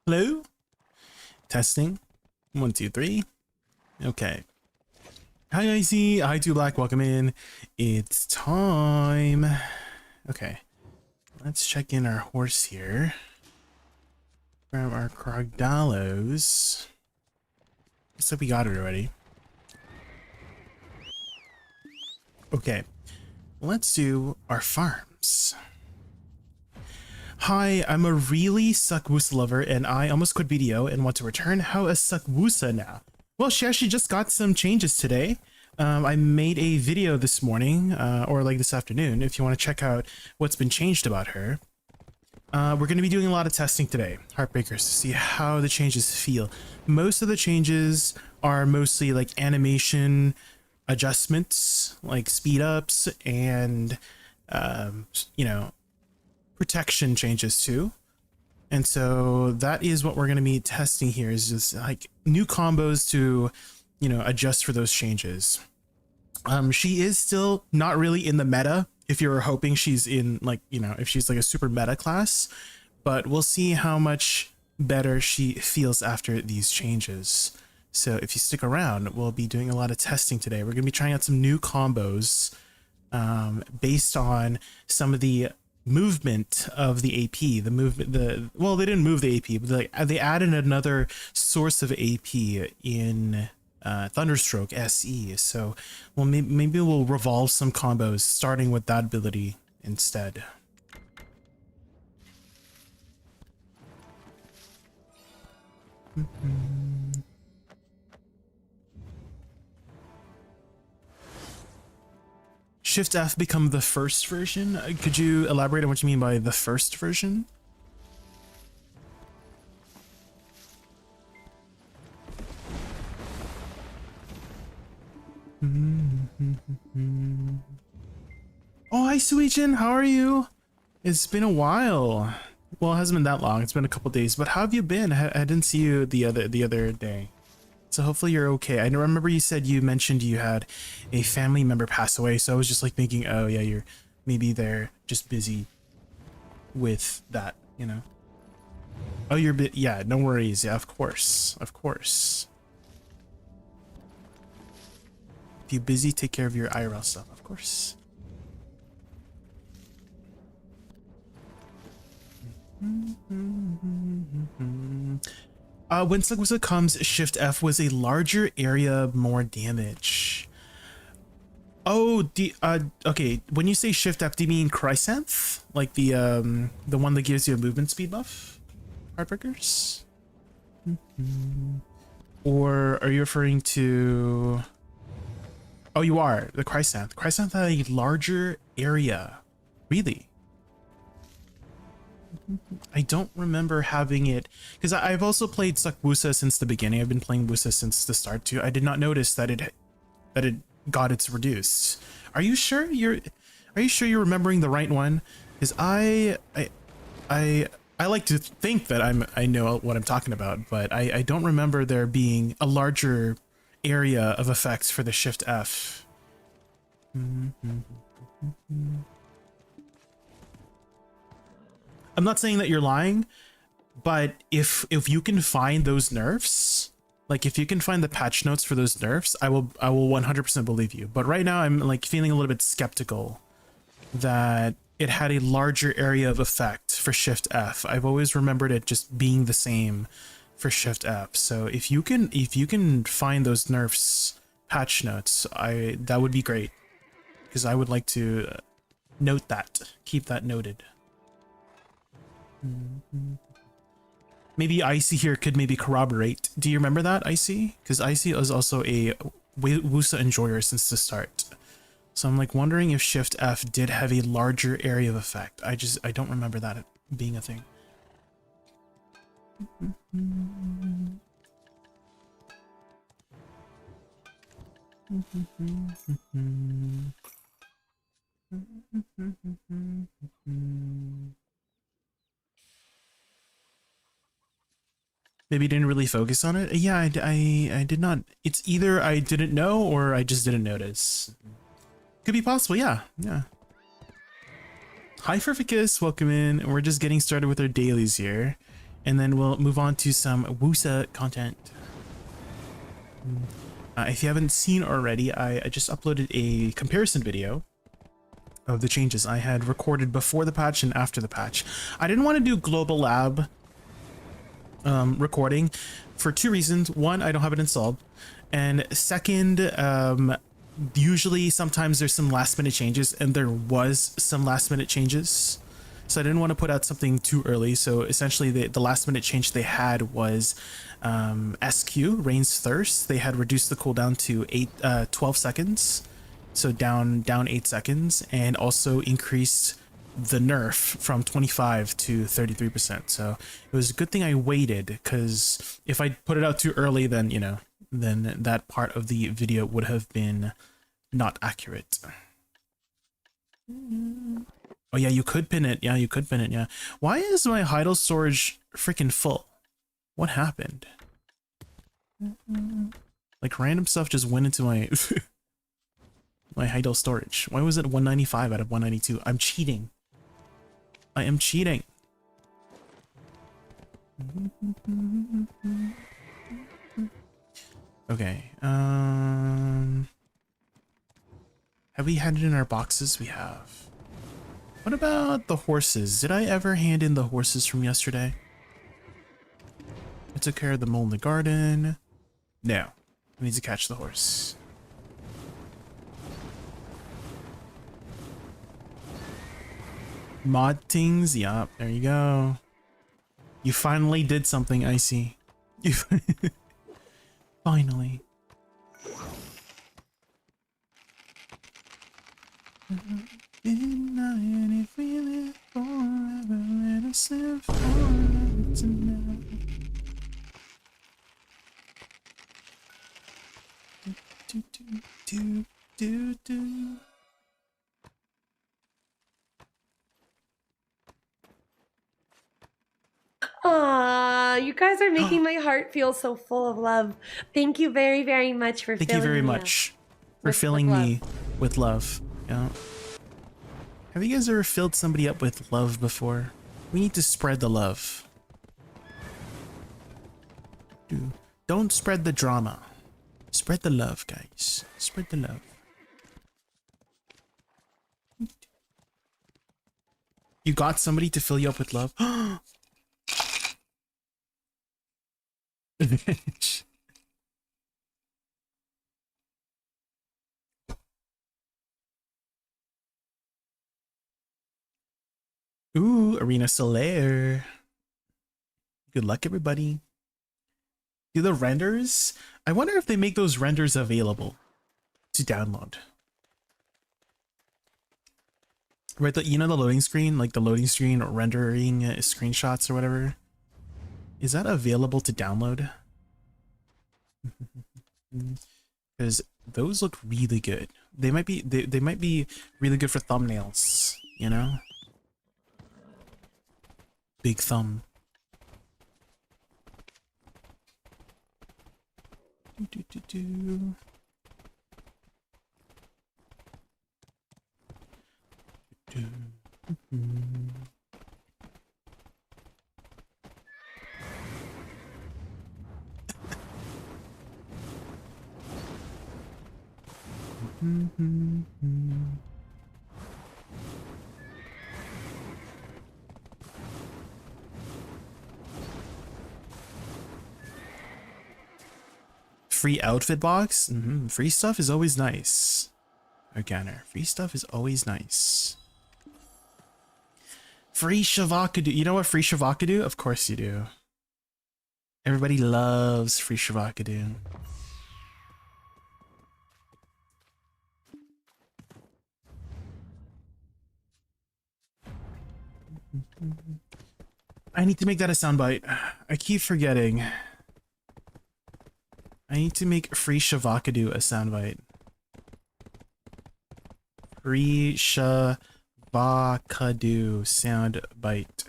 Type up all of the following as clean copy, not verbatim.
Hello? Testing. 1, 2, 3. Okay. Hi, Icy. Hi, 2 Black. Welcome in. It's time. Okay. Let's check in our horse here. Grab our Crogdalos. Looks like we got it already. Okay. Let's do our farms. Hi, I'm a really suck Woosa lover and I almost quit video and want to return. How is suck Woosa now? Well, she actually just got some changes today. I made a video this morning, or like this afternoon, if you want to check out what's been changed about her. We're going to be doing a lot of testing today, Heartbreakers, to see how the changes feel. Most of the changes are mostly like animation adjustments, like speed ups and, you know, protection changes too. And so that is what we're going to be testing here, is just like new combos to, you know, adjust for those changes. She is still not really in the meta if you're hoping she's in, like, you know, if she's like a super meta class, but we'll see how much better she feels after these changes. So if you stick around, we'll be doing a lot of testing today. We're going to be trying out some new combos based on some of the movement of the AP, the movement, well, they didn't move the AP, but they added another source of AP in Thunderstroke SE. So, well, maybe we'll revolve some combos starting with that ability instead. Shift F become the first version? Could you elaborate on what you mean by the first version? Oh, hi, Suichin. How are you? It's been a while. Well, it hasn't been that long. It's been a couple days. But how have you been? I didn't see you the other day. So hopefully you're okay. I remember you mentioned you had a family member pass away. So I was just like thinking, oh yeah, you're maybe they're just busy with that, you know? Oh, yeah, no worries. Yeah, of course. Of course. If you're busy, take care of your IRL stuff, of course. When Slugwhistle comes, Shift F was a larger area, more damage. Oh, okay. When you say Shift F, do you mean Chrysanth? Like the one that gives you a movement speed buff? Heartbreakers? Or are you referring to... Oh, you are. The Chrysanth. Chrysanth had a larger area. Really? I don't remember having it, because I've also played Suck Woosa since the beginning. I've been playing Woosa since the start too. I did not notice that it got its reduced. Are you sure you're remembering the right one? Because I like to think that I know what I'm talking about, but I don't remember there being a larger area of effects for the Shift F. I'm not saying that you're lying, but if you can find those nerfs, like if you can find the patch notes for those nerfs, I will 100% believe you. But right now I'm like feeling a little bit skeptical that it had a larger area of effect for Shift F. I've always remembered it just being the same for Shift F. So if you can find those nerfs patch notes, that would be great, because I would like to note that, keep that noted. Maybe Icy here could maybe corroborate. Do you remember that, Icy? Because Icy is also a Woosa Enjoyer since the start. So I'm like wondering if Shift F did have a larger area of effect. I don't remember that being a thing. Maybe didn't really focus on it. Yeah, I did not. It's either I didn't know or I just didn't notice. Could be possible, yeah. Hi Furficus, welcome in. We're just getting started with our dailies here. and then we'll move on to some Woosa content. If you haven't seen already, I just uploaded a comparison video of the changes I had recorded before the patch and after the patch. I didn't want to do global lab recording for two reasons. One, I don't have it installed, and second, usually sometimes there's some last minute changes, and there was some last minute changes, so I didn't want to put out something too early. So essentially the last minute change they had was SQ, Rain's Thirst. They had reduced the cooldown to 12 seconds, so down 8 seconds, and also increased the nerf from 25 to 33%. So it was a good thing I waited, because if I put it out too early, then, you know, then that part of the video would have been not accurate. Oh yeah, you could pin it. Yeah, you could pin it. Yeah. Why is my idle storage freaking full? What happened? Like random stuff just went into my my idle storage. Why was it 195 out of 192? I'm cheating. I am cheating. Okay. Have we handed in our boxes? We have. What about the horses? Did I ever hand in the horses from yesterday? I took care of the mole in the garden. No. We need to catch the horse. Mod things. Yup, there you go. You finally did something, Icy. You finally. If we live forever, let us live forever tonight. Do, do, do, do, do. Aw, you guys are making my heart feel so full of love. Thank you very, very much for Thank you very much for filling me with love. Yeah. Have you guys ever filled somebody up with love before? We need to spread the love. Don't spread the drama. Spread the love, guys. Spread the love. You got somebody to fill you up with love? Ooh, Arena Solaire. Good luck, everybody. Do the renders? I wonder if they make those renders available to download. Right, you know the loading screen? Like the loading screen rendering screenshots or whatever? Is that available to download? Because those look really good. They might be they might be really good for thumbnails, you know? Big thumb. Free outfit box? Free stuff is always nice. Organic. Free stuff is always nice. Free Shavakadu. You know what free Shavakadu? Of course you do. Everybody loves free Shavakadu. I need to make that a soundbite. I keep forgetting. I need to make free Shavakadu a soundbite. Free Shavakadu soundbite.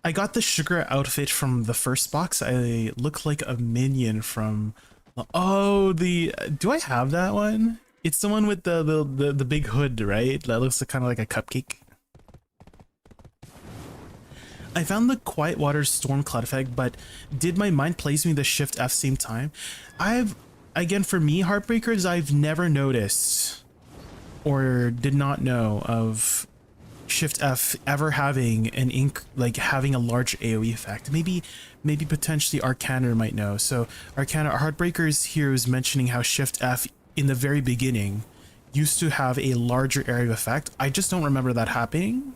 I got the sugar outfit from the first box. I look like a minion from... Oh, do I have that one? It's the one with the big hood, right? That looks kind of like a cupcake. I found the Quiet Water Storm Cloud effect, but did my mind place me the Shift F same time? Again, for me, Heartbreakers, I've never noticed or did not know of Shift F ever having having a large AoE effect. Maybe potentially Arcana might know. So Arcana Heartbreakers here is mentioning how Shift F in the very beginning used to have a larger area of effect. I just don't remember that happening.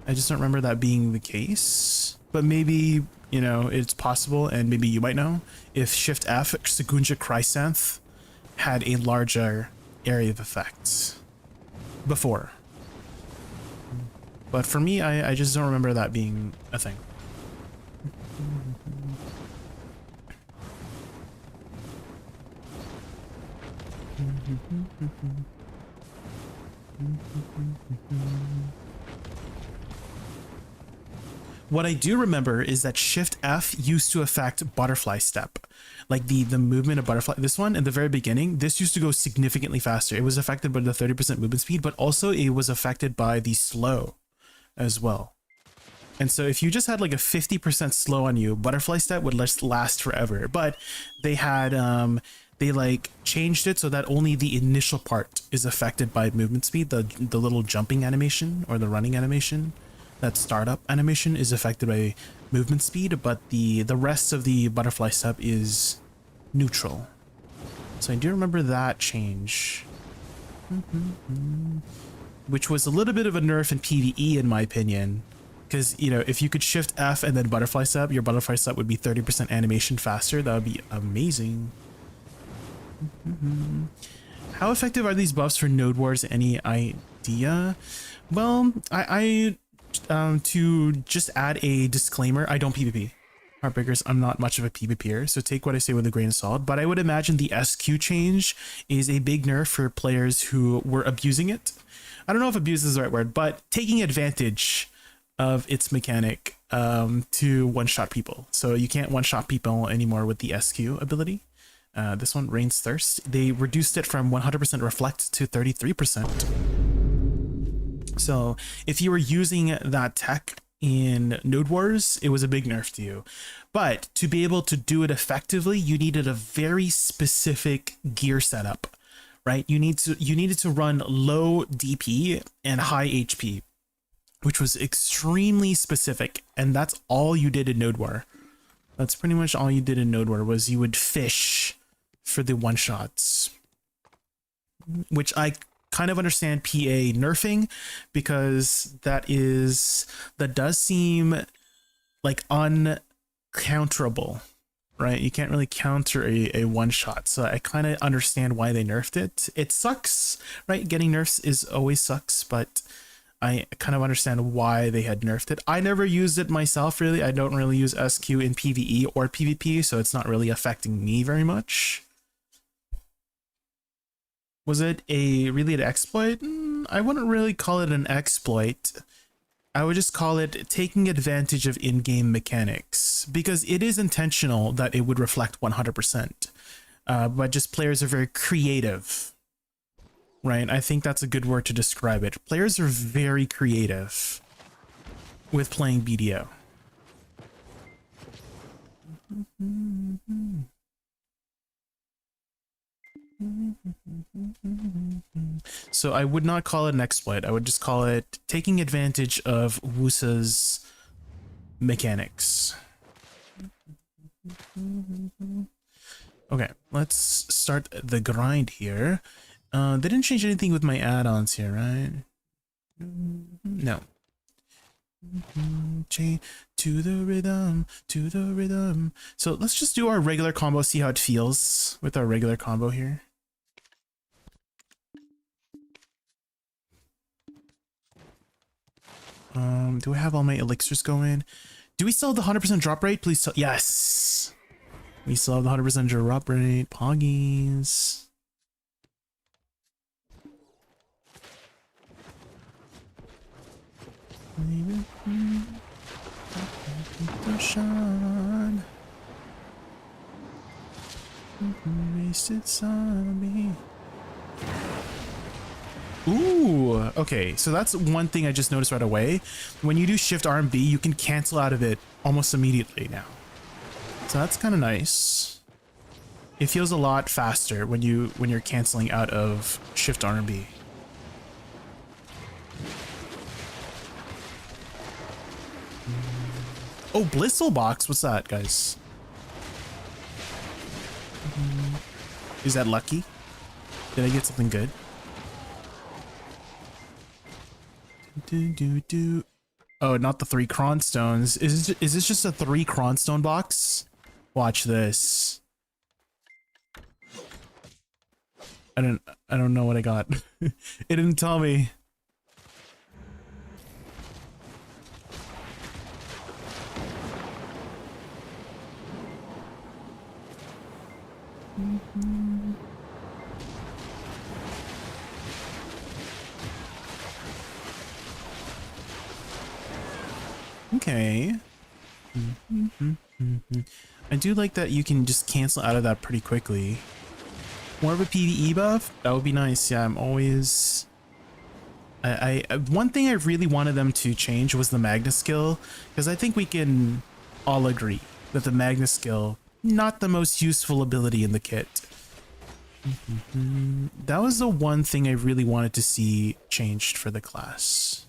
I just don't remember that being the case. But maybe, you know, it's possible, and maybe you might know, if Shift F, Segunja Chrysanth, had a larger area of effects before. But for me, I just don't remember that being a thing. What I do remember is that Shift F used to affect Butterfly Step, like the movement of Butterfly. This one in the very beginning, this used to go significantly faster. It was affected by the 30% movement speed, but also it was affected by the slow as well. And so if you just had like a 50% slow on you, Butterfly Step would just last forever. But they had they like changed it so that only the initial part is affected by movement speed. The little jumping animation or the running animation, that startup animation, is affected by movement speed, but the rest of the Butterfly Step is neutral. So I do remember that change. Which was a little bit of a nerf in PvE in my opinion. Because, you know, if you could Shift F and then Butterfly Step, your Butterfly Step would be 30% animation faster. That would be amazing. How effective are these buffs for Node Wars? Any idea? Well, to just add a disclaimer, I don't PvP. Heartbreakers, I'm not much of a PvPer, so take what I say with a grain of salt. But I would imagine the SQ change is a big nerf for players who were abusing it. I don't know if abuse is the right word, but taking advantage of its mechanic to one-shot people. So you can't one-shot people anymore with the SQ ability. This one, Rain's Thirst, they reduced it from 100% reflect to 33%. So if you were using that tech in Node Wars, it was a big nerf to you. But to be able to do it effectively, you needed a very specific gear setup, right? You needed to run low DP and high HP, which was extremely specific, and that's all you did in Node War. That's pretty much all you did in Node War, was you would fish for the one-shots, which I kind of understand PA nerfing, because that does seem like uncounterable, right? You can't really counter a one-shot, so I kind of understand why they nerfed it. It sucks, right? Getting nerfs is always sucks, but I kind of understand why they had nerfed it. I never used it myself, really. I don't really use SQ in PvE or PvP, so it's not really affecting me very much. Was it really an exploit? I wouldn't really call it an exploit. I would just call it taking advantage of in-game mechanics, because it is intentional that it would reflect 100%. But just players are very creative. Right, I think that's a good word to describe it. Players are very creative with playing BDO. So I would not call it an exploit. I would just call it taking advantage of Woosa's mechanics. Okay, let's start the grind here. They didn't change anything with my add-ons here, right? No. Chain to the rhythm, to the rhythm. So let's just do our regular combo, see how it feels with our regular combo here. Do I have all my elixirs going? Do we still have the 100% drop rate? Please tell. Yes! We still have the 100% drop rate. Poggies. Ocean. Wasted zombie. Ooh, okay, so that's one thing I just noticed right away. When you do Shift R and B, you can cancel out of it almost immediately now. So that's kind of nice. It feels a lot faster when you're canceling out of Shift R and B. Oh, Blissful Box, what's that, guys? Is that lucky? Did I get something good? Oh, not the 3 cronstones. Is this just a 3 cronstone box? Watch this. I don't know what I got. It didn't tell me. Okay. I do like that you can just cancel out of that pretty quickly. More of a PvE buff? That would be nice. Yeah, I'm always... one thing I really wanted them to change was the Magna skill, because I think we can all agree that the Magna skill, not the most useful ability in the kit. That was the one thing I really wanted to see changed for the class.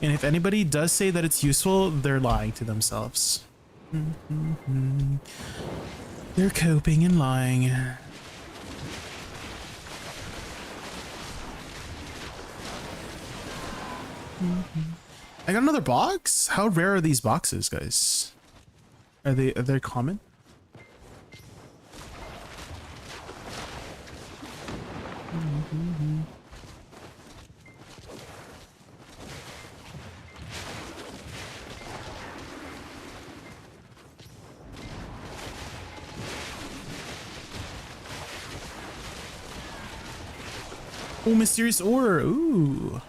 And if anybody does say that it's useful, they're lying to themselves. They're coping and lying. I got another box? How rare are these boxes, guys? Are they common? Oh, mysterious ore. Ooh.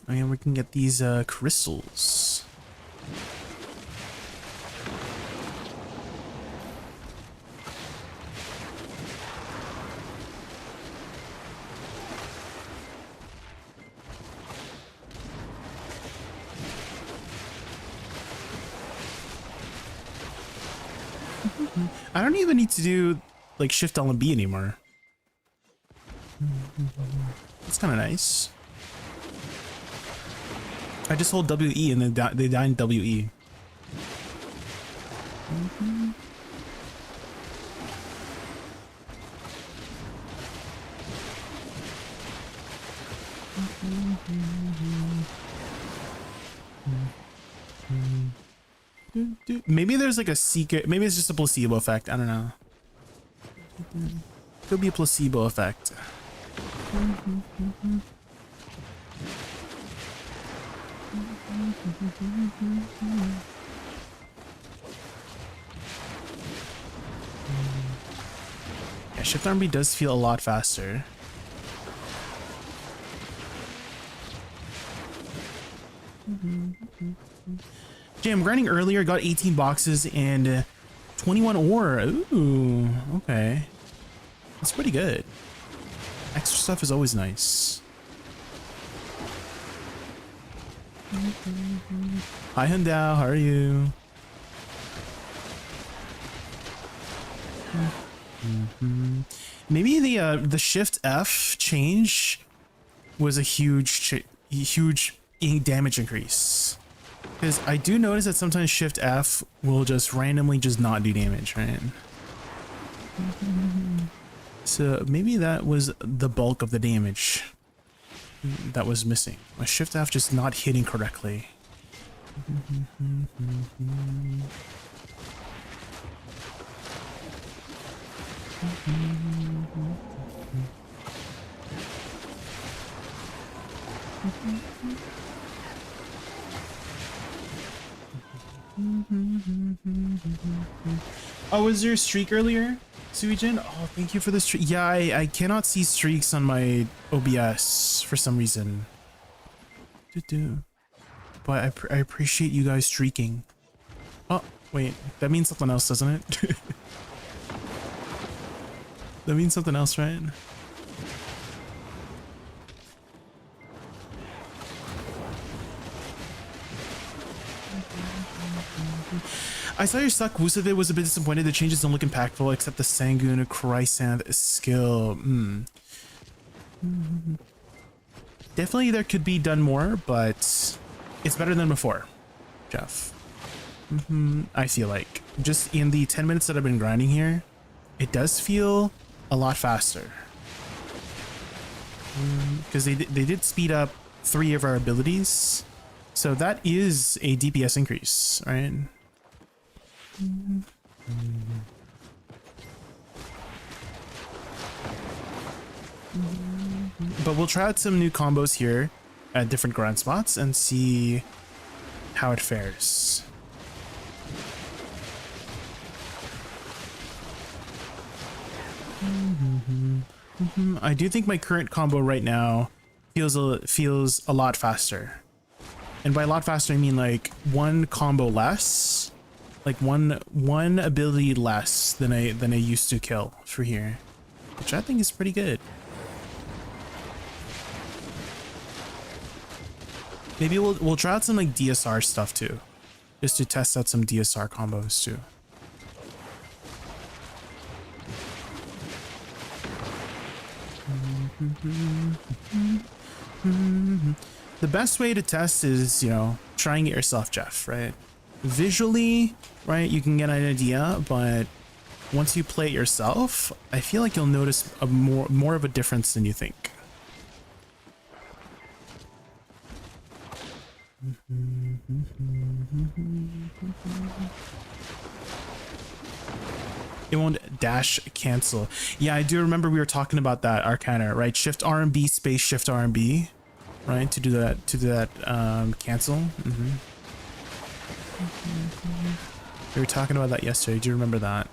And we can get these crystals. I don't even need to do like Shift L and B anymore. That's kind of nice. I just hold WE and then they die in WE. Maybe there's like a secret, maybe it's just a placebo effect, I don't know. Could be a placebo effect. Yeah, Shift R&B does feel a lot faster. Jay, I'm grinding earlier, got 18 boxes and 21 ore. Ooh, okay. That's pretty good. Extra stuff is always nice. Hi Hyundai, how are you? Maybe the Shift F change was a huge damage increase. Because I do notice that sometimes Shift F will just randomly just not do damage, right? So maybe that was the bulk of the damage that was missing. My Shift F just not hitting correctly. Oh, was there a streak earlier, Suijin? Oh, thank you for the streak. Yeah, I cannot see streaks on my OBS for some reason. But I appreciate you guys streaking. Oh, wait, that means something else, doesn't it? That means something else, right? I saw your suck Woosa vid, was a bit disappointed. The changes don't look impactful except the Sangoon Chrysanth skill. Definitely there could be done more, but it's better than before, Jeff. I feel like just in the 10 minutes that I've been grinding here, it does feel a lot faster. Because they did speed up 3 of our abilities. So that is a DPS increase, right? But we'll try out some new combos here at different grind spots and see how it fares. I do think my current combo right now feels a lot faster. And by a lot faster, I mean like one combo less, like one ability less than I used to kill for here, which I think is pretty good. Maybe we'll try out some like DSR stuff too, just to test out some DSR combos too. The best way to test is, you know, trying it yourself, Jeff, right? Visually, right, you can get an idea, but once you play it yourself, I feel like you'll notice a more of a difference than you think. It won't dash cancel. Yeah, I do remember we were talking about that, Arcana, right? Shift RMB space shift RMB, right? To do that cancel. We were talking about that yesterday. Do you remember that?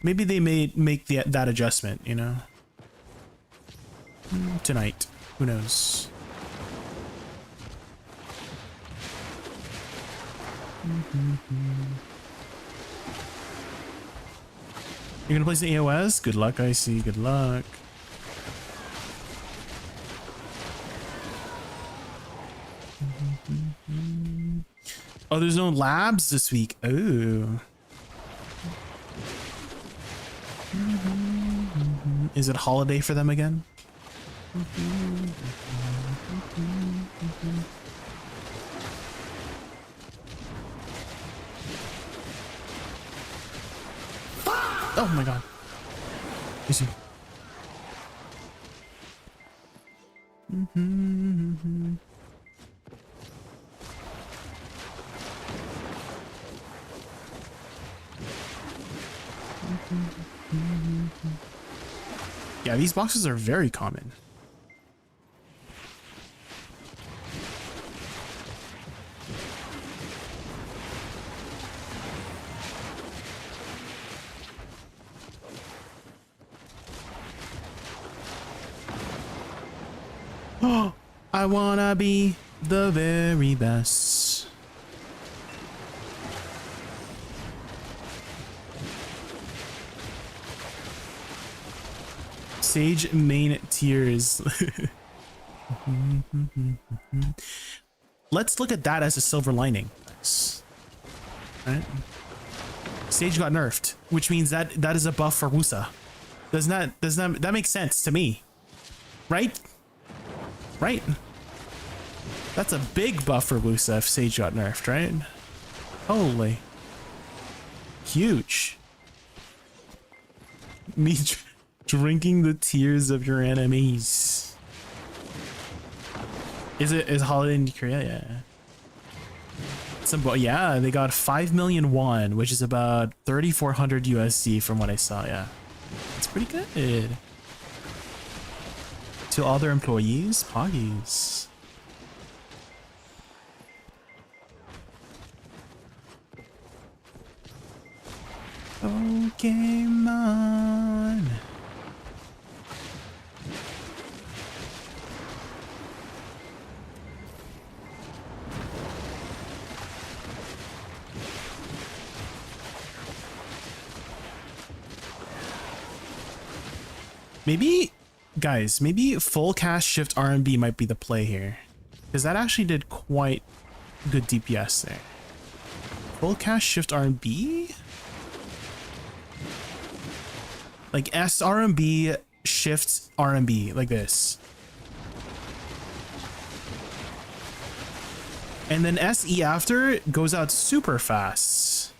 Maybe they may make that adjustment, you know? Tonight. Who knows? You're gonna place the AOS? Good luck, I see. Good luck. Oh, there's no labs this week. Oh. Is it holiday for them again? Oh my god. Easy. Yeah, these boxes are very common. Oh, I wanna be the very best. Sage main tiers. Let's look at that as a silver lining. Right? Sage got nerfed, which means that is a buff for Woosa. That makes sense to me, right? Right? That's a big buff for Woosa if Sage got nerfed, right? Holy. Huge. Me drinking the tears of your enemies. Is Holiday in Korea? Yeah. Yeah, they got 5 million won, which is about 3,400 USD from what I saw. Yeah. It's pretty good. To all their employees, poggies. Pokemon. Maybe, guys, maybe full cast shift R&B might be the play here. Because that actually did quite good DPS there. Full cast shift R&B? Like S R&B, shift R&B, like this. And then SE after goes out super fast.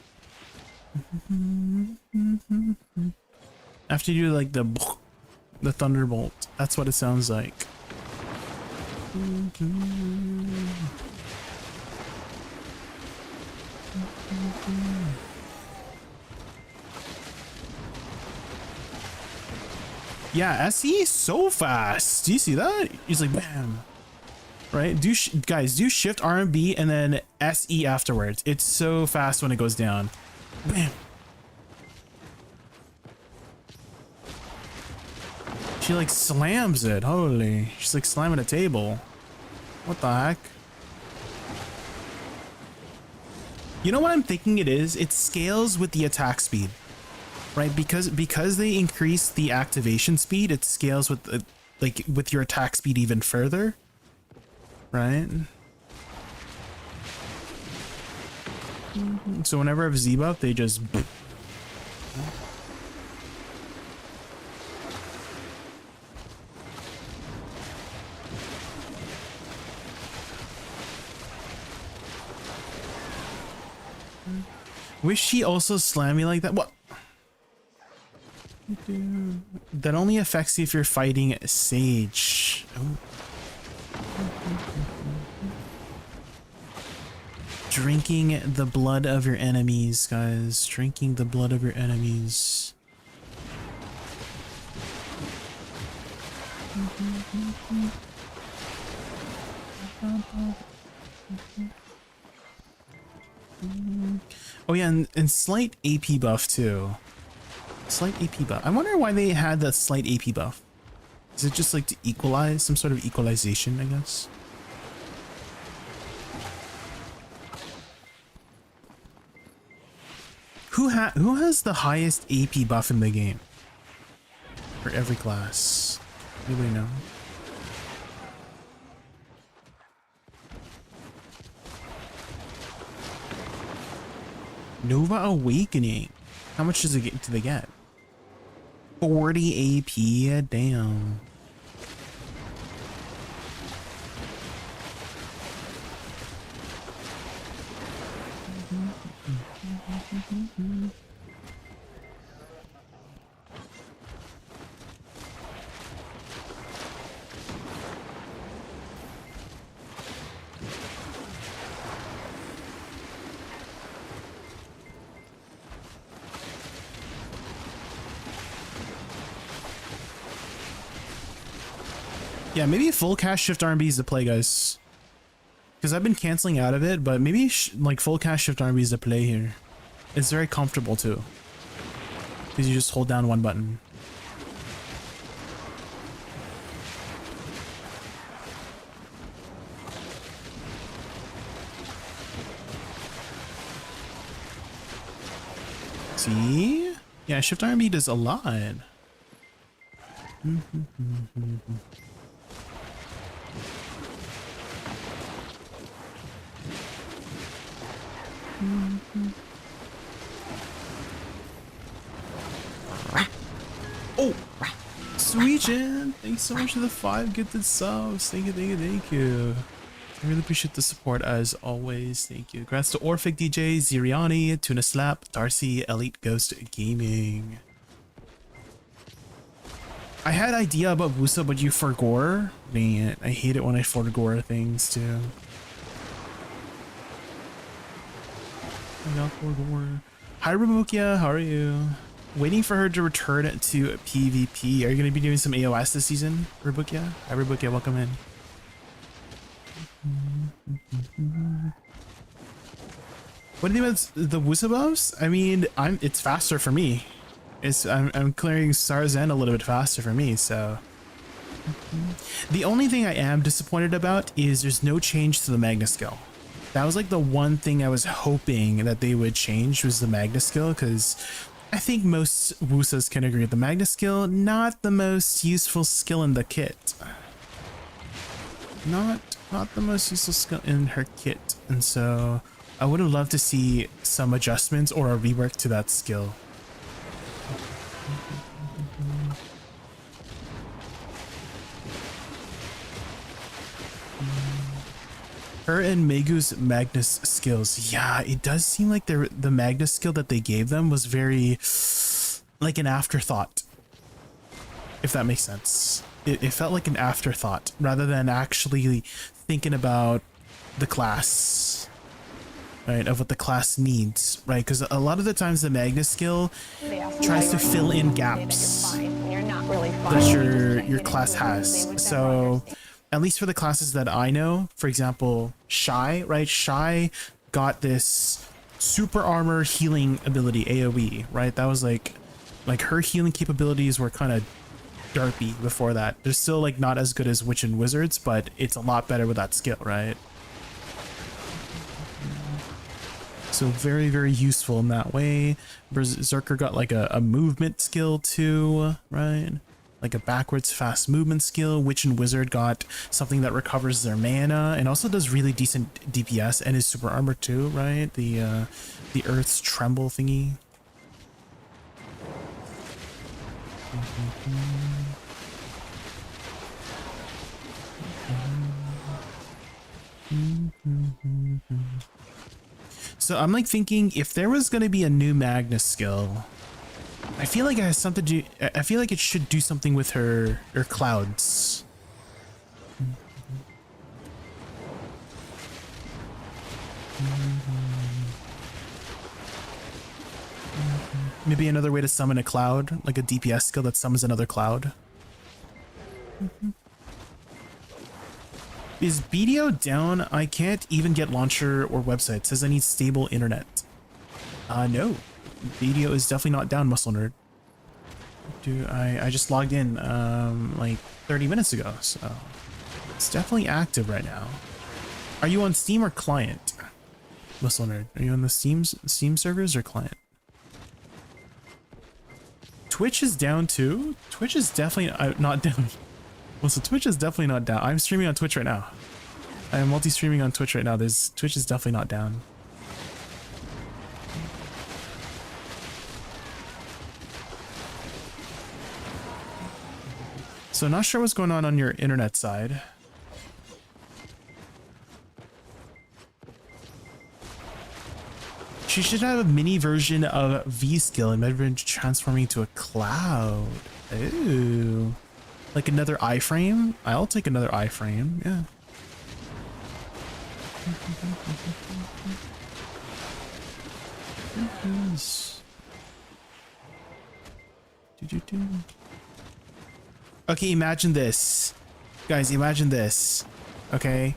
After you do like the thunderbolt, that's what it sounds like. Yeah, SE so fast. Do you see that? He's like bam. Right? Guys, do shift R&B and then SE afterwards. It's so fast when it goes down. Bam. She like slams it. Holy. She's like slamming a table. What the heck? You know what I'm thinking it is? It scales with the attack speed. Right? Because they increase the activation speed, it scales with like with your attack speed even further. Right? So whenever I have Z-buff, they just... Wish she also slammed me like that. What? That only affects you if you're fighting Sage. Oh. Drinking the blood of your enemies, guys. Drinking the blood of your enemies. Oh yeah, and slight AP buff too. Slight AP buff. I wonder why they had the slight AP buff. Is it just like to equalize, some sort of equalization, I guess? Who has the highest AP buff in the game? For every class. Anybody know? Nova Awakening. How much do they get? 40 AP. Damn. Yeah, maybe full cast shift R&B is the play, guys. Because I've been canceling out of it, but maybe like full cast shift R&B is the play here. It's very comfortable too. Because you just hold down one button. See? Yeah, shift R&B does a lot. Oh, Sweetchen, thanks so much for the 5 gifted subs. Thank you, thank you, thank you. I really appreciate the support as always. Thank you. Congrats to Orphic DJ, Ziriani, Tuna Slap, Darcy, Elite Ghost Gaming. I had idea about Woosa, but you forgore? Dang it. I hate it when I forgore things too. I got forgore. Hi Rabukia, how are you? Waiting for her to return to PvP. Are you going to be doing some AOS this season, Rabukia? Hi Rabukia, welcome in. What do you think about the Woosa buffs? I mean, it's faster for me. I'm clearing Sarzan a little bit faster for me, so. The only thing I am disappointed about is there's no change to the Magna skill. That was like the one thing I was hoping that they would change, was the Magna skill, because I think most Woosas can agree the Magna skill, not the most useful skill in the kit. Not the most useful skill in her kit, and so I would have loved to see some adjustments or a rework to that skill. Her and Megu's Magnus skills. Yeah, it does seem like the Magnus skill that they gave them was very like an afterthought. If that makes sense. It felt like an afterthought rather than actually thinking about the class, right? Of what the class needs, right? Because a lot of the times the Magnus skill tries to fill in gaps that your class has. So at least for the classes that I know, for example, Shy, right? Shy got this super armor healing ability, AoE, right? That was like her healing capabilities were kind of derpy before that. They're still like not as good as Witch and Wizards, but it's a lot better with that skill, right? So very, very useful in that way. Berserker got like a movement skill too, right? Like a backwards fast movement skill. Witch and Wizard got something that recovers their mana and also does really decent DPS and is super armor too, right? The Earth's Tremble thingy. So I'm like thinking if there was going to be a new Magnus skill, I feel like it has something to do, I feel like it should do something with her clouds. Maybe another way to summon a cloud, like a DPS skill that summons another cloud. Is BDO down? I can't even get launcher or website. It says I need stable internet. No. BDO is definitely not down, Muscle Nerd. I just logged in like 30 minutes ago, so it's definitely active right now. Are you on Steam or client? Muscle Nerd, are you on the Steam servers or client? Twitch is down too? Twitch is definitely not down. Well, so Twitch is definitely not down. I'm streaming on Twitch right now. I am multi-streaming on Twitch right now. Twitch is definitely not down. So not sure what's going on your internet side. She should have a mini version of V-Skill and maybe transforming to a cloud. Ooh. Like another iframe? I'll take another iframe, yeah. Okay, imagine this. Guys, imagine this. Okay?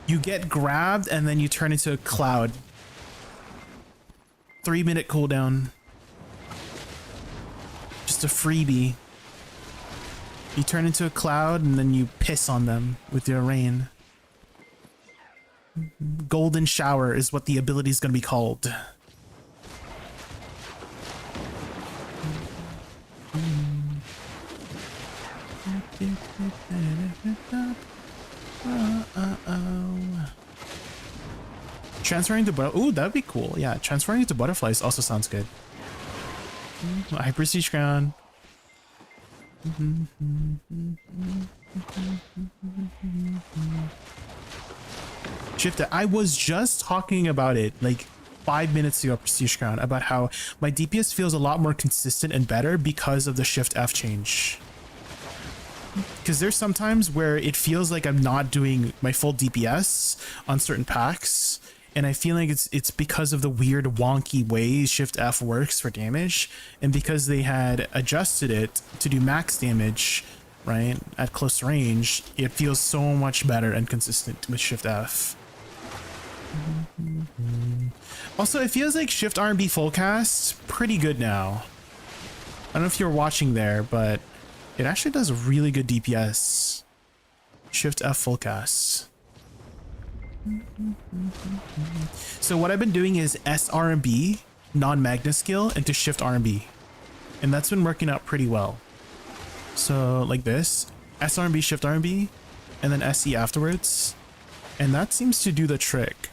You get grabbed and then you turn into a cloud. 3-minute cooldown. Just a freebie. You turn into a cloud and then you piss on them with your rain. Golden shower is what the ability is going to be called. Transferring to ooh, that'd be cool. Yeah, transferring to butterflies also sounds good. Hyper Siege Crown. Shift it. I was just talking about it like 5 minutes ago, Prestige Crown, about how my DPS feels a lot more consistent and better because of the Shift F change. Because there's sometimes where it feels like I'm not doing my full DPS on certain packs, and I feel like it's because of the weird wonky way Shift F works for damage, and because they had adjusted it to do max damage, right, at close range, it feels so much better and consistent with Shift F. Also, it feels like Shift R and B full cast pretty good now. I don't know if you're watching there, but it actually does really good DPS. Shift F full cast. So what I've been doing is SRB, non-Magna skill, into Shift R&B. And that's been working out pretty well. So like this, SRB, Shift R&B, and then SE afterwards. And that seems to do the trick.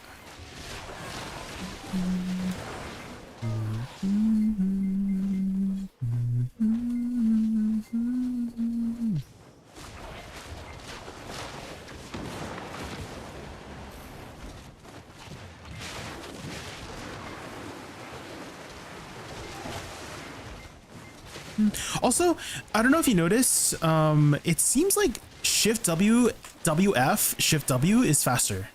Also, I don't know if you notice, it seems like Shift W, WF, Shift W is faster.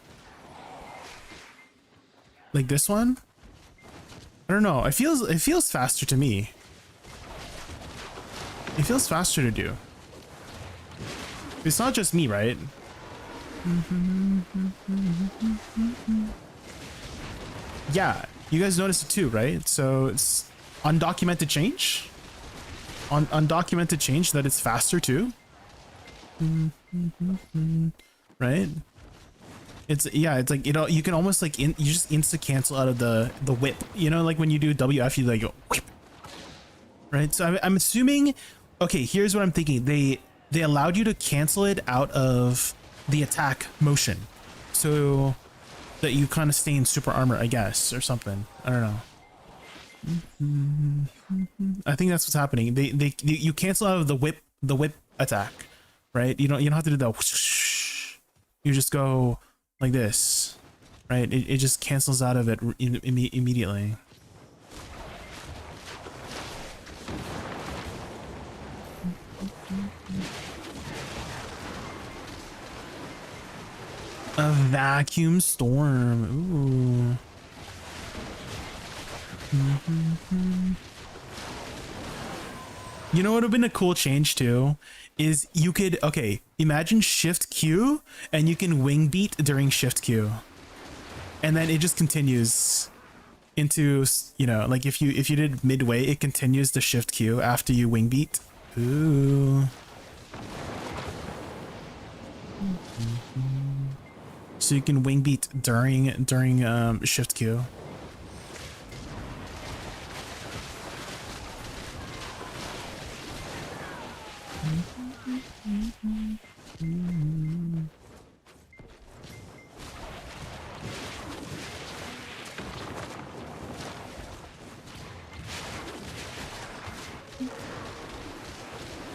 Like this one? I don't know. It feels faster to me. It feels faster to do. It's not just me, right? Yeah, you guys notice it too, right? So it's undocumented change. On undocumented change that it's faster too. Right? It's like, you know, you can almost like you just insta cancel out of the whip, you know, like when you do WF, you like go whip. Right? So I'm assuming, okay, here's what I'm thinking. They allowed you to cancel it out of the attack motion, so that you kind of stay in super armor, I guess, or something. I don't know. I think that's what's happening. You cancel out of the whip attack, right? You don't have to do the whoosh. You just go like this, right? It just cancels out of it immediately. A vacuum storm. Ooh. You know what would have been a cool change too? Is you could, okay, imagine Shift Q and you can wing beat during Shift Q. And then it just continues into, you know, like if you did midway, it continues to Shift Q after you wing beat. Ooh. So you can wing beat during Shift Q.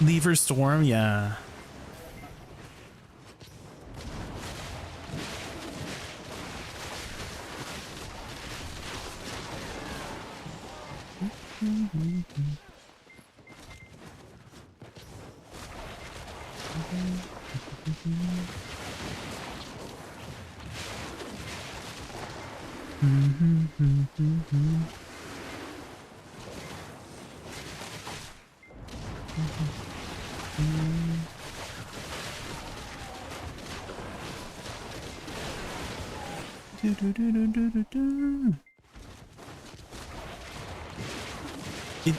Lever storm, yeah.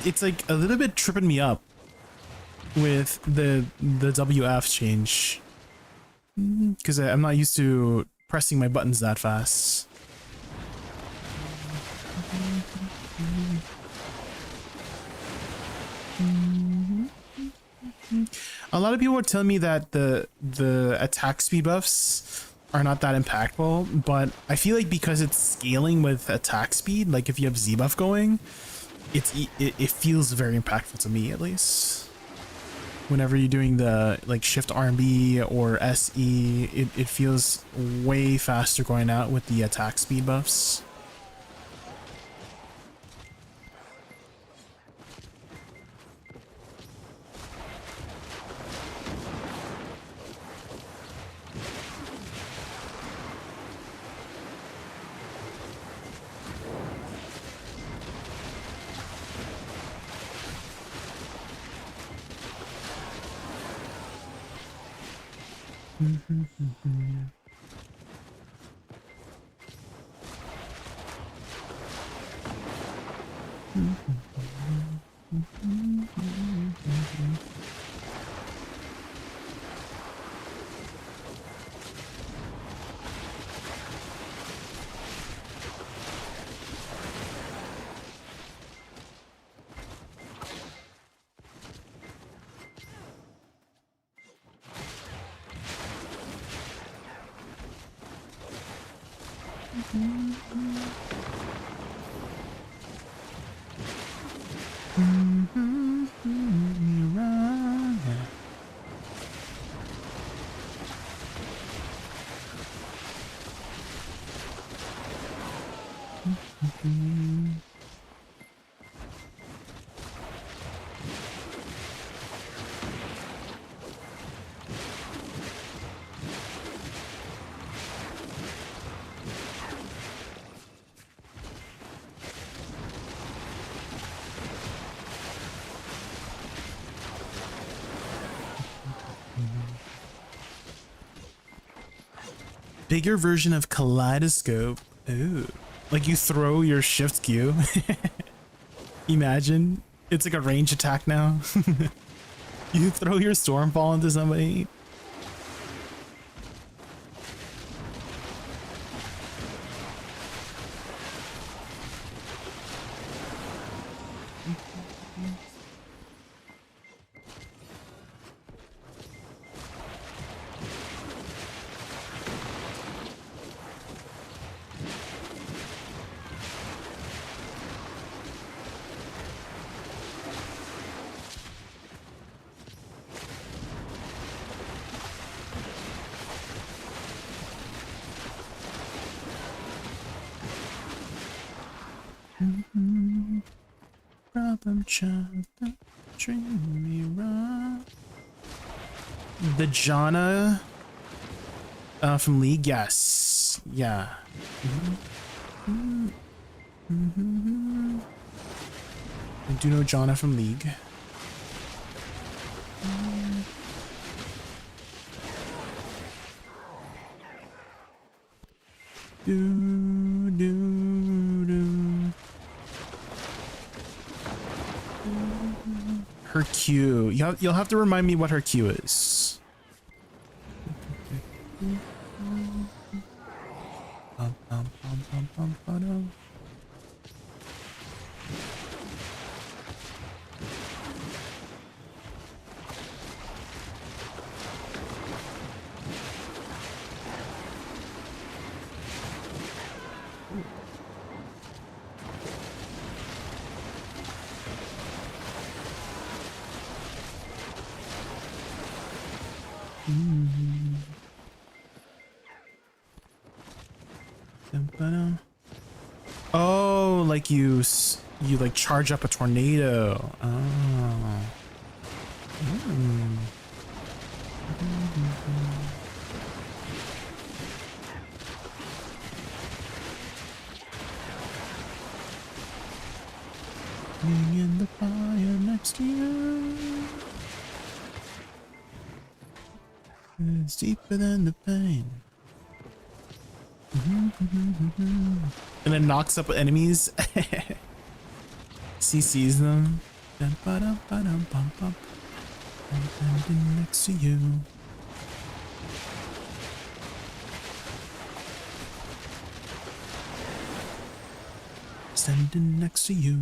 It's like a little bit tripping me up with the WF change, because I'm not used to pressing my buttons that fast. A lot of people are telling me that the attack speed buffs are not that impactful, but I feel like because it's scaling with attack speed, like if you have Z buff going, it feels very impactful to me, at least. Whenever you're doing the like Shift R&B or SE, it feels way faster going out with the attack speed buffs. Bigger version of kaleidoscope. Ooh. Like you throw your shift Q. Imagine. It's like a range attack now. You throw your stormfall into somebody. Problem child, don't treat me wrong. The Jana from League, yes, yeah. I do know Jana from League. Do do do. Her Q. You'll have to remind me what her Q is. Oh, like you like charge up a tornado. Oh. Being in the fire next to you is deeper than the pain. And then knocks up enemies. CCs them. I'm standing next to you. Standing next to you.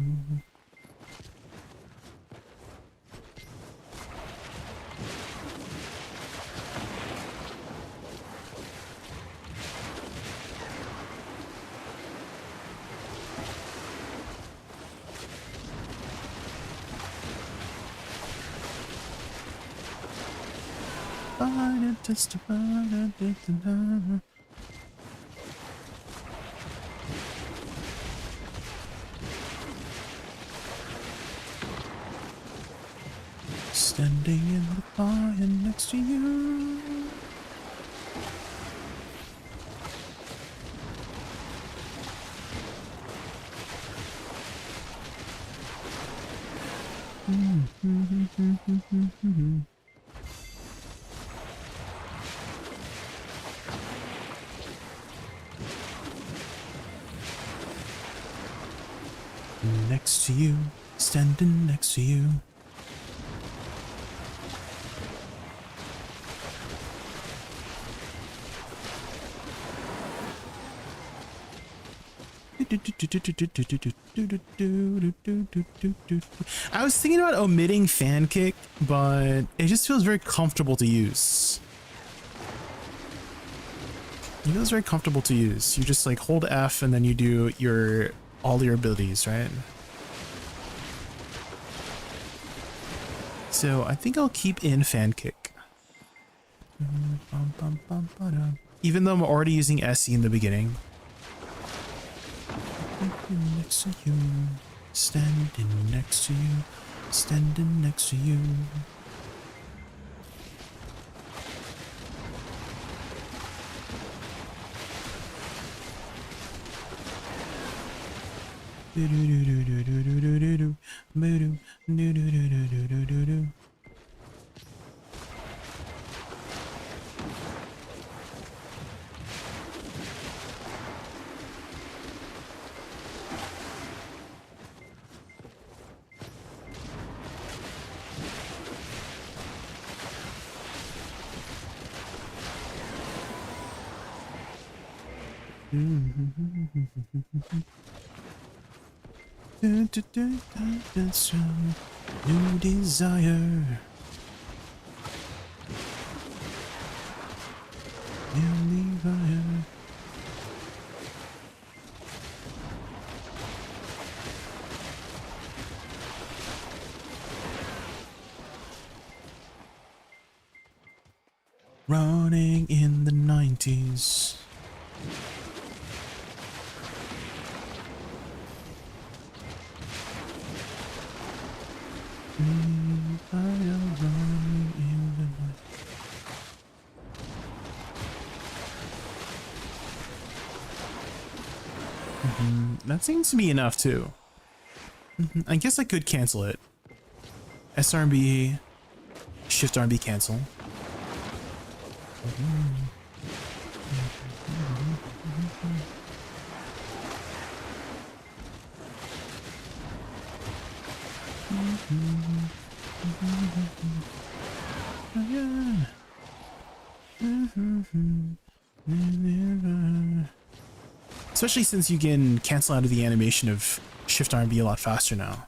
Testify, standing in the fire next to you. next to you, standing next to you. I was thinking about omitting fan kick, but it just feels very comfortable to use. It feels very comfortable to use. You just like hold F and then you do all your abilities, right? So I think I'll keep in fan kick. Even though I'm already using SE in the beginning. Next to you, standing next to you, standing next to you. New desire. New desire. Running in the 90s. That seems to be enough too. I guess I could cancel it. SRB, Shift RB cancel. Especially since you can cancel out of the animation of Shift RB a lot faster now.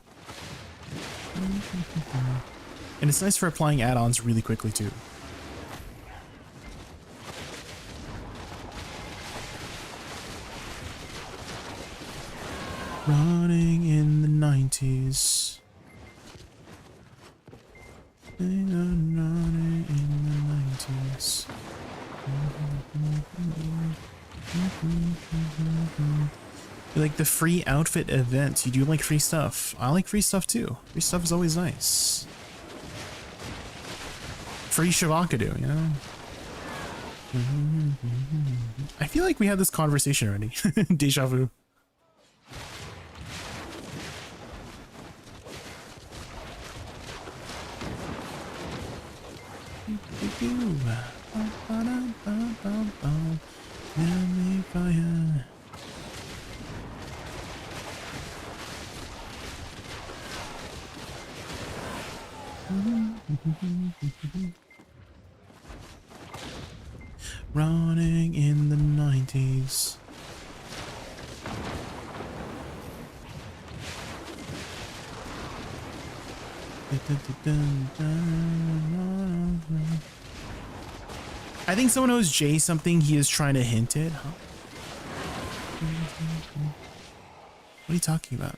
And it's nice for applying add-ons really quickly too. Running in the 90s. Running in the 90s. Like the free outfit events, you do like free stuff. I like free stuff too. Free stuff is always nice. Free Shavakadu, you know? I feel like we had this conversation already. Deja vu. Running in the 90s. I think someone owes Jay something he is trying to hint at, huh? What are you talking about?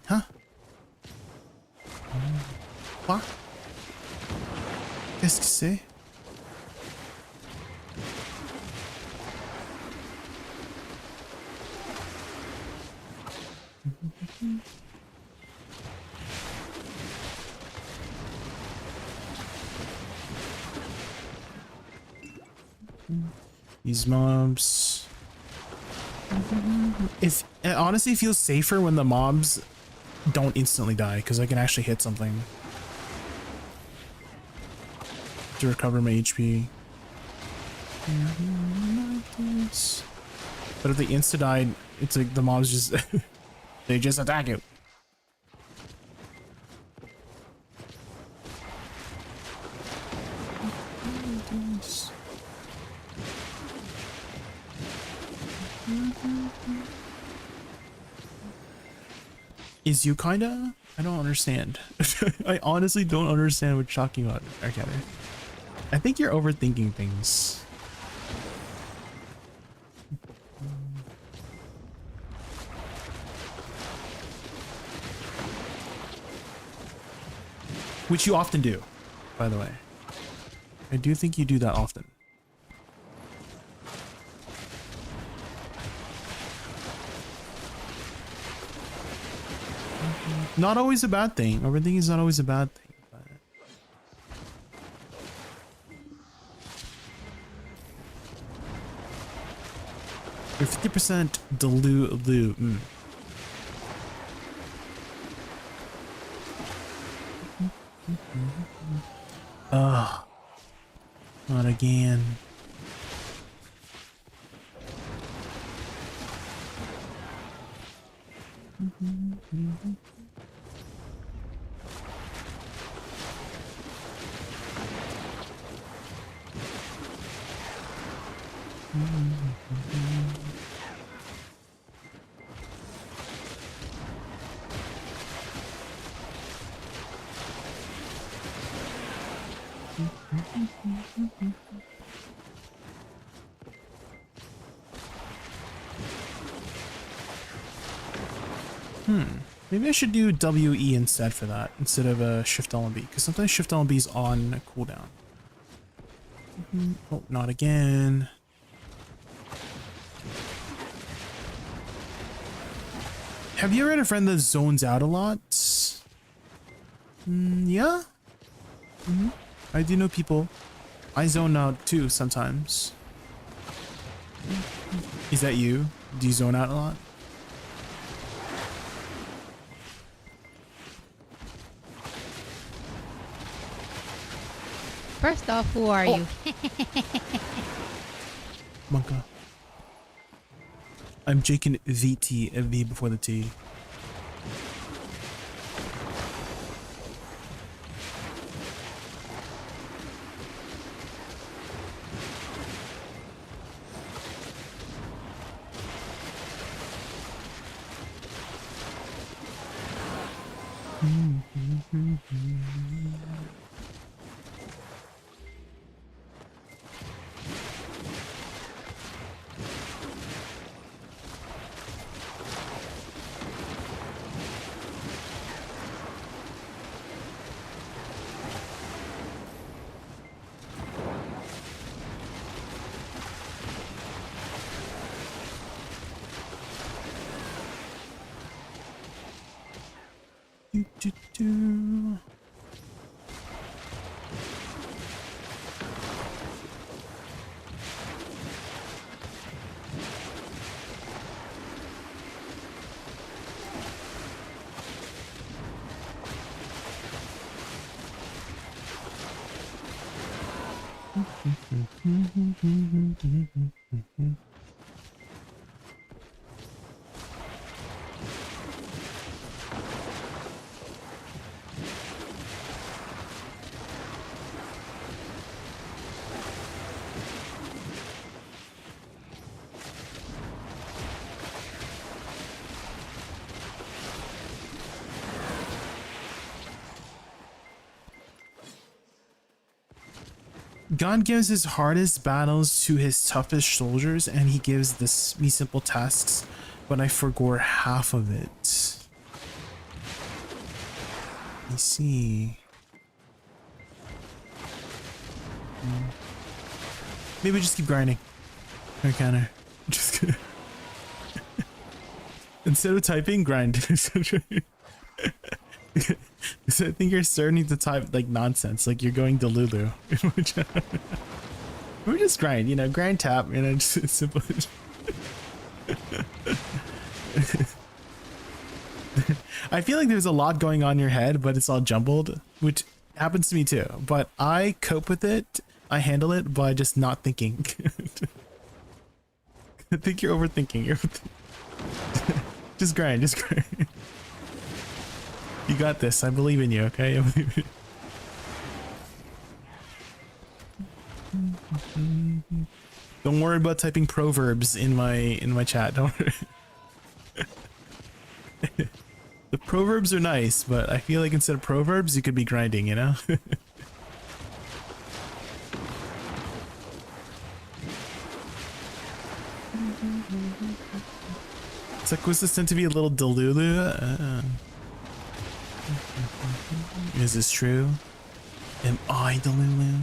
Huh? Quoi? Qu'est-ce que c'est? These mobs. It honestly feels safer when the mobs don't instantly die, because I can actually hit something to recover my HP. But if they insta-died, it's like the mobs just They just attack you. Is you kinda? I don't understand. I honestly don't understand what you're talking about, okay. I think you're overthinking things. Which you often do, by the way. I do think you do that often. Not always a bad thing. Overthinking is not always a bad thing. But... You're 50% dilute. Ugh. Not again. Maybe I should do WE instead for that, instead of Shift LB, because sometimes Shift LB is on cooldown. Oh, not again. Have you ever had a friend that zones out a lot? Yeah. I do know people. I zone out too sometimes. Is that you? Do you zone out a lot? First off, who are you? Monka. I'm JaykunVT, V before the T. God gives his hardest battles to his toughest soldiers, and he gives me simple tasks, but I forgot half of it. I see. Maybe just keep grinding. Or counter. Just gonna instead of typing, grind. So I think you're starting to type like nonsense, like you're going Delulu. We just grind, you know, grind tap, you know, just simple. I feel like there's a lot going on in your head, but it's all jumbled, which happens to me too. But I cope with it. I handle it by just not thinking. I think you're overthinking. Just grind, just grind. You got this. I believe in you, okay? I believe in you. Don't worry about typing proverbs in my chat. Don't worry. The proverbs are nice, but I feel like instead of proverbs, you could be grinding, you know? It's like, was this tend to be a little delulu? Is this true? Am I delulu?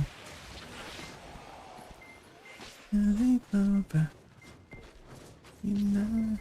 You know.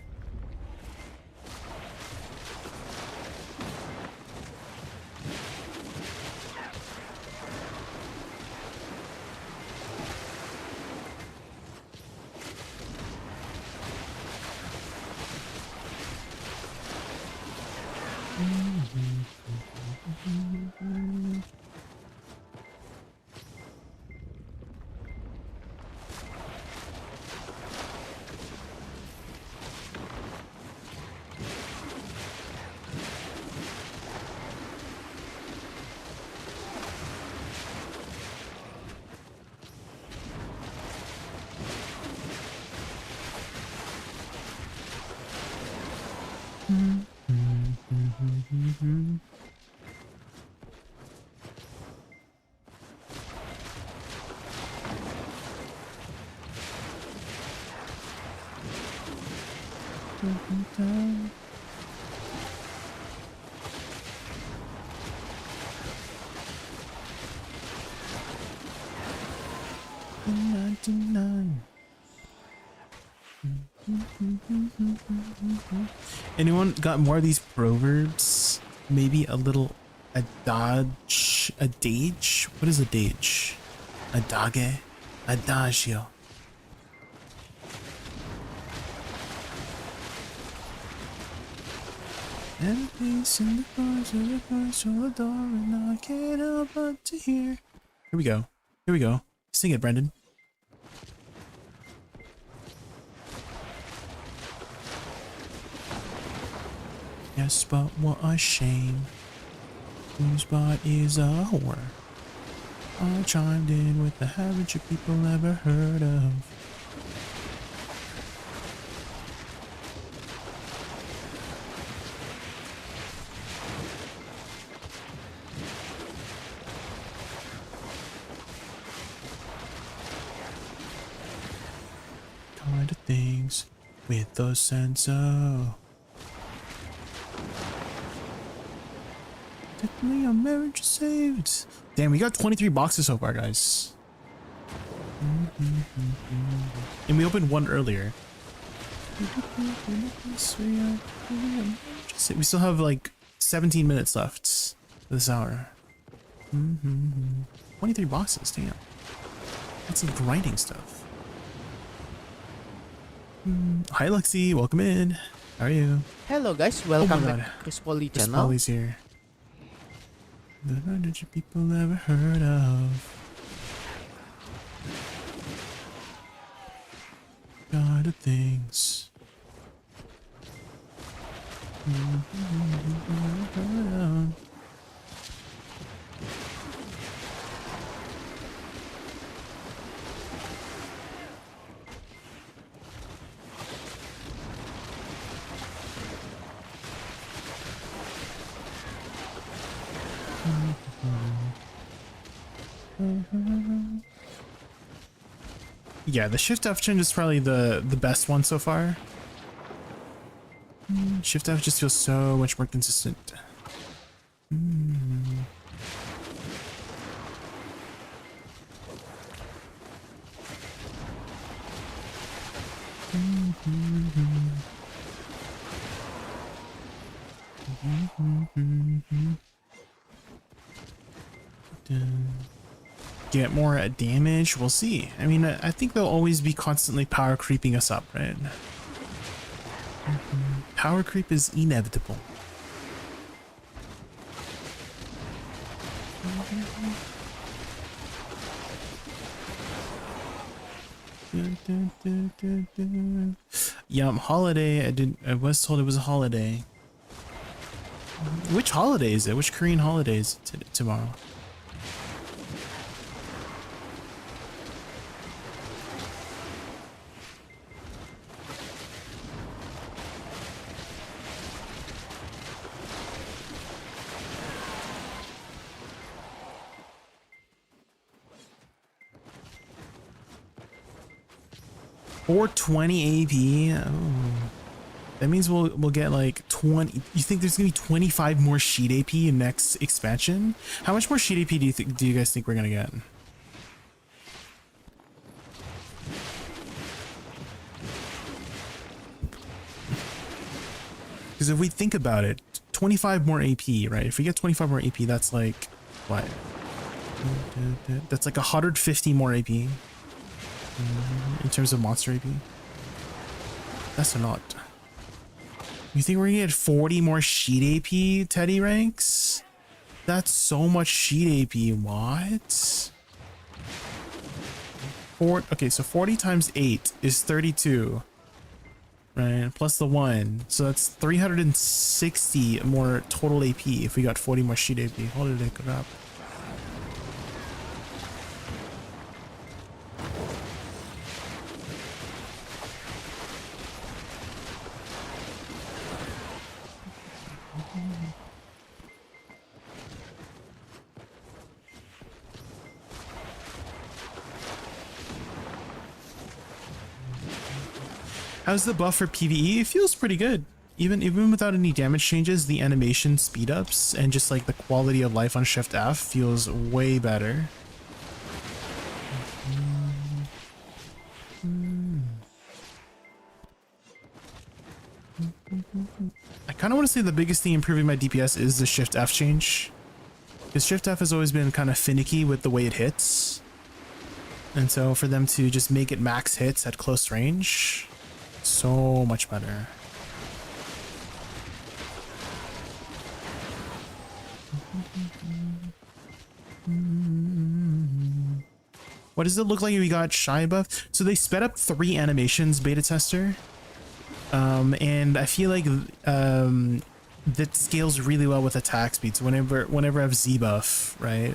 Anyone got more of these proverbs? Maybe a little adage? What is adage? Adage? Adagio. And a piece in the bars of the bars of the door, and I can't help but to hear. Here we go. Here we go. Sing it, Brendan. Yes, but what a shame. Whose spot is a whore? I chimed in with the haven't you people ever heard of? Kind of things with a sense of. Definitely a marriage saved. Damn, we got 23 boxes so far, guys. And we opened one earlier. We still have like 17 minutes left this hour. 23 boxes, damn. That's some grinding stuff. Hi Lexi, welcome in. How are you? Hello guys, welcome God. back to Chris Polly Chris channel. Polly's here. The 100 you people ever heard of? God of things. Yeah, the shift option is probably the best one so far. Shift F just feels so much more consistent. Get more damage? We'll see. I mean, I think they'll always be constantly power creeping us up, right? Power creep is inevitable. Yum, holiday. I was told it was a holiday. Which holiday is it? Which Korean holiday is it tomorrow? $420 AP. Oh. That means we'll get like 20. You think there's gonna be 25 more sheet AP in next expansion? How much more sheet AP do you guys think we're gonna get? Because if we think about it, 25 more AP, right? If we get 25 more AP, that's like what? That's like 150 more AP in terms of monster AP. That's a lot. You think we're gonna get 40 more sheet AP Teddy ranks? That's so much sheet AP. What? Okay, so 40 times 8 is 32. Right, plus the 1. So that's 360 more total AP if we got 40 more sheet AP. Holy crap. How's the buff for PvE? It feels pretty good. Even without any damage changes, the animation speed ups and just like the quality of life on Shift F feels way better. I kind of want to say the biggest thing improving my DPS is the Shift F change. Because Shift F has always been kind of finicky with the way it hits. And so for them to just make it max hits at close range, so much better. What does it look like we got shy buff? So they sped up 3 animations, beta tester. And I feel like that scales really well with attack speed. So whenever I have Z buff, right,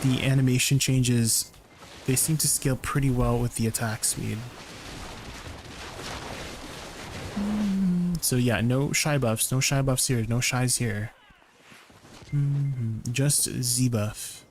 the animation changes, they seem to scale pretty well with the attack speed. So yeah, no shy buffs here, no shies here. Just Z buff.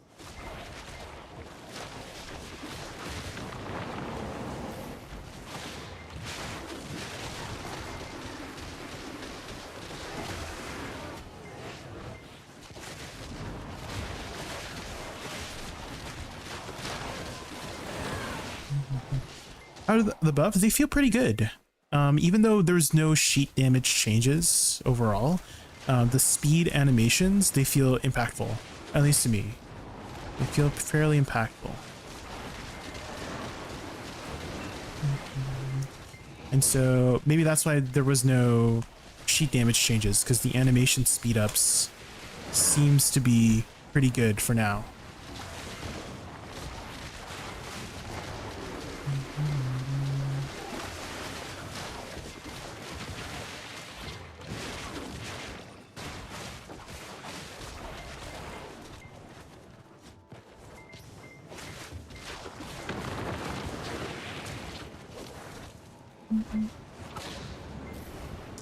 How are the buffs? They feel pretty good. Even though there's no sheet damage changes overall, the speed animations, they feel impactful, at least to me. They feel fairly impactful. And so maybe that's why there was no sheet damage changes, because the animation speed ups seems to be pretty good for now.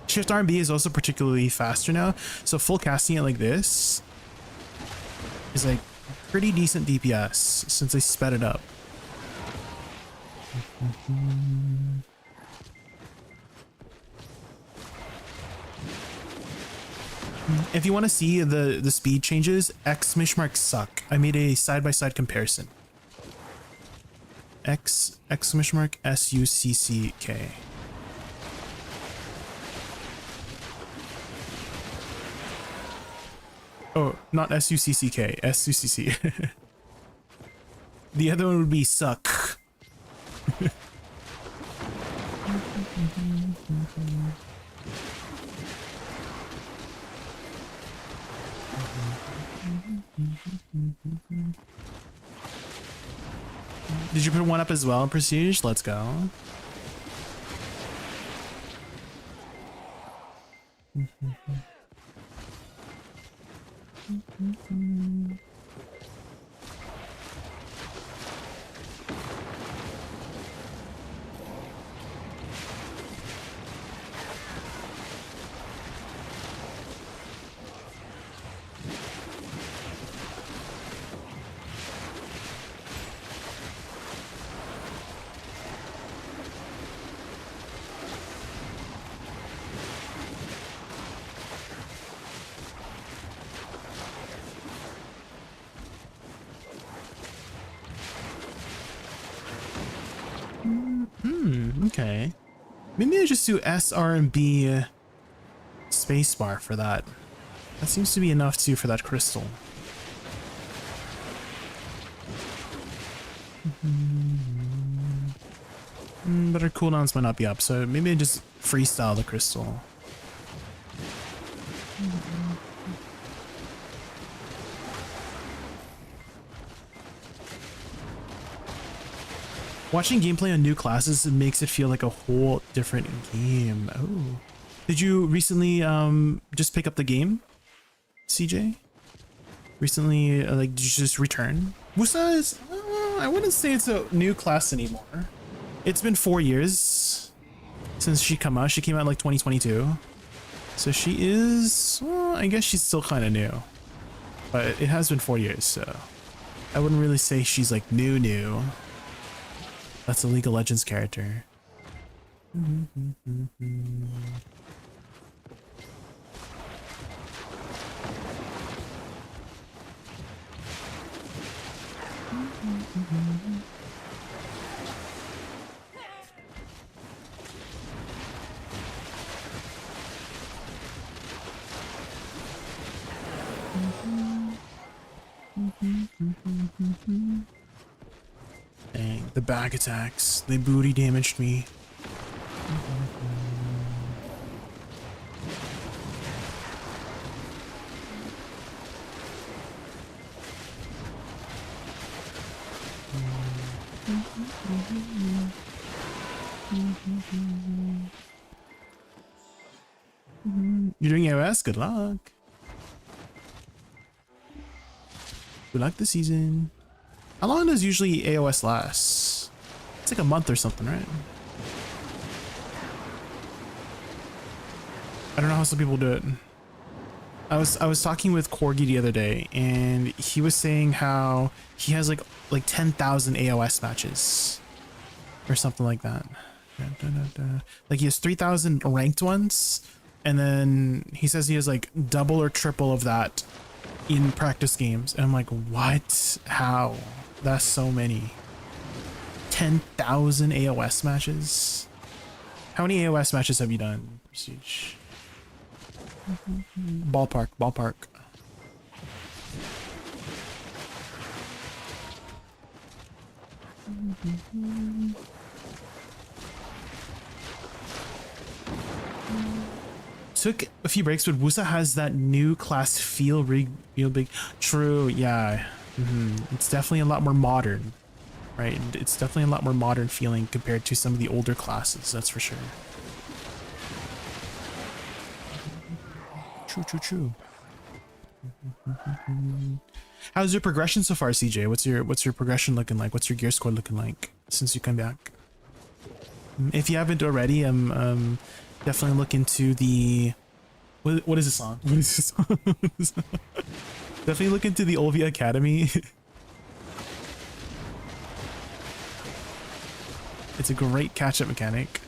Shift R&B is also particularly faster now, so full casting it like this is like pretty decent DPS since they sped it up. If you want to see the speed changes, exclamation suck. I made a side-by-side comparison. Exclamation mark SUCCK. Oh, not SUCCK, SUCC. The other one would be suck. Did you put one up as well in Prestige? Let's go. Okay. Maybe I just do S, R, and B spacebar for that. That seems to be enough too for that crystal. But our cooldowns might not be up, so maybe I just freestyle the crystal. Watching gameplay on new classes makes it feel like a whole different game. Oh. Did you recently just pick up the game, CJ? Recently, like, did you just return? Woosa is, I wouldn't say it's a new class anymore. It's been 4 years since she came out. She came out like 2022. So she is, well, I guess she's still kind of new. But it has been 4 years, so I wouldn't really say she's like new. That's a League of Legends character. Dang, the back attacks, they booty damaged me. You're doing AOS? Good luck. Good luck this season. How long does usually AOS last? It's like a month or something, right? I don't know how some people do it. I was talking with Corgi the other day, and he was saying how he has like 10,000 AOS matches or something like that. Like he has 3,000 ranked ones, and then he says he has like double or triple of that in practice games. And I'm like, what? How? That's so many. 10,000 AOS matches? How many AOS matches have you done, Prestige? Ballpark. Took a few breaks, but Woosa has that new class feel real big. True, yeah. It's definitely a lot more modern, right? It's definitely a lot more modern feeling compared to some of the older classes, that's for sure. True. How's your progression so far, CJ? What's your progression looking like? What's your gear score looking like since you come back? If you haven't already, definitely look into the what is this song? What is this song? Definitely look into the Olvia Academy. It's a great catch-up mechanic.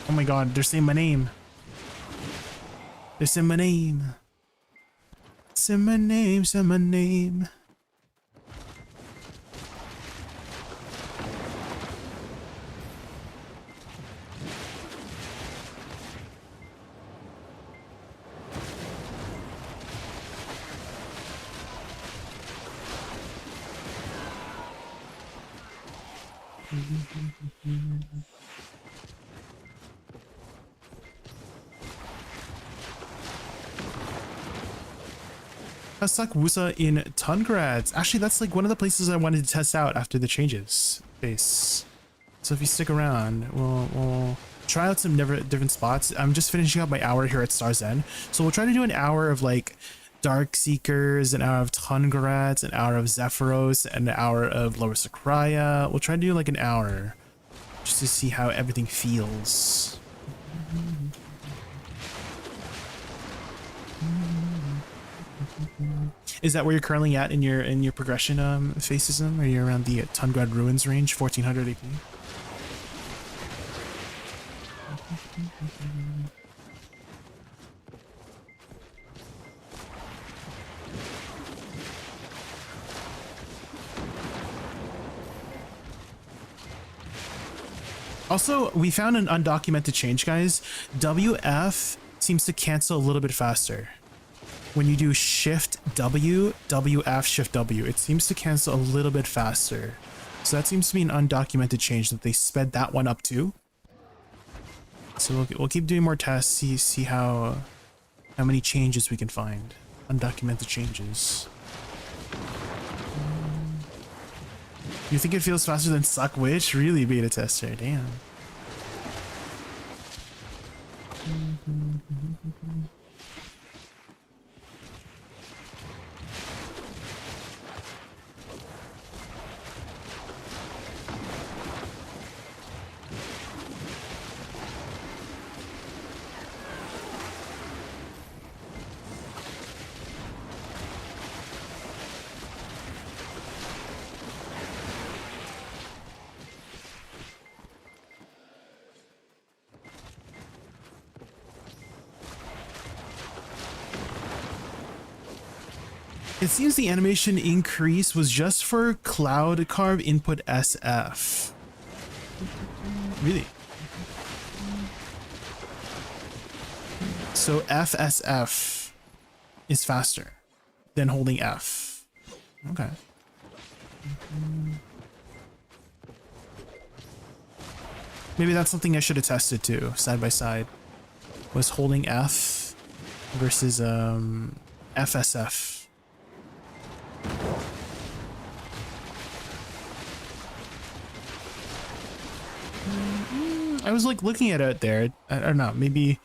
Oh my god, they're saying my name. They're saying my name. Say my name, say my name. I suck Woosa in Tungrads. Actually, that's like one of the places I wanted to test out after the changes. Base. So if you stick around, we'll try out some different spots. I'm just finishing up my hour here at Star's End. So we'll try to do an hour of like Dark Seekers, an hour of Tungrads, an hour of Zephyros, and an hour of Lower Sakraya. We'll try to do like an hour just to see how everything feels. Is that where you're currently at in your progression, Facism? Are you around the Tungrad Ruins range, 1400 AP? Also, we found an undocumented change, guys. WF seems to cancel a little bit faster. When you do Shift W, WF, Shift W, it seems to cancel a little bit faster. So that seems to be an undocumented change that they sped that one up too. So we'll keep doing more tests, see how many changes we can find. Undocumented changes. You think it feels faster than Suck Witch? Really, beta tester, damn. It seems the animation increase was just for Cloud Carve input SF. Really? So FSF is faster than holding F. Okay. Maybe that's something I should have tested too, side by side. Was holding F versus FSF. I was like looking at it there. I don't know, maybe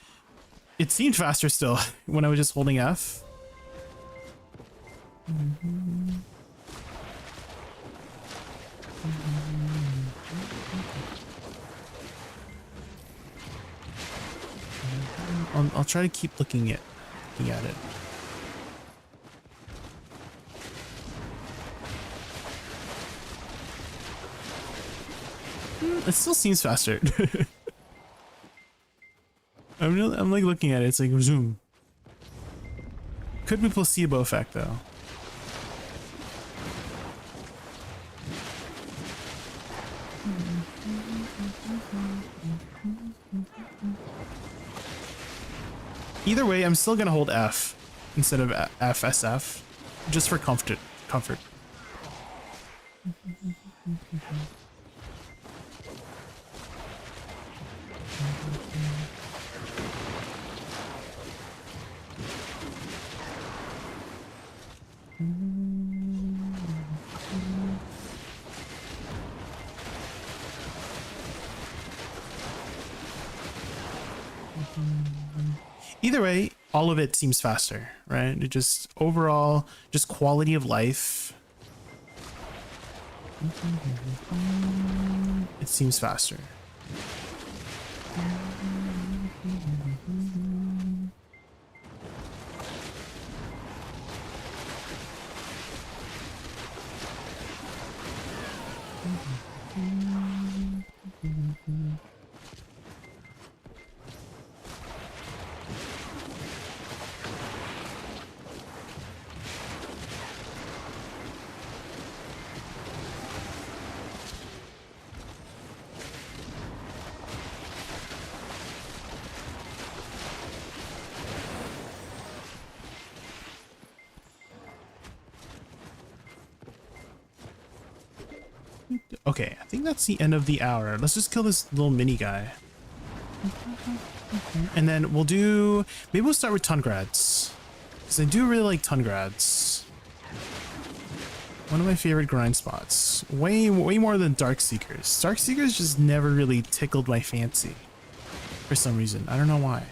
it seemed faster still when I was just holding F. I'll try to keep looking at it. It still seems faster. I'm like looking at it. It's like zoom. Could be placebo effect though. Either way, I'm still gonna hold F instead of FSF, just for comfort. Either way, all of it seems faster, right? It just overall, just quality of life. It seems faster. Okay, I think that's the end of the hour. Let's just kill this little mini guy. And then we'll do... Maybe we'll start with Tungrads. Because I do really like Tungrads. One of my favorite grind spots. Way more than Darkseekers. Darkseekers just never really tickled my fancy. For some reason. I don't know why.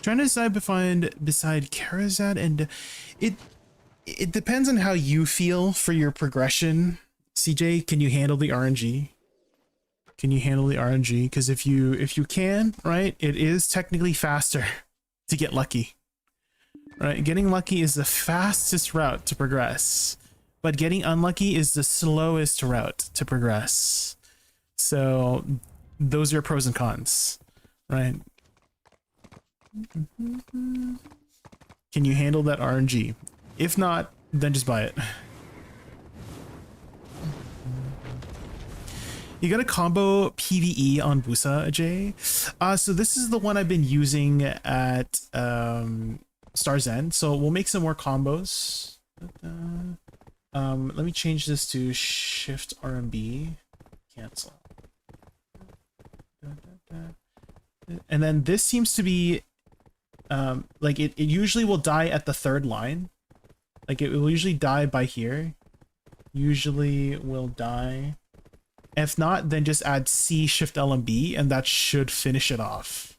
Trying to decide beside Karazad, and it depends on how you feel for your progression. CJ, can you handle the RNG? Can you handle the RNG? Because if you can, right, it is technically faster to get lucky. Right, getting lucky is the fastest route to progress, but getting unlucky is the slowest route to progress. So those are pros and cons, right? Can you handle that RNG? If not, then just buy it. You got a combo PvE on Woosa, Jay? So this is the one I've been using at Star's End. So we'll make some more combos. Let me change this to Shift RMB. Cancel. And then this seems to be like it usually will die at the third line. Like it will usually die by here. Usually will die. If not, then just add C Shift LMB and that should finish it off.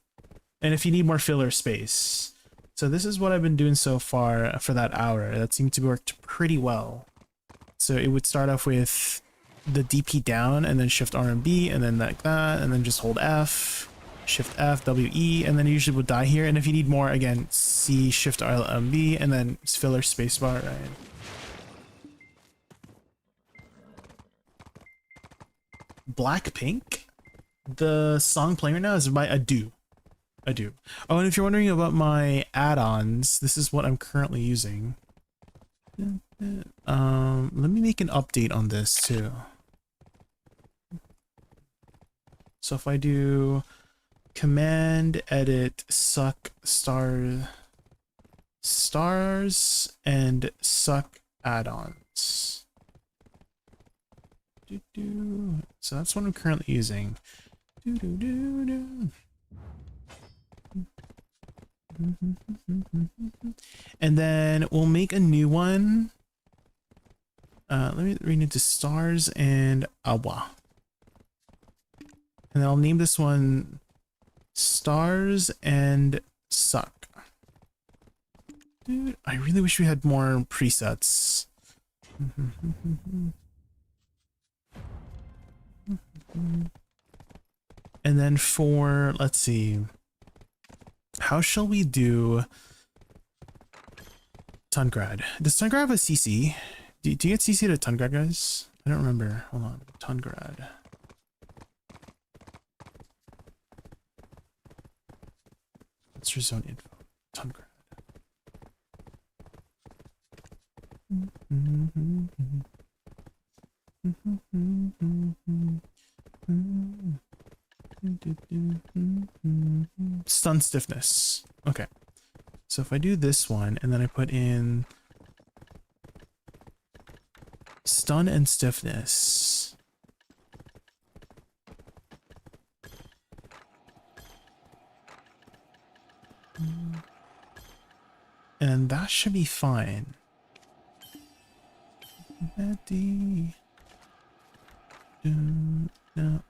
And if you need more filler space. So this is what I've been doing so far for that hour. That seemed to work pretty well. So it would start off with the DP down and then Shift RMB and then like that and then just hold F. Shift F, WE, and then it usually would die here. And if you need more, again, C, Shift LMB, and then filler spacebar, right? Blackpink? The song playing right now is by Ado. Ado. Oh, and if you're wondering about my add-ons, this is what I'm currently using. Let me make an update on this too. So if I do command edit suck stars and suck add-ons. So that's what I'm currently using. And then we'll make a new one. Let me rename it to stars and awa. And I'll name this one stars and suck. Dude, I really wish we had more presets. And then for, let's see, how shall we do Tungrad? Does Tungrad have a CC? Do you get CC to Tungrad, guys? I don't remember. Hold on. Tungrad. What's your zone info? Tungrad. Stun stiffness. Okay. So if I do this one and then I put in stun and stiffness. And that should be fine.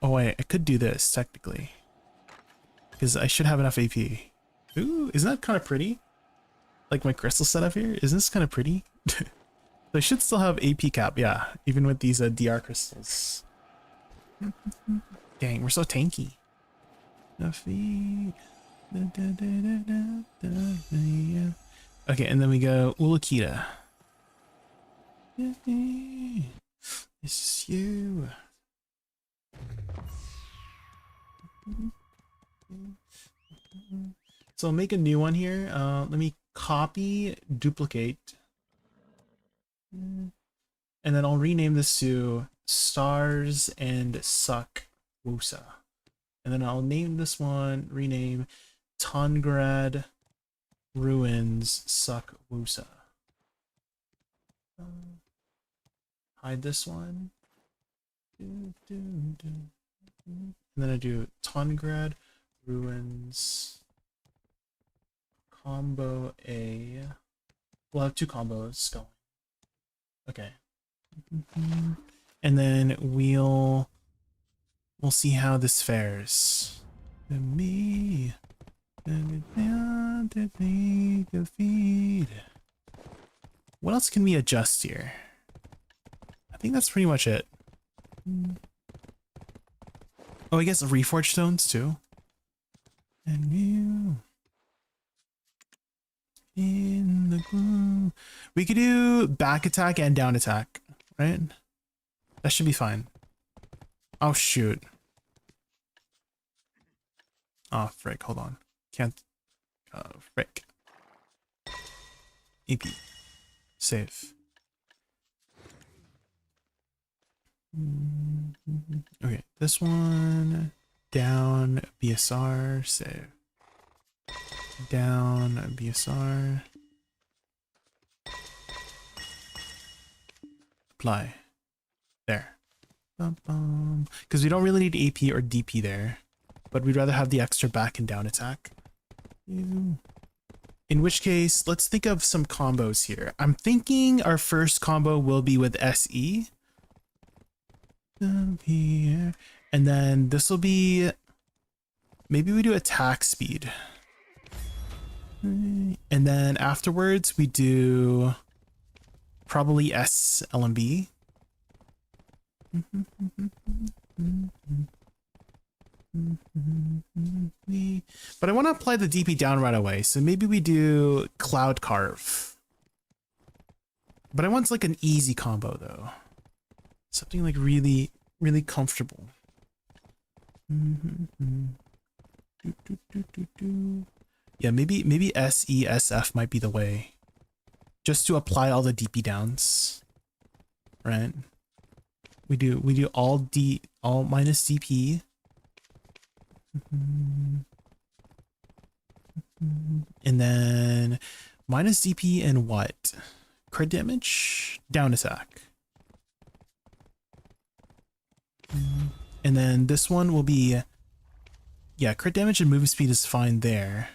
Oh wait, I could do this technically. Because I should have enough AP. Ooh, isn't that kind of pretty? Like my crystal setup here? Isn't this kind of pretty? So I should still have AP cap, yeah. Even with these DR crystals. Dang, we're so tanky. Okay, and then we go Ulakita. It's you. So I'll make a new one here. Let me copy, duplicate. And then I'll rename this to Stars and Suck Woosa. And then I'll name this one, rename Tongrad Ruins Suck Woosa. Hide this one. And then I do Tongrad Ruins combo A. We'll have two combos going. Okay. And then we'll see how this fares. Me. What else can we adjust here? I think that's pretty much it. Oh, I guess reforged stones too. And you in the gloom. We could do back attack and down attack, right? That should be fine. Oh shoot. Oh frick, hold on. Can't frick. EP. Save. Okay, this one down BSR, save. Down BSR. Apply. There. Because we don't really need AP or DP there, but we'd rather have the extra back and down attack. In which case, let's think of some combos here. I'm thinking our first combo will be with SE. Here. And then this will be, maybe we do attack speed. And then afterwards we do probably S LMB. But I want to apply the DP down right away, so maybe we do Cloud Carve. But I want like an easy combo though. Something like really, really comfortable. Yeah, maybe SESF might be the way. Just to apply all the DP downs. Right? We do all minus DP. And then minus DP and what? Crit damage? Down attack. And then this one will be, yeah, crit damage and movement speed is fine there.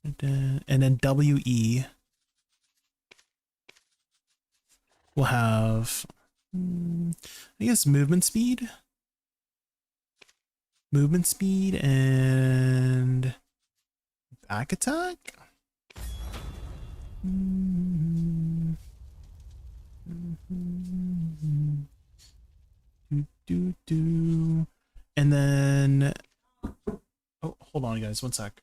And then WE will have, I guess, movement speed and back attack. And then, oh, hold on guys, one sec.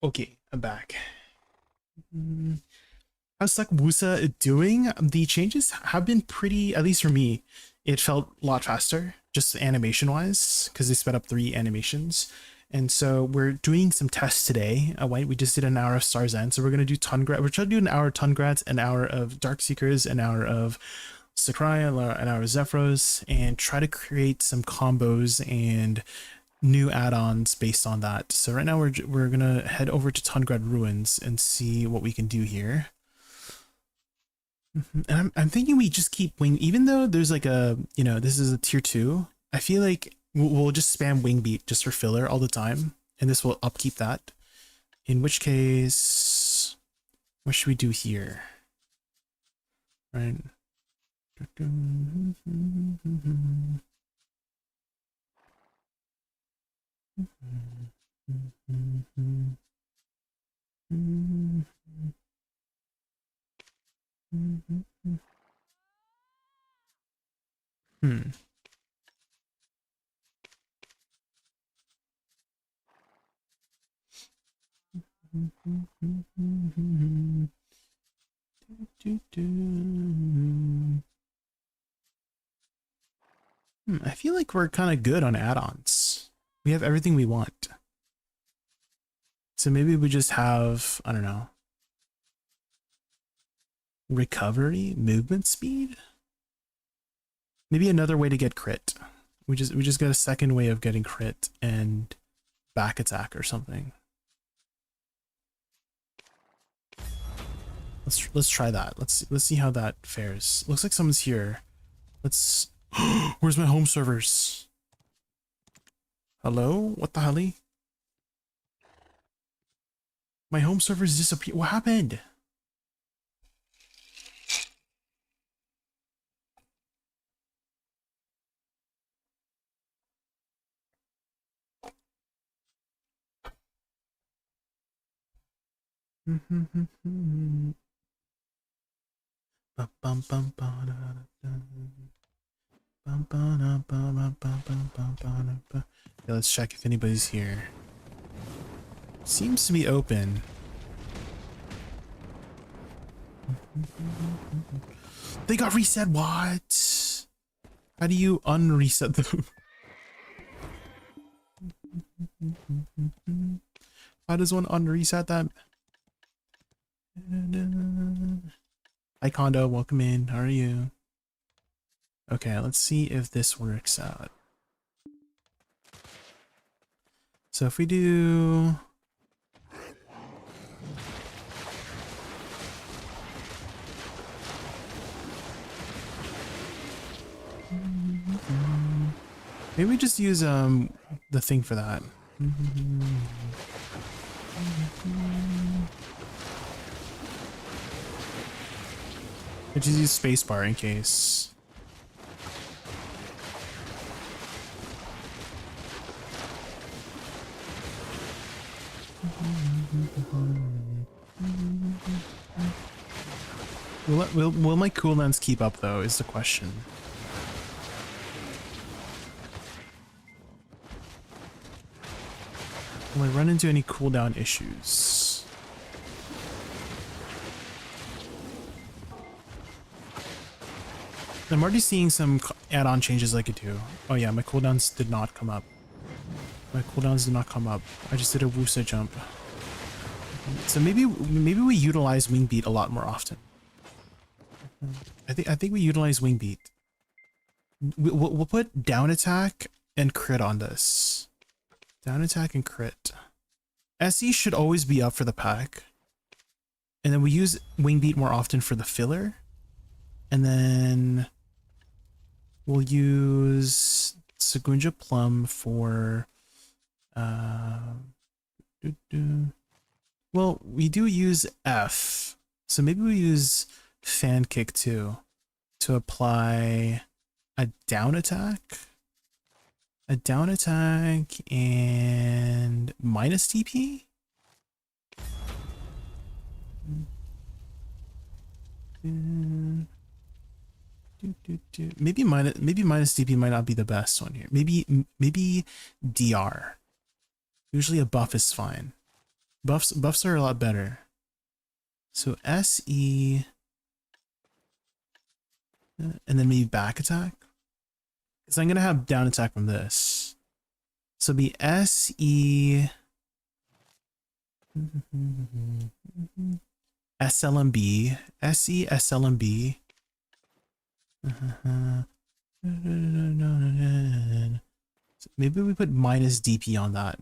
Okay, I'm back. How's Woosa doing? The changes have been pretty, at least for me, it felt a lot faster, just animation wise, because they sped up 3 animations. And so we're doing some tests today. We just did an hour of Star's End, so we're going to do we're trying to do an hour of Tungrads, an hour of Darkseekers, an hour of Sakurai, an hour of Zephyros, and try to create some combos and new add-ons based on that. So right now we're gonna head over to Tungrad Ruins and see what we can do here. And I'm thinking we just keep wing, even though there's like a, you know, this is a tier 2. I feel like we'll just spam wing beat just for filler all the time, and this will upkeep that. In which case, what should we do here? Right. Hmm. I feel like we're kind of good on add-ons. We have everything we want. So maybe we just have, I don't know, recovery, movement speed? Maybe another way to get crit. We just got a second way of getting crit and back attack or something. Let's try that. Let's see how that fares. Looks like someone's here. Let's where's my home servers? Hello? What the hell? My home servers disappeared. What happened? Yeah, let's check if anybody's here. Seems to be open. They got reset. What? How do you unreset them? How does one unreset that? Hi Kondo, welcome in. How are you? Okay, let's see if this works out. So if we do maybe we just use the thing for that. I just use spacebar in case. Will my cooldowns keep up though, is the question. Will I run into any cooldown issues? I'm already seeing some add-on changes I could do. Oh yeah, my cooldowns did not come up. My cooldowns did not come up. I just did a Woosa jump. So maybe we utilize wing beat a lot more often. I think we utilize wing beat. We'll put down attack and crit on this. Down attack and crit. SE should always be up for the pack. And then we use wing beat more often for the filler. And then we'll use Sagunja Plum for well, we do use F. So maybe we use fan kick too to apply a down attack. A down attack and minus TP? Maybe minus TP might not be the best one here. Maybe DR. Usually a buff is fine. Buffs are a lot better. So SE and then maybe back attack. Because I'm gonna have down attack from this. So it'll be SE SLMB. SE SLMB. So maybe we put minus DP on that.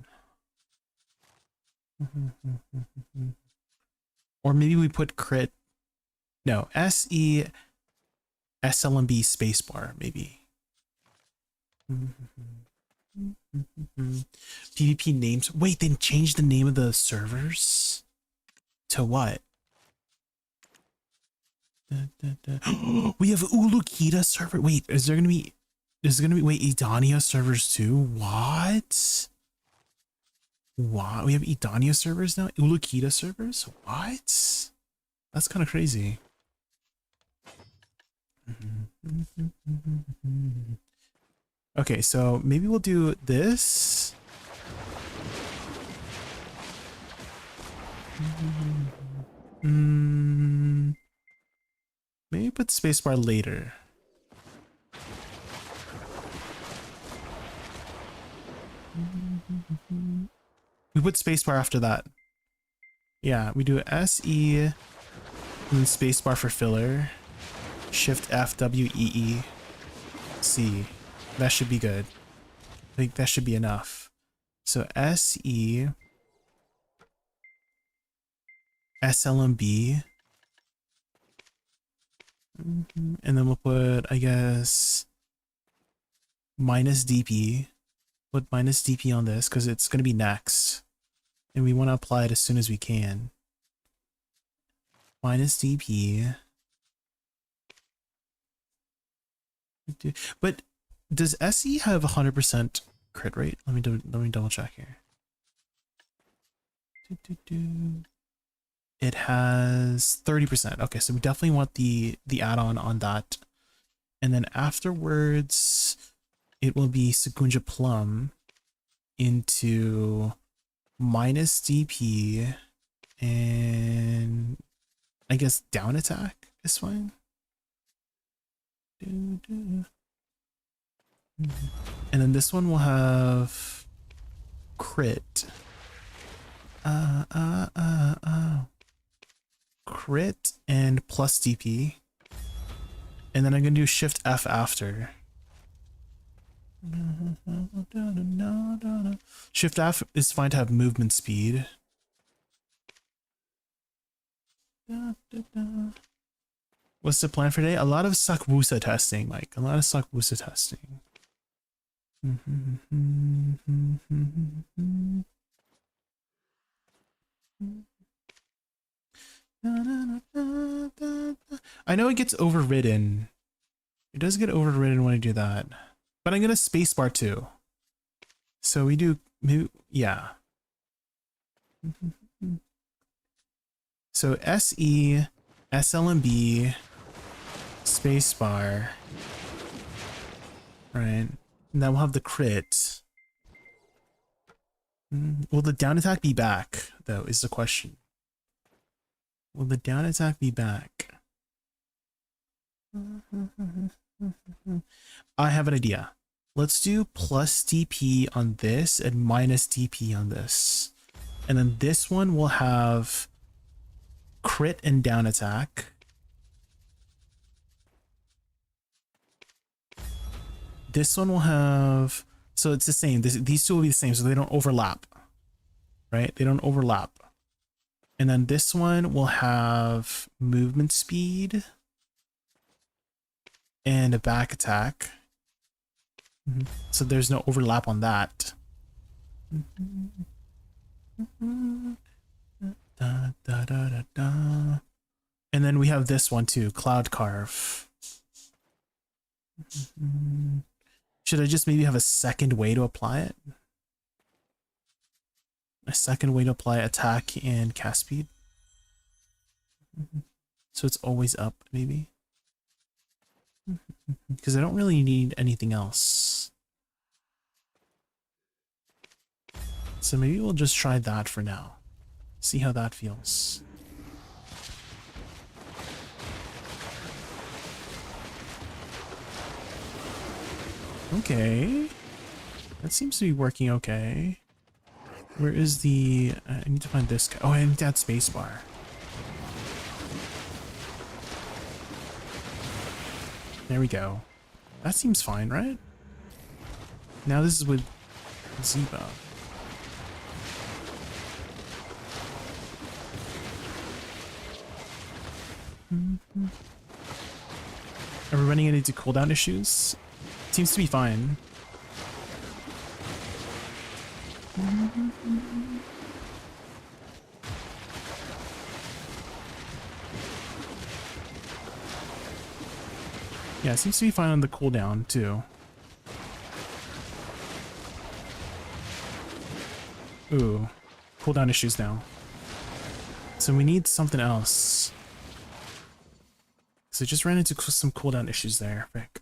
Or maybe we put crit. No, SE SLMB spacebar, maybe. PvP names. Wait, then change the name of the servers to what? We have Ulukita server. Wait, is there gonna be wait, Edania servers too? What? Wow, we have Edania servers now? Ulukita servers? What? That's kind of crazy. Okay, so maybe we'll do this. Maybe put spacebar later. We put spacebar after that. Yeah, we do SE and then spacebar for filler. Shift F W E E C. That should be good. I think that should be enough. So SE SLMB. And then we'll put, I guess, minus DP. Put minus DP on this because it's going to be next. And we want to apply it as soon as we can. Minus DP. But does SE have 100% crit rate? Let me double check here. It has 30%. Okay, so we definitely want the add-on on that. And then afterwards, it will be Sekunja Plum into minus DP and I guess down attack is fine. And then this one will have crit. Crit and plus DP. And then I'm gonna do Shift F after. Shift F is fine to have movement speed. What's the plan for today? A lot of Woosa testing, Mike. A lot of Woosa testing. I know it gets overridden. It does get overridden when I do that. But I'm gonna spacebar too. So we do, yeah. So SE, SLMB, spacebar, right? And then we'll have the crit. Will the down attack be back, though, is the question. Will the down attack be back? I have an idea. Let's do plus DP on this and minus DP on this. And then this one will have crit and down attack. This one will have, so it's the same. These two will be the same, so they don't overlap, right? They don't overlap. And then this one will have movement speed and a back attack. So there's no overlap on that. And then we have this one too, Cloud Carve. Should I just maybe have a second way to apply it? A second way to apply attack and cast speed. So it's always up, maybe. Because I don't really need anything else. So maybe we'll just try that for now. See how that feels. Okay. That seems to be working okay. Where is the... I need to find this guy. Oh, I need to add spacebar. There we go. That seems fine, right? Now this is with Zebo. Are we running into cooldown issues? Seems to be fine. Yeah, it seems to be fine on the cooldown too. Ooh, cooldown issues now. So we need something else. So just ran into some cooldown issues there, Vic.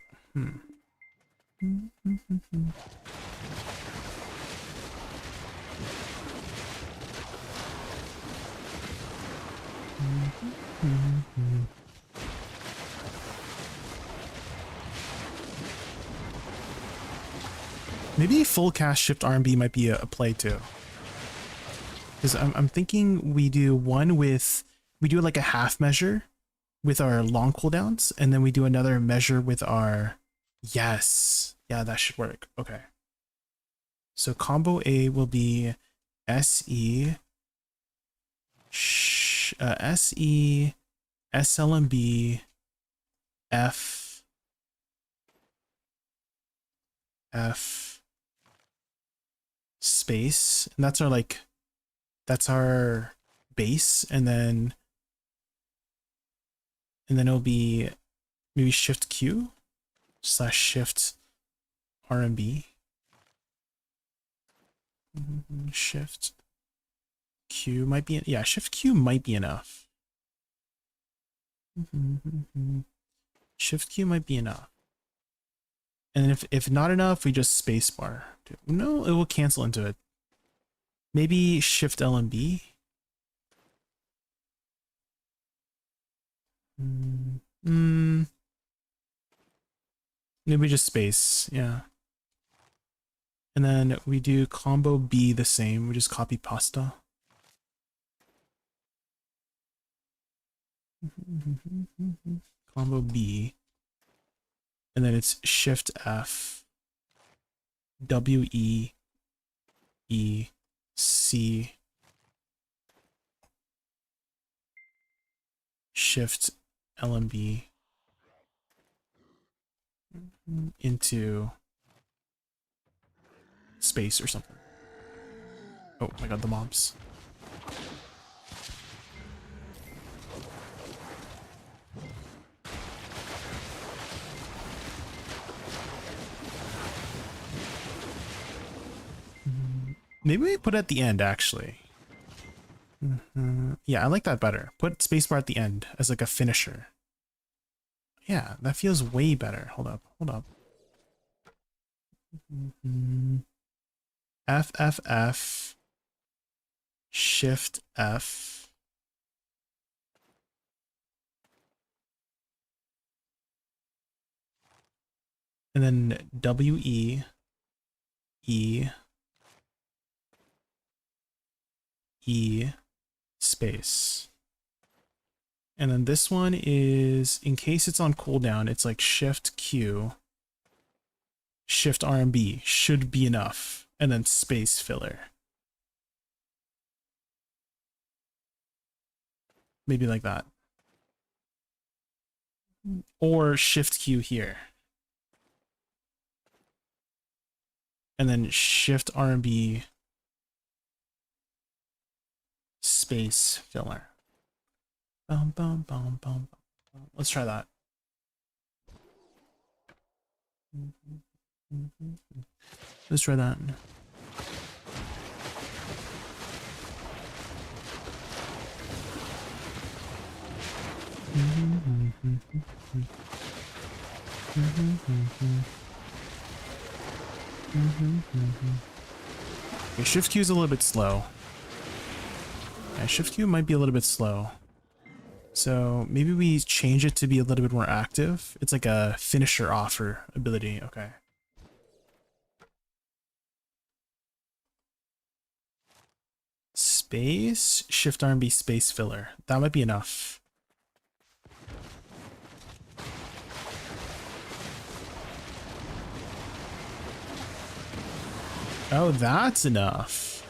Maybe full cast shift R&B might be a play too. Because I'm thinking we do like a half measure with our long cooldowns, and then we do another measure with our, yes, yeah, that should work. Okay. So combo A will be SE, SE, SLMB, F, F, space, and that's our base, and then it'll be maybe shift Q / shift RMB. Shift Q might be, yeah, shift Q might be enough. Shift Q might be enough. And then if not enough, we just spacebar. No, it will cancel into it. Maybe shift LMB. Maybe just space, yeah. And then we do combo B the same. We just copy pasta. Combo B. And then it's shift F, W, E, E, C, shift LMB into space or something. Oh my god, the mobs. Maybe we put it at the end, actually. Yeah, I like that better. Put spacebar at the end as like a finisher. Yeah, that feels way better. Hold up. F, F, F, shift F, and then W, E, E, E, space. And then this one is, in case it's on cooldown, it's like shift Q, shift RMB should be enough, and then space filler. Maybe like that. Or shift Q here. And then shift RMB space filler. Bum, bum, bum, bum, bum. Let's try that. Let's try that. Okay, shift Q is a little bit slow. Yeah, shift Q might be a little bit slow. So maybe we change it to be a little bit more active. It's like a finisher offer ability. Okay. Space, shift RMB space filler. That might be enough. Oh, that's enough.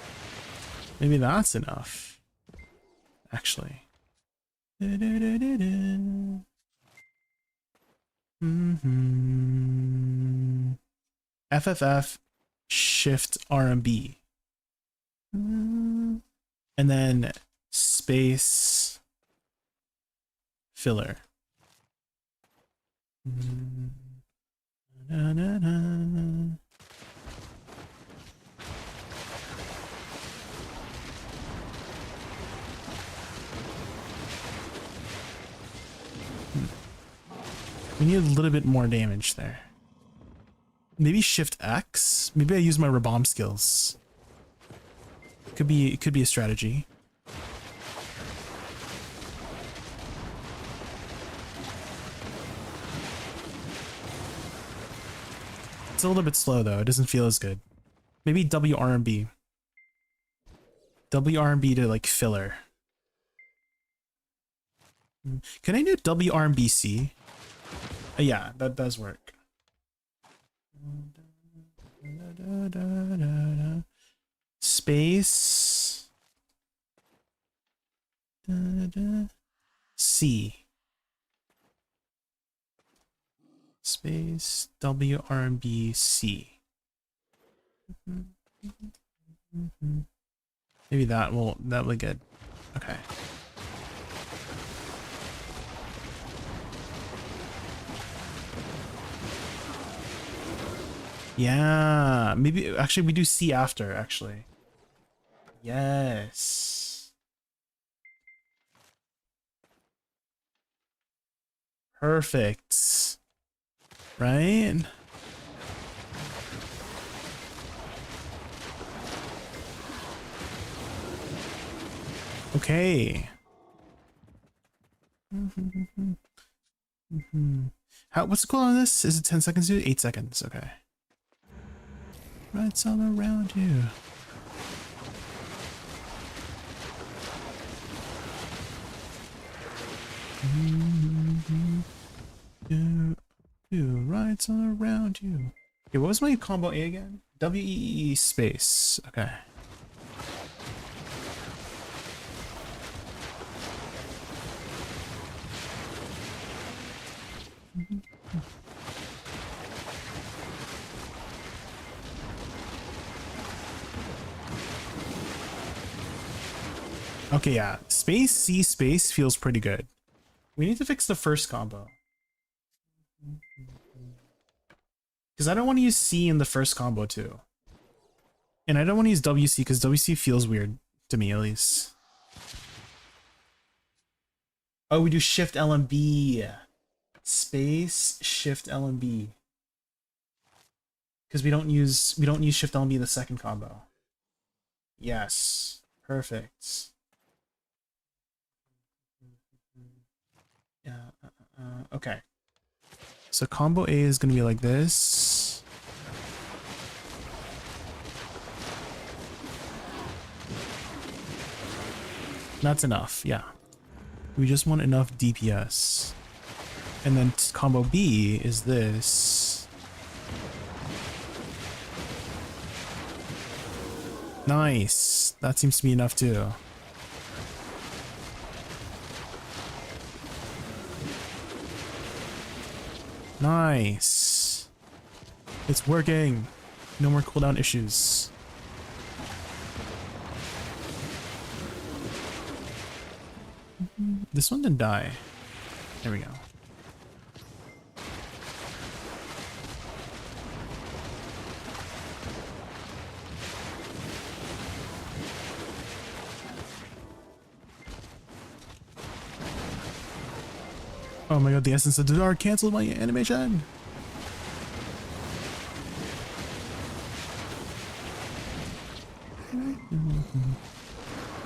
Maybe that's enough. Actually. FFF shift RMB. And then space filler. We need a little bit more damage there. Maybe Shift X? Maybe I use my Rabomb skills. It could be a strategy. It's a little bit slow though. It doesn't feel as good. Maybe WRMB. WRMB to like filler. Can I do WRMBC? Yeah, that does work. Space. C. Space WRMBC. Maybe that'll be good. Okay. Yeah, maybe actually we do C after actually. Yes. Perfect. Right? Okay. What's the cooldown on this? Is it 10 seconds, dude? 8 seconds, okay. Right all around you. Rights all around you. Okay, what was my combo A again? WEE space. Okay. Okay, yeah. Space C space feels pretty good. We need to fix the first combo. Because I don't want to use C in the first combo too. And I don't want to use WC because WC feels weird to me at least. Oh, we do Shift LMB. Space Shift LMB. Because we don't use Shift LMB in the second combo. Yes. Perfect. Okay. So combo A is going to be like this. That's enough, yeah. We just want enough DPS. And then combo B is this. Nice. That seems to be enough too. Nice. It's working. No more cooldown issues. This one didn't die. There we go. Oh my god, the essence of the dark canceled my animation.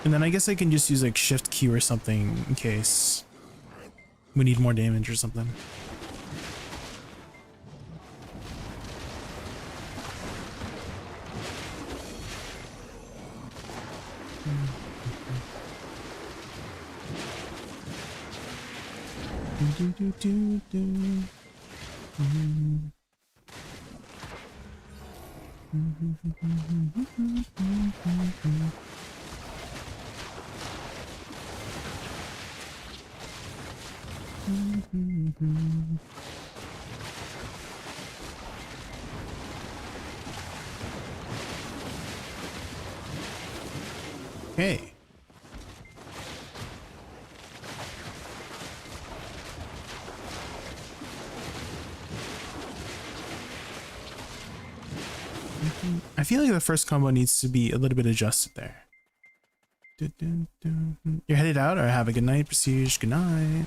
And then I guess I can just use like Shift Q or something in case we need more damage or something. Okay. I feel like the first combo needs to be a little bit adjusted there. You're headed out, or have a good night, Prestige. Good night.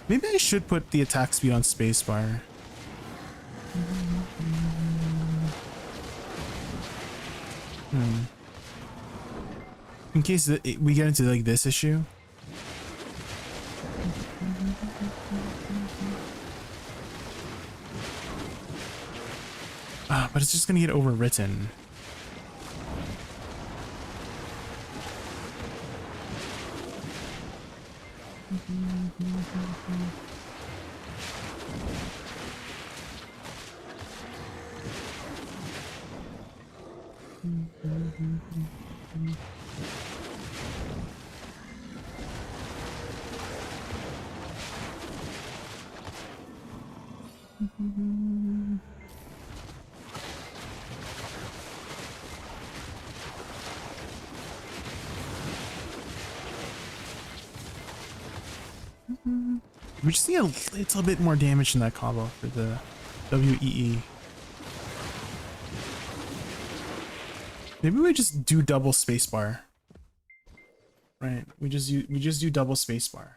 Maybe I should put the attack speed on spacebar. In case we get into like this issue. But it's just gonna get overwritten. We just need a little bit more damage in that combo for the WEE. Maybe we just do double spacebar. Right, we just do double spacebar.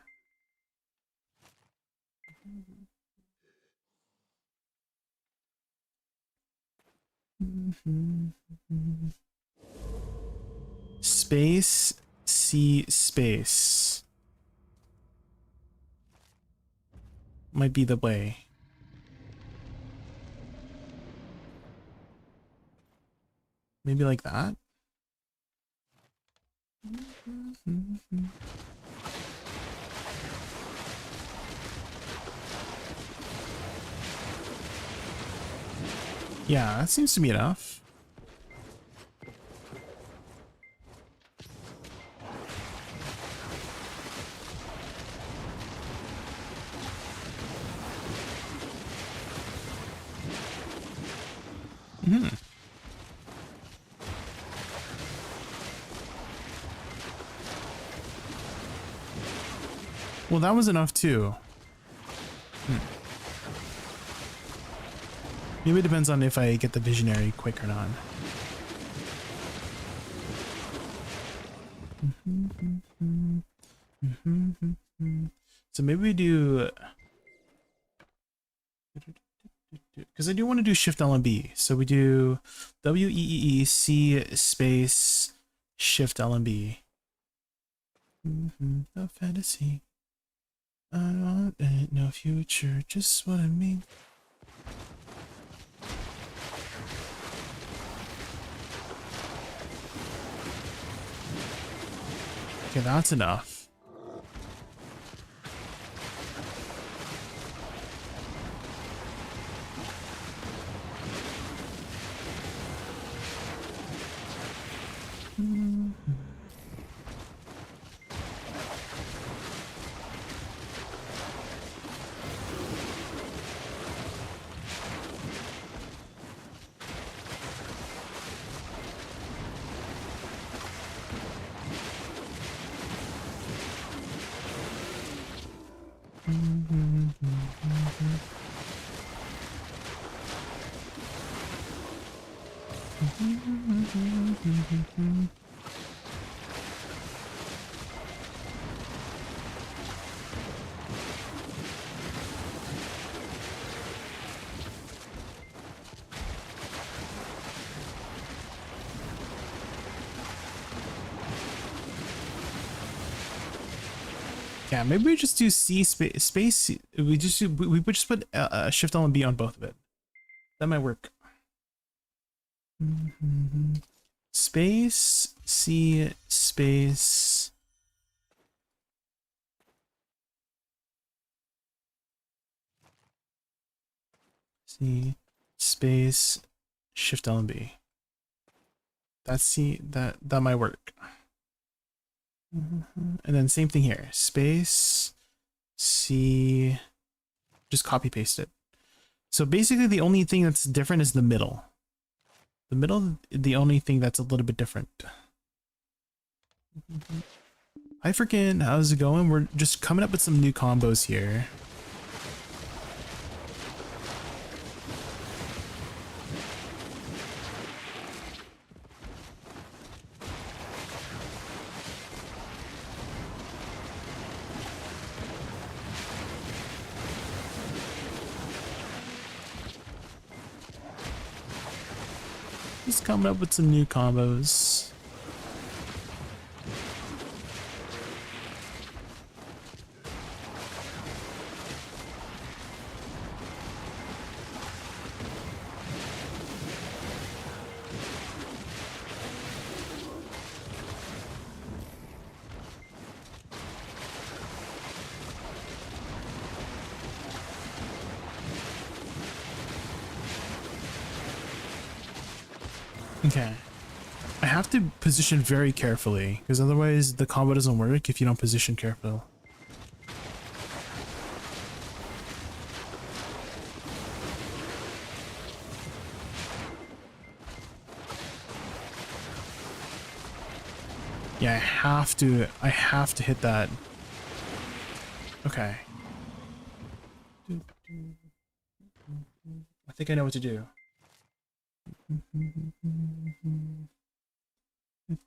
Space C space might be the way. Maybe like that. Yeah, that seems to be enough. Well, that was enough too. Maybe it depends on if I get the visionary quick or not. So maybe we do, because I do want to do shift LMB. So we do WEEE C space shift LMB. A fantasy. I want it, no future, just what I mean. Okay, that's enough. Yeah, maybe we just do C space. We just do, we would just put shift L and B on both of it. That might work. Space C space. C space shift L and B. That's C. That might work. And then same thing here. Space C. Just copy paste it. So basically the only thing that's different is the middle. The middle, the only thing that's a little bit different. Hi freaking, how's it going? We're just coming up with some new combos here. Just coming up with some new combos. Okay. I have to position very carefully, because otherwise the combo doesn't work if you don't position careful. Yeah, I have to hit that. Okay. I think I know what to do.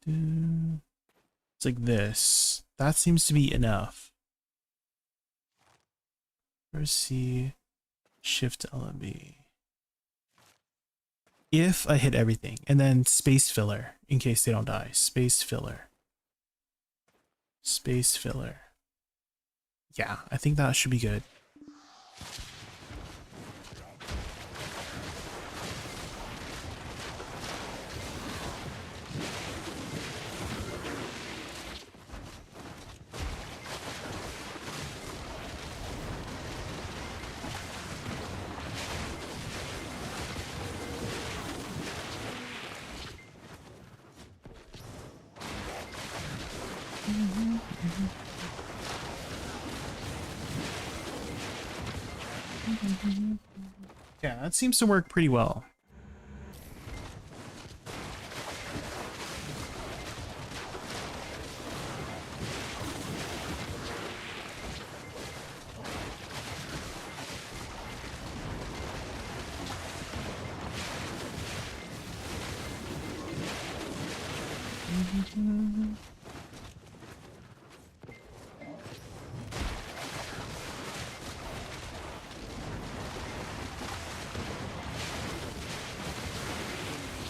It's like this. That seems to be enough. Press C, Shift LB. If I hit everything, and then space filler in case they don't die. Space filler. Space filler. Yeah, I think that should be good. Yeah, that seems to work pretty well.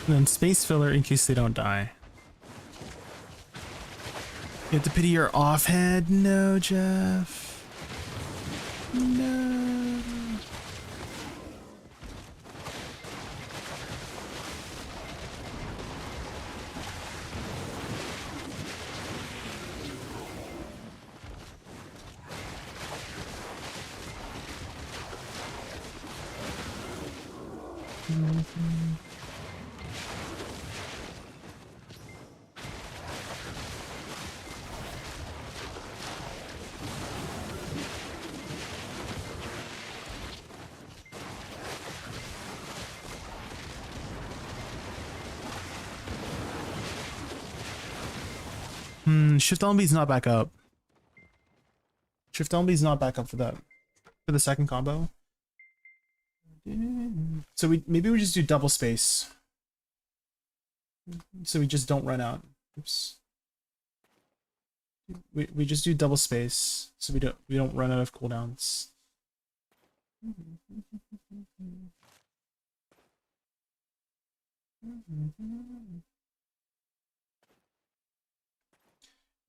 And then space filler in case they don't die. You have to pity your offhead? No, Jeff. No. Shift LB is not back up. Shift LB is not back up for that. For the second combo. So maybe we just do double space. So we just don't run out. Oops. We just do double space so we don't run out of cooldowns.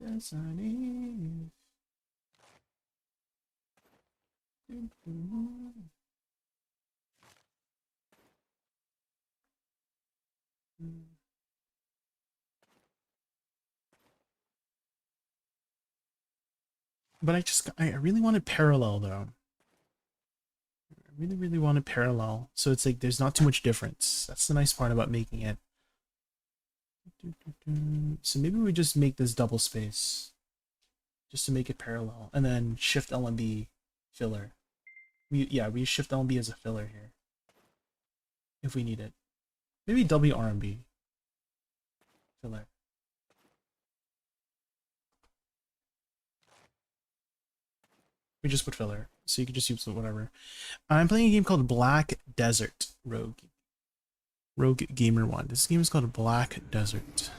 Yes, I need. But I really wanted parallel though. I really wanted parallel. So it's like there's not too much difference. That's the nice part about making it. So maybe we just make this double space. Just to make it parallel. And then shift LMB filler. We use shift LMB as a filler here. If we need it. Maybe WRMB filler. We just put filler, so you can just use whatever. I'm playing a game called Black Desert Rogue Gamer 1. This game is called Black Desert.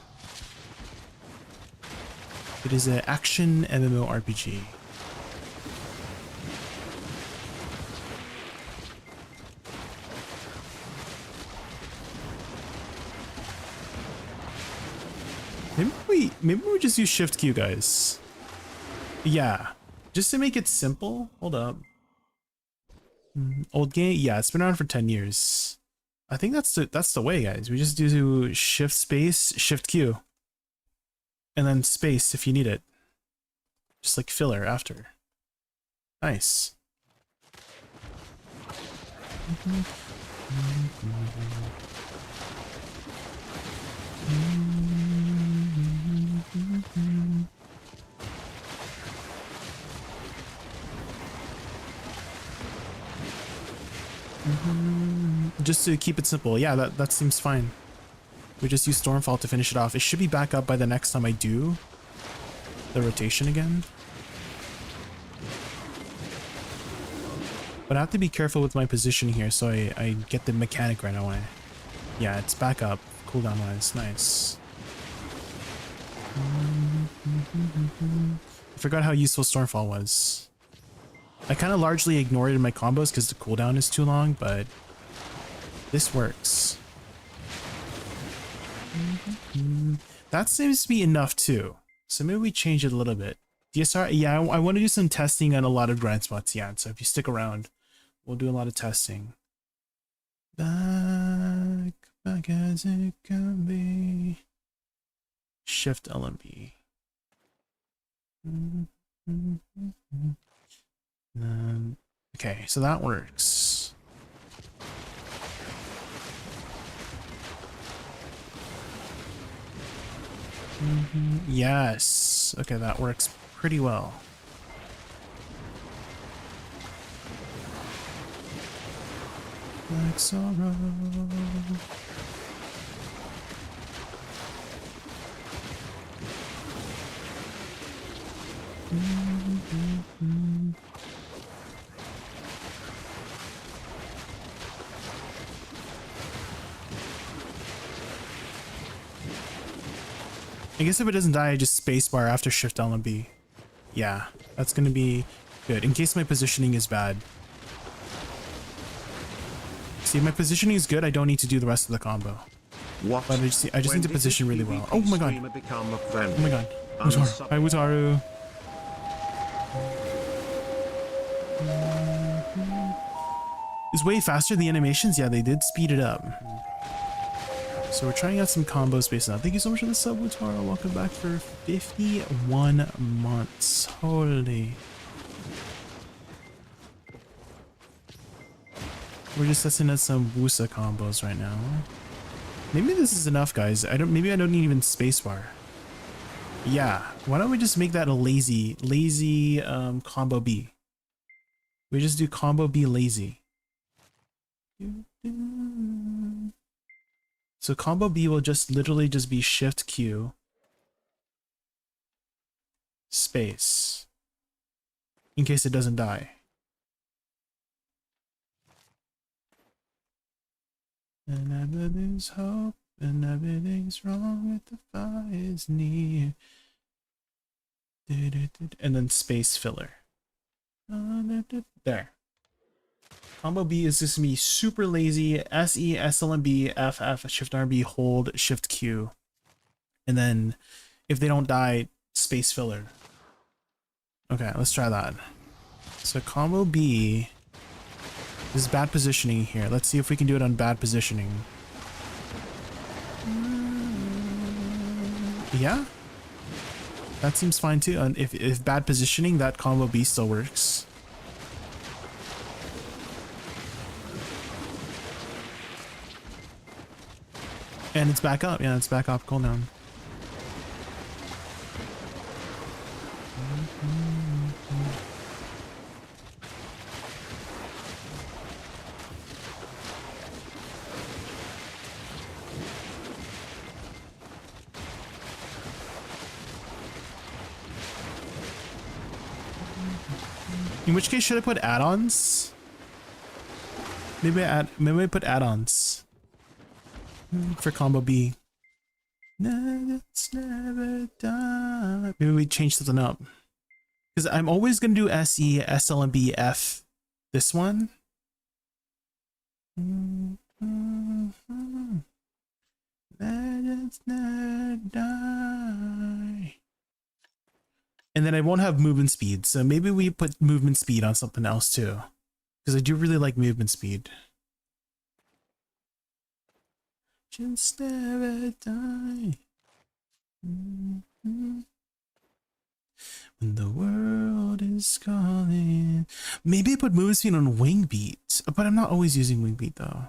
It is an action MMORPG. Maybe we just use Shift Q, guys. Yeah, just to make it simple. Hold up. Old game. Yeah, it's been around for 10 years. I think that's the way, guys. We just do Shift Space, Shift Q, and then space if you need it. Just like filler after. Nice. Just to keep it simple. Yeah, that seems fine. We just use Stormfall to finish it off. It should be back up by the next time I do the rotation again. But I have to be careful with my position here so I get the mechanic right away. Yeah, it's back up cooldown wise. Nice. I forgot how useful Stormfall was. I kind of largely ignored it in my combos because the cooldown is too long, but this works. That seems to be enough too. So maybe we change it a little bit. DSR, yeah, I want to do some testing on a lot of grind spots, yeah. So if you stick around, we'll do a lot of testing. Back as it can be. Shift LMB. Okay, so that works. Yes. Okay, that works pretty well. Like sorrow. I guess if it doesn't die, I just spacebar after Shift L and B. Yeah, that's gonna be good in case my positioning is bad. See, if my positioning is good, I don't need to do the rest of the combo. What? But I just need to position really well. Oh my god. Oh my god. Wutaru. Hi, Wutaru. It's way faster, the animations. Yeah, they did speed it up. So we're trying out some combos based on that. Thank you so much for the sub, Wutaru. Welcome back for 51 months. Holy. We're just testing out some Woosa combos right now. Maybe this is enough, guys. Maybe I don't need even spacebar. Yeah. Why don't we just make that a lazy combo B? We just do combo B lazy. So combo B will just literally just be Shift Q space in case it doesn't die. And never lose hope, and everything's wrong with the fire's near. And then space filler. There. Combo B is just gonna be super lazy. SE, SLMB, FF, Shift RB, hold, Shift Q. And then if they don't die, space filler. Okay, let's try that. So combo B. This is bad positioning here. Let's see if we can do it on bad positioning. Yeah? That seems fine too. And if bad positioning, that combo B still works. And it's back up. Yeah, it's back up. Cooldown. In which case, should I put add-ons? Maybe I put add-ons for combo B. Let's never die. Maybe we change something up. Because I'm always gonna do SE, SLMB, F. This one. Let's never die. And then I won't have movement speed. So maybe we put movement speed on something else too. Because I do really like movement speed. Just never die. When the world is calling. Maybe I put movement speed on wing beat. But I'm not always using wing beat though.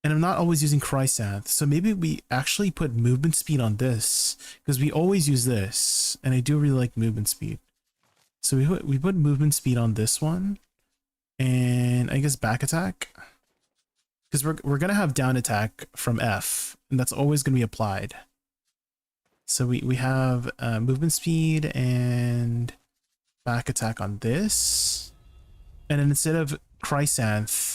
And I'm not always using Chrysanth. So maybe we actually put movement speed on this. Because we always use this. And I do really like movement speed. So we put movement speed on this one. And I guess back attack. Because we're going to have down attack from F. And that's always going to be applied. So we have movement speed and back attack on this. And then instead of Chrysanth,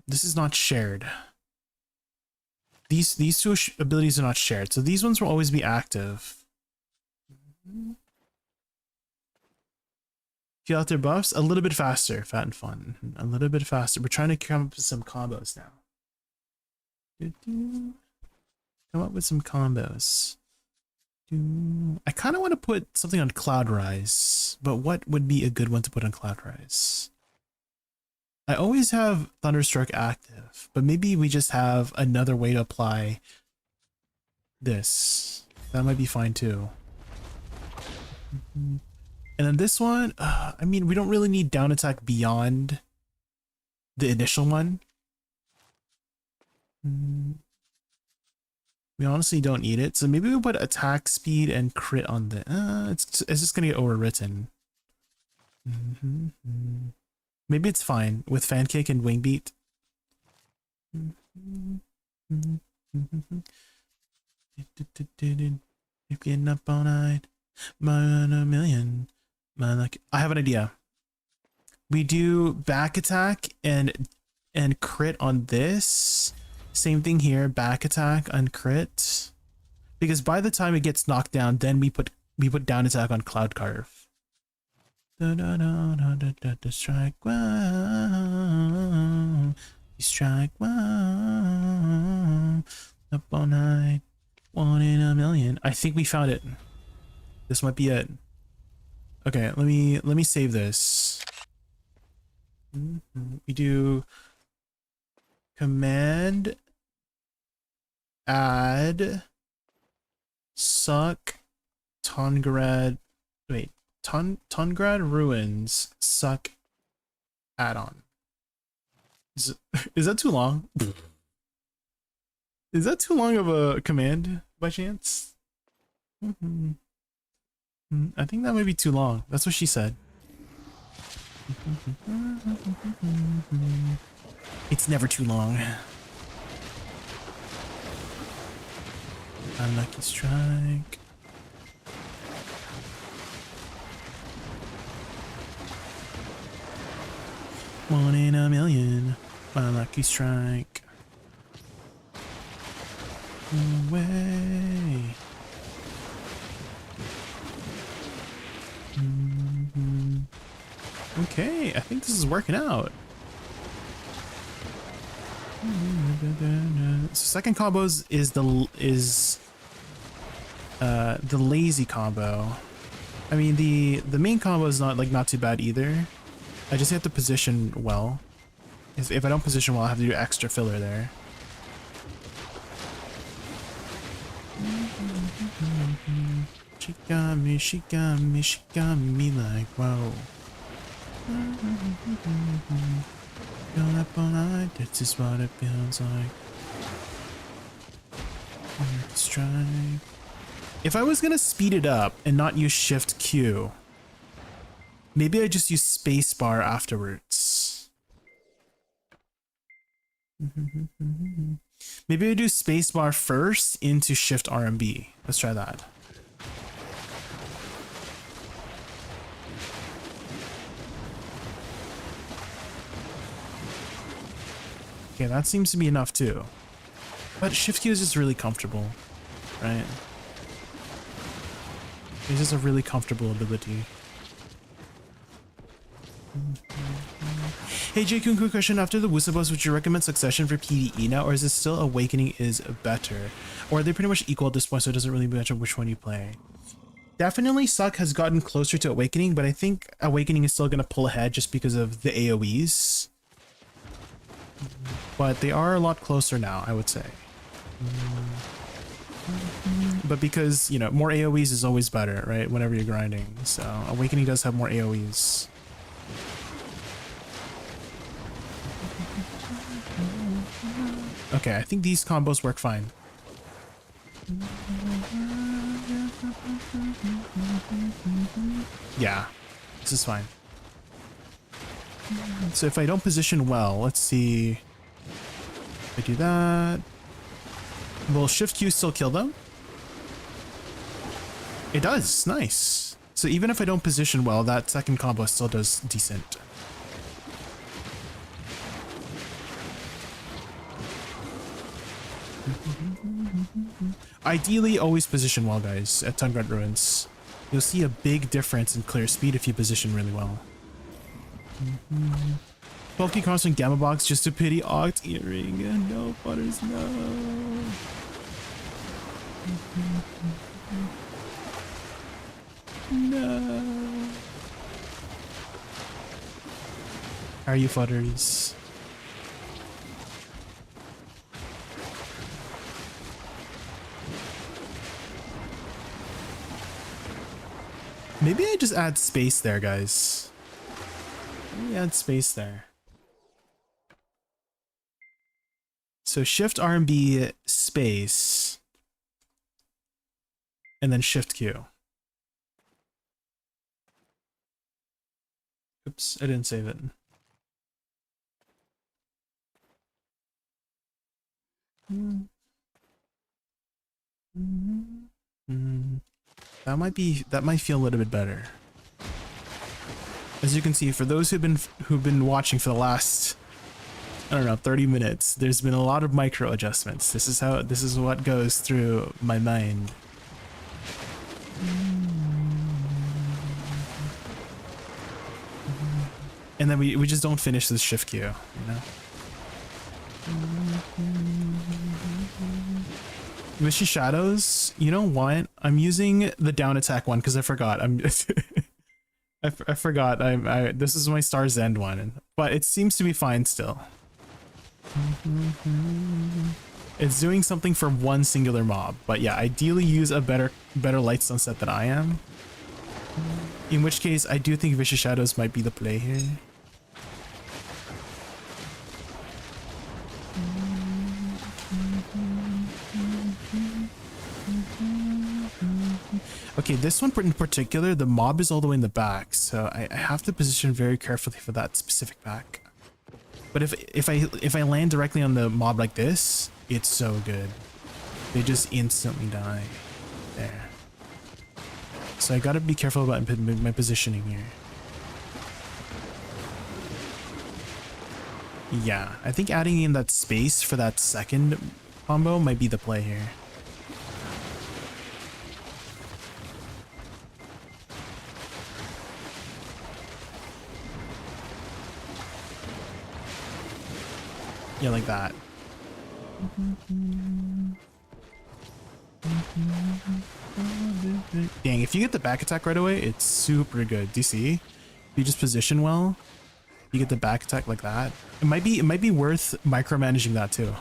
this is not shared. These two abilities are not shared, so these ones will always be active. Feel out their buffs a little bit faster, fat and fun, a little bit faster. We're trying to come up with some combos now. Come up with some combos. I kind of want to put something on Cloud Rise, but what would be a good one to put on Cloud Rise? I always have Thunderstruck active, but maybe we just have another way to apply this. That might be fine too. And then this one, I mean, we don't really need down attack beyond the initial one. We honestly don't need it, so maybe we'll put attack speed and crit on the. It's just gonna get overwritten. Maybe it's fine with fan kick and wing beat. If getting up all night, more than a million. I have an idea. We do back attack and crit on this. Same thing here, back attack on crit. Because by the time it gets knocked down, then we put down attack on Cloud Carve. Strike one. Strike one. Up all night. 1 in a million. I think we found it. This might be it. Okay, let me save this. We do command add suck Tongrad. Wait, Tongrad ruins suck add-on. Is that too long? Is that too long of a command by chance? I think that might be too long. That's what she said. It's never too long. Unlucky strike. One in a million. Unlucky strike. Away. Okay, I think this is working out. So second combos is the lazy combo. I mean the main combo is not too bad either. I just have to position well. If I don't position well, I have to do extra filler there. She got me, she got me, she got me like whoa. Going up all night, this is what it feels like. Strike. If I was gonna speed it up and not use Shift Q, maybe I just use spacebar afterwards. Maybe I do spacebar first into Shift RMB. Let's try that. Okay, that seems to be enough too. But Shift Q is just really comfortable, right? It's just a really comfortable ability. Hey Jaykun, quick question. After the Woosa boss, would you recommend Succession for PvE now, or is it still Awakening is better? Or are they pretty much equal at this point, so it doesn't really matter which one you play? Definitely Suck has gotten closer to Awakening, but I think Awakening is still going to pull ahead just because of the AoEs. But they are a lot closer now, I would say. But because, you know, more AoEs is always better, right? Whenever you're grinding. So Awakening does have more AoEs. Okay, I think these combos work fine. Yeah, this is fine. So if I don't position well, let's see. If I do that, will Shift Q still kill them? It does, nice. So even if I don't position well, that second combo still does decent. Ideally, always position well, guys, at Tungrat Ruins. You'll see a big difference in clear speed if you position really well. Bulky constant Gamma Box, just a pity. Oct Earring. No, Butters, no. No. How are you, Futters? Maybe I just add space there, guys. Maybe add space there. So Shift RMB space. And then Shift Q. Oops, I didn't save it. That might feel a little bit better. As you can see, for those who've been watching for the last, I don't know, 30 minutes, there's been a lot of micro adjustments. This is what goes through my mind. And then we just don't finish this Shift Q, you know? Wishy Shadows, you know what? I'm using the down attack one because I forgot. I forgot. This is my Star's End one, but it seems to be fine still. It's doing something for one singular mob, but yeah, ideally use a better light stun set than I am. In which case, I do think Vicious Shadows might be the play here. Okay, this one in particular, the mob is all the way in the back, so I have to position very carefully for that specific back. But if I land directly on the mob like this, it's so good. They just instantly die. There. So I gotta be careful about my positioning here. Yeah, I think adding in that space for that second combo might be the play here. Yeah, like that. Dang, if you get the back attack right away, it's super good. Do you see? If you just position well, you get the back attack like that. It might be worth micromanaging that too.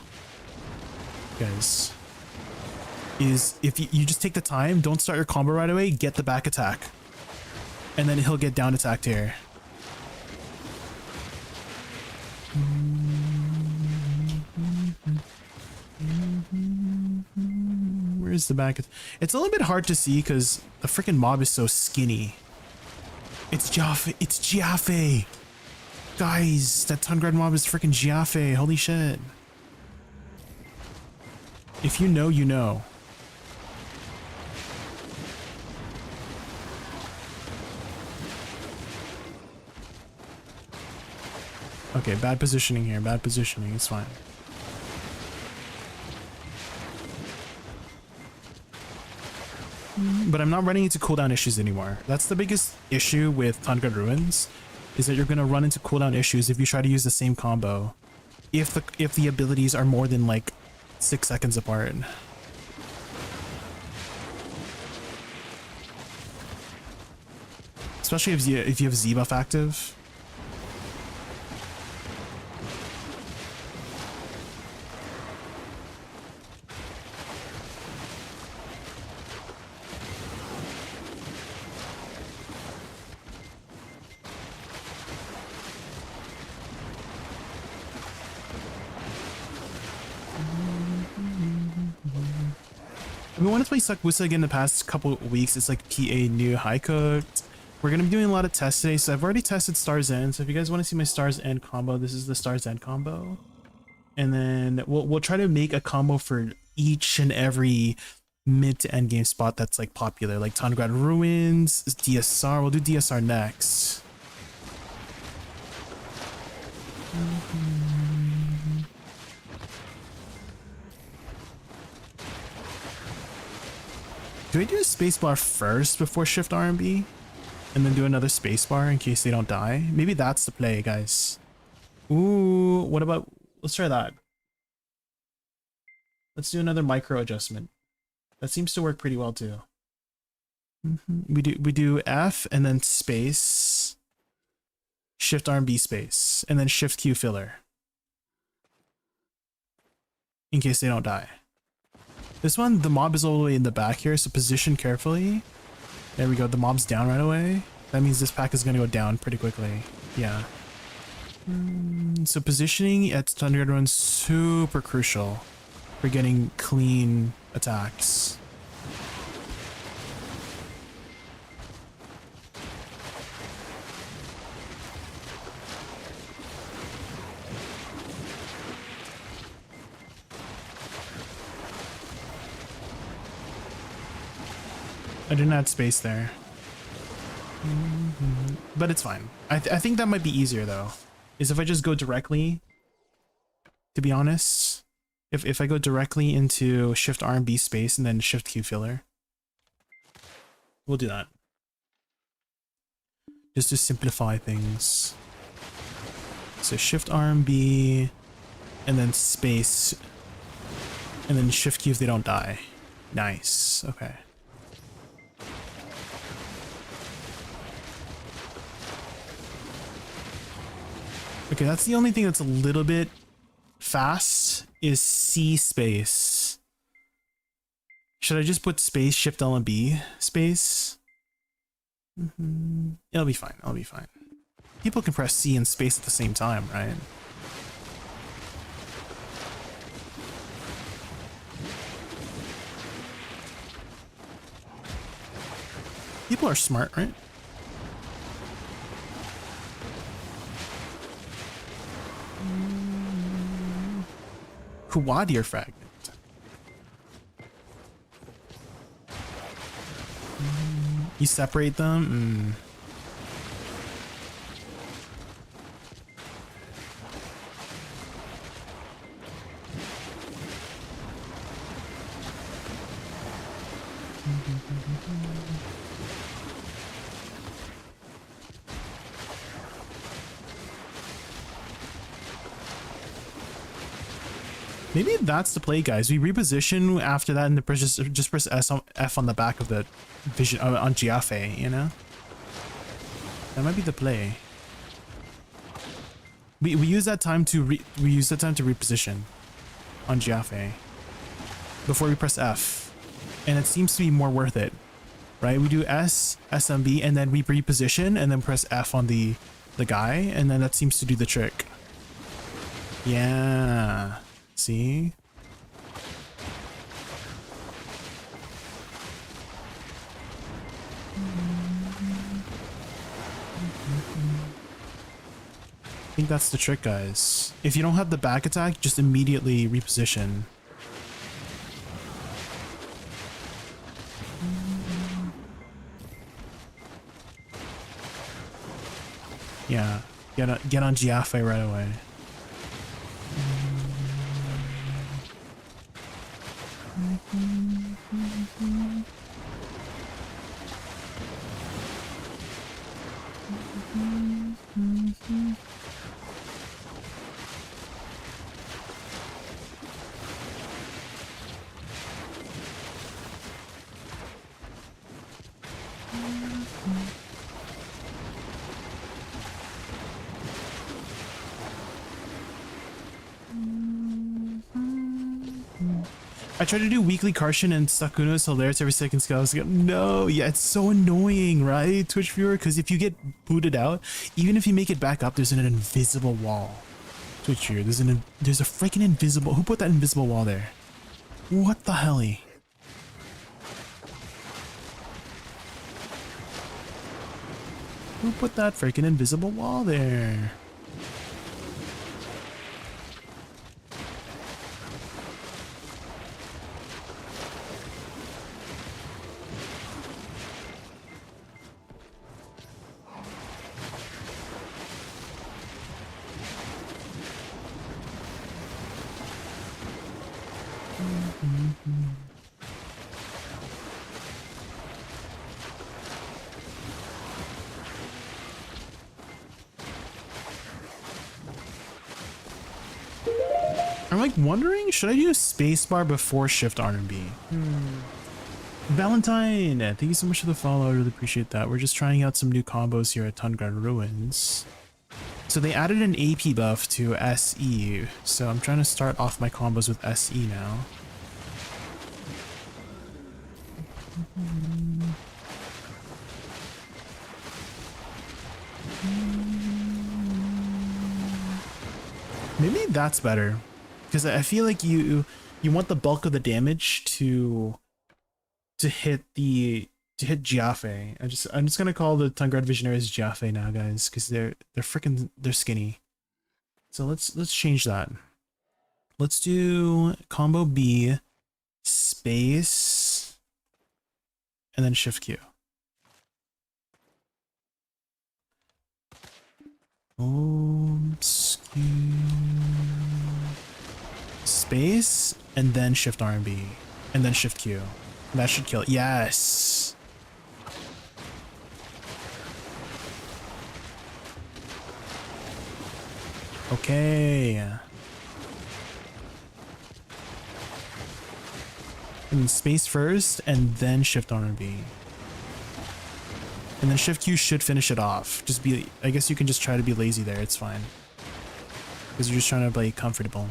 Guys. Is if you just take the time, don't start your combo right away, get the back attack. And then he'll get down attacked here. Where's the back? It's a little bit hard to see because the freaking mob is so skinny. It's Jaffe. It's Jaffe. Guys, that Tungrat mob is freaking Jaffe. Holy shit. If you know, you know. Okay, bad positioning here. Bad positioning. It's fine. But I'm not running into cooldown issues anymore. That's the biggest issue with Tungrat Ruins, is that you're gonna run into cooldown issues if you try to use the same combo. If the abilities are more than like 6 seconds apart. Especially if you have Z buff active. We wanted to play Suck Woosa again the past couple of weeks. It's like PA new high cooked. We're gonna be doing a lot of tests today, so I've already tested Stars End. So if you guys want to see my Stars End combo, this is the Stars End combo. And then we'll try to make a combo for each and every mid to end game spot that's like popular, like Tangrad Ruins, DSR. We'll do DSR next. Do I do a spacebar first before shift RMB? And then do another spacebar in case they don't die? Maybe that's the play, guys. Ooh, what about... Let's try that. Let's do another micro adjustment. That seems to work pretty well too. We do F and then space. Shift RMB space. And then shift Q filler. In case they don't die. This one, the mob is all the way in the back here, so position carefully. There we go, the mob's down right away. That means this pack is going to go down pretty quickly. Yeah. So positioning at Thunderguard Run super crucial for getting clean attacks. I didn't add space there. But it's fine. I think that might be easier though. Is if I just go directly, to be honest. If I go directly into shift R and B space and then shift Q filler. We'll do that. Just to simplify things. So shift R and B and then space and then shift Q if they don't die. Nice. Okay. Okay, that's the only thing that's a little bit fast is C space. Should I just put space, shift L and B space? It'll be fine. It'll be fine. People can press C and space at the same time, right? People are smart, right? Quad ear fragment. You separate them? Maybe that's the play, guys. We reposition after that and just press F on the back of the vision on Giafe, you know? That might be the play. We use that time to reposition on Giafe before we press F, and it seems to be more worth it, right? We do S, SMB, and then we reposition, and then press F on the guy, and then that seems to do the trick. Yeah. See? I think that's the trick, guys. If you don't have the back attack, just immediately reposition. Yeah, get on Giafe right away. I tried to do weekly Karshin and Sakuno is hilarious every second scale. I was like, no, yeah, it's so annoying, right, Twitch viewer? Because if you get booted out, even if you make it back up, there's an invisible wall. Twitch viewer, there's a freaking invisible. Who put that invisible wall there? What the helly? Who put that freaking invisible wall there? I'm like wondering, should I do spacebar before shift R and B? Valentine, thank you so much for the follow. I really appreciate that. We're just trying out some new combos here at Tundra Ruins. So they added an AP buff to SE, so I'm trying to start off my combos with SE now. Maybe that's better, because I feel like you want the bulk of the damage to hit Jiafe. I'm just gonna call the Tungrad Visionaries Jiafe now, guys, because they're skinny. So let's change that. Let's do combo B, space, and then shift Q. Space, and then shift R and B, and then shift Q. That should kill it. Yes. Okay. And space first, and then shift R and B. And then shift Q should finish it off. Just be, I guess you can just try to be lazy there. It's fine. Because you're just trying to play comfortable.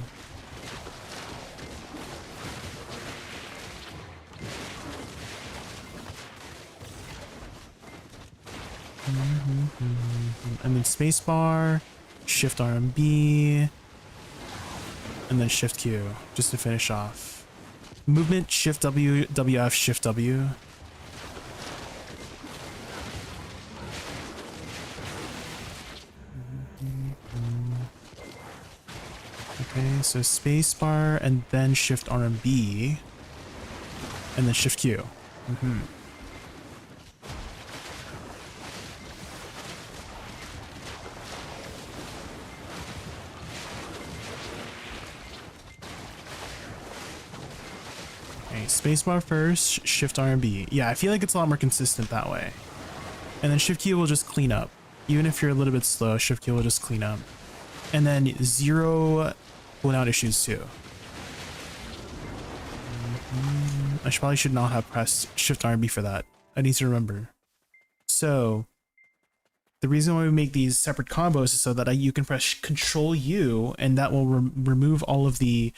And then spacebar, shift R and B, and then shift Q just to finish off. Movement, shift W, WF, shift W. Okay, so spacebar and then shift R and B, and then shift Q. Spacebar first, shift R and B. Yeah, I feel like it's a lot more consistent that way. And then shift Q will just clean up. Even if you're a little bit slow, shift Q will just clean up. And then 0 cooldown issues too. I probably should not have pressed shift R and B for that. I need to remember. So the reason why we make these separate combos is so that you can press Control U, and that will remove all of the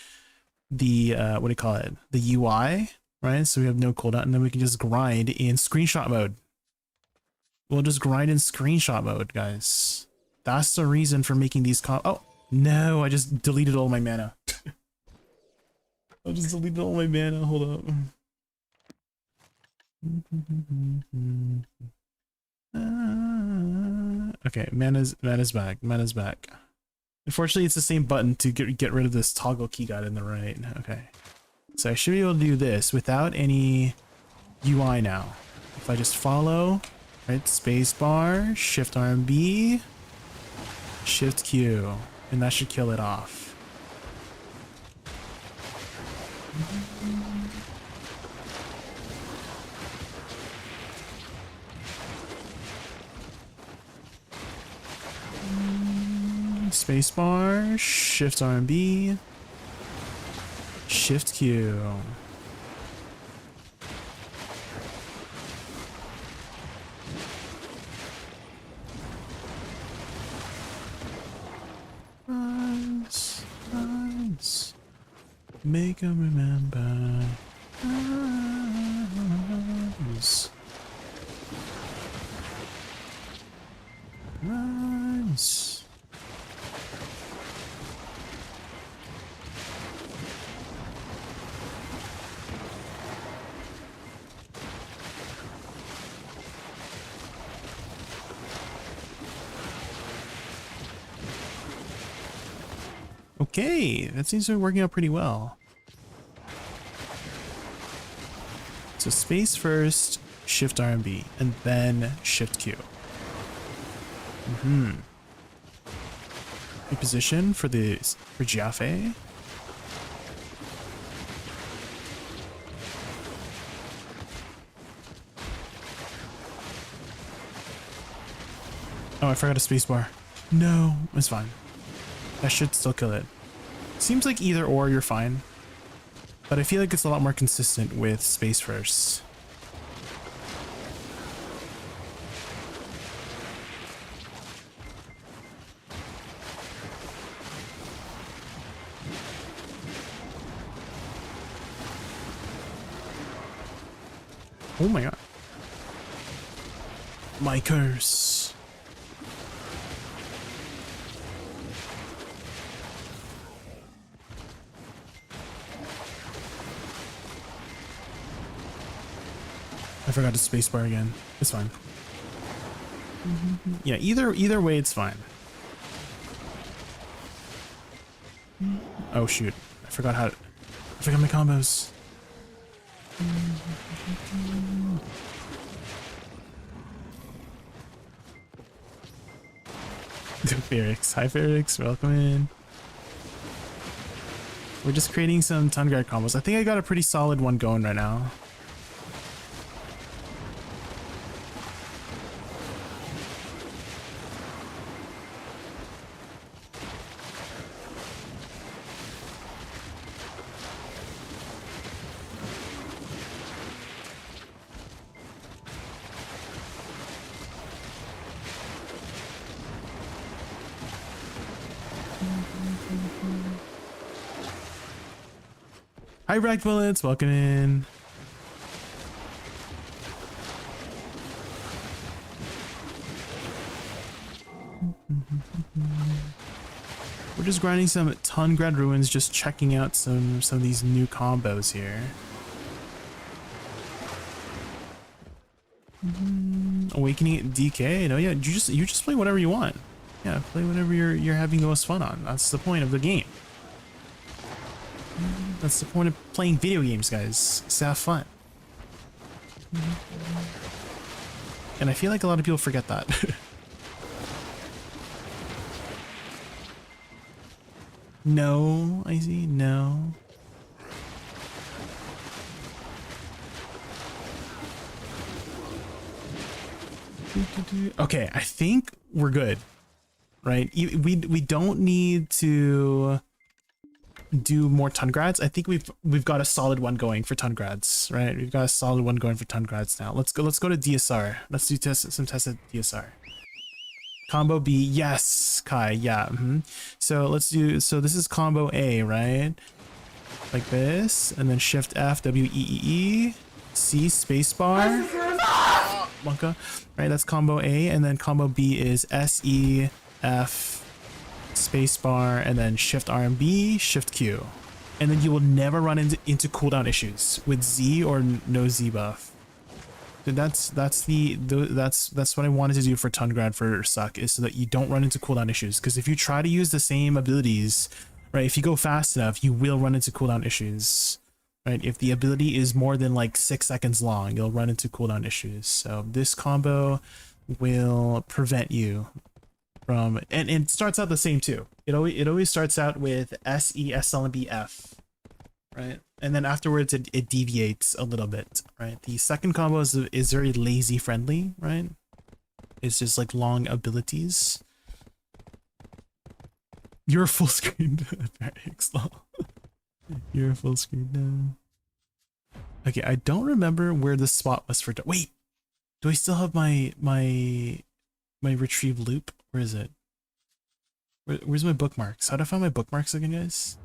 what do you call it, the UI, right? So we have no cooldown, and then we can just grind in screenshot mode. We'll just grind in screenshot mode, guys. That's the reason for making these oh no, I just deleted all my mana. I just deleted all my mana. Hold up. Okay, mana's back. Mana's back. Unfortunately, it's the same button to get rid of this toggle key guard in the right. Okay. So I should be able to do this without any UI now. If I just follow, right, spacebar, shift R and B, shift Q, and that should kill it off. Spacebar, Shift R and B, Shift Q. Runs. Make 'em remember. Runs. Runs. Okay, that seems to be working out pretty well. So space first, Shift R and B, and then Shift Q. Reposition for Giaffe. Oh, I forgot a spacebar. No, it's fine. That should still kill it. Seems like either or you're fine. But I feel like it's a lot more consistent with space first. Oh my god. My curse. I forgot to spacebar again. It's fine. Yeah, either way it's fine. Oh shoot. I forgot my combos. Ferrix. Hi Ferrix, welcome in. We're just creating some Tungrad combos. I think I got a pretty solid one going right now. Hi Rag Bullets, welcome in. We're just grinding some Tungrad Ruins, just checking out some of these new combos here. Awakening DK. No, yeah, you just play whatever you want. Yeah, play whatever you're having the most fun on. That's the point of the game. That's the point of playing video games, guys. It's to have fun. And I feel like a lot of people forget that. No, I see. No. Okay, I think we're good, right? We don't need to do more Tungrads. I think we've got a solid one going for Tungrads, right? We've got a solid one going for Tungrads now. Let's go to DSR. Let's do some tests at DSR. Combo B, yes, Kai, yeah. So this is combo A, right? Like this, and then Shift F, W, E, E, C, spacebar. Monka, right? That's combo A, and then combo B is S, E, F, spacebar, and then Shift R and B, Shift Q. And then you will never run into cooldown issues with Z or no Z buff. That's what I wanted to do for Tungrad for Suck, is so that you don't run into cooldown issues. Because if you try to use the same abilities, right, if you go fast enough, you will run into cooldown issues, right? If the ability is more than like 6 seconds long, you'll run into cooldown issues. So this combo will prevent you from, and it starts out the same too. It always starts out with S, E, S, L, and B, F, right? And then afterwards it deviates a little bit, right? The second combo is very lazy friendly, right? It's just like long abilities. You're full screen. Very slow. You're full screen now. Okay, I don't remember where the spot was for. Wait, do I still have my retrieve loop? Where is it? Where's my bookmarks? How do I find my bookmarks again, guys?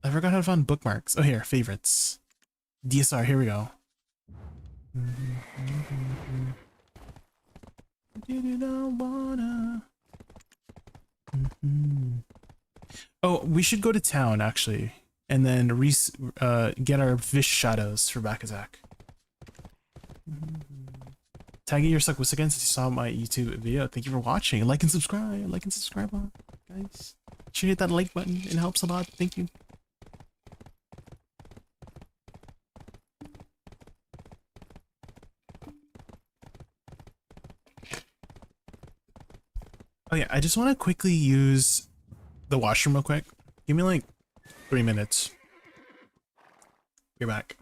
I forgot how to find bookmarks. Oh, here, favorites. DSR, here we go. Did I wanna? Oh, we should go to town actually, and then get our Vish shadows for back attack. Tagging your suck once again since you saw my YouTube video. Thank you for watching. Like and subscribe. Like and subscribe, guys. Should hit that like button. It helps a lot. Thank you. Oh yeah, I just want to quickly use the washroom real quick. Give me like 3 minutes. Be back.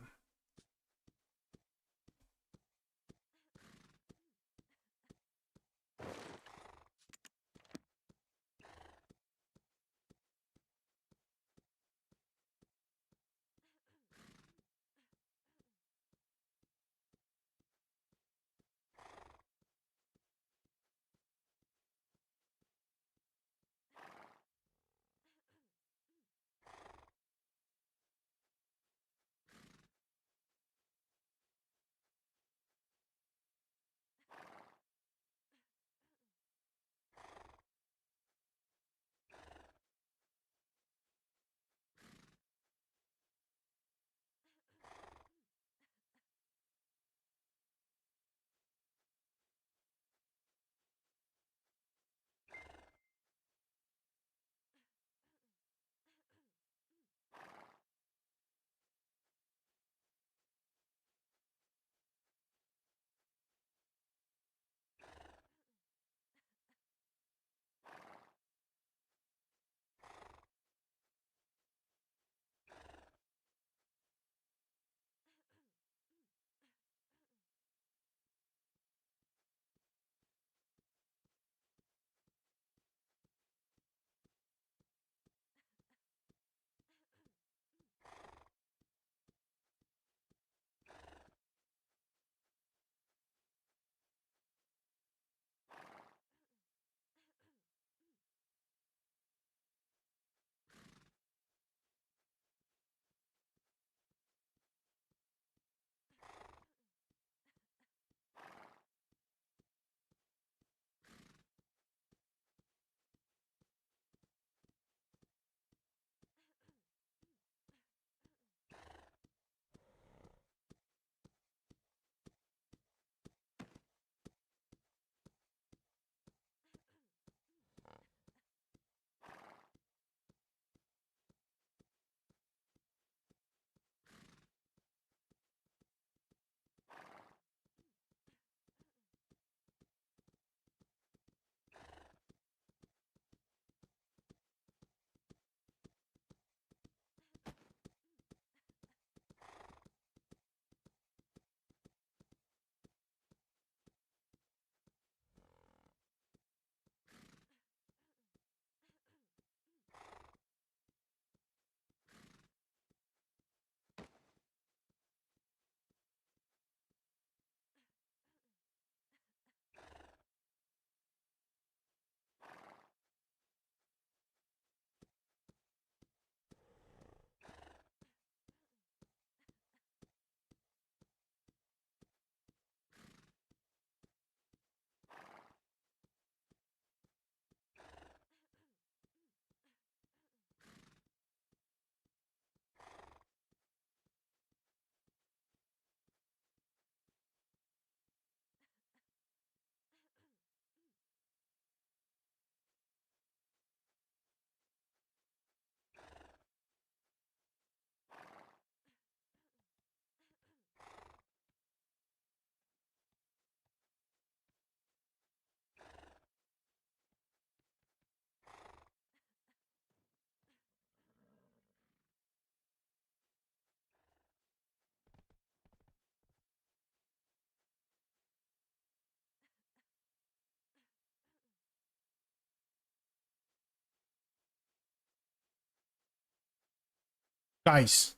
Guys,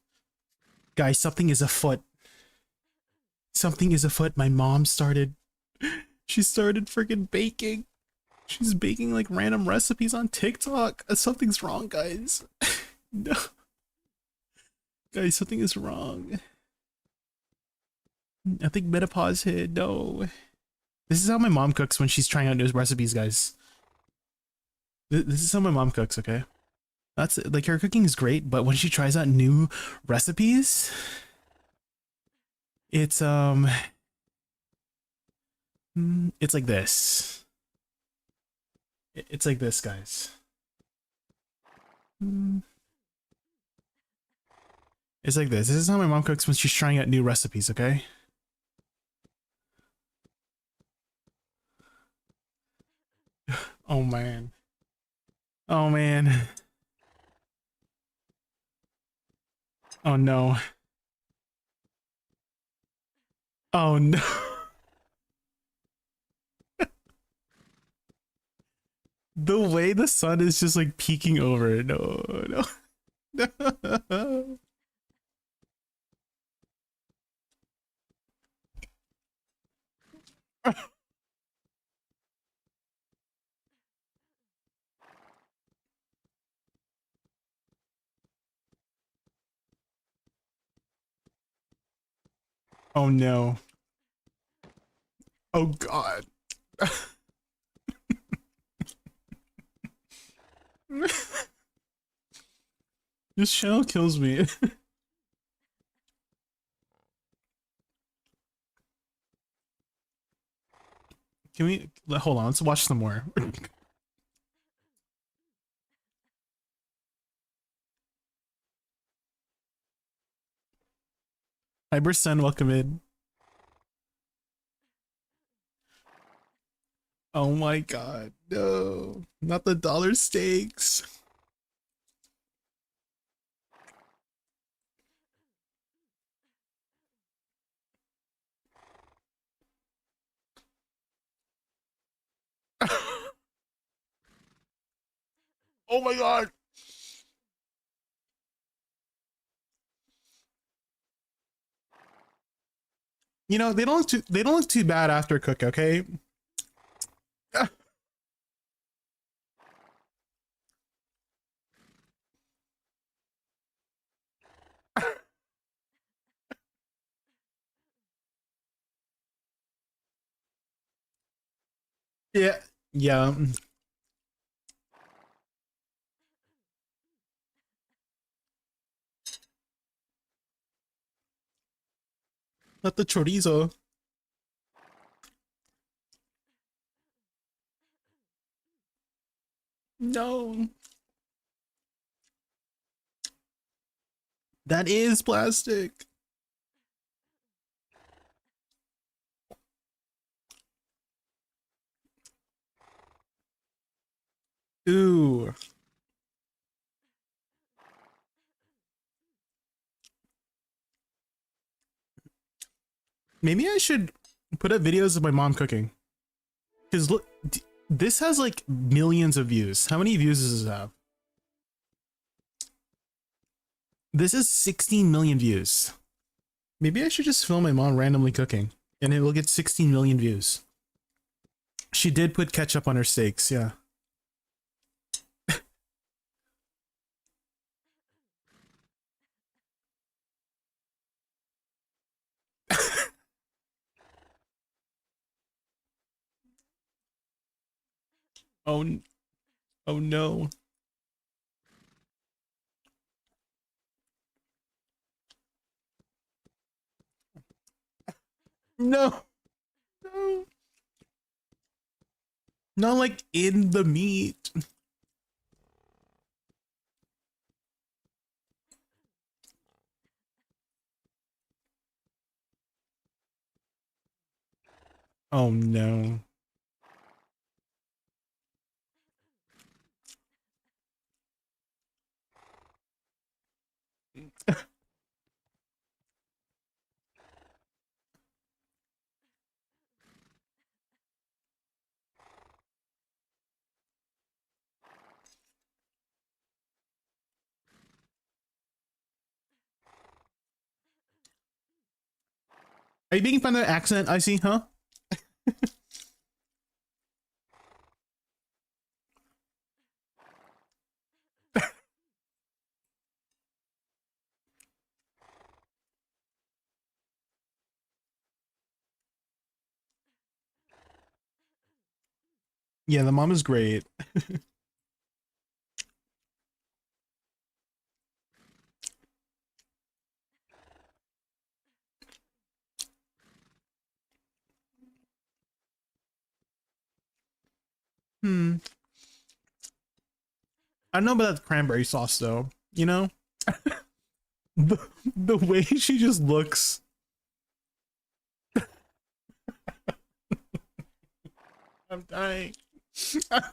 guys, something is afoot. Something is afoot. My mom started. She started freaking baking. She's baking like random recipes on TikTok. Something's wrong, guys. No. Guys, something is wrong. I think menopause hit. No. This is how my mom cooks when she's trying out new recipes, guys. This is how my mom cooks, okay? That's like her cooking is great, but when she tries out new recipes, it's it's like this. It's like this, guys. It's like this. This is how my mom cooks when she's trying out new recipes, okay? Oh man. Oh man. Oh no. Oh no. The way the sun is just like peeking over. No, no. No. Oh no. Oh god. This channel kills me. Can we hold on? Let's watch some more. Hypersen, welcome in. Oh my god, no. Not the dollar steaks. Oh my god. You know, they don't look too bad after cook, okay? Yeah. Yeah. Not the chorizo. No. That is plastic. Ooh. Maybe I should put up videos of my mom cooking. Because look, this has like millions of views. How many views does this have? This is 16 million views. Maybe I should just film my mom randomly cooking and it will get 16 million views. She did put ketchup on her steaks, yeah. Oh, oh no. No. No. Not like in the meat. Oh no. Are you making fun of the accent? I see, huh? Yeah, the mom is great. Hmm. I don't know about that cranberry sauce though. You know, the the way she just looks. I'm dying. I'm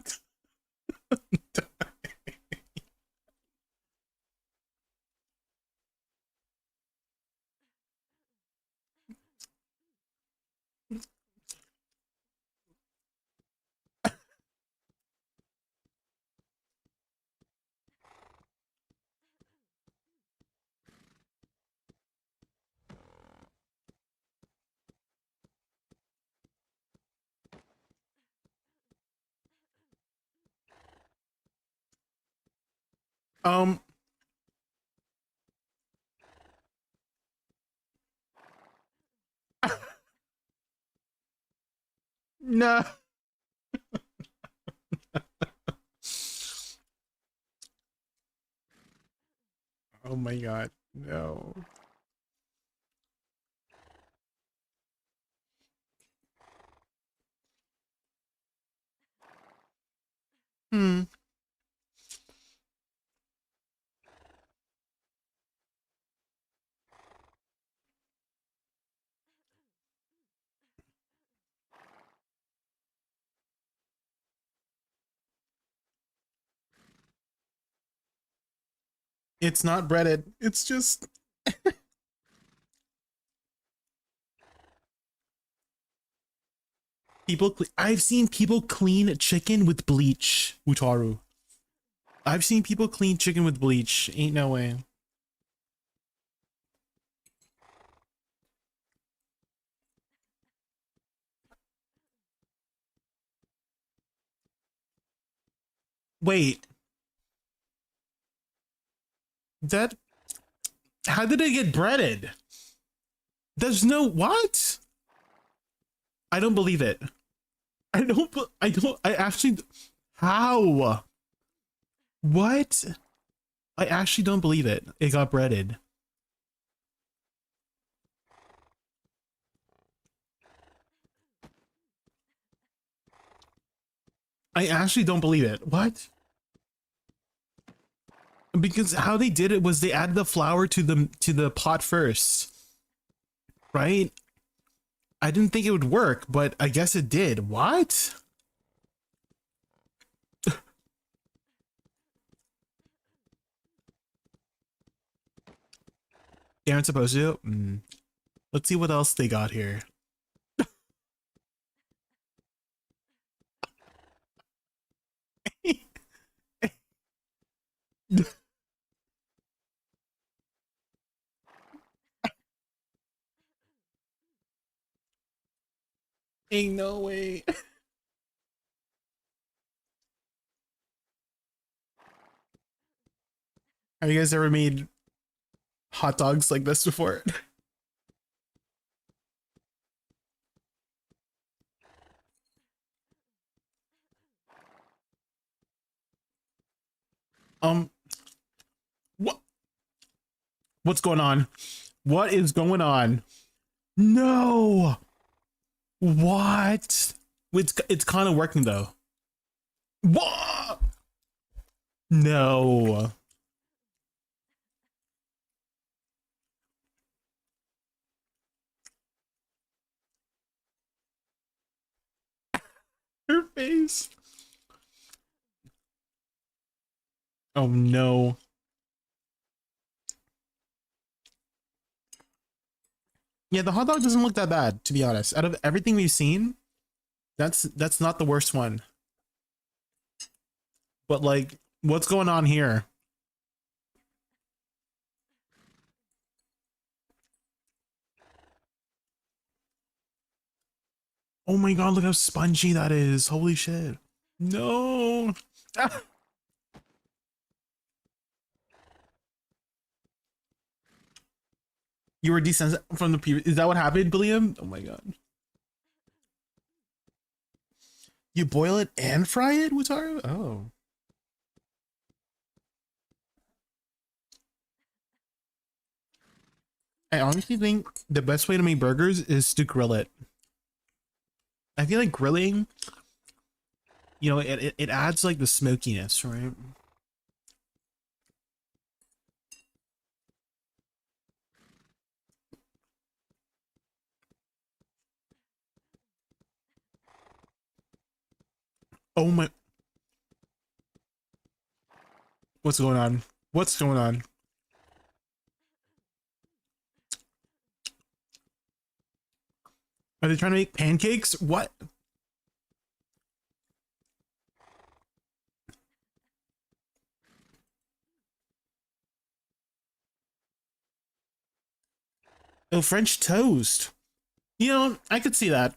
um. No. Oh my god. No. Hmm. It's not breaded. It's just people. I've seen people clean chicken with bleach. Utaru. I've seen people clean chicken with bleach. Ain't no way. Wait. That. How did it get breaded? There's no what? I don't believe it. I don't. I don't. I actually. How? What? I actually don't believe it. It got breaded. I actually don't believe it. What? Because how they did it was they added the flour to the pot first, right? I didn't think it would work, but I guess it did. What? They aren't supposed to. Let's see what else they got here. Ain't no way. Have you guys ever made hot dogs like this before? Um, what? What's going on? What is going on? No. What? It's kind of working though. What? No. Her face. Oh no. Yeah, the hot dog doesn't look that bad, to be honest. Out of everything we've seen, that's not the worst one. But like, what's going on here? Oh my god, look how spongy that is. Holy shit. No. Ah. You were desensitized from the previous. Is that what happened, William? Oh my god. You boil it and fry it, Wutaru? Oh. I honestly think the best way to make burgers is to grill it. I feel like grilling, you know, it adds like the smokiness, right? Oh my. What's going on? What's going on? Are they trying to make pancakes? What? Oh, French toast. You know, I could see that.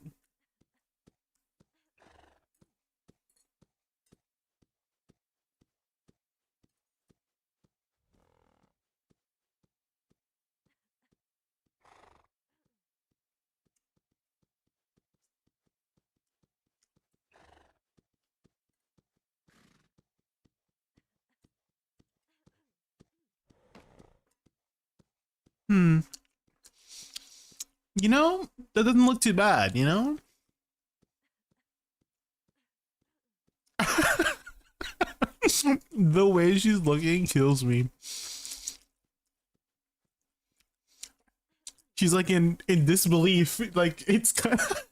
Hmm. You know, that doesn't look too bad, you know? The way she's looking kills me. She's like in disbelief. Like it's kind of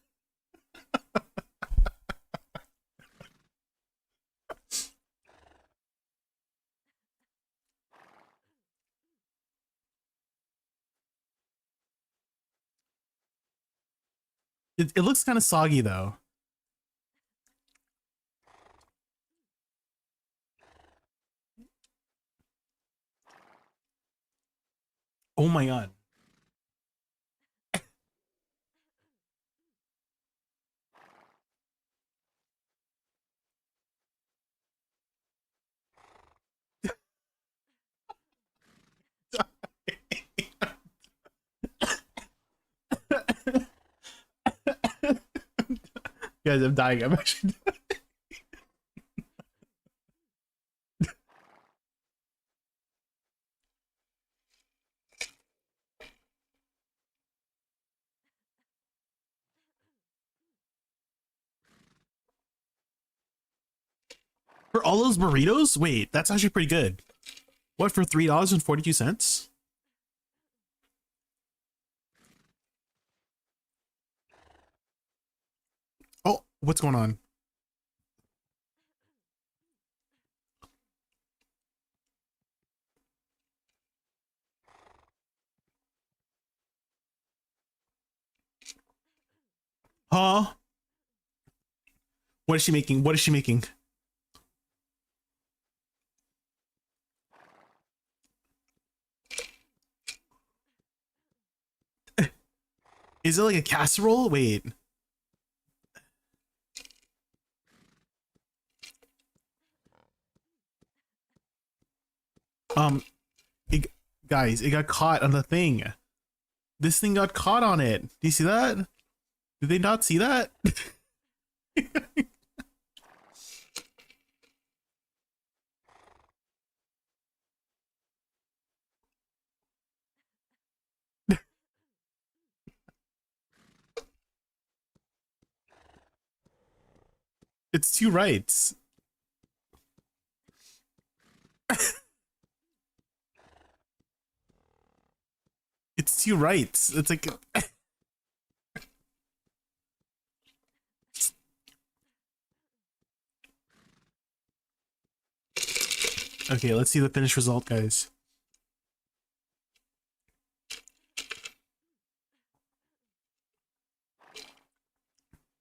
it looks kind of soggy though. Oh my god. Guys, I'm dying. I'm actually for all those burritos? Wait, that's actually pretty good. What, for $3.42? Oh, what's going on? Huh? What is she making? What is she making? Is it like a casserole? Wait. Um, it, guys, it got caught on the thing. This thing got caught on it. Do you see that? Did they not see that? It's two rights. It's two rights. It's like okay, let's see the finished result, guys.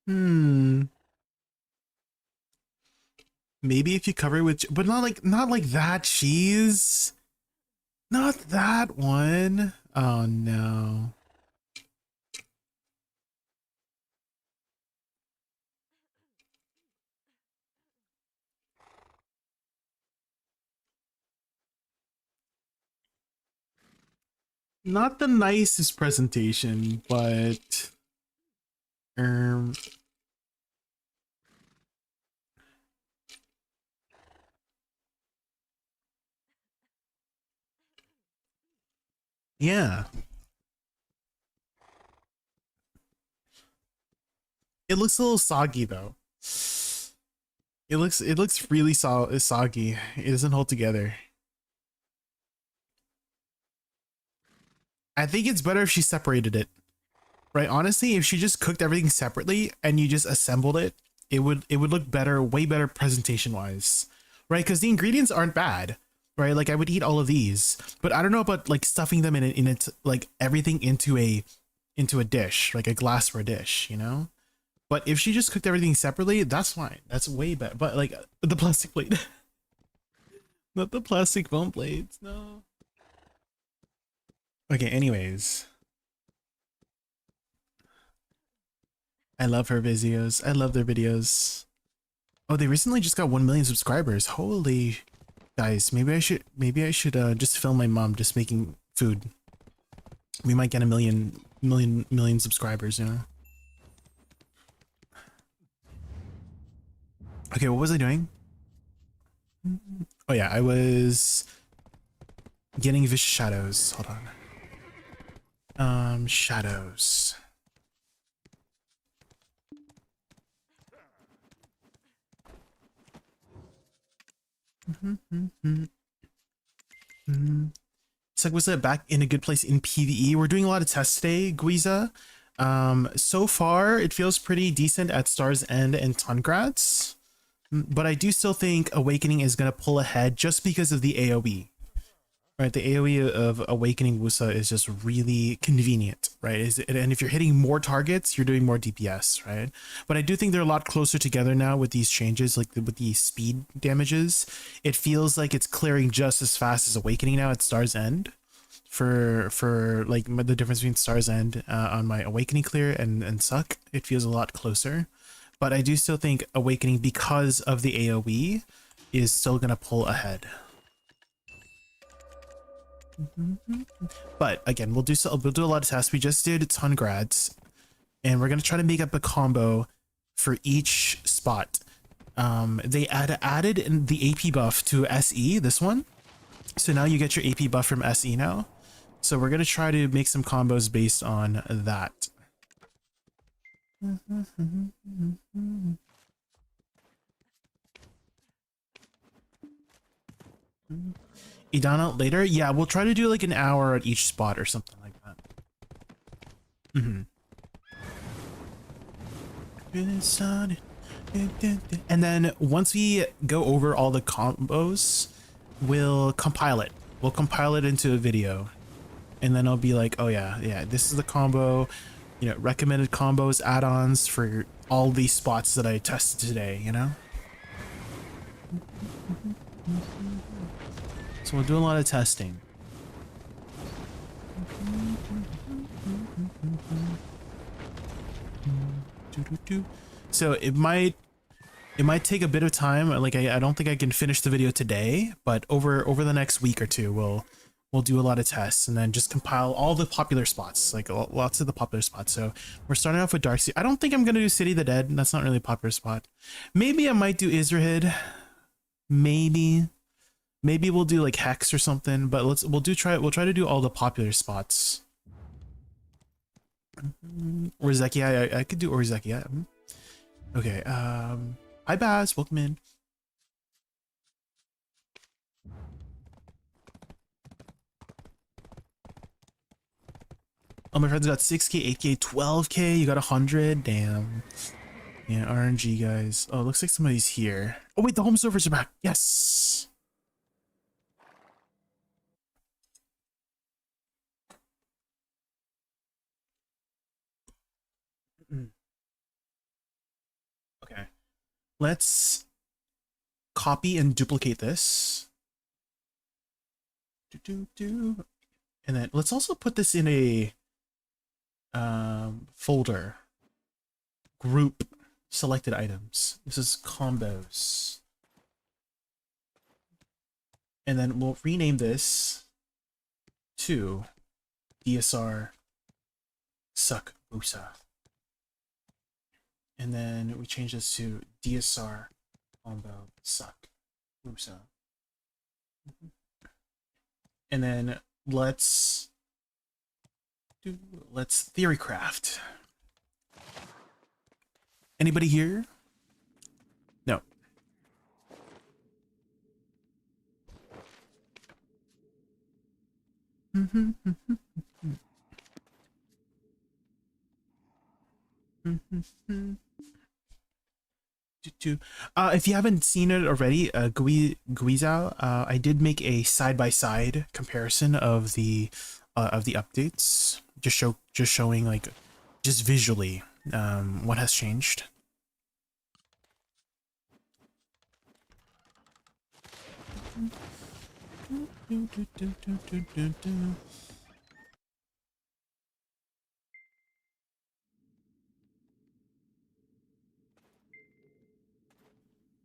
Hmm. Maybe if you cover it with, but not like that cheese. Not that one. Oh no. Not the nicest presentation, but um yeah. It looks a little soggy though. It looks really soggy. It doesn't hold together. I think it's better if she separated it. Right? Honestly, if she just cooked everything separately and you just assembled it, it would look better, way better presentation wise. Right? Because the ingredients aren't bad. Right? Like I would eat all of these, but I don't know about like stuffing them in it like everything into a dish, like a glass for a dish, you know? But if she just cooked everything separately, that's fine. That's way better. But like the plastic plate. Not the plastic foam plates, no. Okay, anyways. I love her videos. I love their videos. Oh, they recently just got 1 million subscribers. Holy guys, maybe I should just film my mom just making food. We might get a million subscribers, you know. Okay, what was I doing? Oh yeah, I was getting vicious shadows. Hold on. Shadows. So was it back in a good place in PvE? We're doing a lot of tests today, Guiza. So far it feels pretty decent at Star's End and Tungrads, but I do still think Awakening is gonna pull ahead just because of the AoE. Right, the AoE of Awakening Woosa is just really convenient, right? And if you're hitting more targets, you're doing more DPS, right? But I do think they're a lot closer together now with these changes, like with the speed damages. It feels like it's clearing just as fast as Awakening now at Star's End. For like the difference between Star's End on my Awakening clear and Suck, it feels a lot closer. But I do still think Awakening, because of the AoE, is still gonna pull ahead. But again, we'll do a lot of tests. We just did Tungrads, and we're gonna try to make up a combo for each spot. They added in the AP buff to SE, this one, so now you get your AP buff from SE now. So we're gonna try to make some combos based on that. Idana later? Yeah, we'll try to do like an hour at each spot or something like that. And then once we go over all the combos, we'll compile it. We'll compile it into a video. And then I'll be like, oh yeah, this is the combo, you know, recommended combos, add-ons for all these spots that I tested today, you know? So we'll do a lot of testing. So it might take a bit of time. Like I don't think I can finish the video today, but over the next week or two, we'll do a lot of tests and then just compile all the popular spots, like lots of the popular spots. So we're starting off with Darkseid. I don't think I'm gonna do City of the Dead. That's not really a popular spot. Maybe I might do Izrahid. Maybe we'll do like Hex or something. But we'll try to do all the popular spots. Orzeki, I could do Orzeki. Okay. Hi Baz, welcome in. Oh, my friends got 6k, 8k, 12k. You got 100. Damn. Yeah, RNG guys. Oh, looks like somebody's here. Oh wait, the home servers are back. Yes. Okay. Let's copy and duplicate this. And then let's also put this in a folder. Group selected items. This is combos. And then we'll rename this to DSR suck Woosa. And then we change this to DSR combo suck Woosa. And then let's theorycraft. Anybody here? No. If you haven't seen it already, Guizao, I did make a side-by-side comparison of the updates, just showing like just visually what has changed.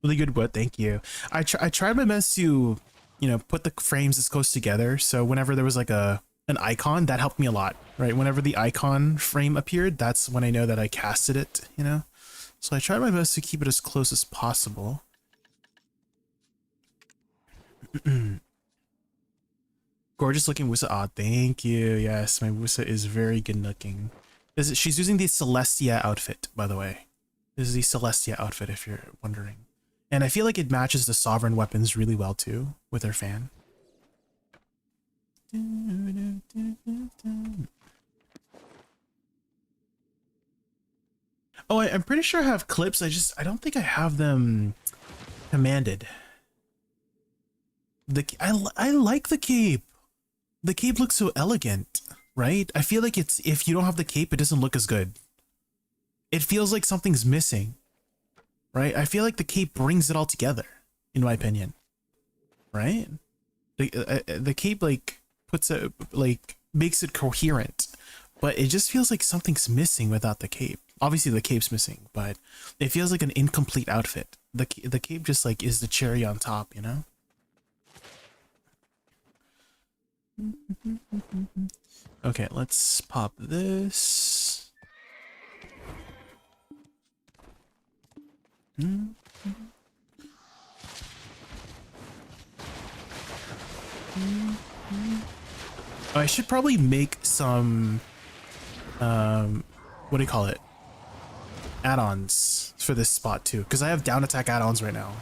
Really good wood, thank you. I tried my best to, you know, put the frames as close together, so whenever there was like an icon, that helped me a lot, right? Whenever the icon frame appeared, that's when I know that I casted it, you know? So I tried my best to keep it as close as possible. Gorgeous looking Woosa. Ah, thank you. Yes, my Woosa is very good looking. She's using the Celestia outfit, by the way. This is the Celestia outfit, if you're wondering. And I feel like it matches the Sovereign weapons really well, too, with her fan. Oh, I'm pretty sure I have clips. I don't think I have them commanded. I like the cape. The cape looks so elegant, right? I feel like if you don't have the cape, it doesn't look as good. It feels like something's missing, right? I feel like the cape brings it all together, in my opinion, right? The cape like puts it, like makes it coherent, but it just feels like something's missing without the cape. Obviously the cape's missing, but it feels like an incomplete outfit. The cape just like is the cherry on top, you know? Okay, let's pop this. Oh, I should probably make some what do you call it? Add-ons for this spot too, because I have down attack add-ons right now.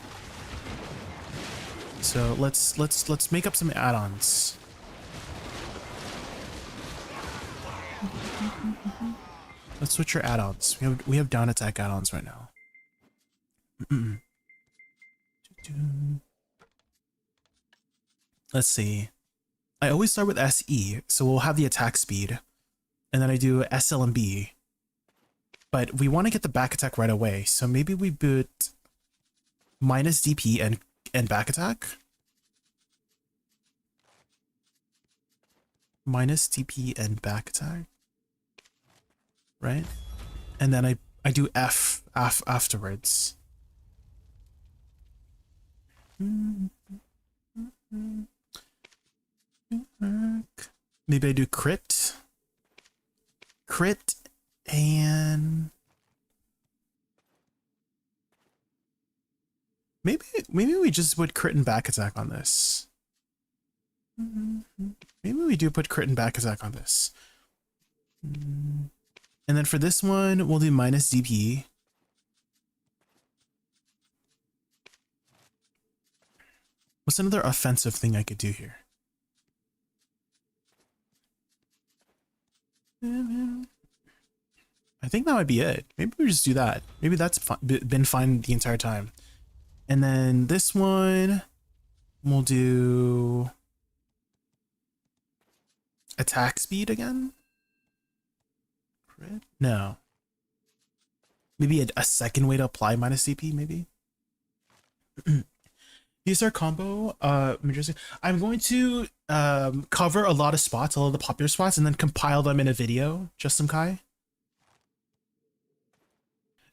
So let's make up some add-ons. Let's switch your add-ons. We have down attack add-ons right now. Let's see. I always start with SE, so we'll have the attack speed, and then I do SL and B. But we want to get the back attack right away, so maybe we boot minus DP and back attack. Minus DP and back attack. Right? And then I do F afterwards. Maybe I do crit, and maybe we just put crit and back attack on this. Maybe we do put crit and back attack on this. And then for this one, we'll do minus DP. What's another offensive thing I could do here? I think that might be it. Maybe we just do that. Maybe that's been fine the entire time. And then this one, we'll do attack speed again. Crit? No. Maybe a second way to apply minus CP, maybe? DSR combo, I'm going to cover a lot of spots, all of the popular spots, and then compile them in a video, Justin Kai.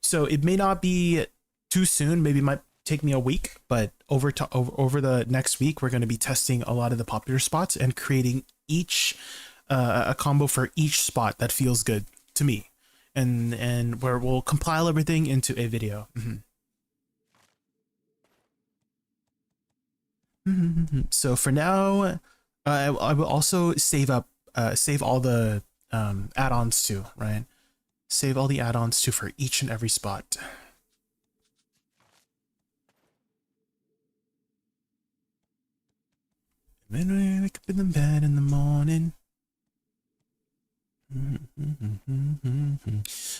So it may not be too soon, maybe it might take me a week, but over the next week, we're going to be testing a lot of the popular spots and creating each a combo for each spot that feels good to me, and where we'll compile everything into a video. So for now, I will also save all the add-ons too, right? Save all the add-ons too for each and every spot. And then we wake up in the bed in the morning.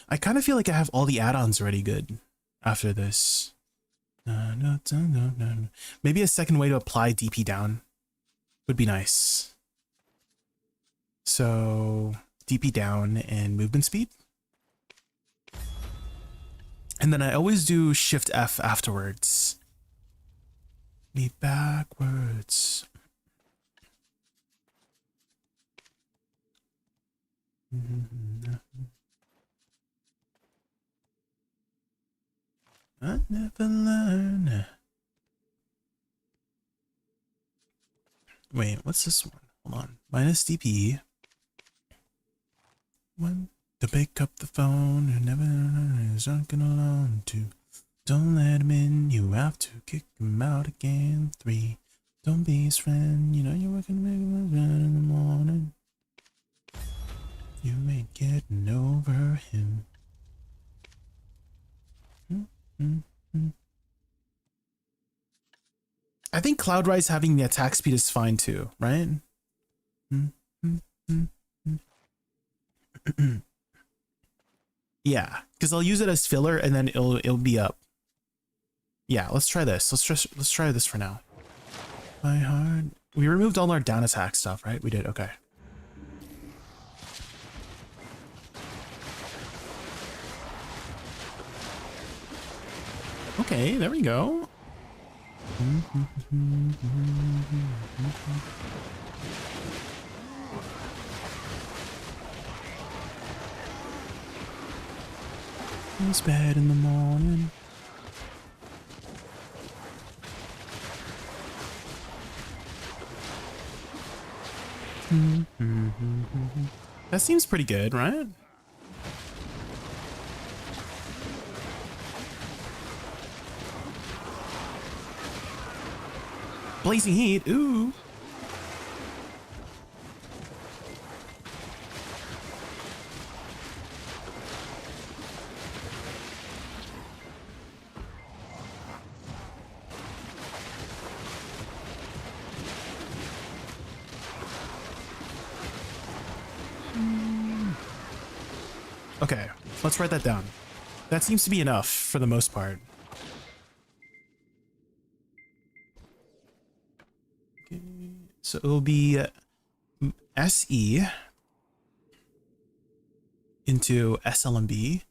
I kind of feel like I have all the add-ons already good after this. Maybe a second way to apply DP down would be nice. So DP down and movement speed. And then I always do Shift F afterwards. Me backwards. I never learn. Wait, what's this one? Hold on. Minus DP. When to pick up the phone, who never is drunken alone. 2, don't let him in, you have to kick him out again. 3, don't be his friend, you know you're working in the morning. You ain't getting over him. I think Cloud Rise having the attack speed is fine too, right? Yeah, because I'll use it as filler and then it'll be up. Yeah, let's try this. Let's try this for now. My heart. We removed all our down attack stuff, right? We did. Okay. Okay, there we go. It's bad in the morning. That seems pretty good, right? Blazing heat, ooh. Okay, let's write that down. That seems to be enough for the most part. Okay, so it will be SE into SLMB.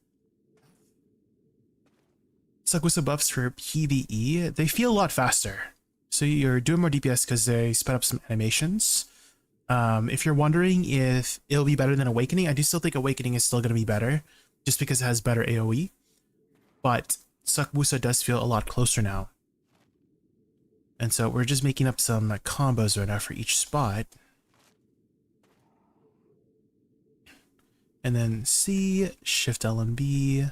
Woosa buffs for PvE. They feel a lot faster. So you're doing more DPS because they sped up some animations. If you're wondering if it'll be better than Awakening, I do still think Awakening is still going to be better just because it has better AoE. But Woosa does feel a lot closer now. And so we're just making up some combos right now for each spot. And then C, Shift LMB,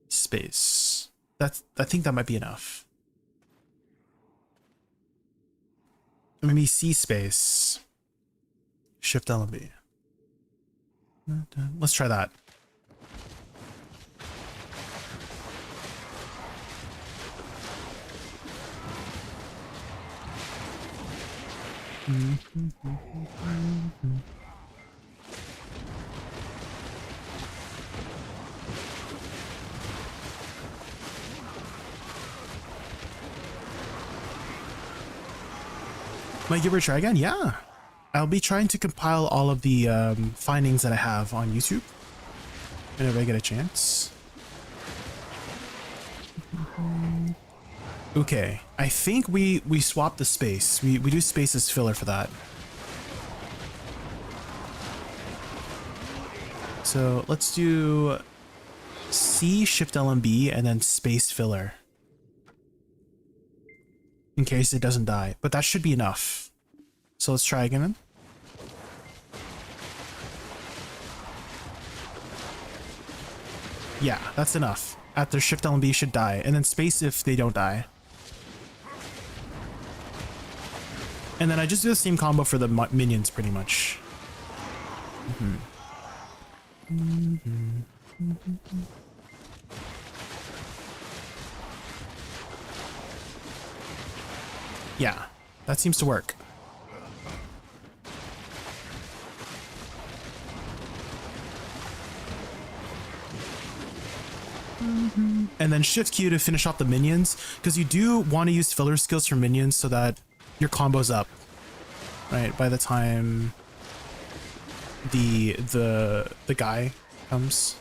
space. I think that might be enough. Maybe C space, Shift LMB. Let's try that. Might give her a try again? Yeah. I'll be trying to compile all of the findings that I have on YouTube whenever I get a chance. Okay, I think we swap the space. We do space as filler for that. So let's do C, Shift LMB, and then space filler. In case it doesn't die, but that should be enough. So let's try again then. Yeah, that's enough. After shift L and B should die, and then space if they don't die. And then I just do the same combo for the minions pretty much. Yeah, that seems to work. And then shift Q to finish off the minions, because you do want to use filler skills for minions so that your combo's up, right? By the time the guy comes,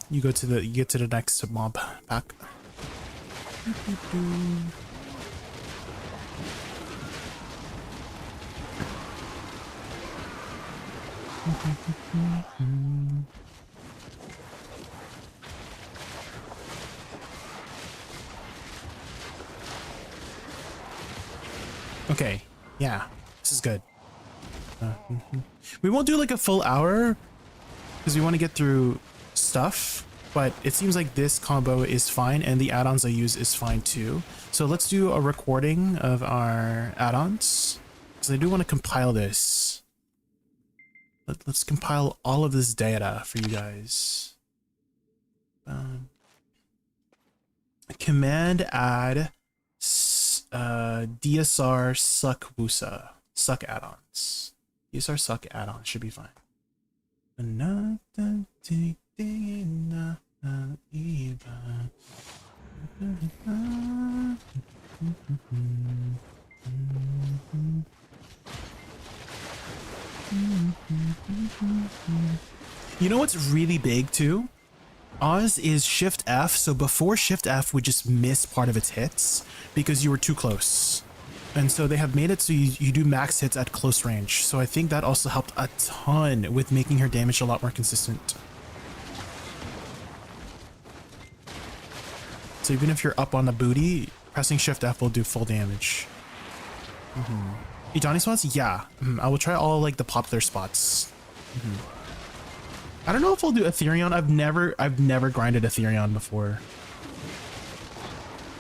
you get to the next mob pack. Okay, yeah, this is good. We won't do like a full hour because we want to get through stuff, but it seems like this combo is fine and the add-ons I use is fine too. So let's do a recording of our add-ons because I do want to compile this. Let's compile all of this data for you guys. Command add DSR suck Woosa suck add-ons. DSR suck add-ons should be fine. You know what's really big too? Oz is shift F, so before shift F would just miss part of its hits because you were too close. And so they have made it so you do max hits at close range. So I think that also helped a ton with making her damage a lot more consistent. So even if you're up on the booty, pressing shift F will do full damage. Idani spots? Yeah. I will try all like the popular spots. I don't know if I'll do Ethereon. I've never grinded Ethereon before.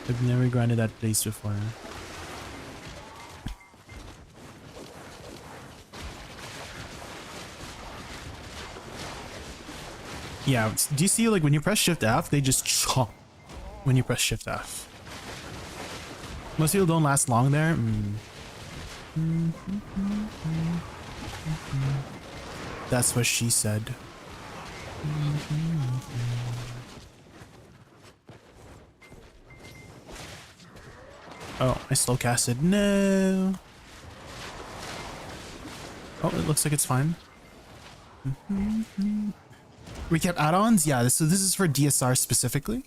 I've never grinded that base before. Yeah, do you see like when you press shift F, they just chomp when you press shift F. Most people don't last long there. That's what she said. Oh, I slow casted. No. Oh, it looks like it's fine. Recap add-ons? Yeah, this is for DSR specifically.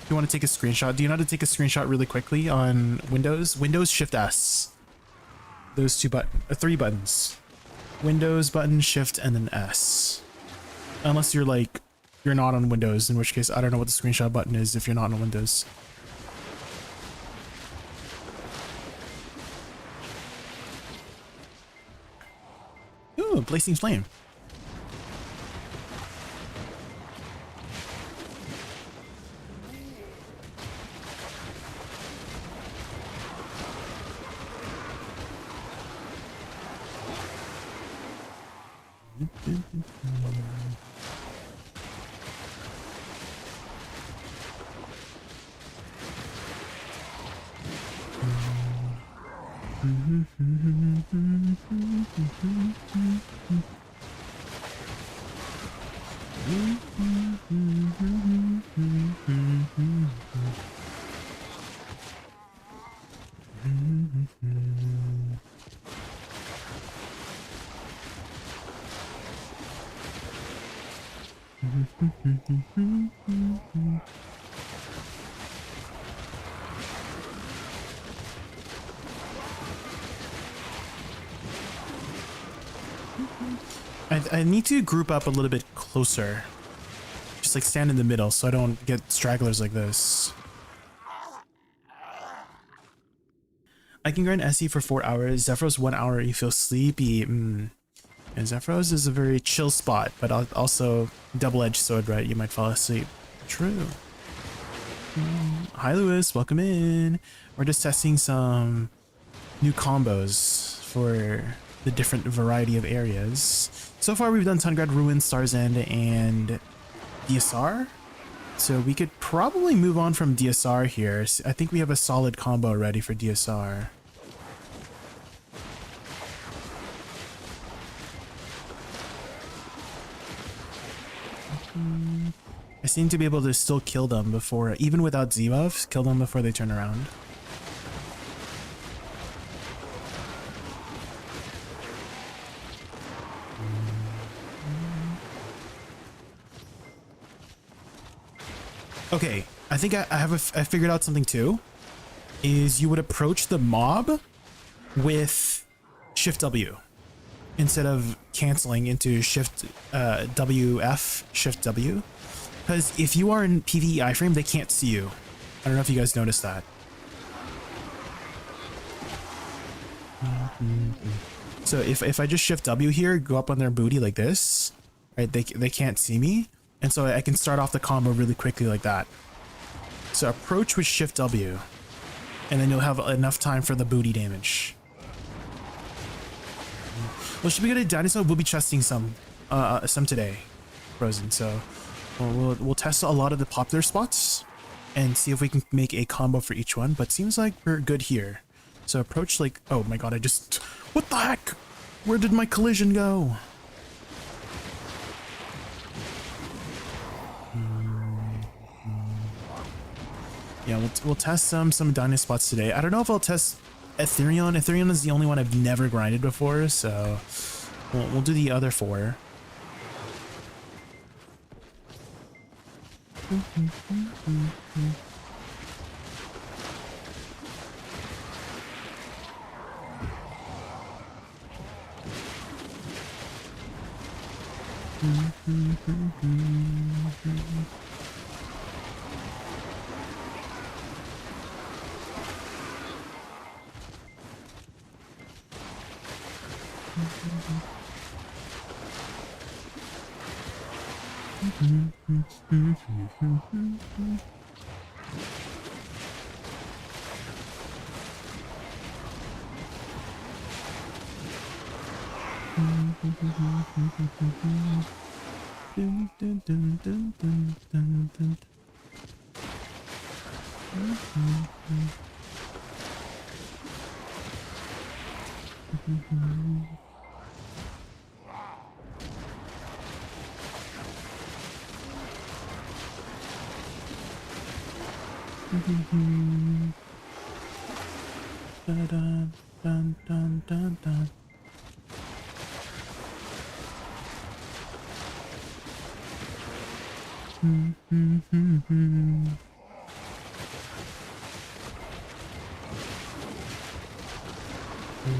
You want to take a screenshot? Do you know how to take a screenshot really quickly on Windows? Windows Shift S. Those three buttons. Windows button, Shift, and then S. Unless you're like, you're not on Windows, in which case I don't know what the screenshot button is if you're not on Windows. Ooh, Blazing Flame. I need to group up a little bit closer. Just like stand in the middle so I don't get stragglers like this. I can grind SE for 4 hours. Zephyros 1 hour, you feel sleepy. And Zephyros is a very chill spot, but also double-edged sword, right? You might fall asleep. True. Hi, Lewis. Welcome in. We're just testing some new combos for the different variety of areas. So far, we've done Tungrad Ruins, Star's End, and DSR. So we could probably move on from DSR here. I think we have a solid combo ready for DSR. I seem to be able to still kill them before, even without Z-buffs, kill them before they turn around. Okay, I think I figured out something too. Is you would approach the mob with Shift W instead of canceling into Shift WF, Shift W. Because if you are in PvE iframe, they can't see you. I don't know if you guys noticed that. So if I just Shift W here, go up on their booty like this, right? They can't see me. And so I can start off the combo really quickly like that. So approach with Shift W, and then you'll have enough time for the booty damage. Well, should we get a dinosaur? We'll be testing some today, Frozen. So we'll test a lot of the popular spots and see if we can make a combo for each one. But seems like we're good here. So approach like, oh my god, what the heck? Where did my collision go? Yeah, we'll test some dino spots today. I don't know if I'll test Ethereon. Ethereon is the only one I've never grinded before, so we'll do the other four.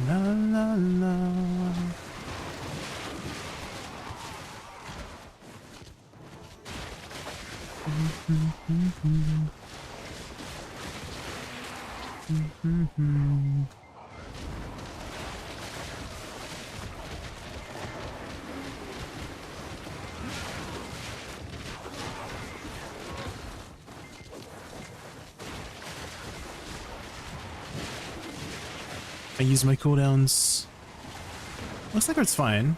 La la la. I use my cooldowns. Looks like it's fine.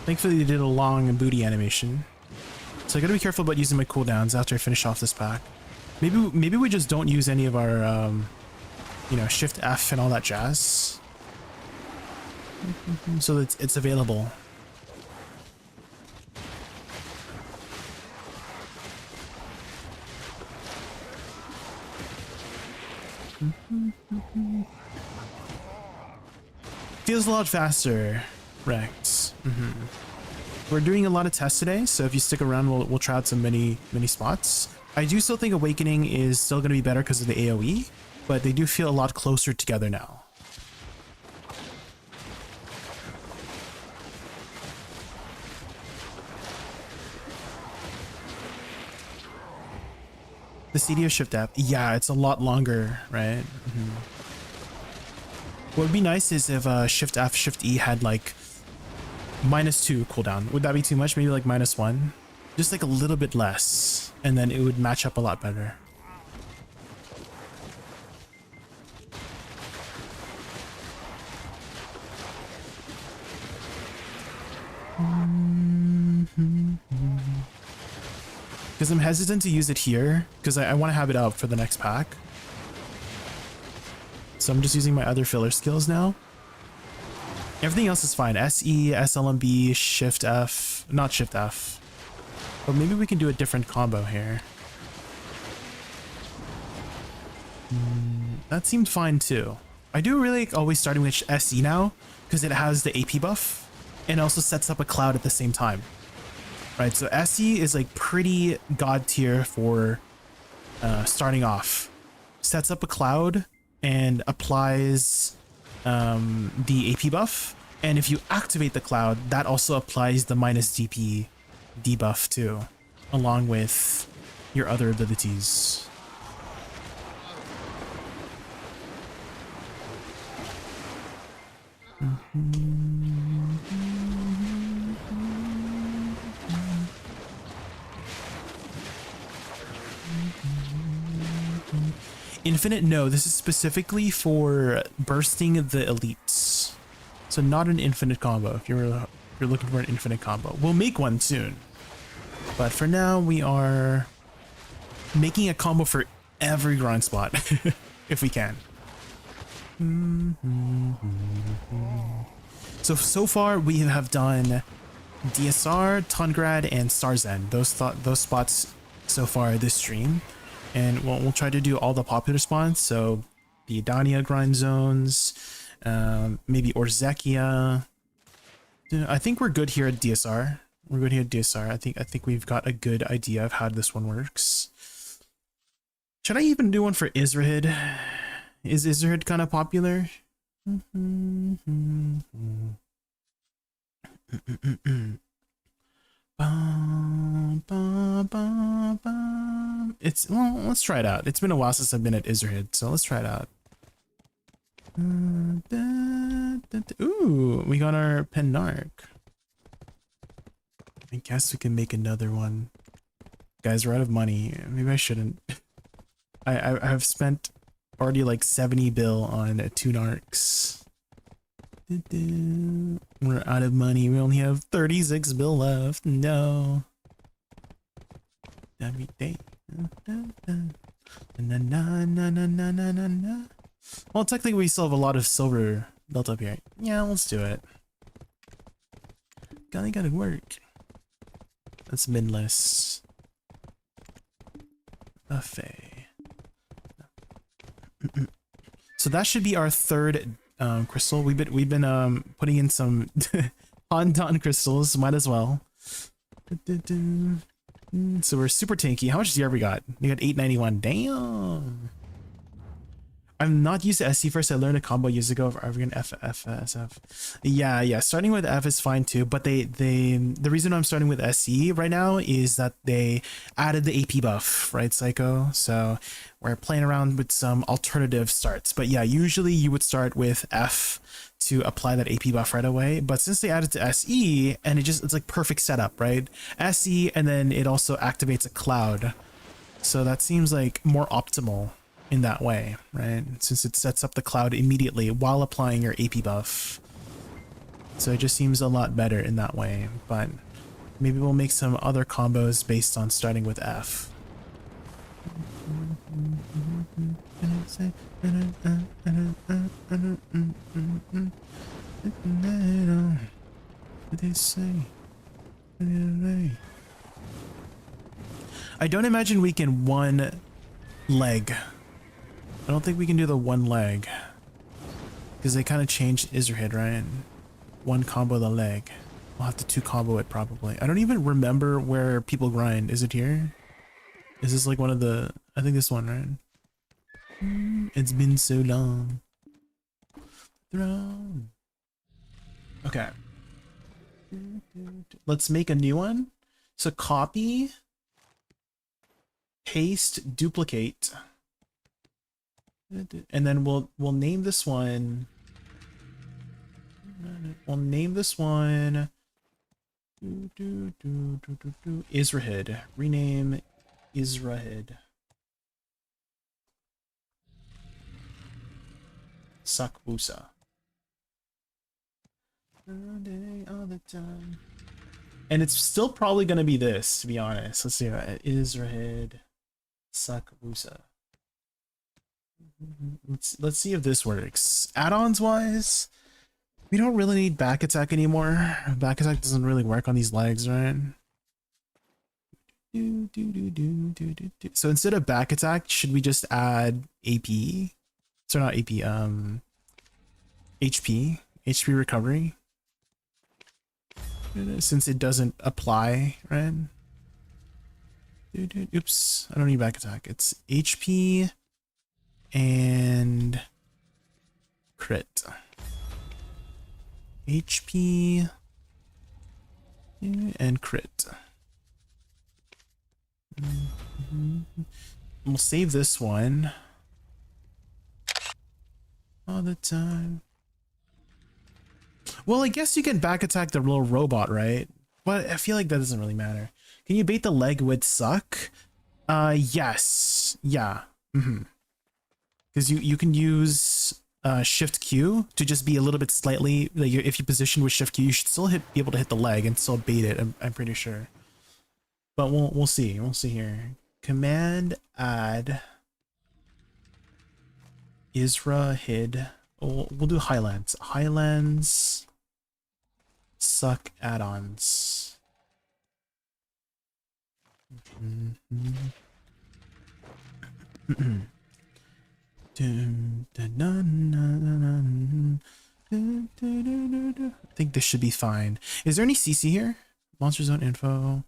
Thankfully they did a long booty animation. So I gotta be careful about using my cooldowns after I finish off this pack. Maybe we just don't use any of our you know, Shift F and all that jazz. So that it's available. Feels a lot faster, Rex. We're doing a lot of tests today, so if you stick around, we'll try out some mini spots. I do still think Awakening is still going to be better because of the AoE, but they do feel a lot closer together now. The CDO Shift app, yeah, it's a lot longer, right? What would be nice is if Shift F, Shift E had like -2 cooldown. Would that be too much? Maybe like -1? Just like a little bit less, and then it would match up a lot better. Because I'm hesitant to use it here, because I want to have it up for the next pack. So I'm just using my other filler skills now. Everything else is fine. SE, SLMB, Shift F, not Shift F. But maybe we can do a different combo here. That seemed fine too. I do really like always starting with SE now, because it has the AP buff and also sets up a cloud at the same time. Right, so SE is like pretty god tier for starting off. Sets up a cloud and applies the AP buff, and if you activate the cloud, that also applies the -DP debuff too, along with your other abilities. Infinite, no, this is specifically for bursting the elites. So not an infinite combo if you're looking for an infinite combo. We'll make one soon. But for now, we are making a combo for every grind spot, if we can. So far, we have done DSR, Tungrad, and Starzen. Those spots so far this stream. And we'll try to do all the popular spawns. So the Adania grind zones, maybe Orzekia. I think we're good here at DSR. We're good here at DSR. I think we've got a good idea of how this one works. Should I even do one for Izrahid? Is Izrahid kind of popular? Well, let's try it out. It's been a while since I've been at Izrahid, so let's try it out. Ooh, we got our Penarch. I guess we can make another one. Guys, we're out of money. Maybe I shouldn't. I have spent already like 70 bill on 2 narcs. We're out of money. We only have 36 bill left. No. Every day. Well, technically we still have a lot of silver built up here. Yeah, let's do it. Gotta work. That's midless. Buffet. So that should be our third crystal. We've been putting in some Hondan crystals. Might as well. So we're super tanky. How much DR we got? We got 891. Damn. I'm not used to SC first. I learned a combo years ago of Arvigan SF. Yeah. Starting with F is fine too. But the reason I'm starting with SC right now is that they added the AP buff, right, Psycho? So we're playing around with some alternative starts. But yeah, usually you would start with F to apply that AP buff right away. But since they added to SE, and it's like perfect setup, right? SE, and then it also activates a cloud. So that seems like more optimal in that way, right? Since it sets up the cloud immediately while applying your AP buff. So it just seems a lot better in that way. But maybe we'll make some other combos based on starting with F. What they say? I don't imagine we can one leg. I don't think we can do the one leg. Because they kind of changed Izrahid, right? One combo the leg. We'll have to 2 combo it probably. I don't even remember where people grind. Is it here? Is this like one of the... I think this one, right? It's been so long. Throne. Okay. Let's make a new one. So copy, paste, duplicate, and then we'll name this one. We'll name this one Israhid. Rename Israhid. Suck Woosa. All day, all the time. And it's still probably gonna be this, to be honest. Let's see. Israhid. Suck Woosa. Let's see if this works. Add-ons wise, we don't really need back attack anymore. Back attack doesn't really work on these legs, right? So instead of back attack, should we just add AP? So not AP, HP recovery, since it doesn't apply, right? Oops, I don't need back attack. It's HP and crit. HP and crit. We'll save this one all the time. Well, I guess you can back attack the little robot, right? But I feel like that doesn't really matter. Can you bait the leg with suck? Yes. Yeah. Because you can use shift Q to just be a little bit slightly, like if you position with shift Q, you should still be able to hit the leg and still bait it. I'm pretty sure. But we'll see. We'll see here. Command add Israhid. We'll do Highlands. Highlands suck add-ons. I think this should be fine. Is there any CC here? Monster Zone info.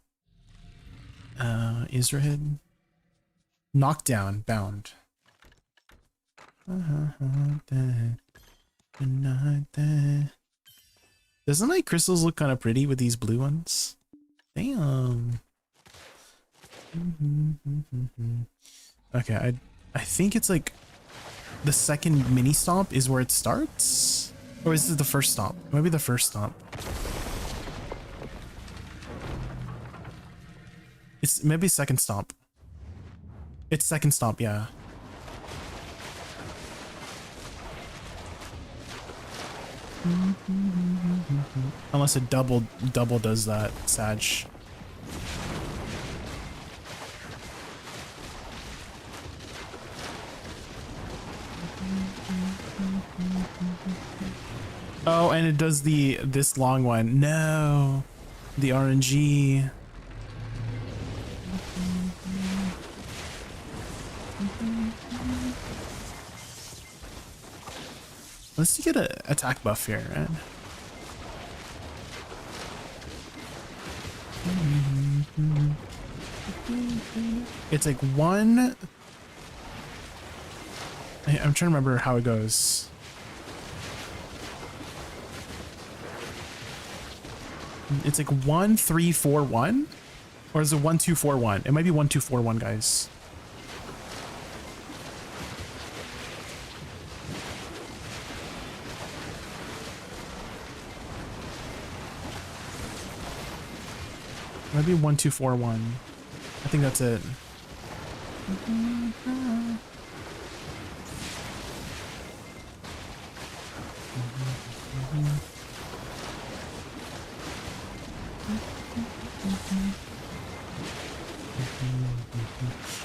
Israhid. Knockdown bound. Doesn't my crystals look kind of pretty with these blue ones? Damn. Okay, I think it's like the second mini stomp is where it starts, or is it the first stomp? Maybe the first stomp. It's maybe second stomp. It's second stomp, yeah. Unless it double does that, Sag. Oh, and it does this long one. No, the RNG. Let's get an attack buff here, right? It's like one. I'm trying to remember how it goes. It's like 1 3 4 1, or is it 1 2 4 1? It might be 1 2 4 1, guys. Maybe 1 2 4 1. I think that's it.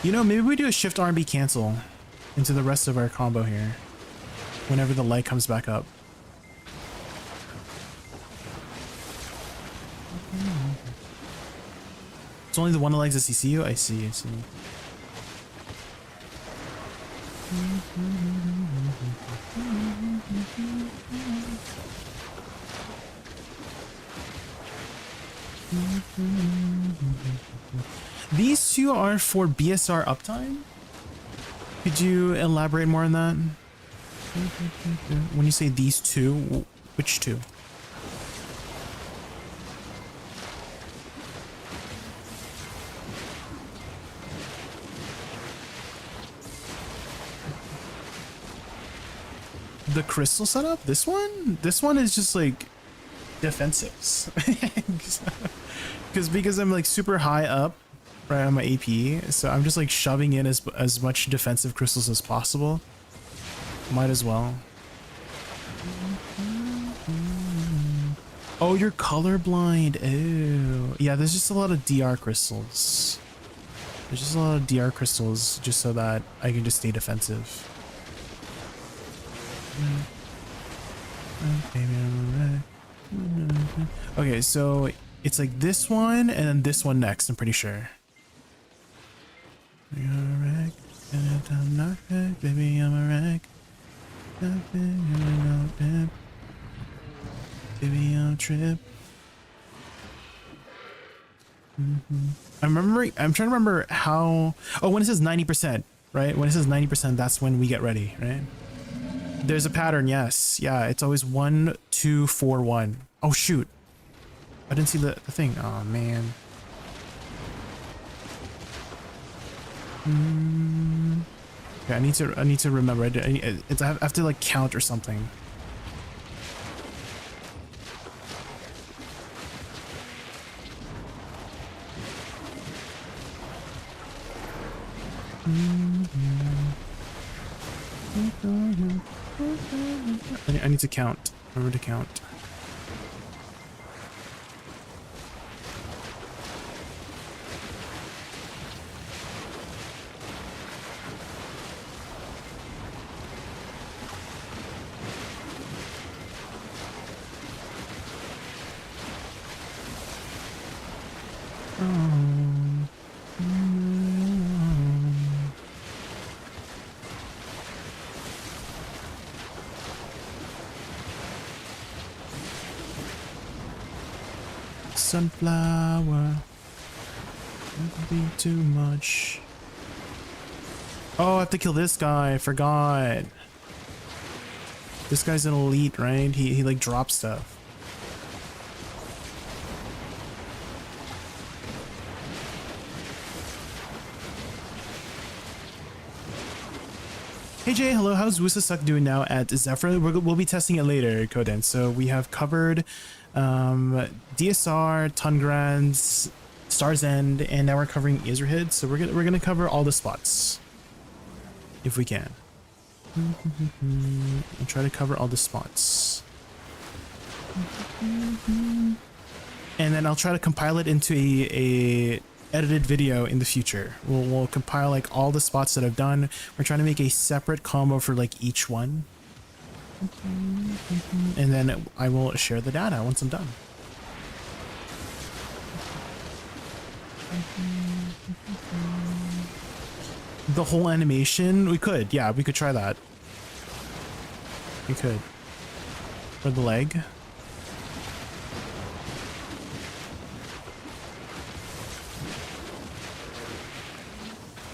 You know, maybe we do a shift R&B cancel into the rest of our combo here whenever the light comes back up. It's only the one that likes the CCU? I see, I see. These two are for BSR uptime? Could you elaborate more on that? When you say these two, which two? The crystal setup? This one? This one is just like defensives. Because I'm like super high up right on my AP, so I'm just like shoving in as much defensive crystals as possible. Might as well. Oh, you're colorblind. Oh, yeah. There's just a lot of DR crystals. There's just a lot of DR crystals just so that I can just stay defensive. Okay, so it's like this one and then this one next, I'm pretty sure. Baby, I'm a wreck. Baby, I'm a trip. I'm trying to remember how. Oh, when it says 90%, right? When it says 90%, that's when we get ready, right? There's a pattern, yes. Yeah, it's always 1, 2, 4, 1. Oh shoot. I didn't see the thing. Oh man. Okay, I need to remember. I have to like count or something. I need to count. Remember to count. Sunflower. Don't be too much. Oh, I have to kill this guy. I forgot. This guy's an elite, right? He like drops stuff. Hey Jay, hello. How's Woosa Suck doing now at Zephyr? We'll be testing it later, Koden. So we have covered DSR, Tungrans, Star's End, and now we're covering Ezrahed. So we're gonna cover all the spots if we can. And try to cover all the spots. And then I'll try to compile it into a edited video in the future. We'll compile like all the spots that I've done. We're trying to make a separate combo for like each one. And then I will share the data once I'm done. The whole animation? We could. Yeah, we could try that. We could. For the leg.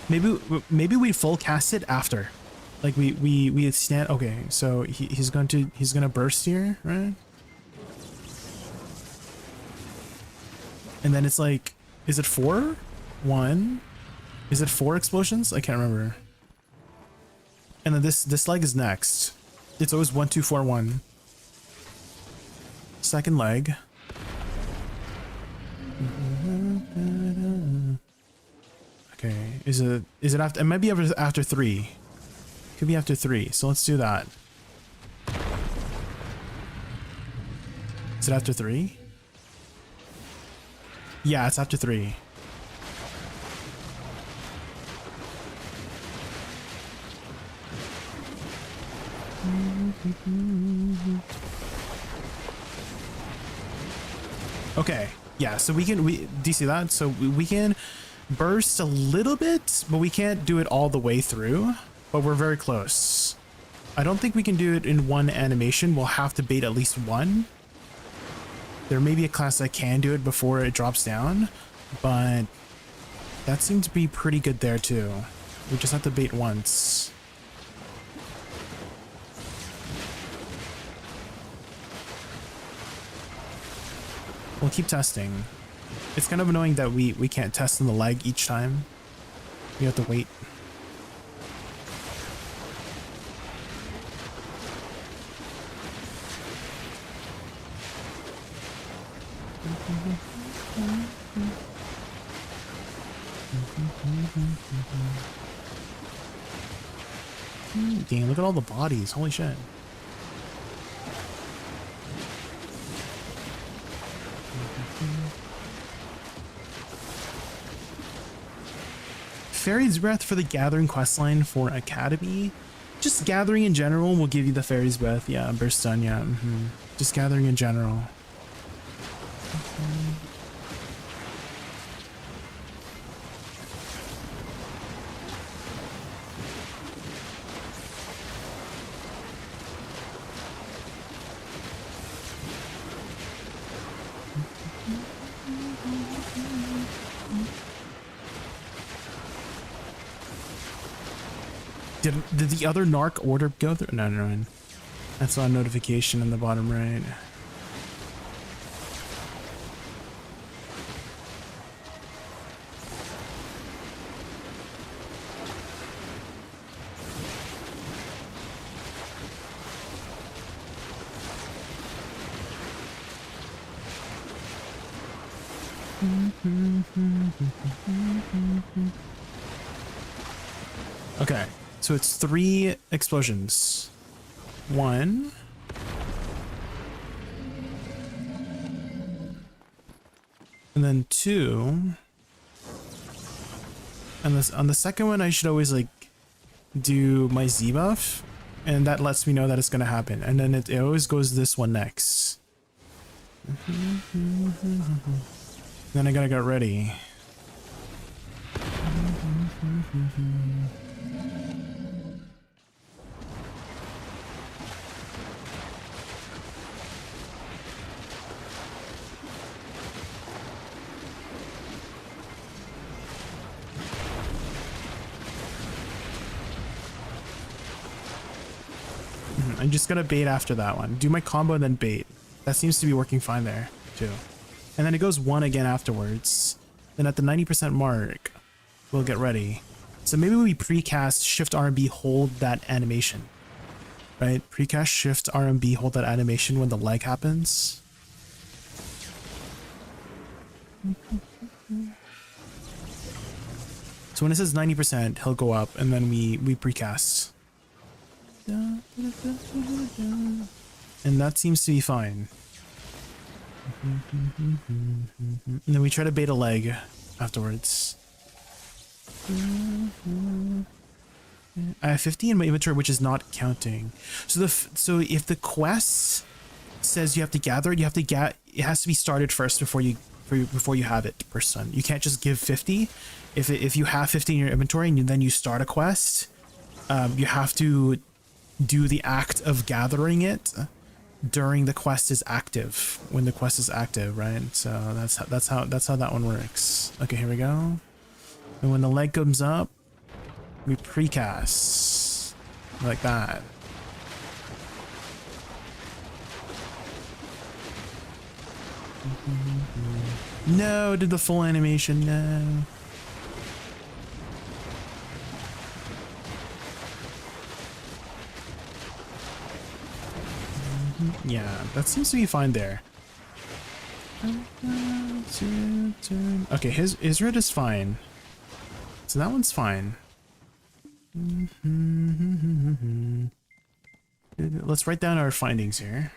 Maybe we full cast it after. Like we stand. Okay, so he's gonna burst here, right? And then it's like, is it 4? 1? Is it 4 explosions? I can't remember. And then this leg is next. It's always 1, 2, 4, 1. Second leg. Okay, is it after? It might be after 3. Could be after 3. So let's do that. Is it after 3? Yeah, it's after 3. Okay, yeah, so do you see that? So we can burst a little bit, but we can't do it all the way through, but we're very close. I don't think we can do it in one animation. We'll have to bait at least one. There may be a class that can do it before it drops down, but that seems to be pretty good there too. We just have to bait once. We'll keep testing. It's kind of annoying that we can't test in the leg each time. We have to wait. Dang, look at all the bodies. Holy shit. Fairy's Breath for the Gathering questline for Academy. Just Gathering in general will give you the Fairy's Breath. Yeah, Burst Stun, yeah. Just Gathering in general. Did the other narc order go through? No, no, no. That's not a notification in the bottom right. Okay, so it's 3 explosions. 1. And then 2. And this on the second one I should always like do my Z buff, and that lets me know that it's gonna happen. And then it always goes this one next. Then I gotta get ready. I'm just gonna bait after that one. Do my combo and then bait. That seems to be working fine there, too. And then it goes 1 again afterwards. Then at the 90% mark, we'll get ready. So maybe we precast Shift RMB hold that animation. Right? Precast Shift RMB hold that animation when the leg happens. So when it says 90%, he'll go up and then we precast. And that seems to be fine. And then we try to bait a leg afterwards. I have 50 in my inventory, which is not counting. So if the quest says you have to gather it, it has to be started first before you have it per stun. You can't just give 50. If you have 50 in your inventory and then you start a quest, you have to do the act of gathering it during the quest is active, when the quest is active, right? So that's how that one works. Okay, here we go. And when the leg comes up, we precast like that. No, did the full animation, no. Yeah, that seems to be fine there. Okay, his red is fine. So that one's fine. Let's write down our findings here.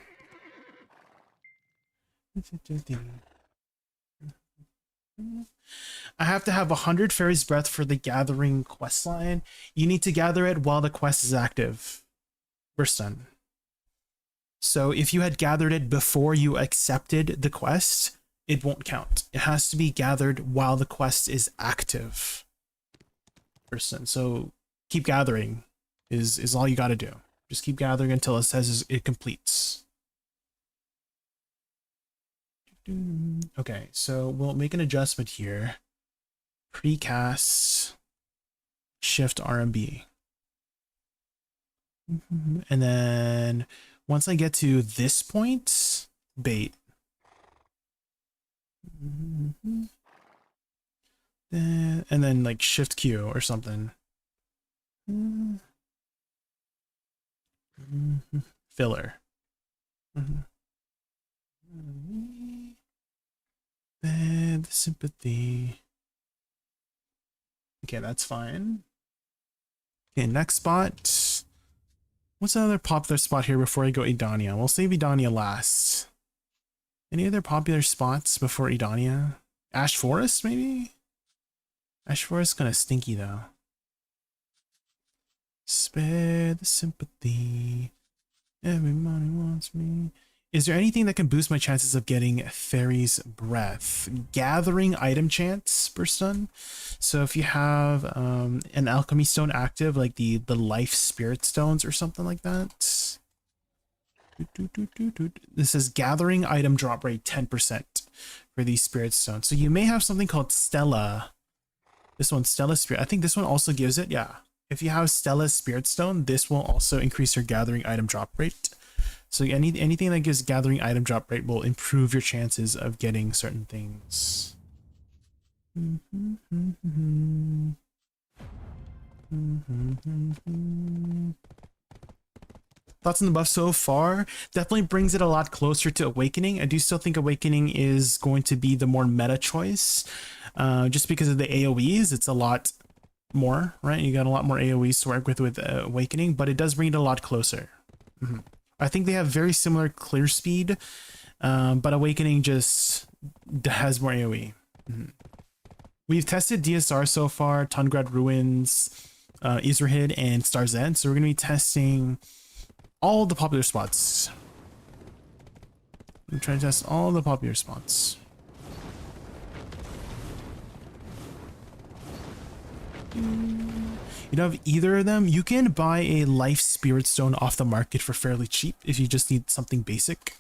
I have to have 100 Fairy's Breath for the gathering quest line. You need to gather it while the quest is active. Burst stun. So if you had gathered it before you accepted the quest, it won't count. It has to be gathered while the quest is active. So keep gathering is all you got to do. Just keep gathering until it says it completes. Okay, so we'll make an adjustment here. Precast Shift RMB. And then once I get to this point, bait. And then like Shift Q or something. Filler. And sympathy. Okay, that's fine. Okay, next spot. What's another popular spot here before I go Edania? We'll save Edania last. Any other popular spots before Edania? Ash Forest, maybe? Ash Forest kind of stinky, though. Spare the sympathy. Everybody wants me. Is there anything that can boost my chances of getting Fairy's Breath? Gathering item chance per stun. So if you have an alchemy stone active, like the life spirit stones or something like that. This is gathering item drop rate 10% for these spirit stones. So you may have something called Stella. This one, Stella Spirit. I think this one also gives it. Yeah. If you have Stella's Spirit Stone, this will also increase your gathering item drop rate. So anything that gives gathering item drop rate will improve your chances of getting certain things. Thoughts on the buff so far? Definitely brings it a lot closer to Awakening. I do still think Awakening is going to be the more meta choice. Just because of the AoEs, it's a lot more, right? You got a lot more AoEs to work with Awakening, but it does bring it a lot closer. I think they have very similar clear speed, but Awakening just has more AoE. We've tested DSR so far, Tungrad Ruins, Izurhid, and Star's End, so we're going to be testing all the popular spots. I'm trying to test all the popular spots. You don't have either of them? You can buy a life spirit stone off the market for fairly cheap if you just need something basic.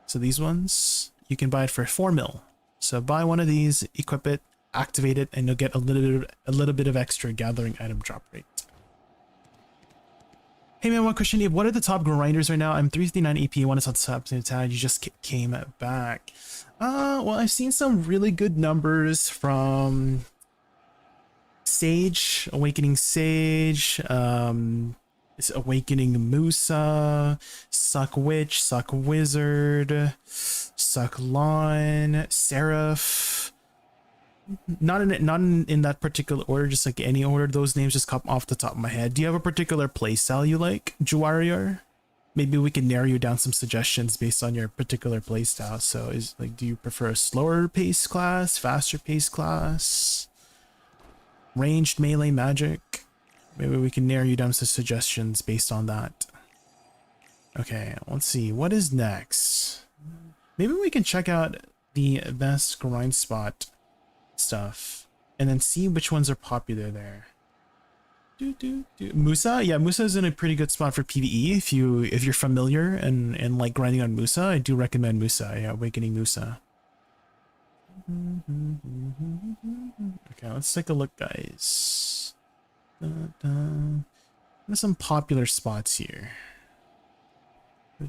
So these ones, you can buy it for 4 mil. So buy one of these, equip it, activate it, and you'll get a little bit of extra gathering item drop rate. Hey man, one question. What are the top grinders right now? I'm 359 AP, one is on top tab. You just came back. Well, I've seen some really good numbers from Sage, Awakening Sage, Awakening Musa, Suck Witch, Suck Wizard, Suck Lawn, Seraph. Not in that particular order, just like any order. Those names just come off the top of my head. Do you have a particular playstyle you like, Juwarrior? Maybe we can narrow you down some suggestions based on your particular playstyle. So is like, do you prefer a slower pace class, faster pace class? Ranged melee magic? Maybe we can narrow you down some suggestions based on that. Okay, let's see. What is next? Maybe we can check out the best grind spot stuff and then see which ones are popular there. Musa? Yeah, Musa is in a pretty good spot for PvE if you're familiar and like grinding on Musa. I do recommend Musa. Yeah, Awakening Musa. Okay, let's take a look, guys. There's some popular spots here. We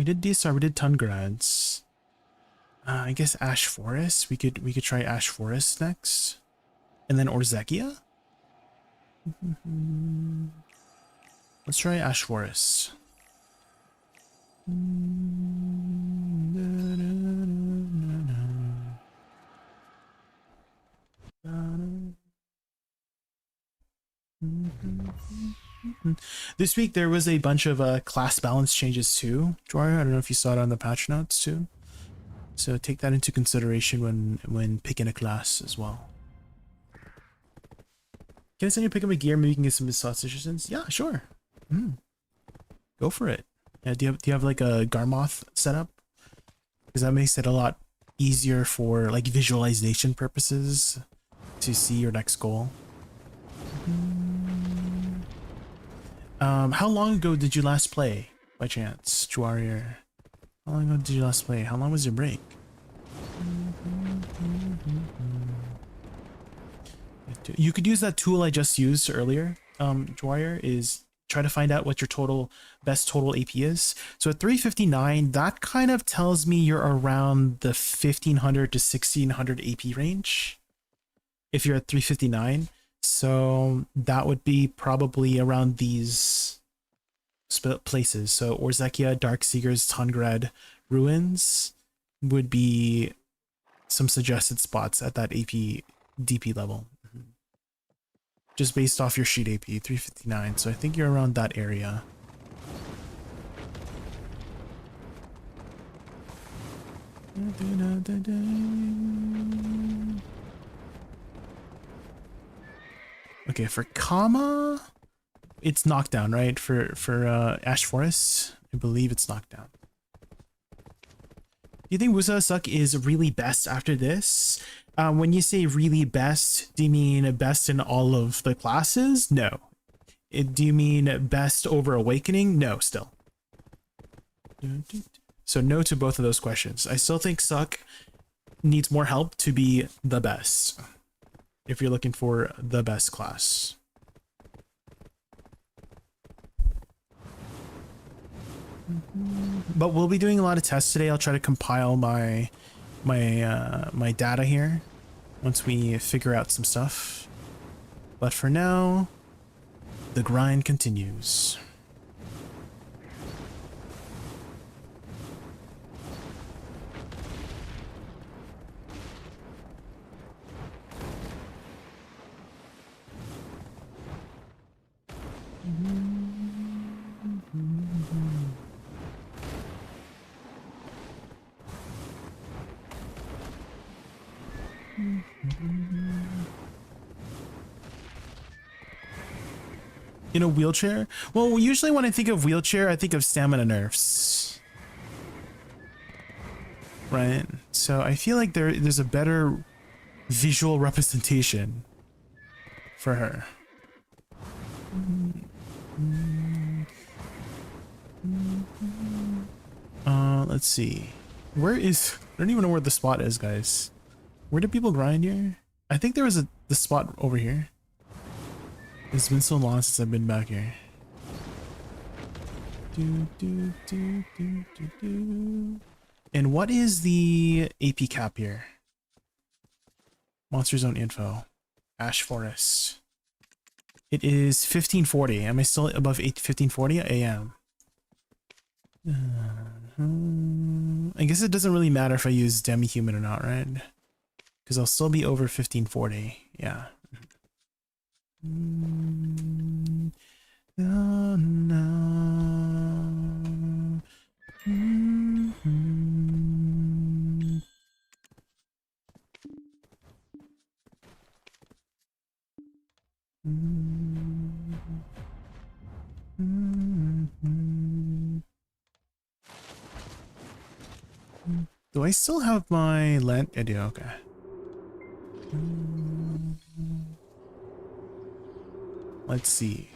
did DSR, we did Tungrads. I guess Ash Forest. We could try Ash Forest next. And then Orzekia? Let's try Ash Forest. This week there was a bunch of class balance changes too, Dwyer. I don't know if you saw it on the patch notes too. So take that into consideration when picking a class as well. Can I send you pick up a gear? Maybe you can get some slot suggestions. Yeah, sure. Go for it. Yeah, do you have like a Garmoth setup? Because that makes it a lot easier for like visualization purposes to see your next goal. How long ago did you last play, by chance, Juwarrior? How long ago did you last play? How long was your break? You could use that tool I just used earlier, Juwarrior, is try to find out what your best total AP is. So at 359, that kind of tells me you're around the 1500 to 1600 AP range. if you're at 359. So that would be probably around these places. So Orzekia, Darkseekers, Tungred, Ruins would be some suggested spots at that AP DP level. Just based off your sheet AP, 359. So I think you're around that area. Okay, for Kama, it's knockdown, right? For Ash Forest, I believe it's knockdown. Do you think Woosa Suck is really best after this? When you say really best, do you mean best in all of the classes? No. Do you mean best over Awakening? No, still. So no to both of those questions. I still think Suck needs more help to be the best, if you're looking for the best class. But we'll be doing a lot of tests today. I'll try to compile my data here once we figure out some stuff. But for now, the grind continues. In a wheelchair? Well, usually when I think of wheelchair, I think of stamina nerfs. Right? So I feel like there's a better visual representation for her. Let's see. Where is... I don't even know where the spot is, guys. Where do people grind here? I think there was the spot over here. It's been so long since I've been back here. And what is the AP cap here? Monster Zone info. Ash Forest. It is 1540. Am I still above 1540? I am. I guess it doesn't really matter if I use demi-human or not, right? Because I'll still be over 1540. Yeah. No, no. Do I still have my lent? I do, okay. Let's see.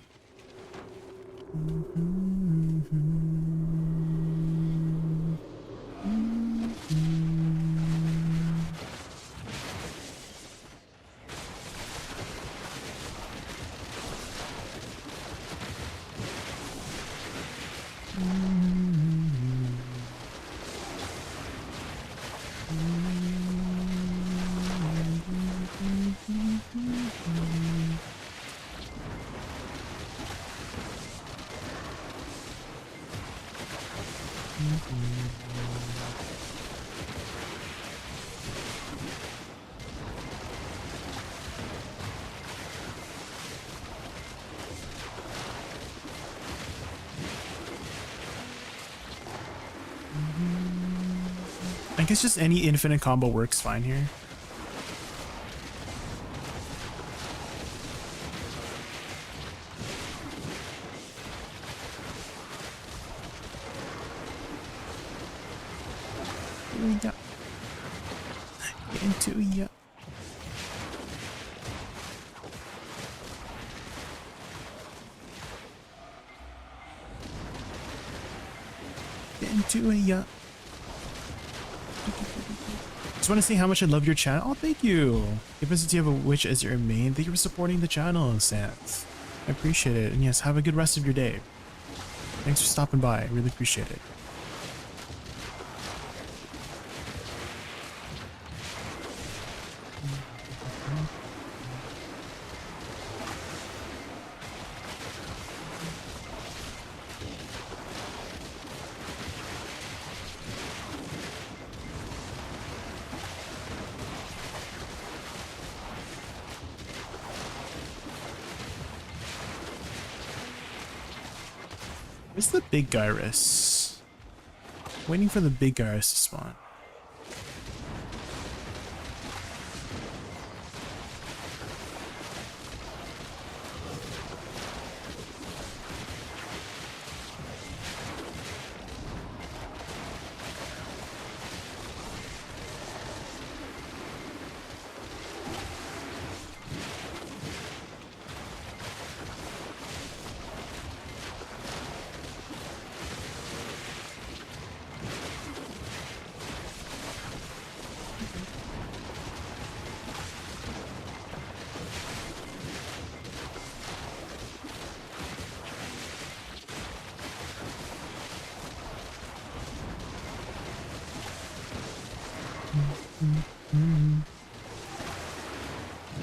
I guess just any infinite combo works fine here. Into ya. Into ya. Just want to say how much I love your channel. Oh, thank you. Even since you have a witch as your main, thank you for supporting the channel, Sans. I appreciate it. And yes, have a good rest of your day. Thanks for stopping by. I really appreciate it. Where's the big gyrus? Waiting for the big gyrus to spawn.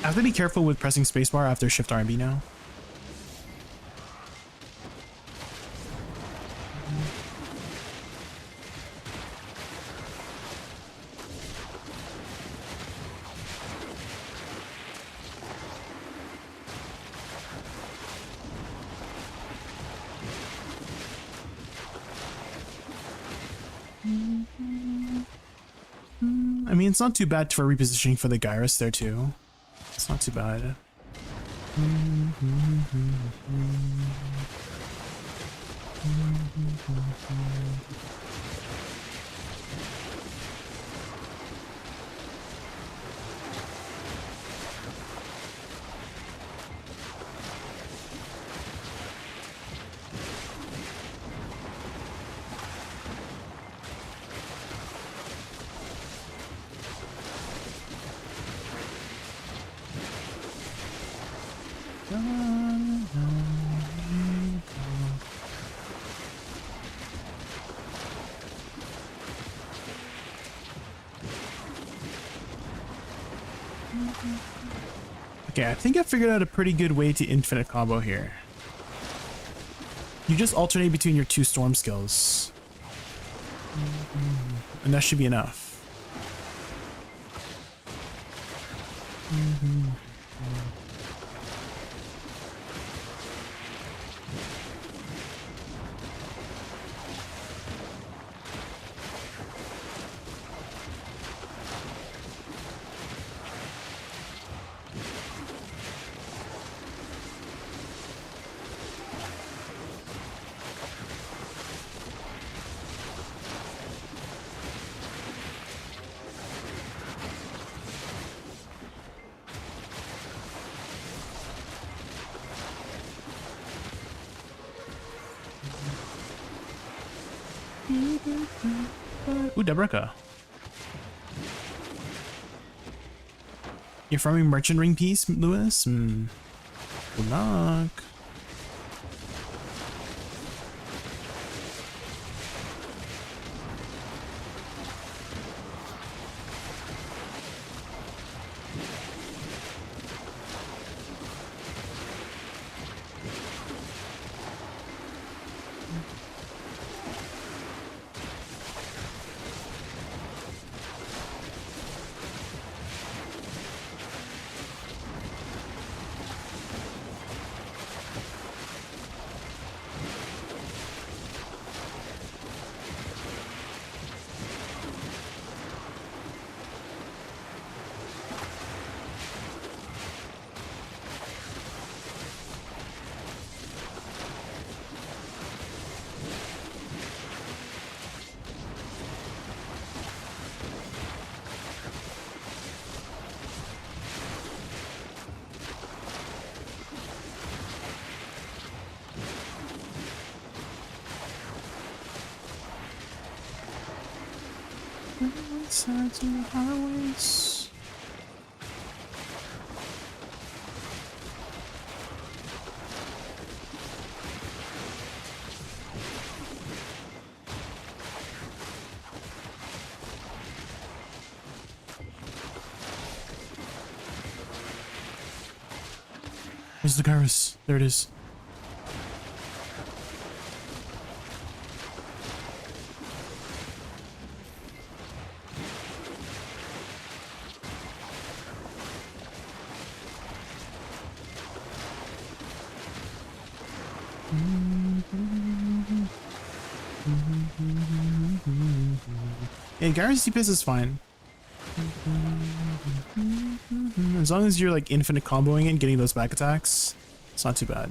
I have to be careful with pressing spacebar after Shift RB now. I mean, it's not too bad for repositioning for the gyrus there too. It's not too bad. Okay, I think I figured out a pretty good way to infinite combo here. You just alternate between your two storm skills. And that should be enough. Ooh, Debreka. You're farming merchant ring piece, Lewis? Good luck. Sides of the highways. Where's the Garrus? There it is. Yeah, Gary's DPS is fine. As long as you're like infinite comboing and getting those back attacks, it's not too bad.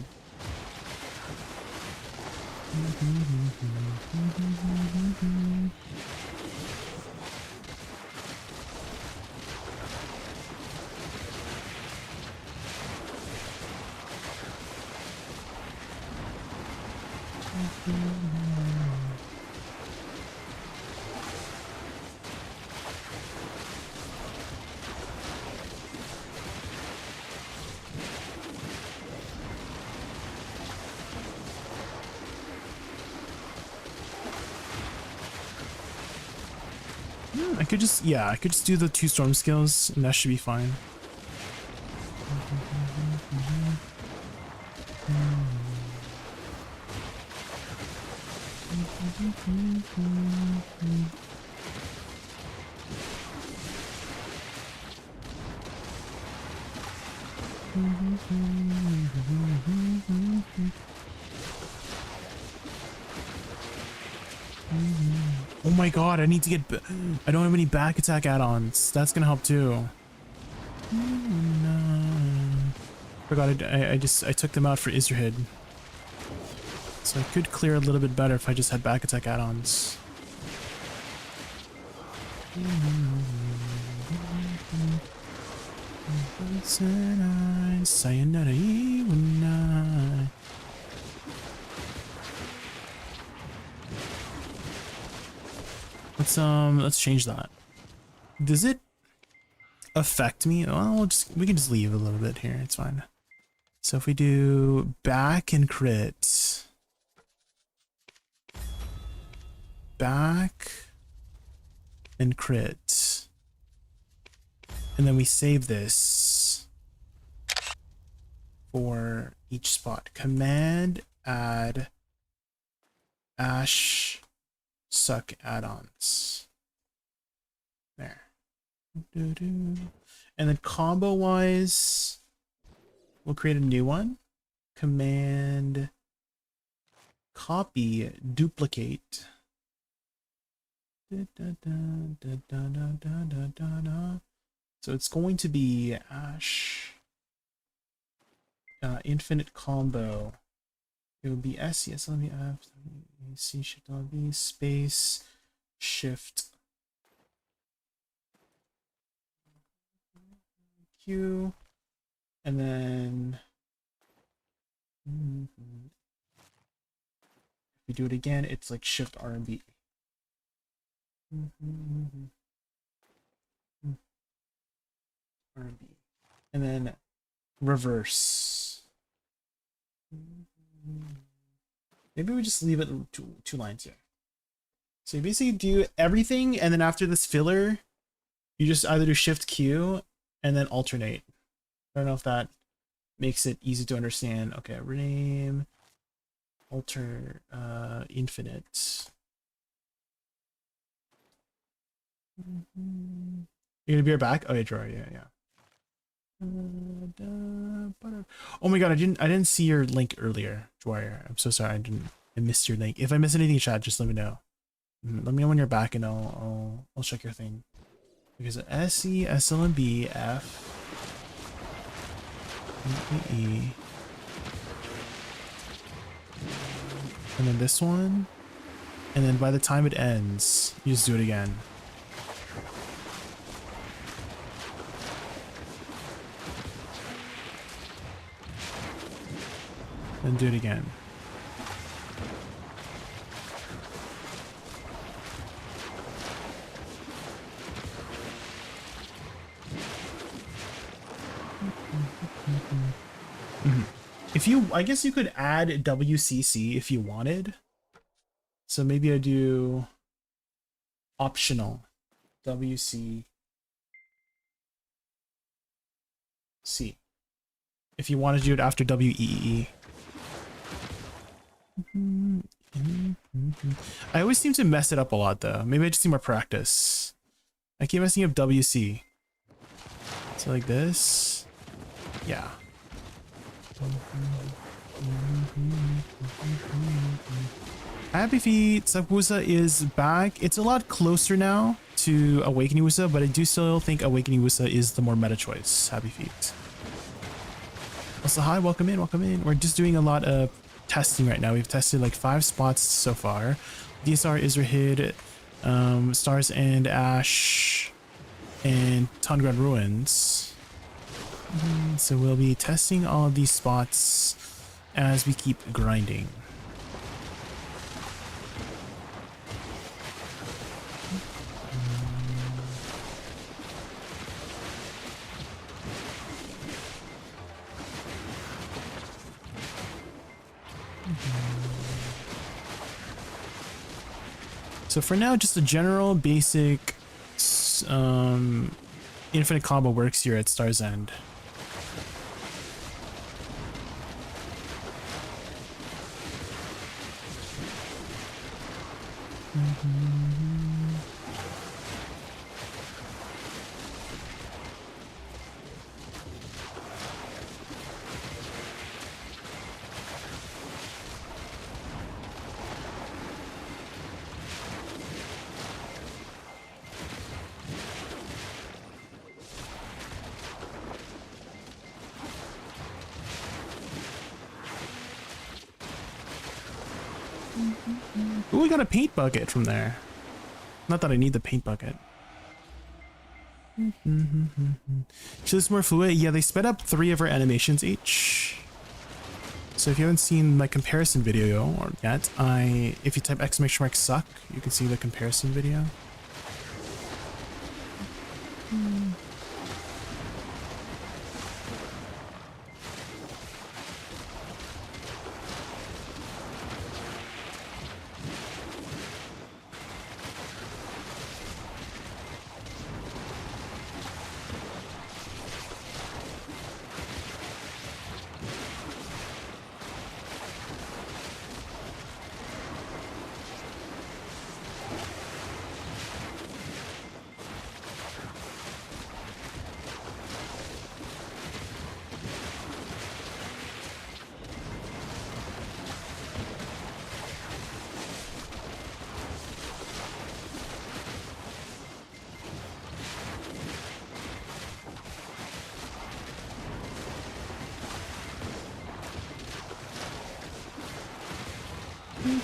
I could just, yeah, I could just do the 2 storm skills and that should be fine. Oh my god, I need to get... I don't have any back attack add-ons. That's gonna help too. No. Forgot I took them out for Izurhid. So I could clear a little bit better if I just had back attack add-ons. Sayonara. Let's change that. Does it affect me? Well, we can just leave a little bit here. It's fine. So if we do back and crit, back and crit, and then we save this for each spot. Command add Ash suck add-ons. There. And then combo wise, we'll create a new one. Command copy duplicate. So it's going to be Ash infinite combo. It would be SES. Let me C shift LB space shift Q, and then if we do it again, it's like shift R and B. R and B, and then reverse. Maybe we just leave it two lines here. So you basically do everything, and then after this filler, you just either do Shift Q and then alternate. I don't know if that makes it easy to understand. Okay, rename, alter, infinite. You're gonna be right back? Okay, drawer, yeah. Oh my god, I didn't see your link earlier, Dwyer. I'm so sorry, I missed your link. If I miss anything in chat, just let me know. Let me know when you're back and I'll check your thing. Because SE, SLMB, F, E, and then this one, and then by the time it ends, you just do it again. And do it again. If you, I guess you could add WCC if you wanted. So maybe I do optional WCC. If you want to do it after WEE. I always seem to mess it up a lot though. Maybe I just need more practice. I keep messing up WC. So like this. Yeah. Happy Feet, Woosa is back. It's a lot closer now to Awakening Woosa, but I do still think Awakening Woosa is the more meta choice. Happy Feet. Also, hi, welcome in, welcome in. We're just doing a lot of testing right now. We've tested like 5 spots so far. DSR, Izrahid, Stars and Ash, and Tundra Ruins. So we'll be testing all of these spots as we keep grinding. So for now, just a general basic infinite combo works here at Star's End. Ooh, we got a paint bucket from there. Not that I need the paint bucket. So it's more fluid. Yeah, they sped up 3 of our animations each. So if you haven't seen my comparison video or yet, if you type !suck, you can see the comparison video.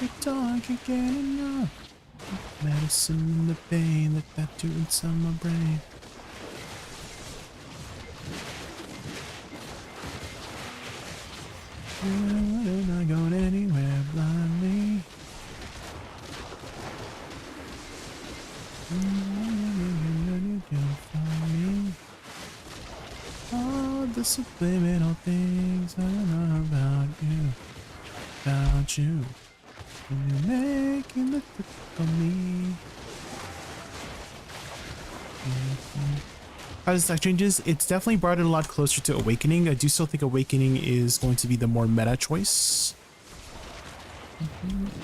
The dog can't get enough medicine and the pain that do inside my brain. I'm not going anywhere blindly. You can't find me. All the subliminal things I know about you, about you. You're making the difficult me. How does that changes? It's definitely brought it a lot closer to Awakening. I do still think Awakening is going to be the more meta choice.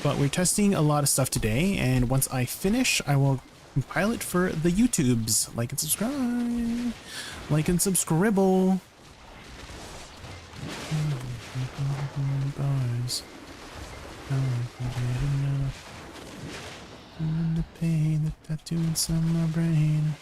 But we're testing a lot of stuff today, and once I finish, I will compile it for the YouTubes. Like and subscribe. Like and subscribble. Bars. And the pain that tattoo inside my brain.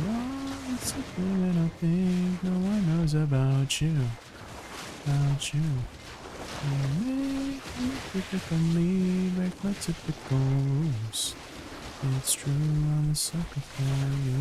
What's a little thing no one knows about you, about you. You make me typically break my typical rules. It's true, I'm a sucker for you.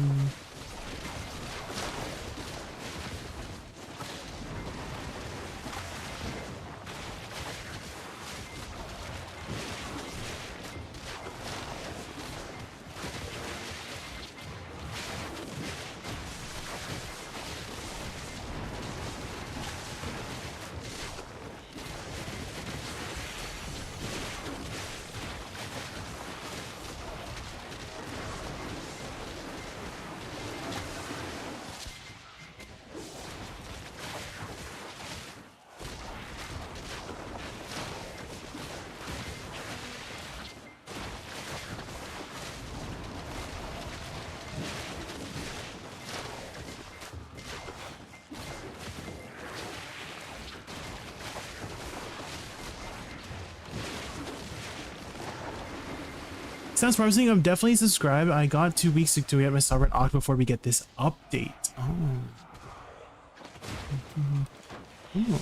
Sounds promising. I'm definitely subscribed. I got 2 weeks to get my sovereign oct before we get this update. Oh.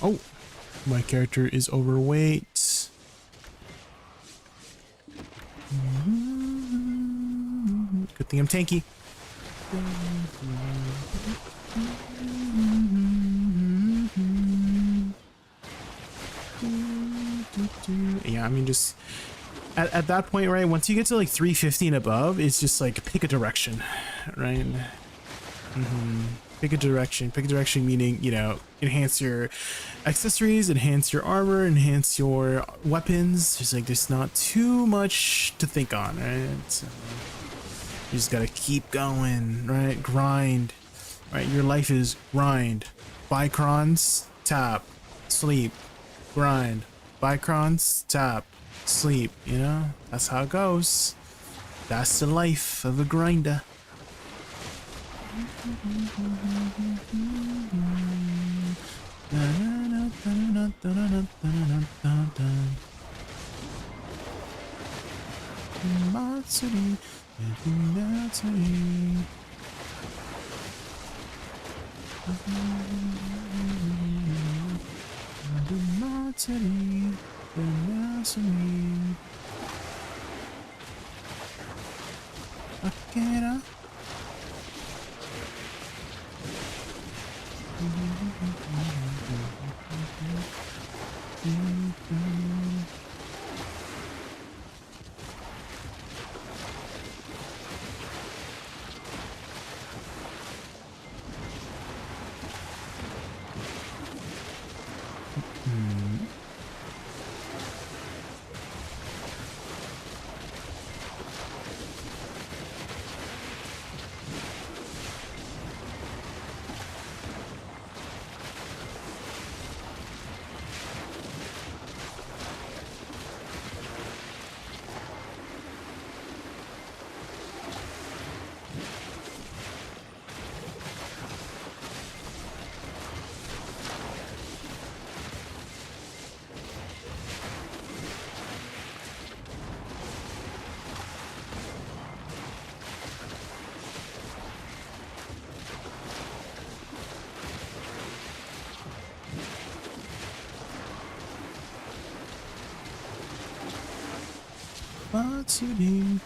Oh, my character is overweight. Good thing I'm tanky. Yeah, I mean, just at that point, right? Once you get to like 350 and above, it's just like pick a direction, right? Pick a direction. Pick a direction meaning, you know, enhance your accessories, enhance your armor, enhance your weapons. Just like there's not too much to think on, right? So you just gotta keep going, right? Grind, right? Your life is grind. Buy crons, tap, sleep, grind. Buy crons, tap, sleep. You know, that's how it goes. That's the life of a grinder. What's your name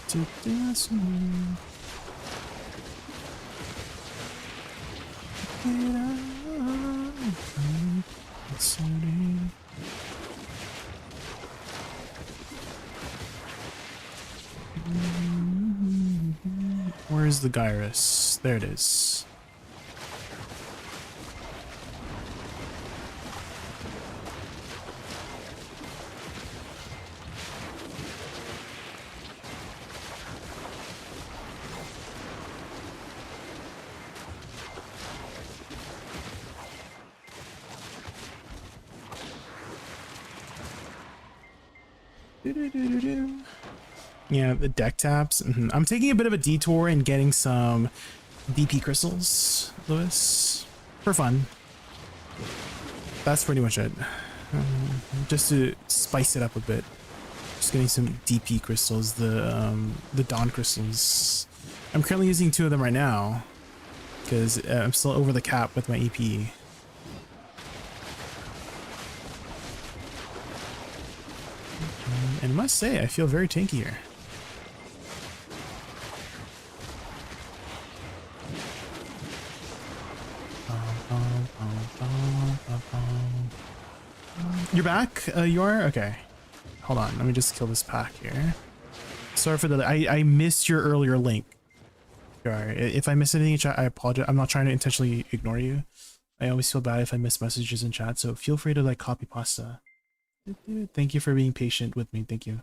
to dance with me? What's your name? Where's the Gyrus? There it is. Yeah, the deck taps. I'm taking a bit of a detour and getting some DP crystals, Lewis, for fun. That's pretty much it. Just to spice it up a bit. Just getting some DP crystals, the Dawn crystals. I'm currently using 2 of them right now because I'm still over the cap with my EP. And I must say, I feel very tanky here. You're back? You are? Okay. Hold on. Let me just kill this pack here. Sorry for the... I missed your earlier link. Sorry. If I miss anything in chat, I apologize. I'm not trying to intentionally ignore you. I always feel bad if I miss messages in chat, so feel free to like copy pasta. Thank you for being patient with me. Thank you.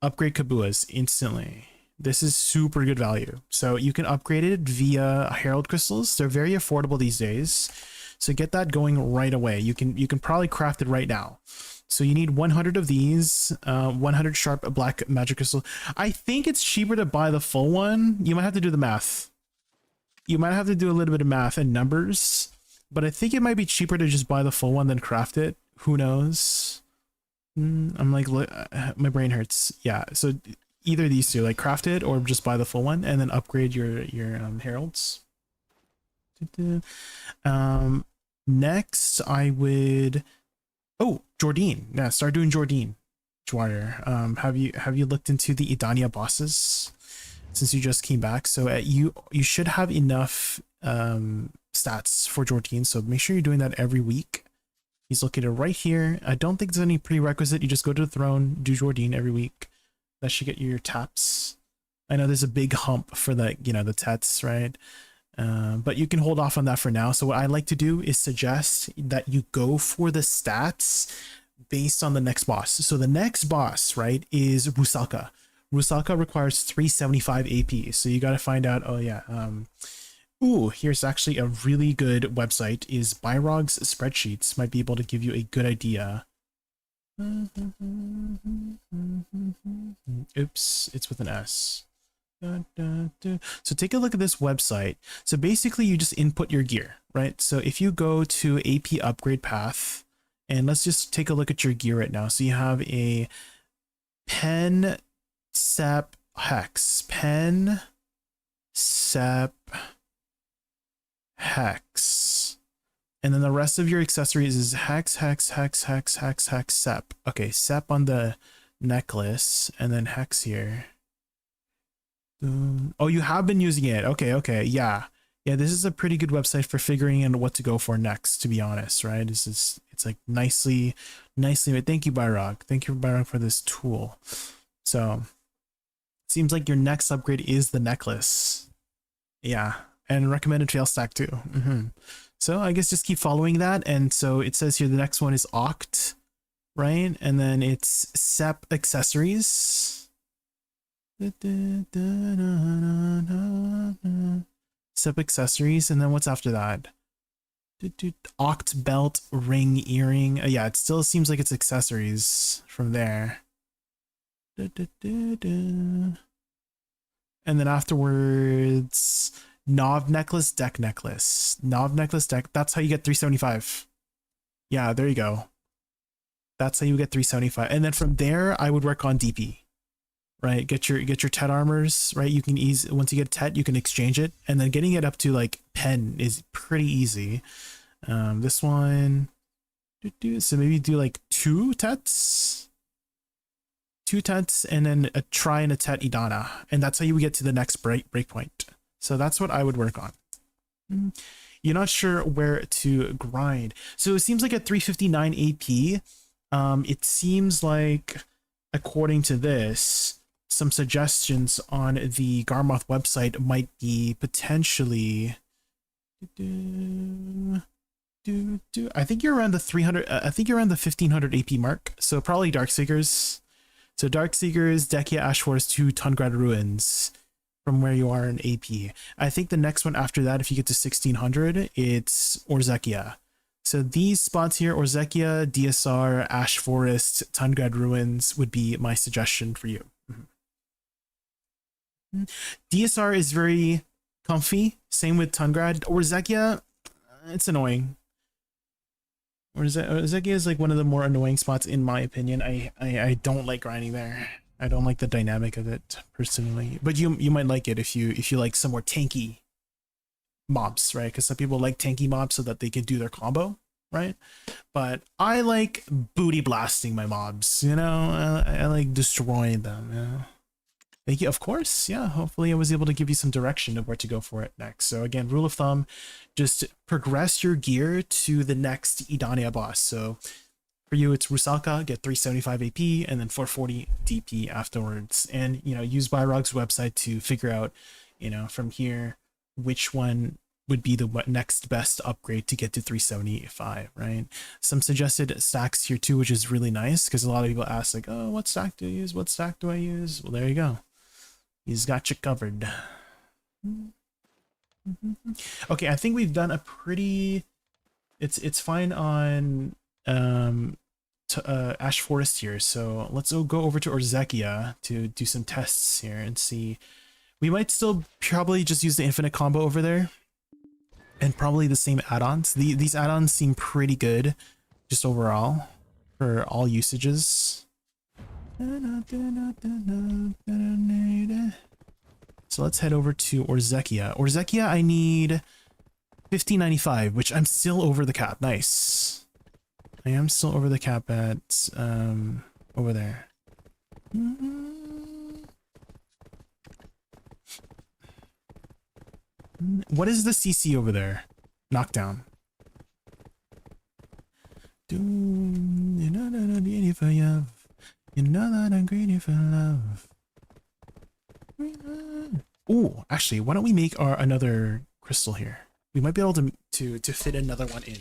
Upgrade Kabuas instantly. This is super good value. So you can upgrade it via Herald crystals. They're very affordable these days. So get that going right away. You can probably craft it right now. So you need 100 of these, 100 sharp black magic crystal. I think it's cheaper to buy the full one. You might have to do the math. You might have to do a little bit of math and numbers, but I think it might be cheaper to just buy the full one than craft it. Who knows? I'm like, my brain hurts. Yeah, so either of these two, like craft it or just buy the full one and then upgrade your heralds. Um, next I would, oh, Jordine. Yeah, start doing Jordine. Dwyer. Have you looked into the Idania bosses since you just came back? So you should have enough stats for Jordine. So make sure you're doing that every week. He's located right here. I don't think there's any prerequisite. You just go to the throne, do Jordine every week. That should get you your taps. I know there's a big hump for the, you know, the tats, right? But you can hold off on that for now. So what I like to do is suggest that you go for the stats based on the next boss. So the next boss, right, is Rusaka. Rusaka requires 375 AP. So you got to find out, oh yeah, ooh, here's actually a really good website, is Byrog's Spreadsheets. Might be able to give you a good idea. Oops, it's with an S. So take a look at this website. So basically you just input your gear, right? So if you go to AP upgrade path, and let's just take a look at your gear right now. So you have a pen, sep, hex, pen, sep, hex, and then the rest of your accessories is hex, hex, hex, hex, hex, hex, sep. Okay, sep on the necklace, and then hex here. Oh, you have been using it. Okay, yeah, this is a pretty good website for figuring out what to go for next, to be honest, right? It's like nicely made. Thank you, Byrog. Thank you, Byrog, for this tool. So it seems like your next upgrade is the necklace. Yeah, and recommended fail stack too. So I guess just keep following that. And so it says here the next one is Oct, right? And then it's Sep accessories. Sep accessories, and then what's after that? Oct belt, ring, earring. Yeah, it still seems like it's accessories from there. And then afterwards, Nov necklace, deck necklace. Nov necklace, deck. That's how you get 375. Yeah, there you go. That's how you get 375. And then from there, I would work on DP. Right, get your Tet armors, right? You can once you get Tet, you can exchange it, and then getting it up to like pen is pretty easy. This one, so maybe do like two Tets, and then a try and a Tet Idana, and that's how you would get to the next breakpoint. So that's what I would work on. You're not sure where to grind, so it seems like at 359 AP, it seems like, according to this, some suggestions on the Garmoth website might be potentially I think you're around the 300, I think you're around the 1500 AP mark, so probably Darkseekers. So Darkseekers, Dekia, Ash Forest 2, Tungrad Ruins from where you are in AP. I think the next one after that, if you get to 1600, it's Orzekia. So these spots here, Orzekia, DSR, Ash Forest, Tungrad Ruins would be my suggestion for you. DSR is very comfy. Same with Tungrad. Orzekia, it's annoying. Orzekia is like one of the more annoying spots in my opinion. I don't like grinding there. I don't like the dynamic of it personally. But you might like it if you like some more tanky mobs, right? Because some people like tanky mobs so that they can do their combo, right? But I like booty blasting my mobs, you know? I like destroying them, you know? Thank you, of course. Yeah, hopefully I was able to give you some direction of where to go for it next. So again, rule of thumb, just progress your gear to the next Idania boss. So for you, it's Rusaka, get 375 AP and then 440 DP afterwards. And, you know, use Byrog's website to figure out, you know, from here, which one would be the next best upgrade to get to 375, right? Some suggested stacks here too, which is really nice because a lot of people ask like, oh, what stack do I use? What stack do I use? Well, there you go. He's got you covered. Okay, I think we've done a pretty, it's fine on Ash Forest here. So let's go over to Orzekia to do some tests here and see. We might still probably just use the infinite combo over there and probably the same add-ons. These add-ons seem pretty good just overall. for all usages. So let's head over to Orzekia. Orzekia, I need 1595, which I'm still over the cap. Nice. I am still over the cap at over there. What is the CC over there? Knockdown. You know that I'm greedy for you. You know that I'm greedy for love. Ooh, actually, why don't we make our another crystal here? We might be able to fit another one in.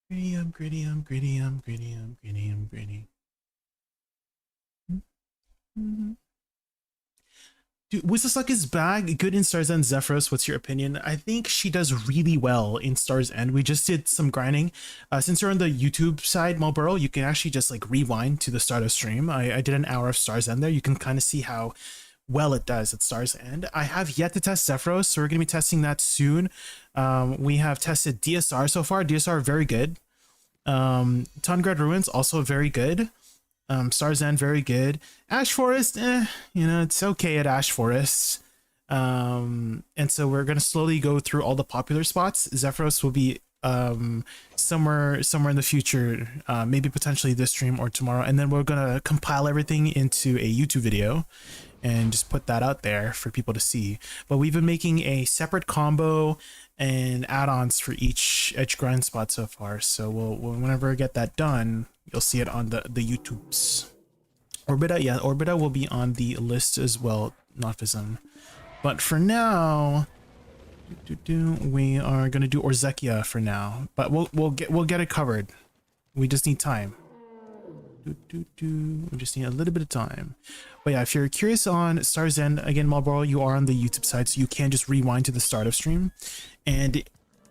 Gritty, I'm gritty, I'm gritty, I'm gritty, I'm gritty, I'm gritty. Dude, Woosa is back. Good in Star's End. Zephyros, what's your opinion? I think she does really well in Star's End. We just did some grinding. Since you're on the YouTube side, Marlboro, you can actually just like rewind to the start of stream. I did an hour of Star's End there. You can kind of see how well it does at Star's End. I have yet to test Zephyros, so we're going to be testing that soon. We have tested DSR so far. DSR, very good. Tungred Ruins, also very good. Star's End, very good. Ash Forest, you know, it's okay at Ash Forest. And so we're gonna slowly go through all the popular spots. Zephyros will be somewhere in the future, maybe potentially this stream or tomorrow, and then we're gonna compile everything into a YouTube video and just put that out there for people to see. But we've been making a separate combo and add-ons for each edge grind spot so far. So whenever I get that done, you'll see it on the YouTubes. Orbita, yeah, Orbita will be on the list as well, not Vism. But for now, we are gonna do Orzekia for now. But we'll get it covered. We just need time. We just need a little bit of time. But yeah, if you're curious on Star's End, again, Marlboro, you are on the YouTube side, so you can just rewind to the start of stream, and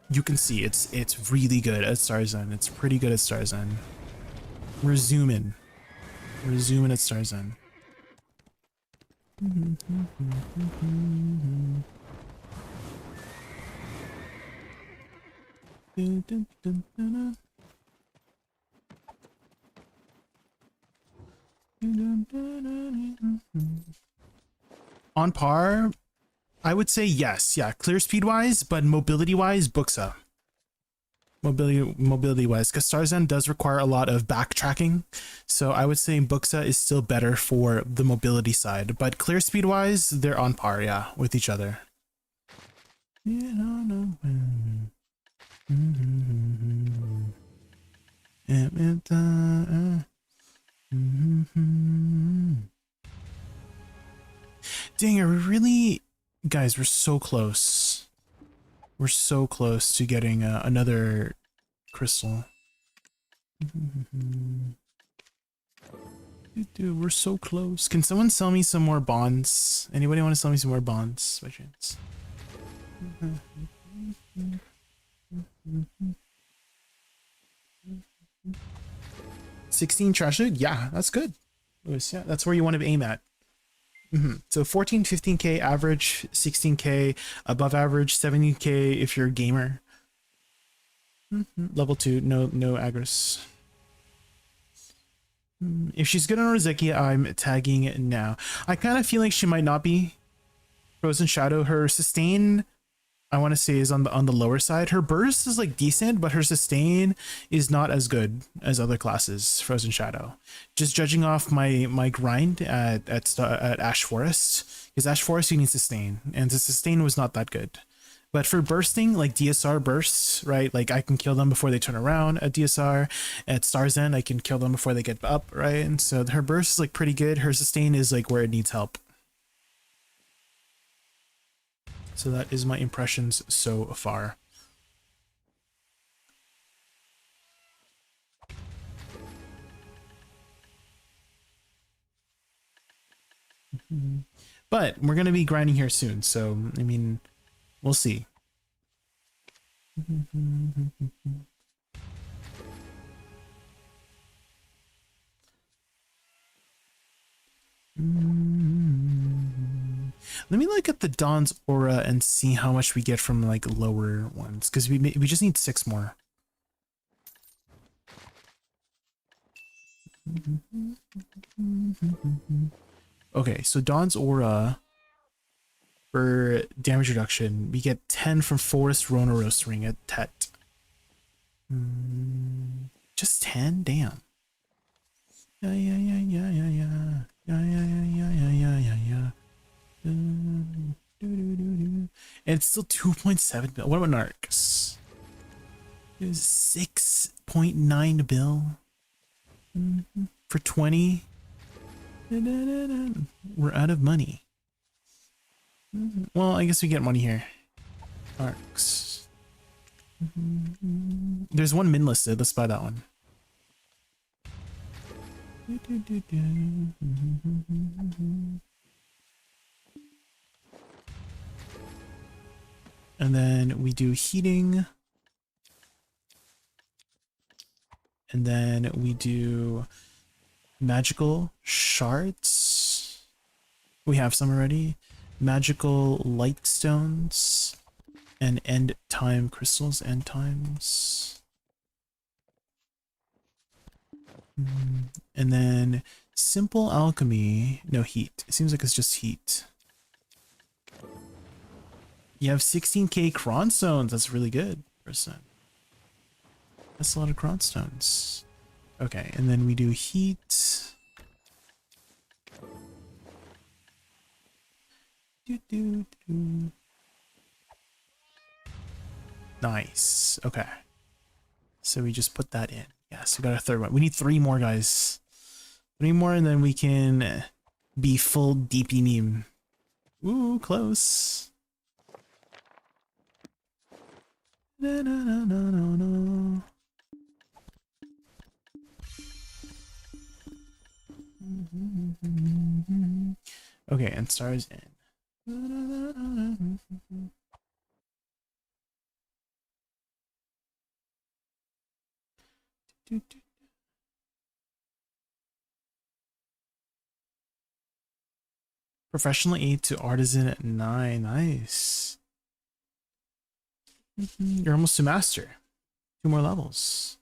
you can see it's really good at Star's End. It's pretty good at Star's End. We're zooming at Star's End. On par, I would say yes. Yeah, clear speed wise, but mobility wise, Buxa. Mobility wise, because Star's End does require a lot of backtracking, so I would say Buxa is still better for the mobility side, but clear speed wise, they're on par, yeah, with each other. Dang, are we really, guys, we're so close. We're so close to getting another crystal. Dude, we're so close. Can someone sell me some more bonds? Anybody want to sell me some more bonds by chance? 16 trash loot? Yeah, that's good. Lewis, yeah, that's where you want to aim at. So 14, 15k average, 16k above average, 70k if you're a gamer. Level 2, no aggress. If she's good on Orzekia, I'm tagging it now. I kind of feel like she might not be. Frozen Shadow, her sustain, I want to say, is on the lower side. Her burst is like decent, but her sustain is not as good as other classes. Frozen Shadow, just judging off my grind at Ash Forest, because Ash Forest you need sustain, and the sustain was not that good. But for bursting, like DSR bursts, right? Like I can kill them before they turn around at DSR. At Star's End, I can kill them before they get up, right? And so her burst is like pretty good. Her sustain is like where it needs help. So that is my impressions so far. But we're going to be grinding here soon, so I mean, we'll see. Let me look at the Dawn's aura and see how much we get from like lower ones, because we just need 6 more. Okay, so Dawn's aura for damage reduction, we get 10 from Forest Rona Roast Ring at Tet. Just 10? Damn. Yeah. And it's still 2.7 bill. What about Narcs? It was 6.9 bill for 20. We're out of money. Well, I guess we get money here. Narcs. There's one min listed. Let's buy that one. And then we do heating. And then we do magical shards. We have some already. Magical light stones and end time crystals, end times. And then simple alchemy, no heat. It seems like it's just heat. You have 16k cron stones. That's really good. Percent. That's a lot of cron stones. Okay, and then we do heat. Nice. Okay. So we just put that in. Yes, we got our third one. We need 3 more, guys. 3 more, and then we can be full DP meme. Ooh, close. No. Okay, and stars in. Professional 8 to artisan at 9. Nice. You're almost to master. 2 more levels.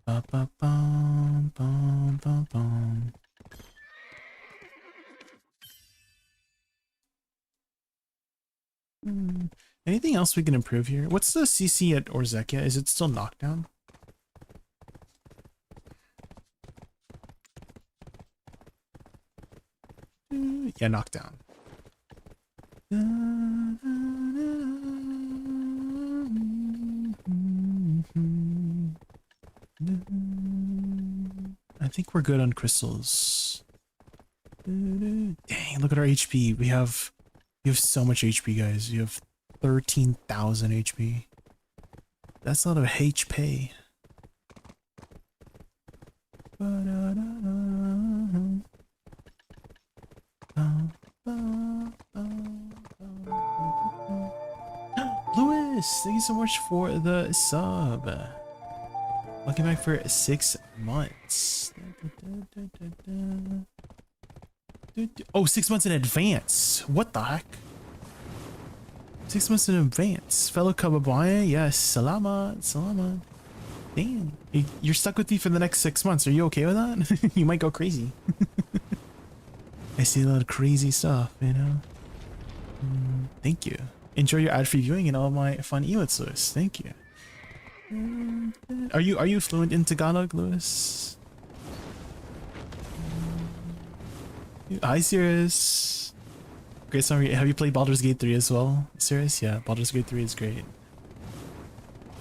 Ba ba bum bum bum bum. Anything else we can improve here? What's the CC at Orzekia? Is it still knockdown? Yeah, knockdown. I think we're good on crystals. Dang, look at our HP. We have so much HP, guys. You have 13,000 HP. That's a lot of HP. Lewis, thank you so much for the sub. Welcome back for 6 months. Oh, 6 months in advance. What the heck? 6 months in advance. Fellow Kababaya, yes. Salamat. Damn. You're stuck with me for the next 6 months. Are you okay with that? You might go crazy. I see a lot of crazy stuff, you know? Thank you. Enjoy your ad-free viewing and all my fun emotes, Lewis. Thank you. Are you fluent in Tagalog, Lewis? Hi, Sirius. Great summary. Have you played Baldur's Gate 3 as well, Sirius? Yeah, Baldur's Gate 3 is great.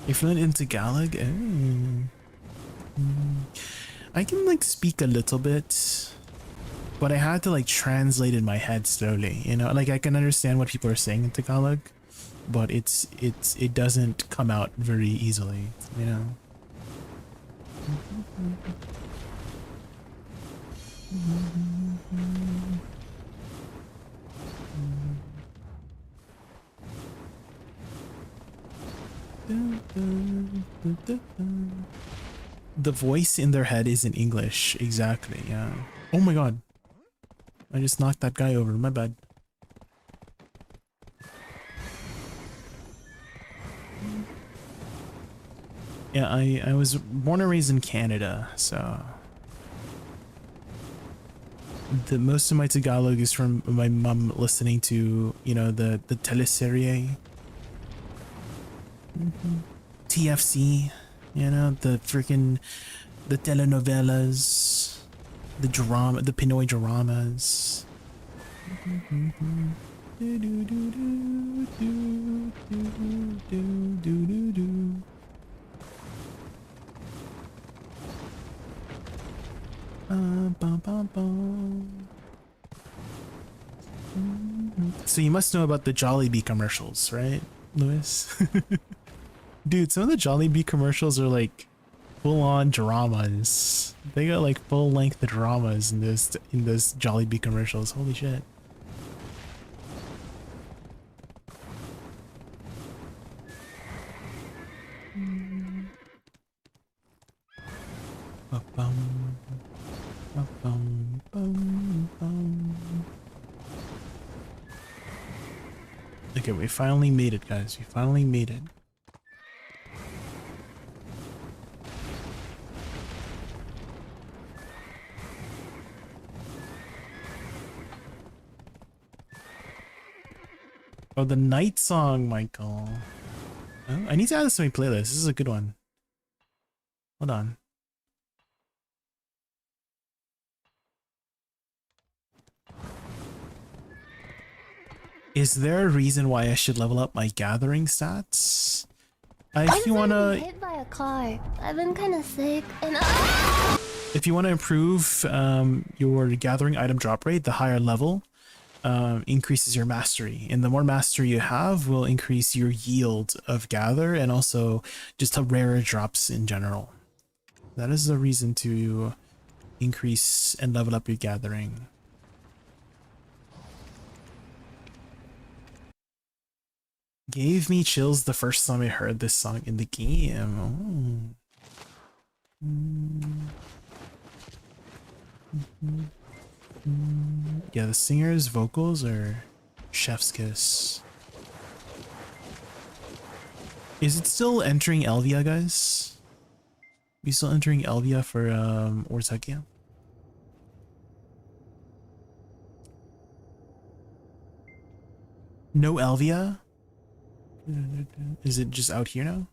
You're fluent in Tagalog? I can like speak a little bit, but I had to like translate in my head slowly, you know, like I can understand what people are saying in Tagalog, but it doesn't come out very easily, you know. The voice in their head is in English, exactly, yeah. Oh my god. I just knocked that guy over, my bad. Yeah, I was born and raised in Canada, so the most of my Tagalog is from my mom listening to, you know, the teleserie, TFC, you know, the telenovelas, the drama, the Pinoy dramas. So you must know about the Jollibee commercials, right, Lewis? Dude, some of the Jollibee commercials are like full-on dramas. They got like full-length dramas in those Jollibee commercials. Holy shit. Okay, we finally made it, guys. We finally made it. Oh, the night song, Michael. Oh, I need to add this to my playlist. This is a good one. Hold on. Is there a reason why I should level up my gathering stats? If you wanna hit by a car. I've been kind of sick and if you want to improve your gathering item drop rate, the higher level increases your mastery, and the more mastery you have will increase your yield of gather and also just rarer drops in general. That is the reason to increase and level up your gathering. Gave me chills the first time I heard this song in the game. Oh. Yeah, the singer's vocals are chef's kiss. Is it still entering Elvia, guys? We still entering Elvia for Ortegia? No Elvia? Is it just out here now?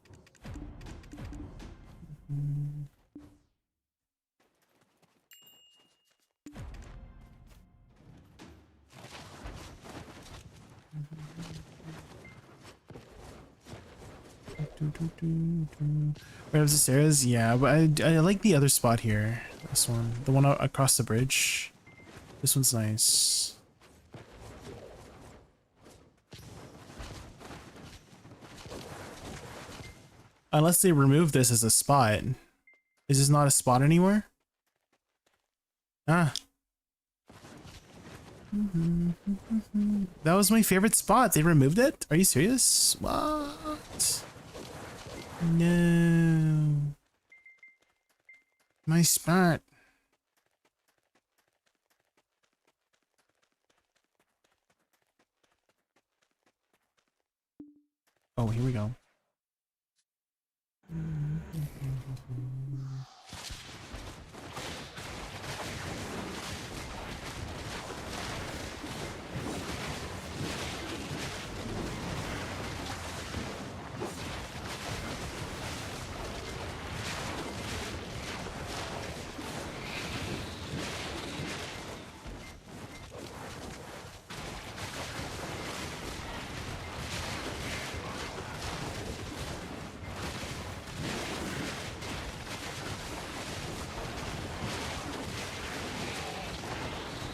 Right up the stairs? Yeah, but I like the other spot here. This one. The one across the bridge. This one's nice. Unless they remove this as a spot. Is this not a spot anymore? Ah. That was my favorite spot. They removed it? Are you serious? What? No. My spot. Oh, here we go.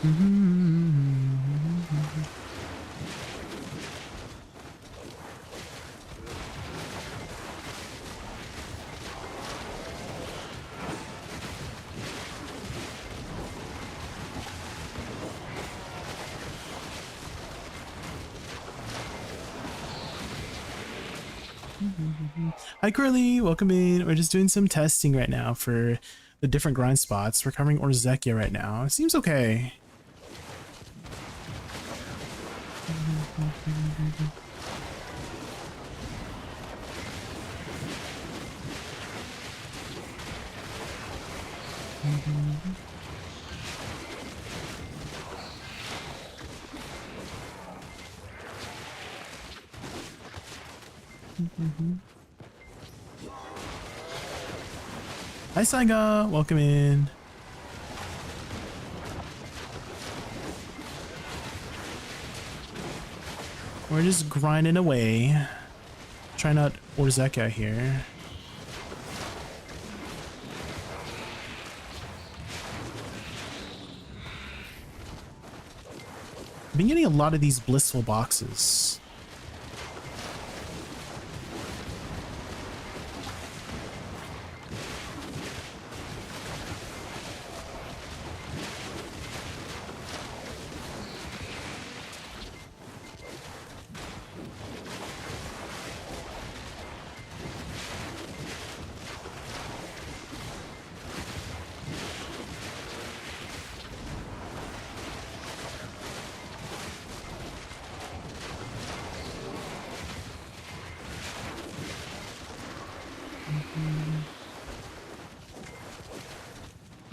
Hi Curly, welcome in. We're just doing some testing right now for the different grind spots. We're covering Orzekia right now. It seems okay. Hi Saiga, welcome in. We're just grinding away. Trying out Orzekia here. I've been getting a lot of these blissful boxes.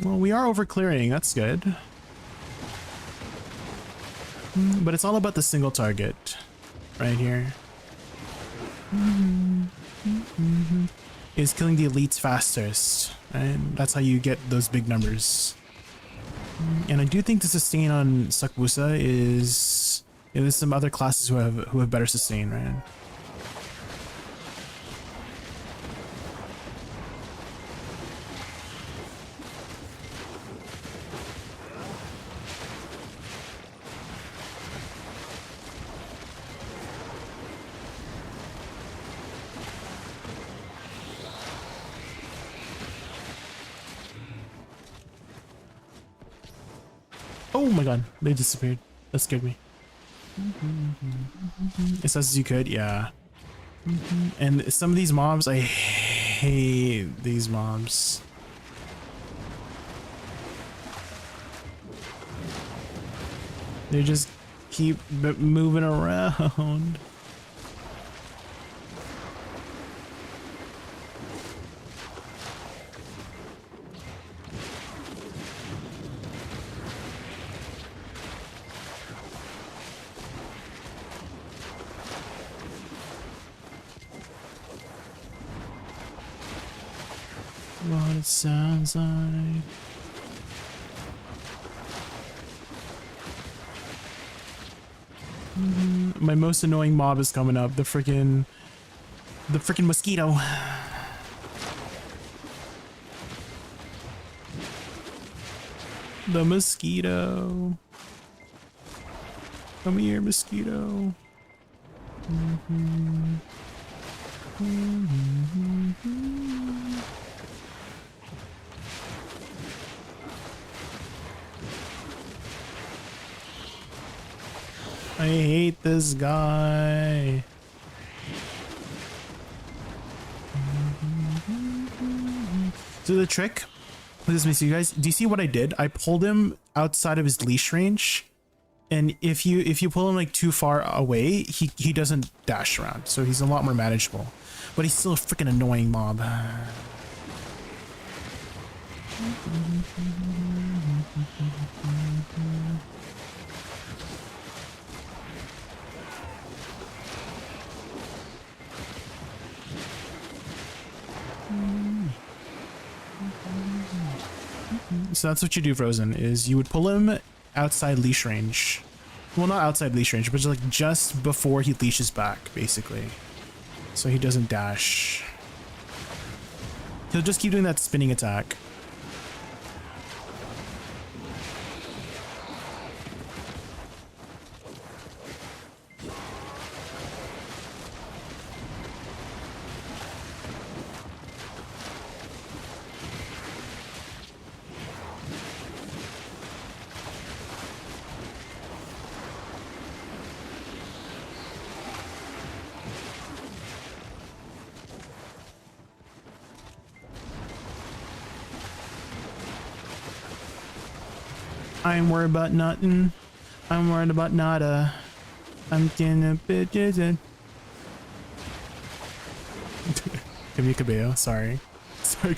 Well, we are over clearing, that's good. But it's all about the single target right here. Is killing the elites fastest, right? That's how you get those big numbers. And I do think the sustain on Woosa is... Yeah, there's some other classes who have better sustain, right? Oh my god, they disappeared. That scared me. As fast as you could, yeah. And some of these mobs, I hate these mobs. They just keep moving around. What it sounds like. My most annoying mob is coming up. The freaking mosquito. The mosquito. Come here, mosquito. I hate this guy. So the trick, this means you guys, do you see what I did? I pulled him outside of his leash range, and if you pull him like too far away, he doesn't dash around, so he's a lot more manageable. But he's still a freaking annoying mob. So that's what you do, Frozen, is you would pull him outside leash range. Well, not outside leash range, but just before he leashes back, basically. So he doesn't dash. He'll just keep doing that spinning attack. I ain't worried about nothing. I'm worried about nada. I'm getting bitches in. Camilla Cabello, sorry. Sorry.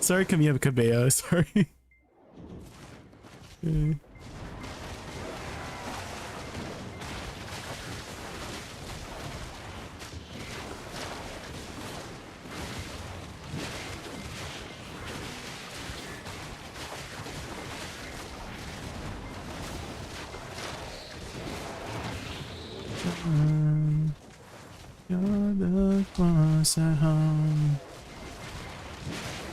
Sorry, Camilla Cabello, sorry. You're the boss at home.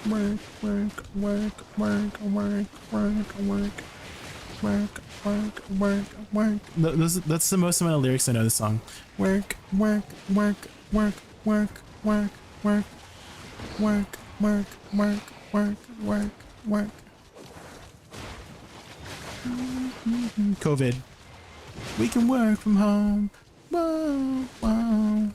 Work, work, work, work, work, work, work, work, work, work, work. That's the most amount of lyrics I know of the song. Work, work, work, work, work, work, work, work, work, work, work, work, work. COVID. We can work from home. Whoa, whoa.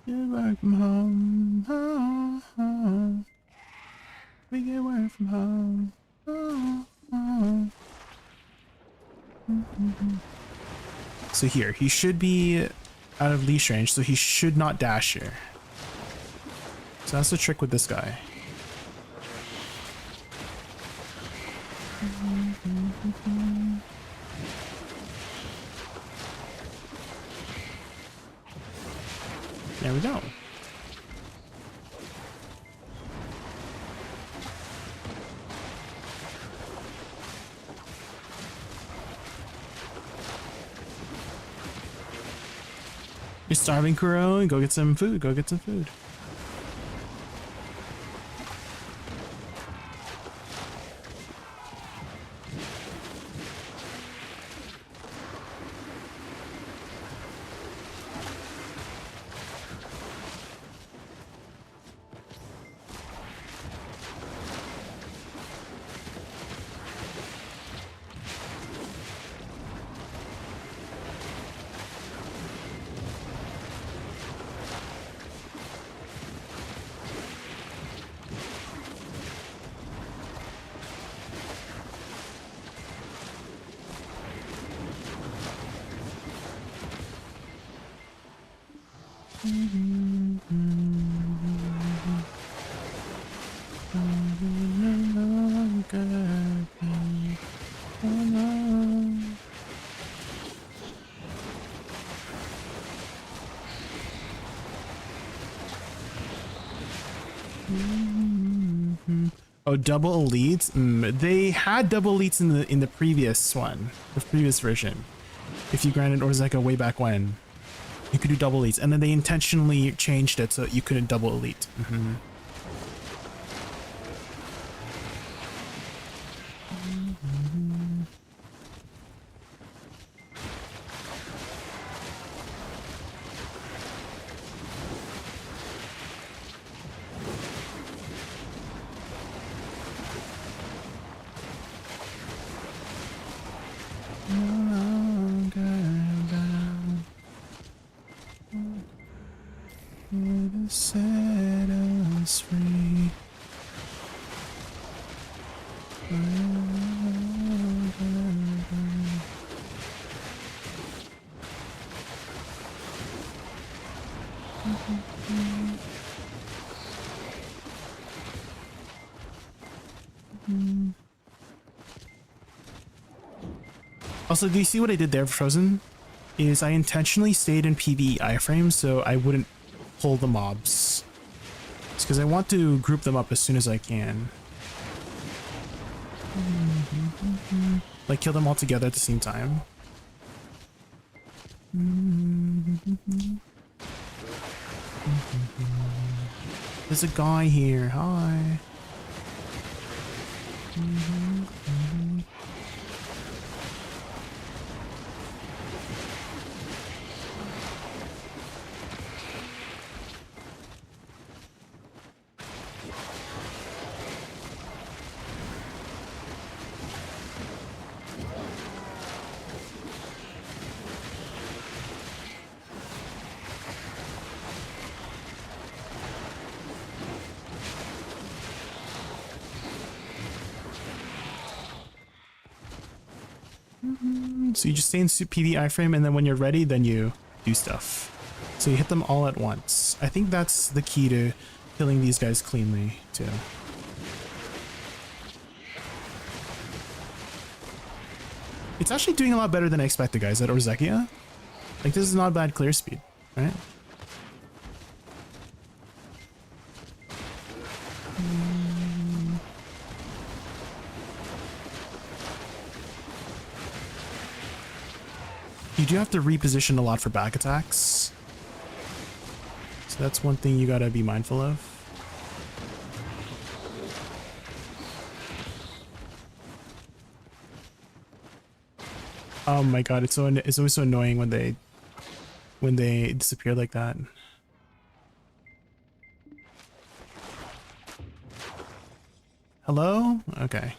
You work from home. Oh, oh. We can work from home. Oh, oh. So here, he should be out of leash range, so he should not dash here. So that's the trick with this guy. There we go. You're starving, Kuro? Go get some food. Go get some food. Oh, double elites? They had double elites in the previous one, the previous version. If you granted Orzeka way back when, you could do double elites, and then they intentionally changed it so you couldn't double elite. Set us free. Also, do you see what I did there for Frozen? is I intentionally stayed in PvE iframe so I wouldn't pull the mobs. It's because I want to group them up as soon as I can. Like kill them all together at the same time. There's a guy here. Hi. So you just stay in PvE iframe, and then when you're ready, then you do stuff. So you hit them all at once. I think that's the key to killing these guys cleanly, too. It's actually doing a lot better than I expected, guys, at Orzekia. Like, this is not bad clear speed, right? You do have to reposition a lot for back attacks. So that's one thing you gotta be mindful of. Oh my god, it's always so annoying when they disappear like that. Hello? Okay.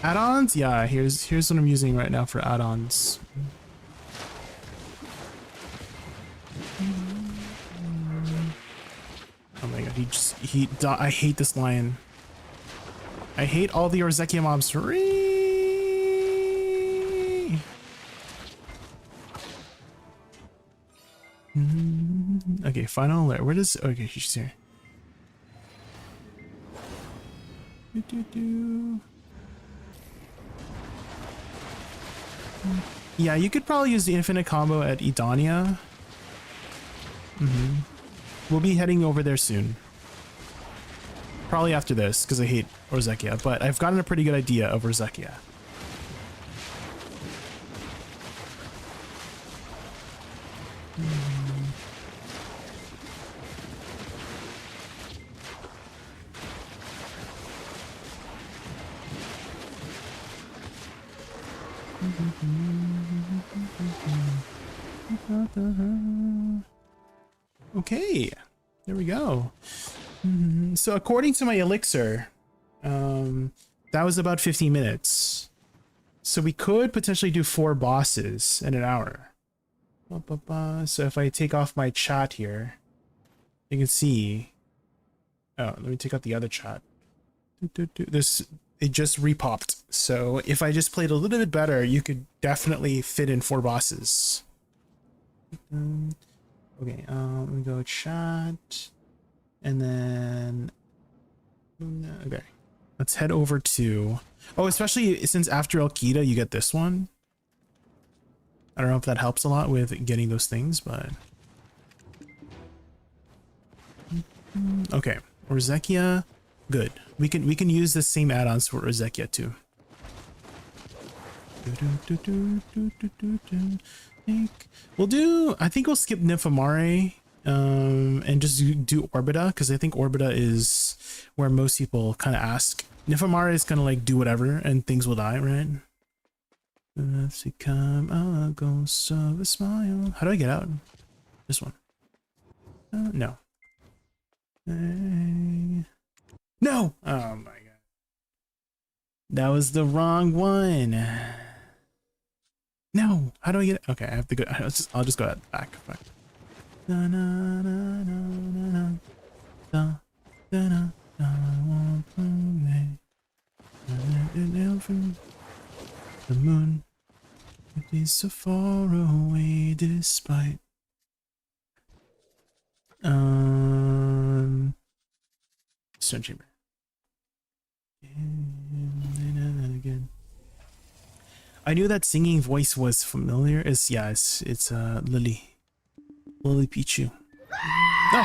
Add-ons? Yeah, here's what I'm using right now for add-ons. Oh my god, I hate this lion. I hate all the Orzekia mobs. Okay, final alert. Where does... Okay, she's here. Yeah, you could probably use the infinite combo at Edania. We'll be heading over there soon. Probably after this, because I hate Orzekia, but I've gotten a pretty good idea of Orzekia. Okay, there we go. So according to my elixir, that was about 15 minutes. So we could potentially do 4 bosses in an hour. So if I take off my chat here, you can see. Oh, let me take out the other chat. This, it just repopped. So if I just played a little bit better, you could definitely fit in 4 bosses. Okay, let me go chat, and then okay, let's head over to, oh, especially since after Alkida you get this one. I don't know if that helps a lot with getting those things, but okay, Orzekia, good. We can use the same add-ons for Orzekia too. We'll do, I think we'll skip Nymphomare and just do Orbita, because I think Orbita is where most people kind of ask. Nymphomare is gonna like do whatever and things will die, right? Let's become a ghost of a smile. How do I get out? This one. No. No! Oh my god. That was the wrong one. No! How do I get it? Okay, I have to go. I'll just go back. Fuck. Da, na, na, na, na, na. Da, da, na, da, won't play. The moon, it is so far away despite. Stone Chamber. Again. I knew that singing voice was familiar. It's Lily Pichu. No.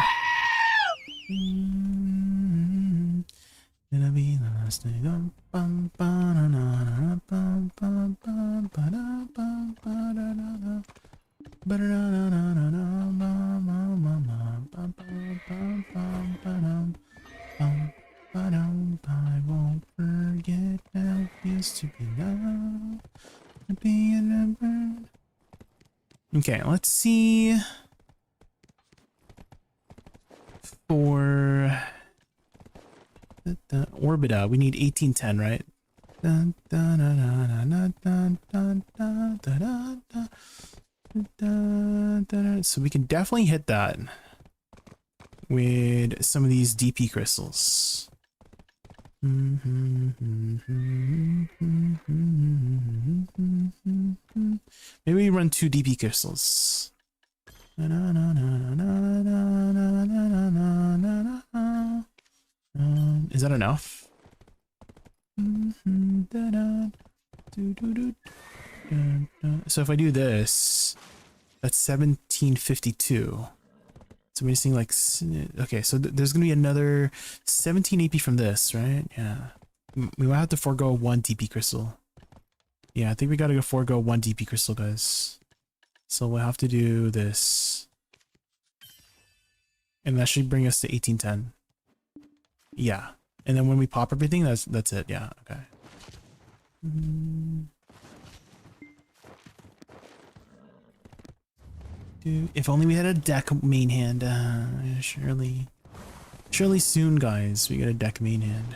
It'll be the last day. I won't forget how it feels to be loved, to be remembered. Okay, let's see. For the Orbita, we need 1810, right? So we can definitely hit that with some of these DP crystals. Maybe we run 2 DP crystals. Is that enough? So if I do this, that's 1752. So we're seeing like, okay, so there's gonna be another 17 AP from this, right? Yeah. We might have to forego 1 DP crystal. Yeah, I think we gotta forego 1 DP crystal, guys. So we'll have to do this. And that should bring us to 1810. Yeah. And then when we pop everything, that's it. Yeah, okay. Dude, if only we had a deck main hand. Surely soon, guys, we get a deck main hand.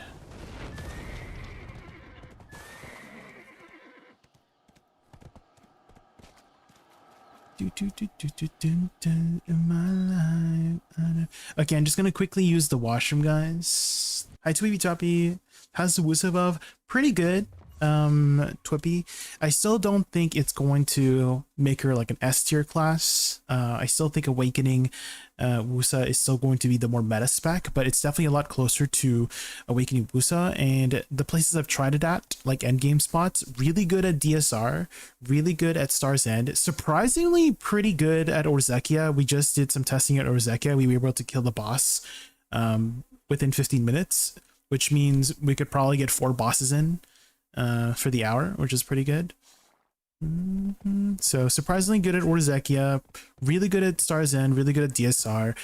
Okay, I'm just gonna quickly use the washroom, guys. Hi, Tweety Toppy. How's the Woosa above? Pretty good. Twippy. I still don't think it's going to make her like an S tier class. I still think Awakening Woosa is still going to be the more meta spec, but it's definitely a lot closer to Awakening Woosa. And the places I've tried it at, like endgame spots, really good at DSR, really good at Star's End, surprisingly pretty good at Orzekia. We just did some testing at Orzekia. We were able to kill the boss within 15 minutes, which means we could probably get 4 bosses in for the hour, which is pretty good. So surprisingly good at Orzekia, really good at Star's End, really good at DSR.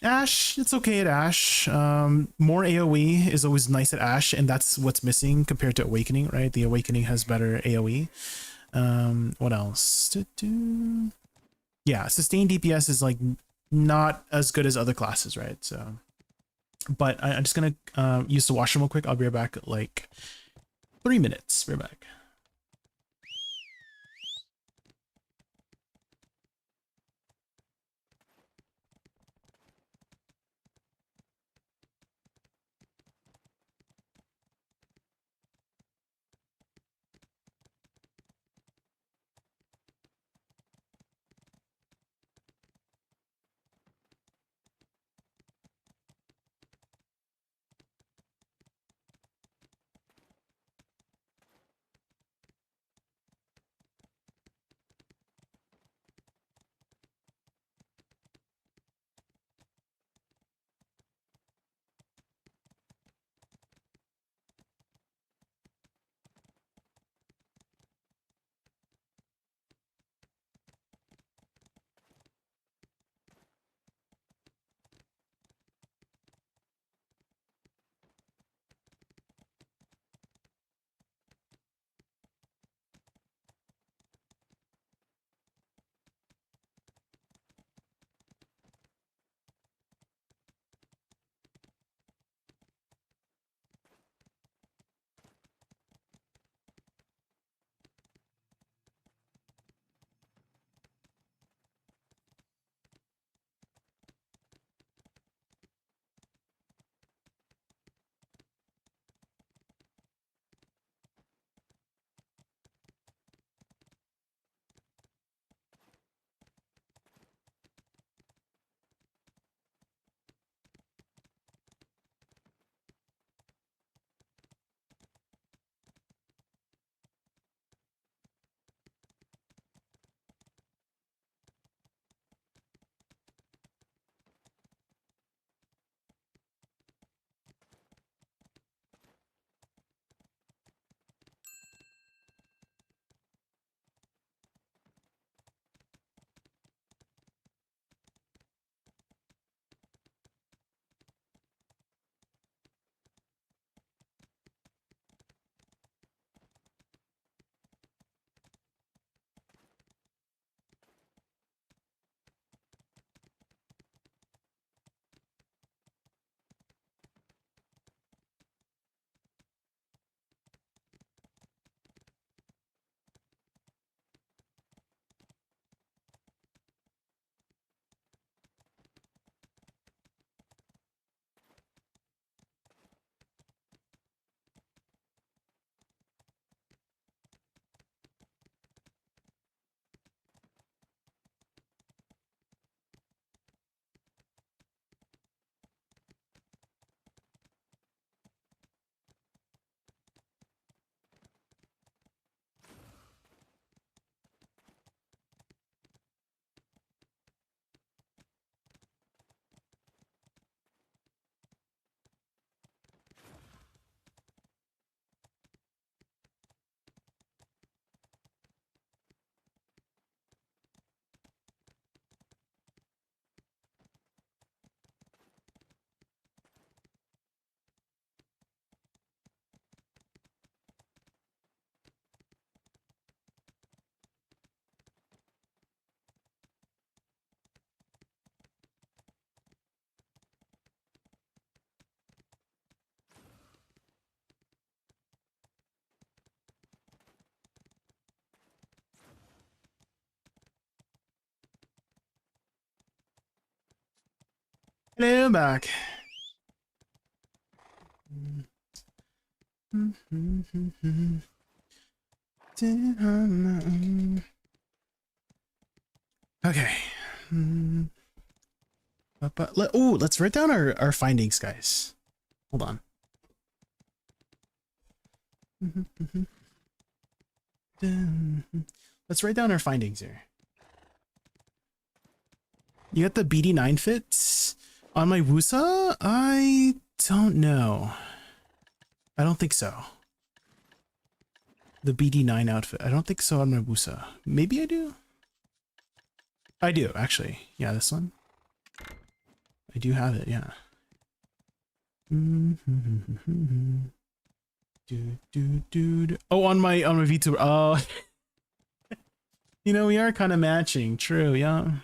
Ashe, it's okay at Ashe. More AoE is always nice at Ashe, and that's what's missing compared to Awakening, right? The Awakening has better AoE. What else? Yeah, sustained DPS is like not as good as other classes, right? So, but I'm just gonna use the washroom real quick. I'll be right back at like 3 minutes. We're back. Hello, I'm back. Okay. Let's write down our findings, guys. Hold on. Let's write down our findings here. You got the BD9 fits on my Woosa? I don't know. I don't think so. The BD9 outfit. I don't think so on my Woosa. Maybe I do. I do, actually. Yeah, this one. I do have it, yeah. Oh, on my VTuber. Oh, you know, we are kind of matching. True, yeah.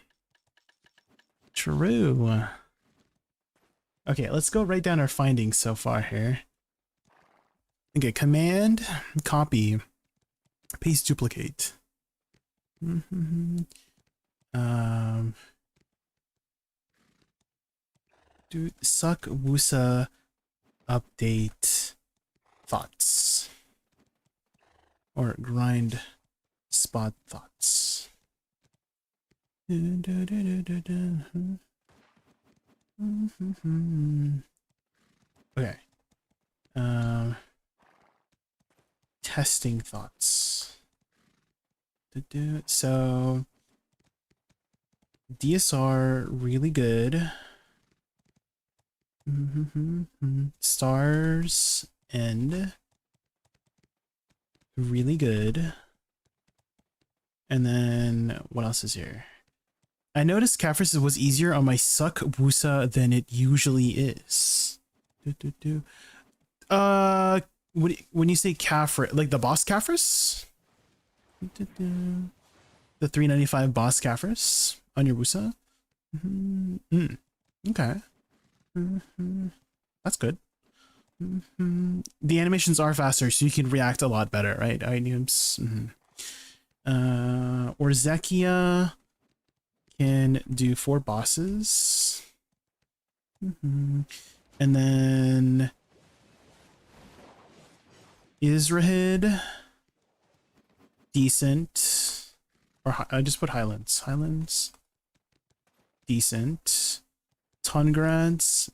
True. Okay, let's go write down our findings so far here. Okay, command, copy, paste, duplicate. Do suck Woosa update thoughts or grind spot thoughts. Okay. Testing thoughts. So DSR really good. Stars end really good. And then what else is here? I noticed Kafris was easier on my suck Woosa than it usually is. When you say Kafris, like the boss Kafris? The 395 boss Kafris on your Woosa? Okay. That's good. The animations are faster, so you can react a lot better, right? Items. Or Zekia can do 4 bosses. And then Israhid, decent. Or I just put Highlands. Highlands, decent. Tungrads,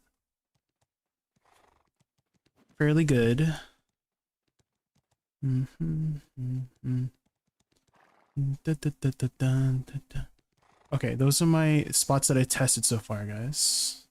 fairly good. Okay, those are my spots that I tested so far, guys.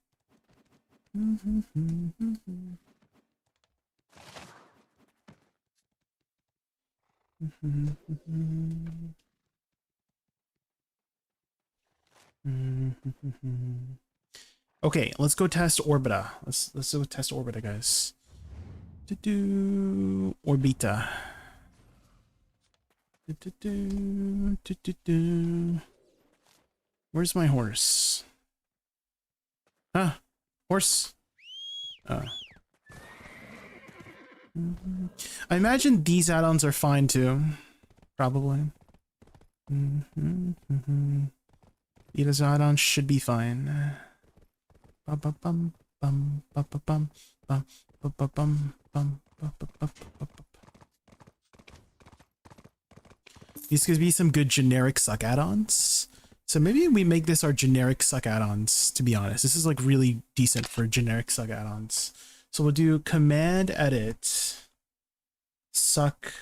Okay, let's go test Orbita. Let's go test Orbita, guys. Orbita. Where's my horse? Huh? Horse? I imagine these add-ons are fine too. Probably. These add-ons should be fine. These could be some good generic suck add-ons. So maybe we make this our generic suck add-ons, to be honest. This is like really decent for generic suck add-ons. So we'll do command edit suck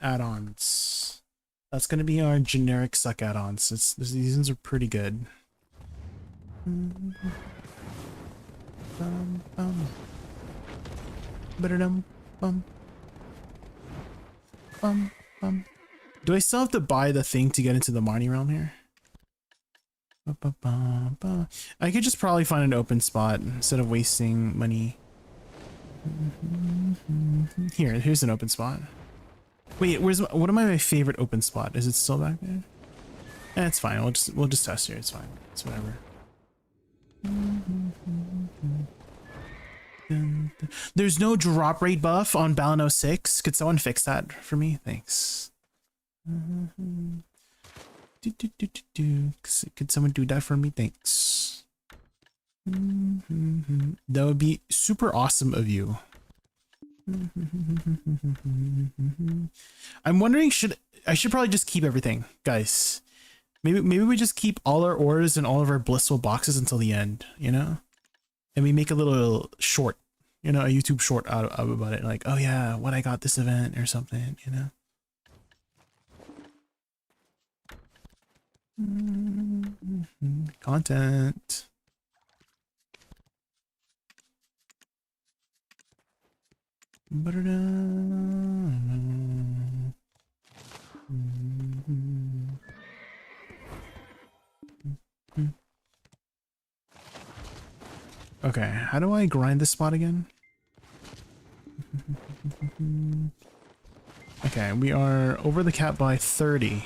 add-ons. That's going to be our generic suck add-ons. These ones are pretty good. Do I still have to buy the thing to get into the Marnie realm here? I could just probably find an open spot instead of wasting money. Here's an open spot. Wait, what am my favorite open spot? Is it still back there? Eh, it's fine. We'll just test here. It's fine. It's whatever. There's no drop rate buff on Balano 6. Could someone fix that for me? Thanks. Could someone do that for me? Thanks. That would be super awesome of you. I'm wondering, I should probably just keep everything, guys. Maybe we just keep all our ores and all of our blissful boxes until the end, you know? And we make a little short, you know, a YouTube short out about it, like, oh yeah, what I got this event or something, you know? Content. Okay, how do I grind this spot again? Okay, we are over the cap by 30.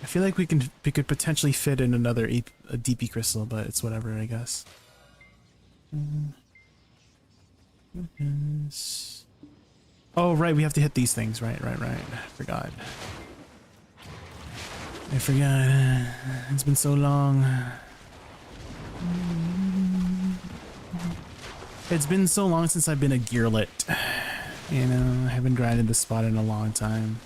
I feel like we could potentially fit in another a DP crystal, but it's whatever, I guess. Oh, right, we have to hit these things. Right. I forgot. It's been so long. It's been so long since I've been a gearlet. You know, I haven't grinded this spot in a long time.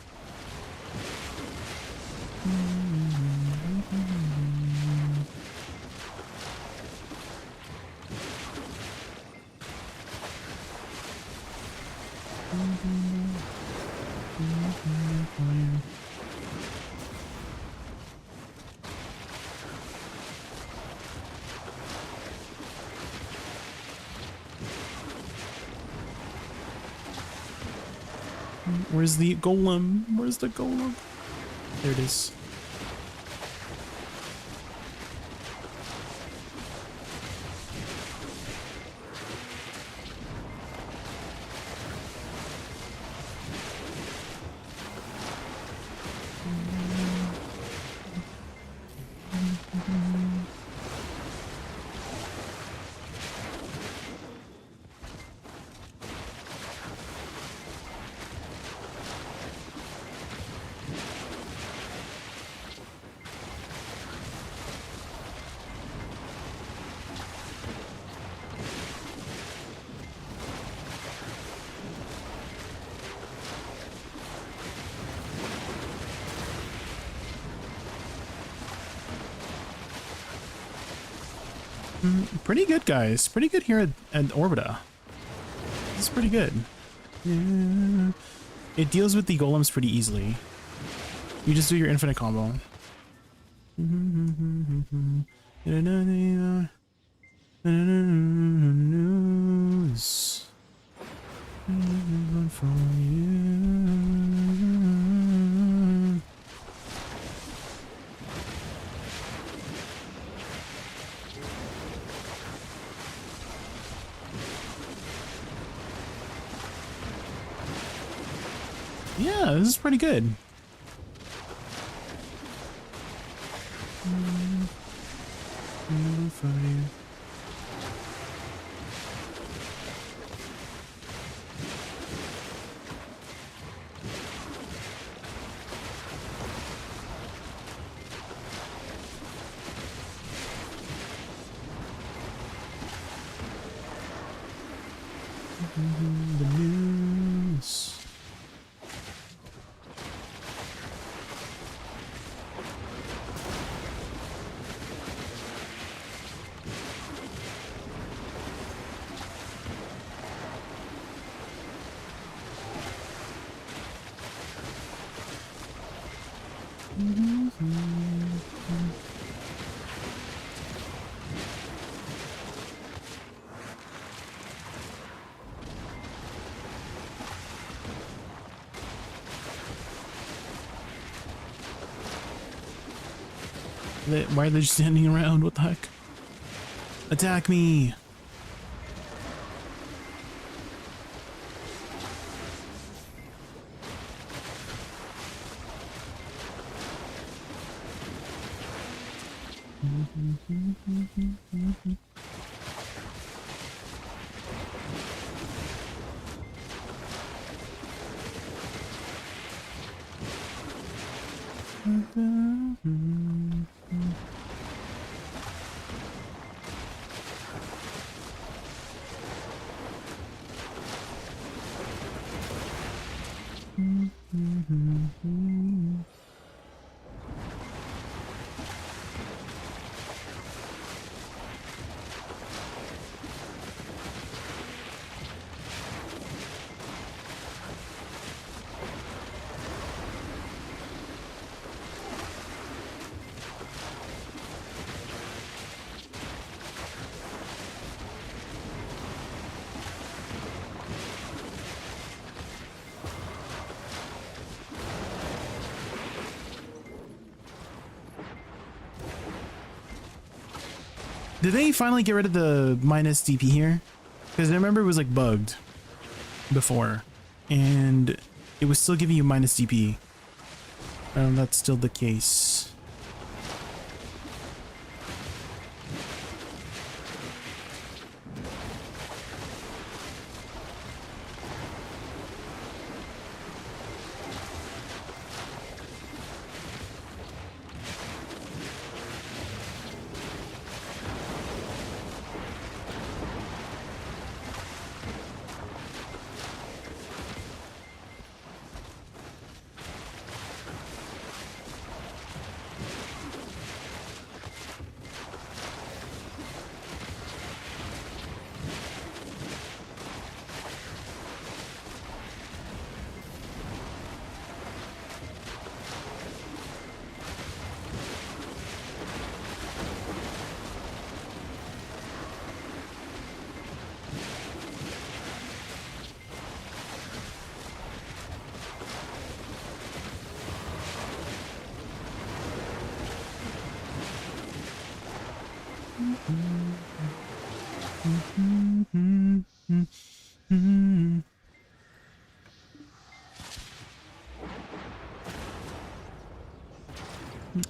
Where's the golem? Where's the golem? There it is. Pretty good, guys. Pretty good here at Orbita. This is pretty good. Yeah. It deals with the golems pretty easily. You just do your infinite combo. News. For you. Yeah, this is pretty good. The news. Why are they just standing around? What the heck? Attack me! Did they finally get rid of the minus DP here? Because I remember it was like bugged before, and it was still giving you minus DP. That's still the case.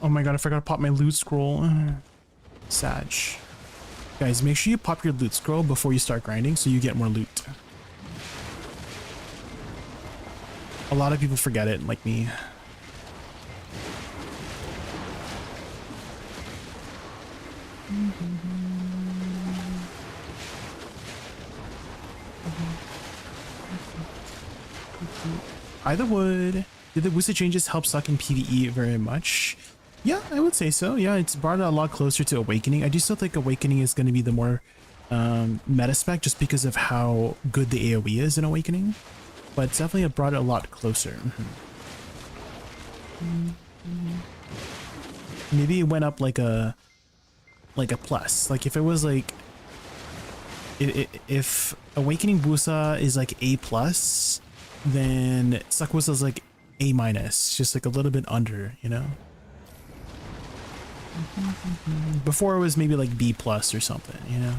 Oh my god, I forgot to pop my loot scroll. Sag. Guys, make sure you pop your loot scroll before you start grinding so you get more loot. A lot of people forget it, like me. Either would. Did the Woosa changes help suck in PvE very much? Yeah, I would say so. Yeah, it's brought it a lot closer to Awakening. I do still think Awakening is going to be the more meta spec just because of how good the AoE is in Awakening. But it's definitely brought it a lot closer. Maybe it went up like a plus. Like if it was like if Awakening Woosa is like A plus, then Suck Woosa is like A minus, just like a little bit under, you know? Before it was maybe like B plus or something, you know?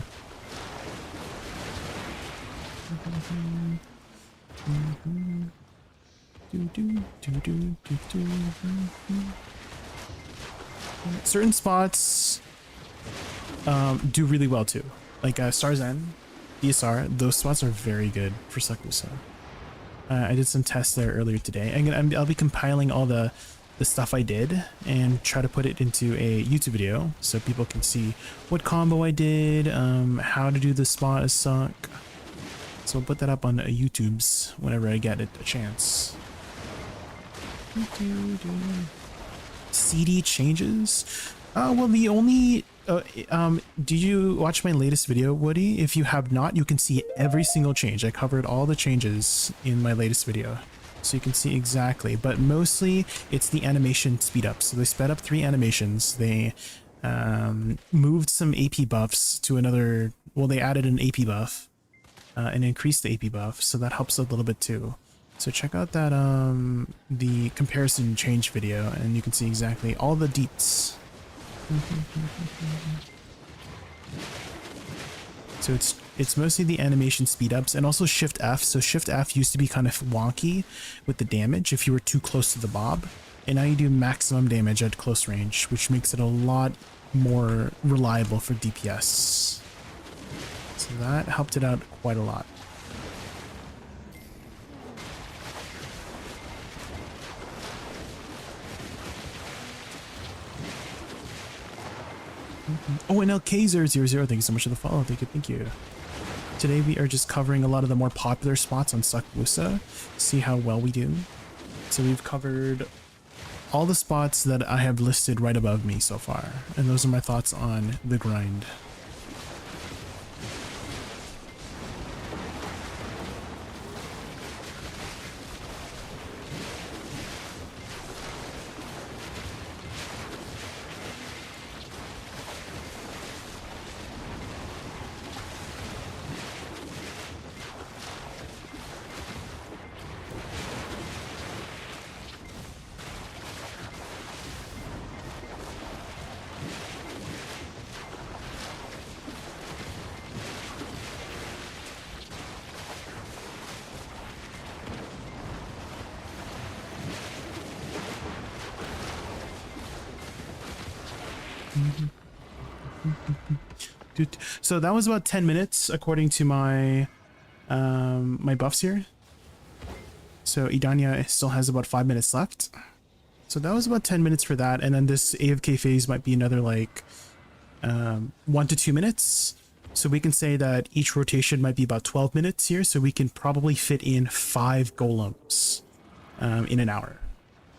Certain spots do really well too. Like Star's End, DSR, those spots are very good for Suck Woosa. I did some tests there earlier today. I'll be compiling all the stuff I did and try to put it into a YouTube video so people can see what combo I did, how to do the spot as Suck. So I'll put that up on YouTube's whenever I get it a chance. CD changes? Well, the only... did you watch my latest video, Woody? If you have not, you can see every single change. I covered all the changes in my latest video, so you can see exactly. But mostly, it's the animation speed up. So they sped up 3 animations. They moved some AP buffs to another... Well, they added an AP buff and increased the AP buff, so that helps a little bit too. So check out that the comparison change video, and you can see exactly all the deets. So it's mostly the animation speed ups and also Shift F. So Shift F used to be kind of wonky with the damage if you were too close to the bob, and now you do maximum damage at close range, which makes it a lot more reliable for DPS. So that helped it out quite a lot. Oh, and LK000, thank you so much for the follow. Thank you. Today we are just covering a lot of the more popular spots on Suck Woosa. See how well we do. So we've covered all the spots that I have listed right above me so far. And those are my thoughts on the grind. So that was about 10 minutes according to my my buffs here. So Idania still has about 5 minutes left. So that was about 10 minutes for that, and then this AFK phase might be another like 1 to 2 minutes. So we can say that each rotation might be about 12 minutes here, so we can probably fit in 5 golems in an hour.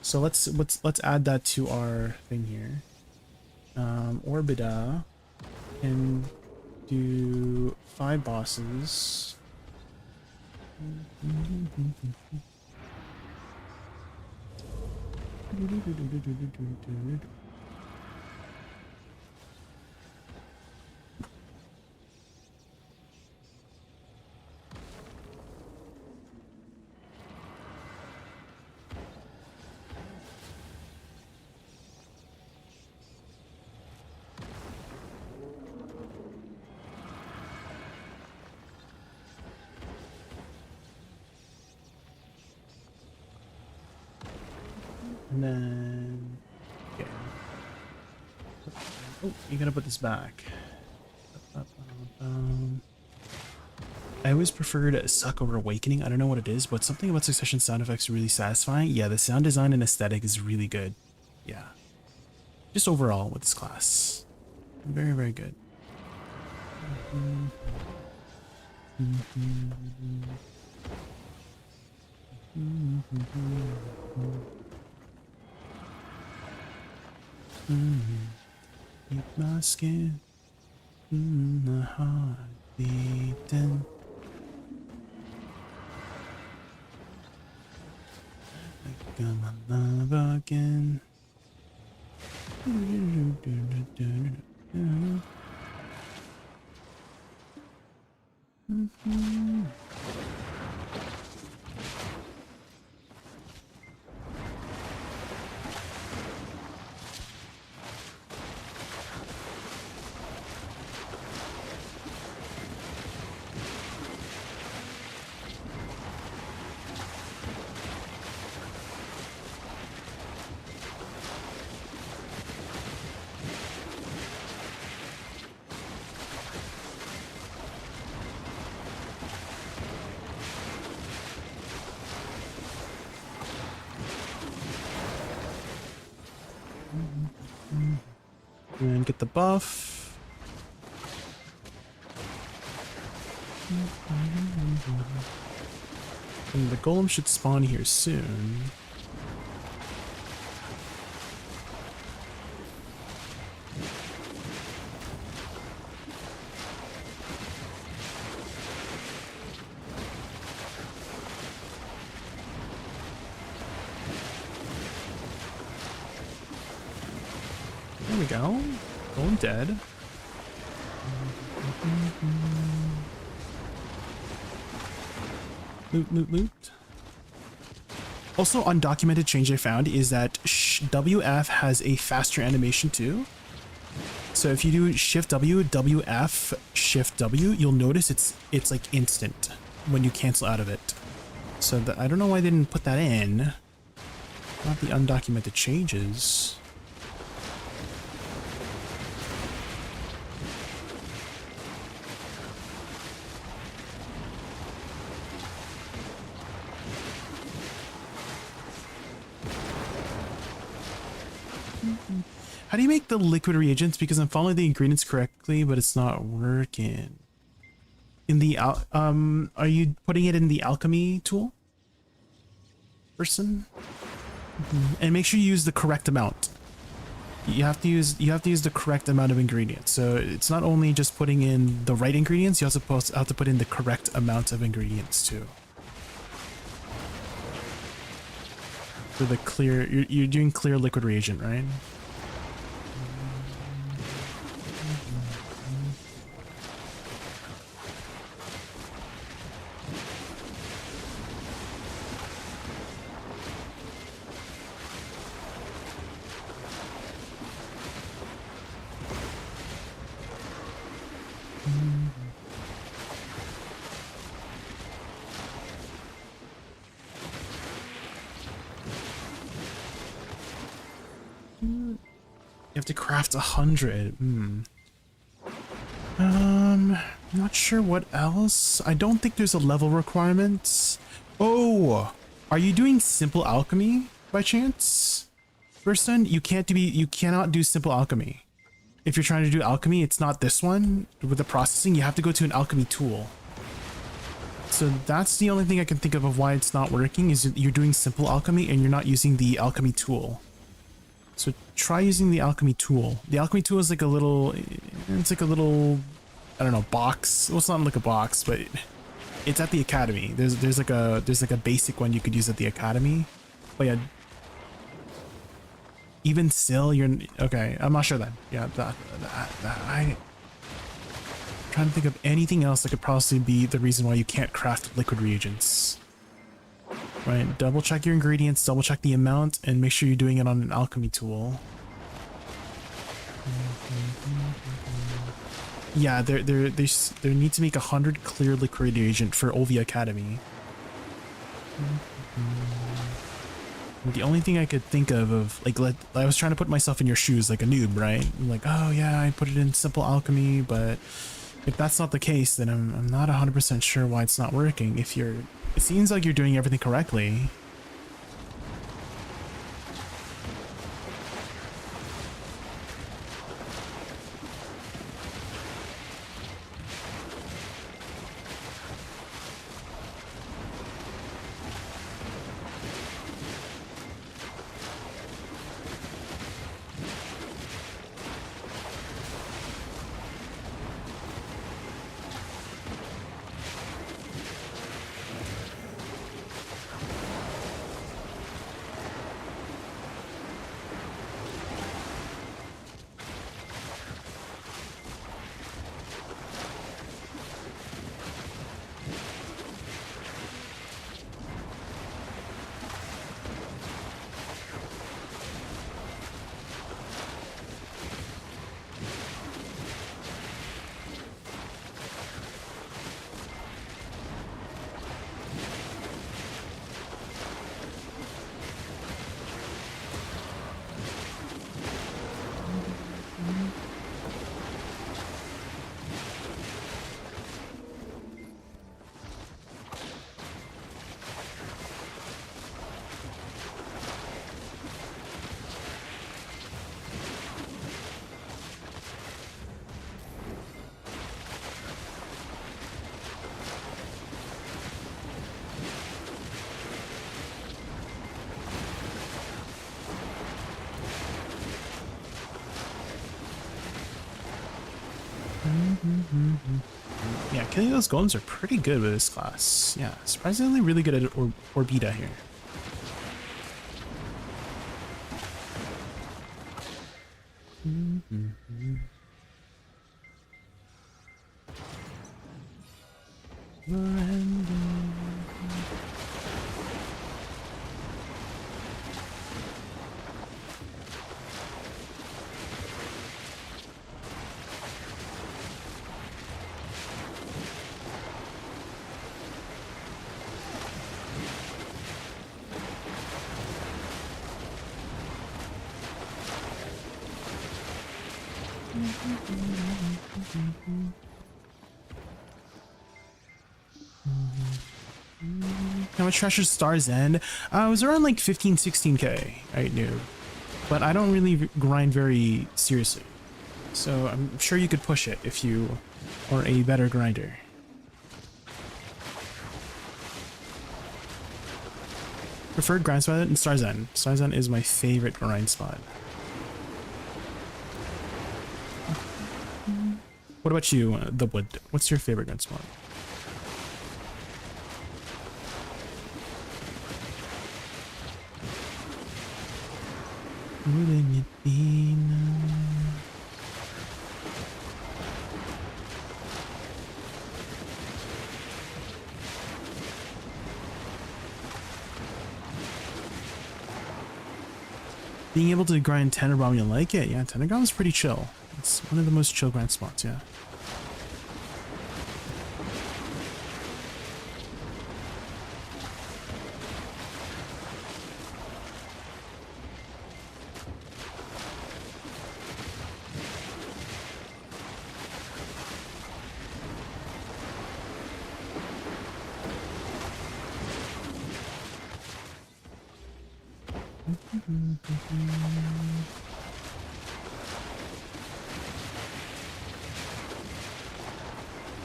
So let's add that to our thing here. Orbita can do 5 bosses. And then, okay. Oh, you gotta put this back. I always preferred Suck over Awakening. I don't know what it is, but something about Succession sound effects are really satisfying. Yeah, the sound design and aesthetic is really good. Yeah. Just overall with this class. Very, very good. Keep my skin in the heart beating. Like I'm alive again. And get the buff. And the golem should spawn here soon. There we go. Golem dead. Loot, loot, loot. Also, undocumented change I found is that WF has a faster animation too. So if you do Shift W, WF, Shift W, you'll notice it's like instant when you cancel out of it. So I don't know why they didn't put that in. Not the undocumented changes. How do you make the liquid reagents? Because I'm following the ingredients correctly, but it's not working. In the are you putting it in the alchemy tool? Person? And make sure you use the correct amount. You have to use the correct amount of ingredients. So it's not only just putting in the right ingredients, you also have to put in the correct amount of ingredients too. For the clear, you're doing clear liquid reagent, right? You have to craft 100. I'm not sure what else. I don't think there's a level requirement. Oh, are you doing simple alchemy by chance? Person, you cannot do simple alchemy. If you're trying to do alchemy, it's not this one. With the processing, you have to go to an alchemy tool. So that's the only thing I can think of why it's not working, is you're doing simple alchemy and you're not using the alchemy tool. So try using the alchemy tool. The alchemy tool is like a little, it's like a little, I don't know, box. Well, it's not like a box, but it's at the academy. There's like a basic one you could use at the academy. But yeah, even still, you're okay. I'm not sure then. Yeah, I'm trying to think of anything else that could possibly be the reason why you can't craft liquid reagents. Right, double check your ingredients, double check the amount, and make sure you're doing it on an alchemy tool. Yeah, they need to make 100 clear liquid reagent for Olvia Academy. The only thing I could think of like, I was trying to put myself in your shoes like a noob, right? I'm like, oh yeah, I put it in simple alchemy, but if that's not the case, then I'm not 100% sure why it's not working. It seems like you're doing everything correctly. Yeah, killing those golems are pretty good with this class. Yeah, surprisingly really good at Orbita here. How much treasure Star's End? It was around like 15-16k, I knew. But I don't really grind very seriously. So I'm sure you could push it if you are a better grinder. Preferred grind spot in Star's End. Star's End is my favorite grind spot. What about you, The Wood? What's your favorite grind spot? Wouldn't it be nice? Being able to grind Tenebrom, you like it? Yeah, Tenebrom is pretty chill. It's one of the most chill grind spots, yeah.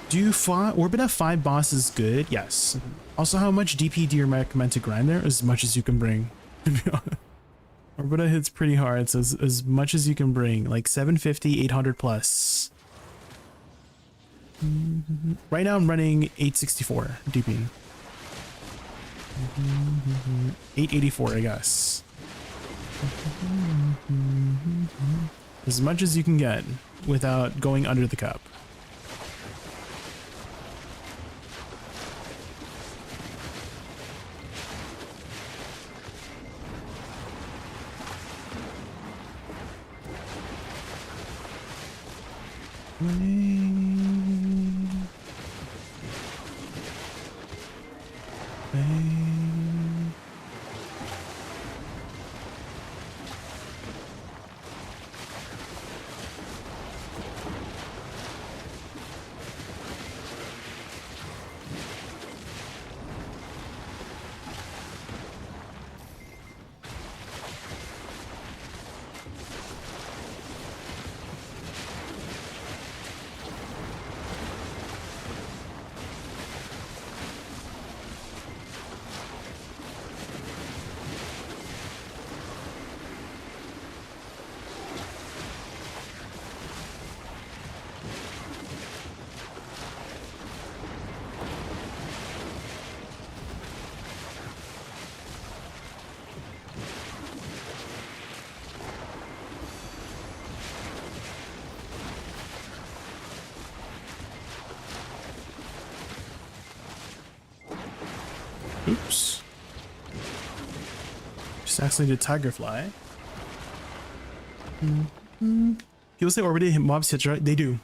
Do Orbit have 5 bosses good? Yes. Also, how much DP do you recommend to grind there? As much as you can bring. Orbita hits pretty hard, so as much as you can bring, like 750, 800 plus. Right now I'm running 864 DP. 884, I guess. As much as you can get without going under the cup. Oops. Just accidentally did Tiger Fly. People say Orbit mobs hits right. They do.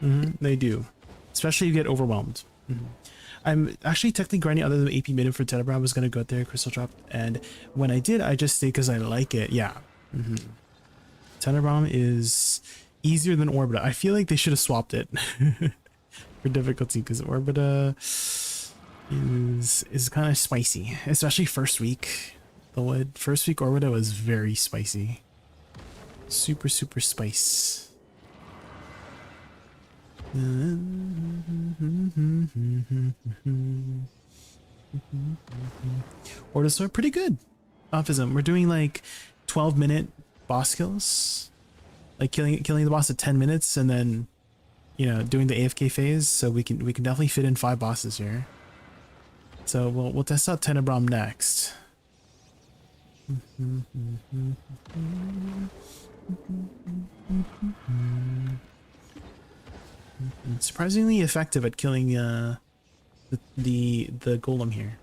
They do. Especially if you get overwhelmed. I'm actually technically grinding other than AP minimum for Tenebra. I was going to go out there, Crystal Drop. And when I did, I just stayed because I like it. Yeah. Tenebra is easier than Orbita. I feel like they should have swapped it for difficulty because Orbita is kind of spicy, especially first week. The first week Orbita was very spicy. Super spice. Orders are pretty good. Ophism. We're doing like 12-minute boss kills, like killing the boss at 10 minutes, and then doing the AFK phase. So we can definitely fit in 5 bosses here. So we'll test out Tenebrom next. Surprisingly effective at killing the golem here.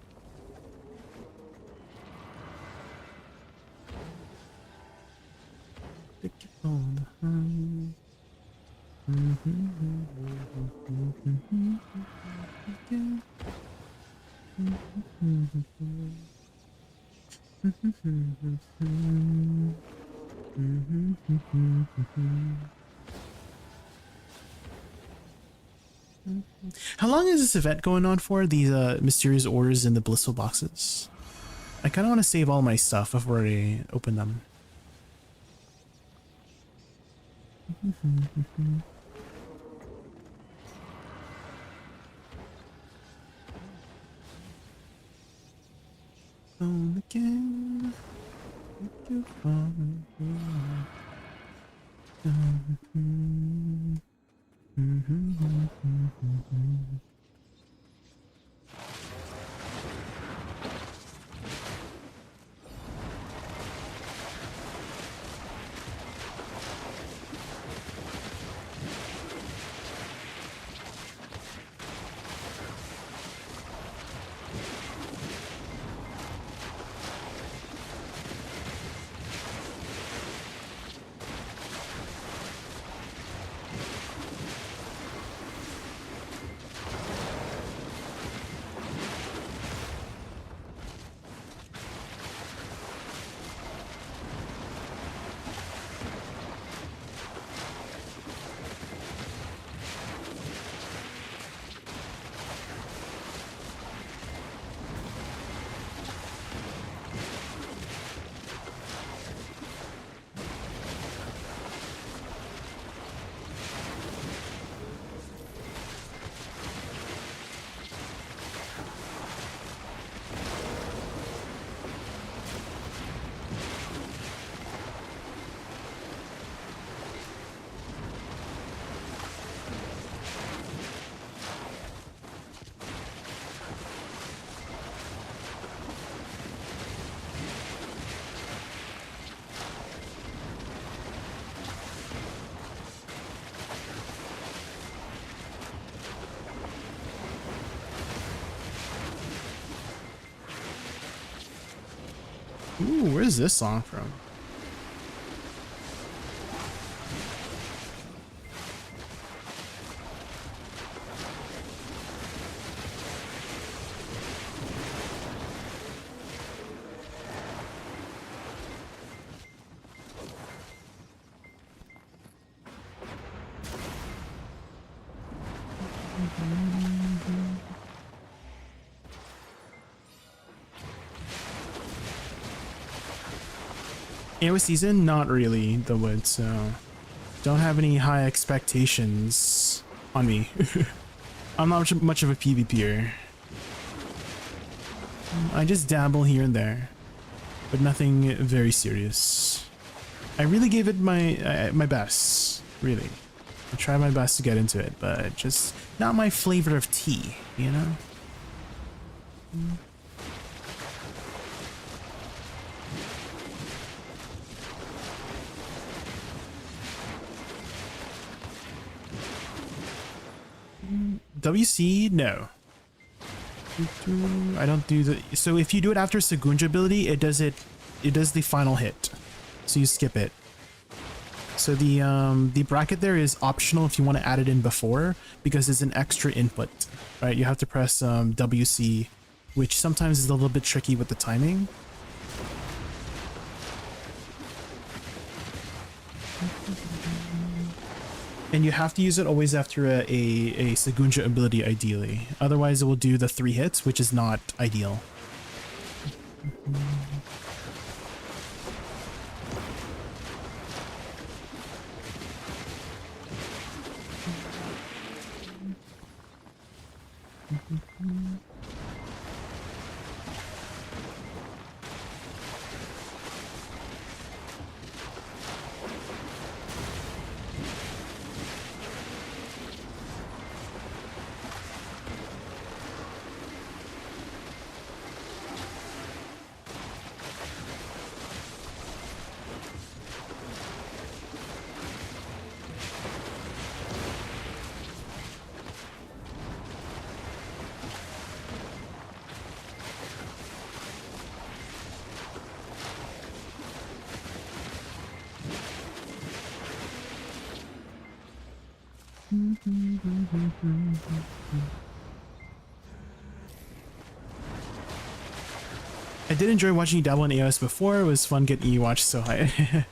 How long is this event going on for? These mysterious orders in the blissful boxes. I kind of want to save all my stuff before I open them. Home again. Ooh, where's this song from? AOS season? Not really, the wood, so don't have any high expectations on me. I'm not much of a PvPer. I just dabble here and there, but nothing very serious. I really gave it my best, really. I tried my best to get into it, but just not my flavor of tea, you know? WC? No. I don't do the... So if you do it after Sagunja ability, it does the final hit. So you skip it. So the bracket there is optional if you want to add it in before, because it's an extra input, right? You have to press WC, which sometimes is a little bit tricky with the timing. And you have to use it always after a Sagunja ability, ideally. Otherwise, it will do the 3 hits, which is not ideal. I did enjoy watching you dabble in AOS before. It was fun getting you watched so high.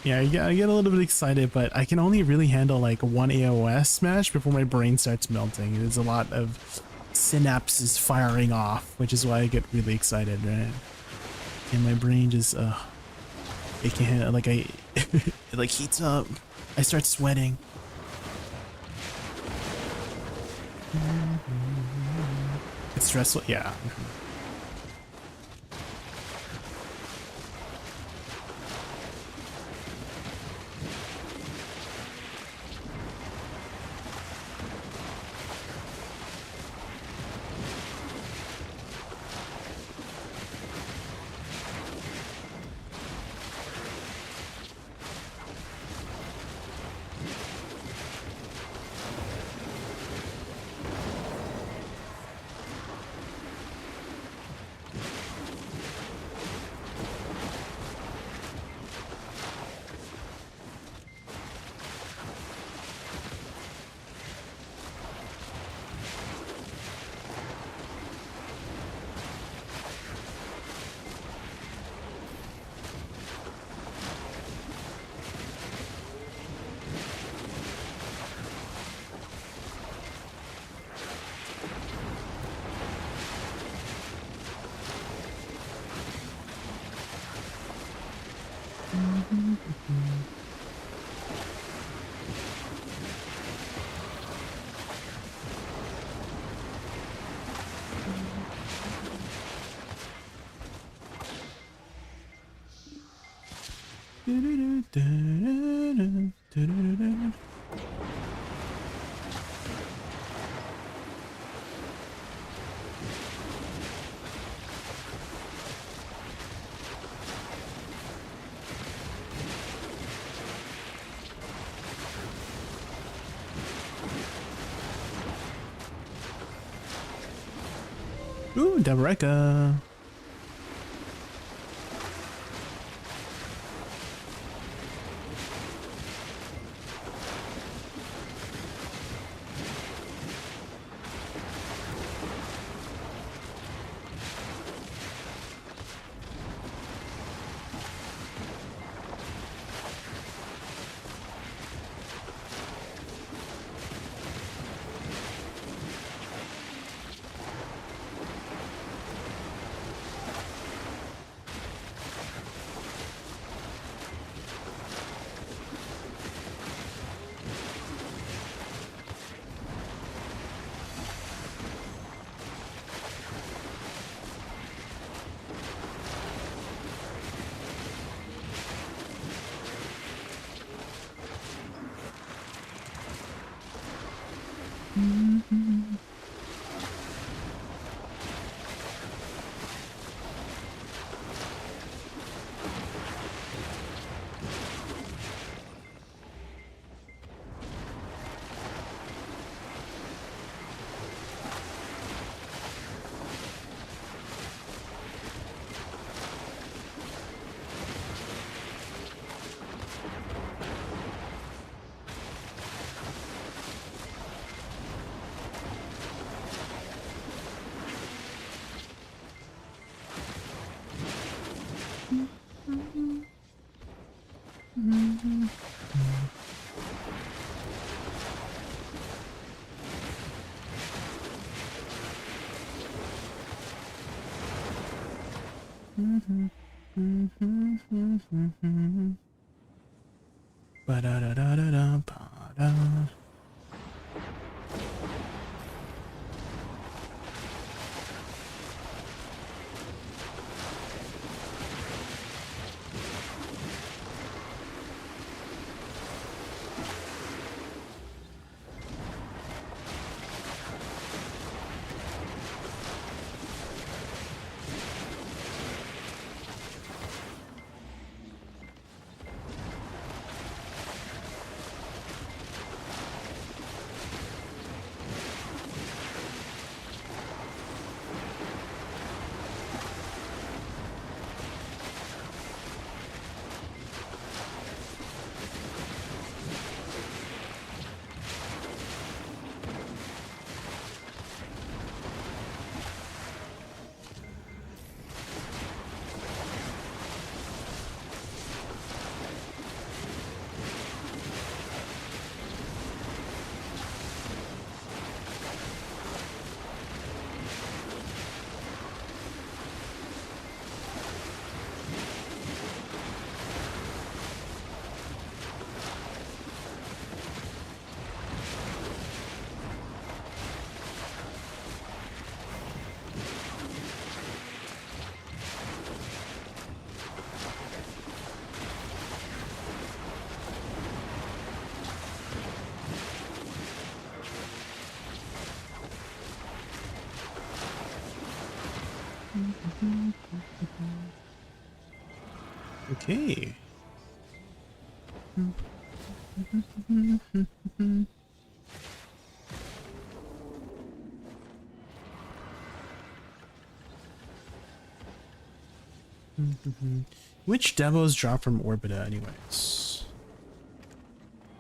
Yeah, I get a little bit excited, but I can only really handle like one AOS match before my brain starts melting. There's a lot of synapses firing off, which is why I get really excited, right? And my brain just, it can't, like it like heats up. I start sweating. It's stressful, yeah. Ooh, Deboreka. Ba-da-da-da-da-da-ba-da. Okay. Which demos drop from Orbita anyways?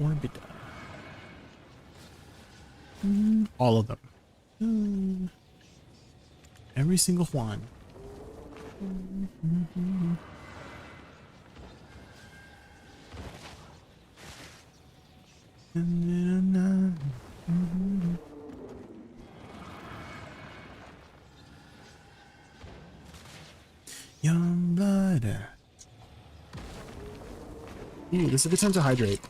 Orbita. All of them. Every single one. Young blood. Ooh, this is a good time to hydrate.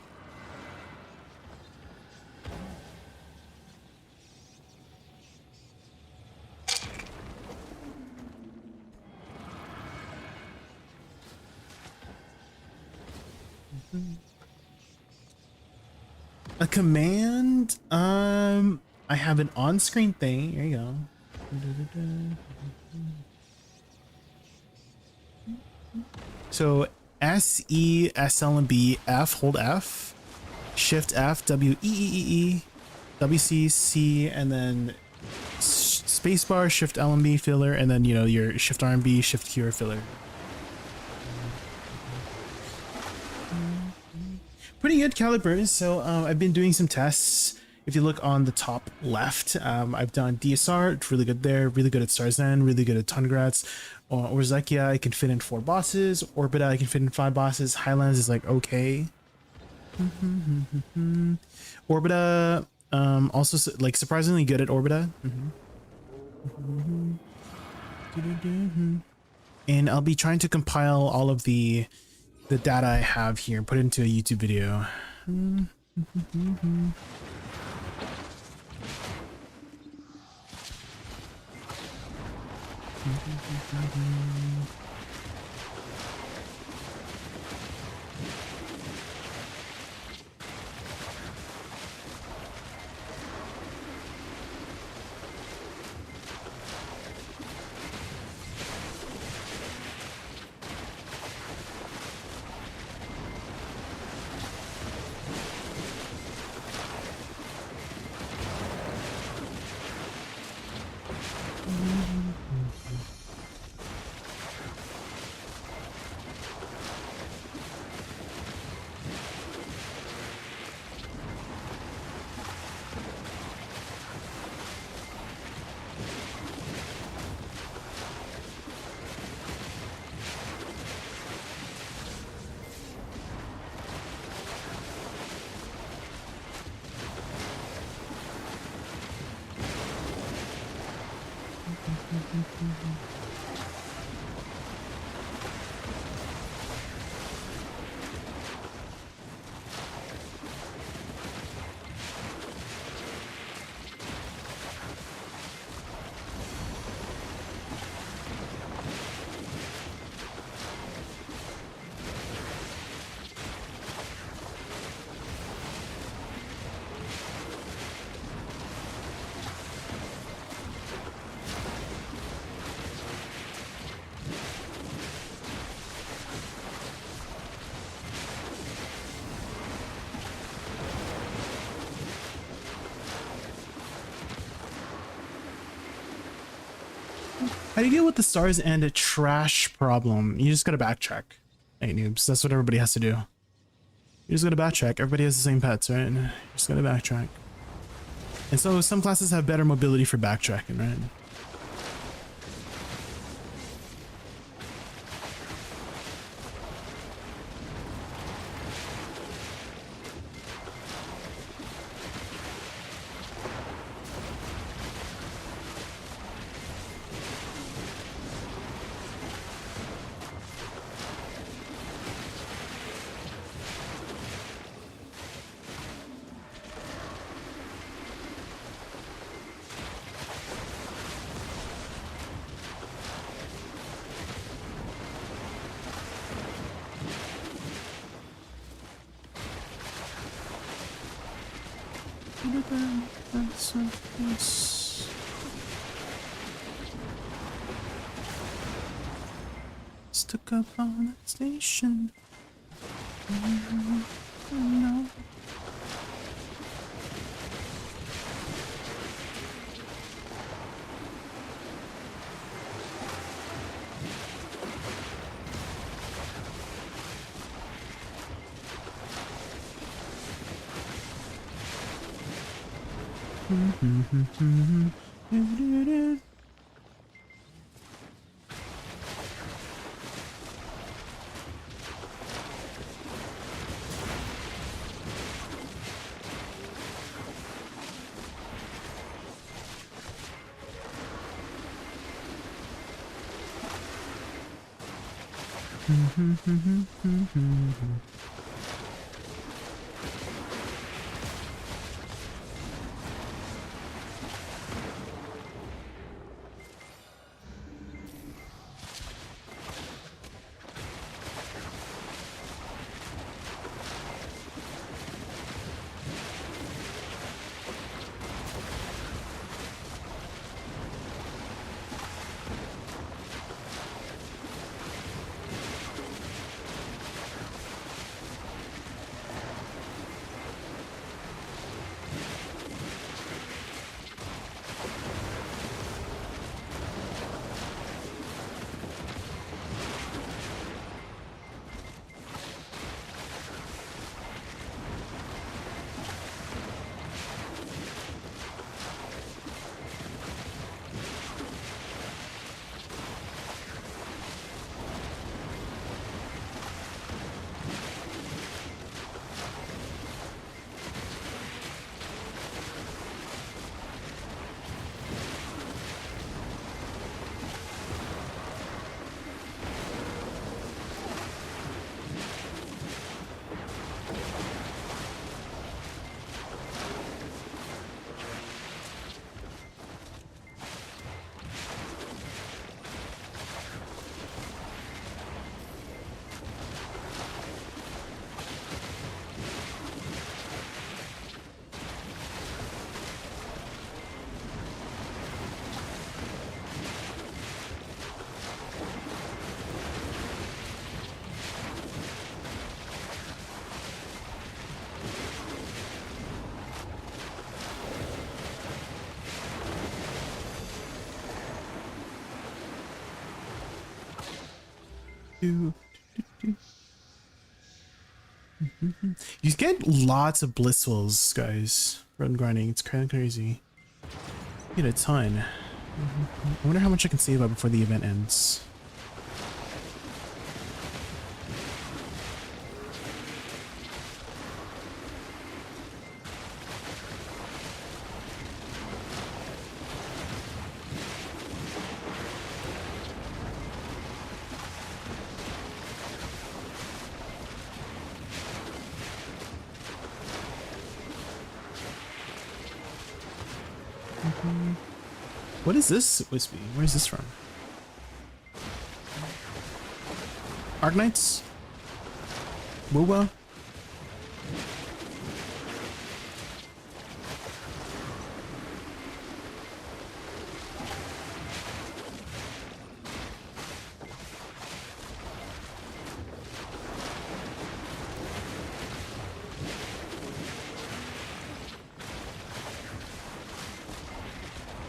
A command? I have an on-screen thing. Here you go. So S, E, S, L, and B, F, hold F, Shift F, W, E, E, E, E, W, C, C, and then spacebar, Shift L and B filler, and then, you know, your Shift R and B, Shift Q or filler. Pretty good calibers. So I've been doing some tests. If you look on the top left, I've done DSR, it's really good there, really good at Starzan, really good at Tungrats. Orzekia, I can fit in 4 bosses. Orbita, I can fit in 5 bosses. Highlands is like okay. Orbita, also like surprisingly good at Orbita. And I'll be trying to compile all of the data I have here and put it into a YouTube video. How do you deal with the stars and a trash problem? You just gotta backtrack. Hey noobs, that's what everybody has to do. You just gotta backtrack. Everybody has the same pets, right? You just gotta backtrack. And so some classes have better mobility for backtracking, right? Stuck up on that station. No. You get lots of blissfuls, guys, run grinding. It's kind of crazy. You get a ton. I wonder how much I can save up before the event ends. What is this Wispy? Where is this from? Arknights? Woowa?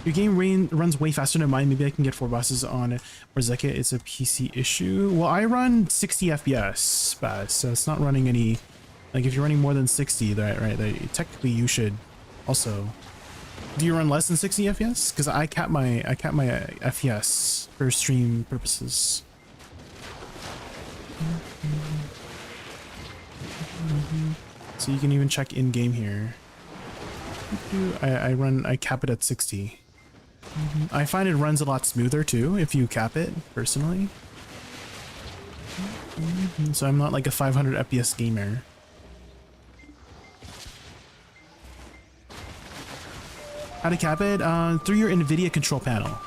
Your game runs way faster than mine. Maybe I can get 4 bosses on it. Or Zeka, it's a PC issue. Well, I run 60 FPS fast, so it's not running any... Like, if you're running more than 60, right, technically you should also... Do you run less than 60 FPS? Because I cap my FPS for stream purposes. So you can even check in game here. I cap it at 60. I find it runs a lot smoother too if you cap it personally. So I'm not like a 500 FPS gamer. How to cap it? Through your NVIDIA control panel.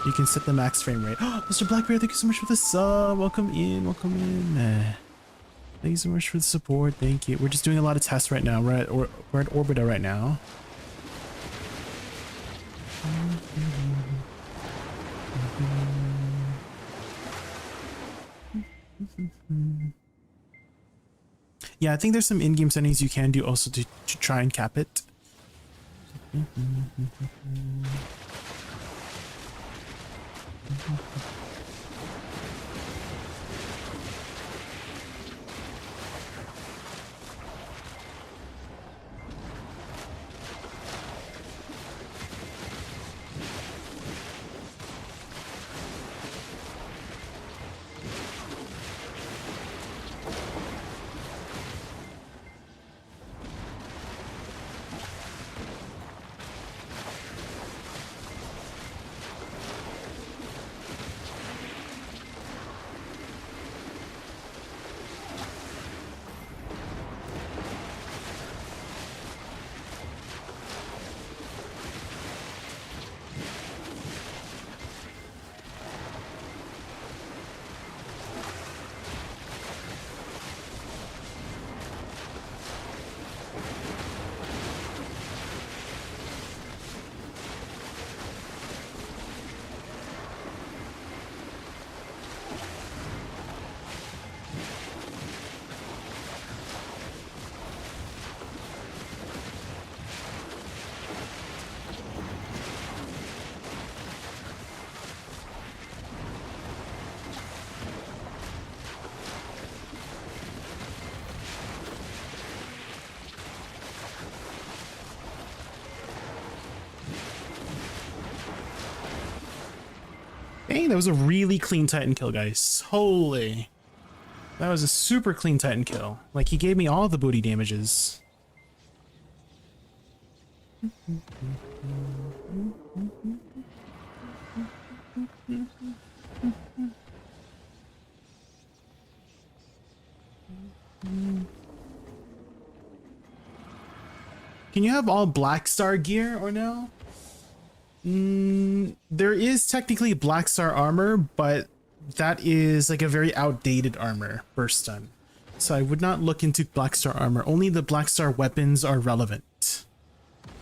You can set the max frame rate. Oh, Mr. Blackbeard, thank you so much for the sub. Welcome in, welcome in. Thank you so much for the support. Thank you. We're just doing a lot of tests right now. We're at Orbita right now. Yeah, I think there's some in-game settings you can do also to try and cap it. Hey, that was a really clean Titan kill, guys. Holy. That was a super clean Titan kill. Like, he gave me all the booty damages. Can you have all Black Star gear or no? There is technically Black Star armor, but that is like a very outdated armor, burst stun. So I would not look into Black Star armor. Only the Black Star weapons are relevant.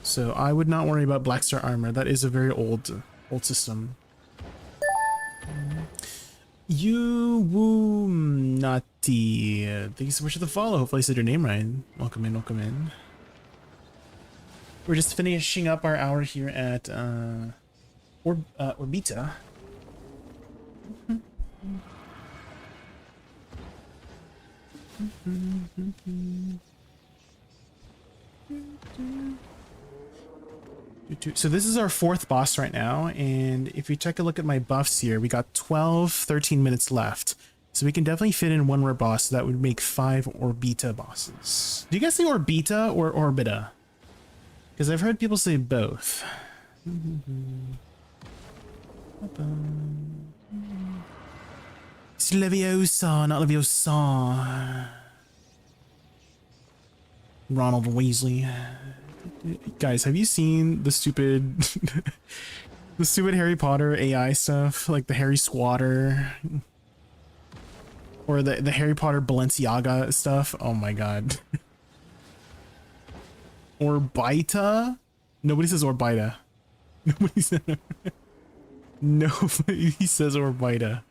So I would not worry about Black Star armor. That is a very old system. You woo Nati. Thank you so much for the follow. Hopefully I said your name right. Welcome in, welcome in. We're just finishing up our hour here at Orbita. So this is our 4th boss right now, and if you take a look at my buffs here, we got 13 minutes left. So we can definitely fit in one more boss, so that would make 5 Orbita bosses. Do you guys say Orbita or Orbita? Because I've heard people say both. It's Leviosa, not Leviosa. Ronald Weasley. Guys, have you seen the stupid the stupid Harry Potter AI stuff? Like the Harry Squatter or the Harry Potter Balenciaga stuff? Oh my god. Orbita? Nobody says Orbita. Nobody says Nobody says Orbita.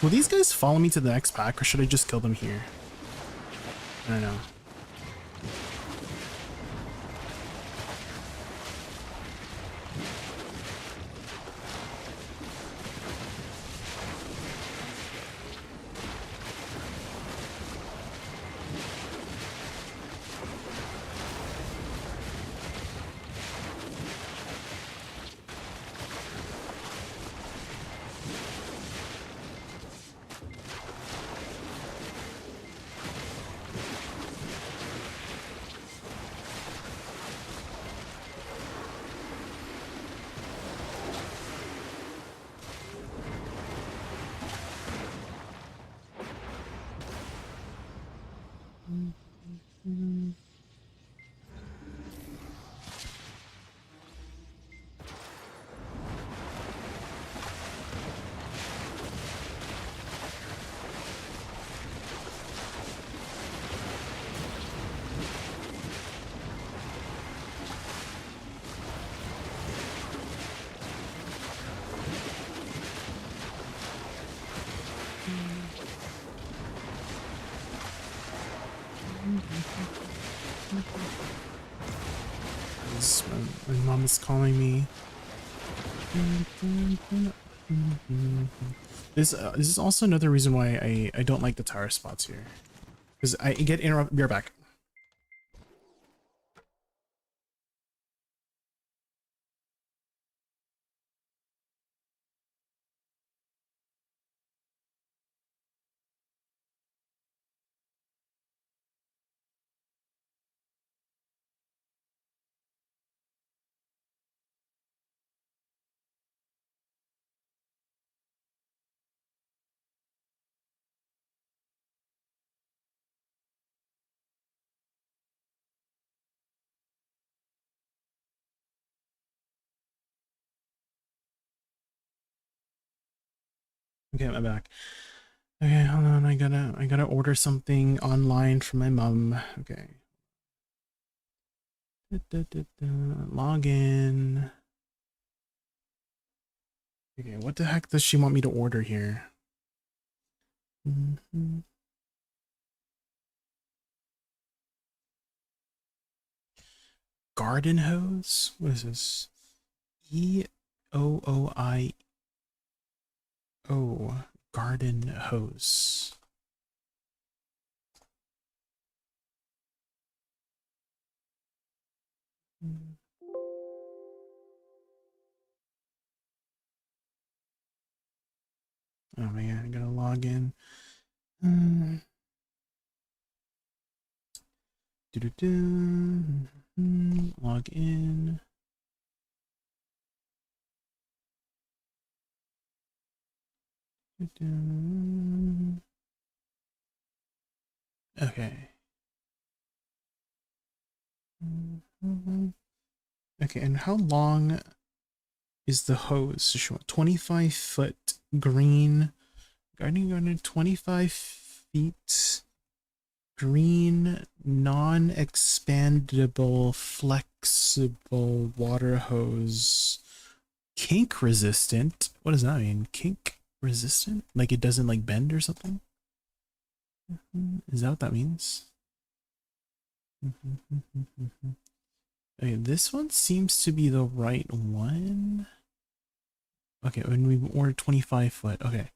Will these guys follow me to the next pack, or should I just kill them here? I don't know. My mom is calling me. This is also another reason why I don't like the tower spots here, because I get interrupted. Be right back. Okay, I'm back. Okay, hold on. I gotta order something online from my mom. Okay. Log in. Okay, what the heck does she want me to order here? Garden hose? What is this? EOOIO. Garden hose. Oh my god, I gotta log in. Log in. Okay. Okay, and how long is the hose? 25 foot green garden 25 feet green non-expandable flexible water hose, kink resistant. What does that mean? Kink resistant? Like it doesn't like bend or something? Is that what that means? Okay, this one seems to be the right one. Okay, when we ordered 25 foot. Okay.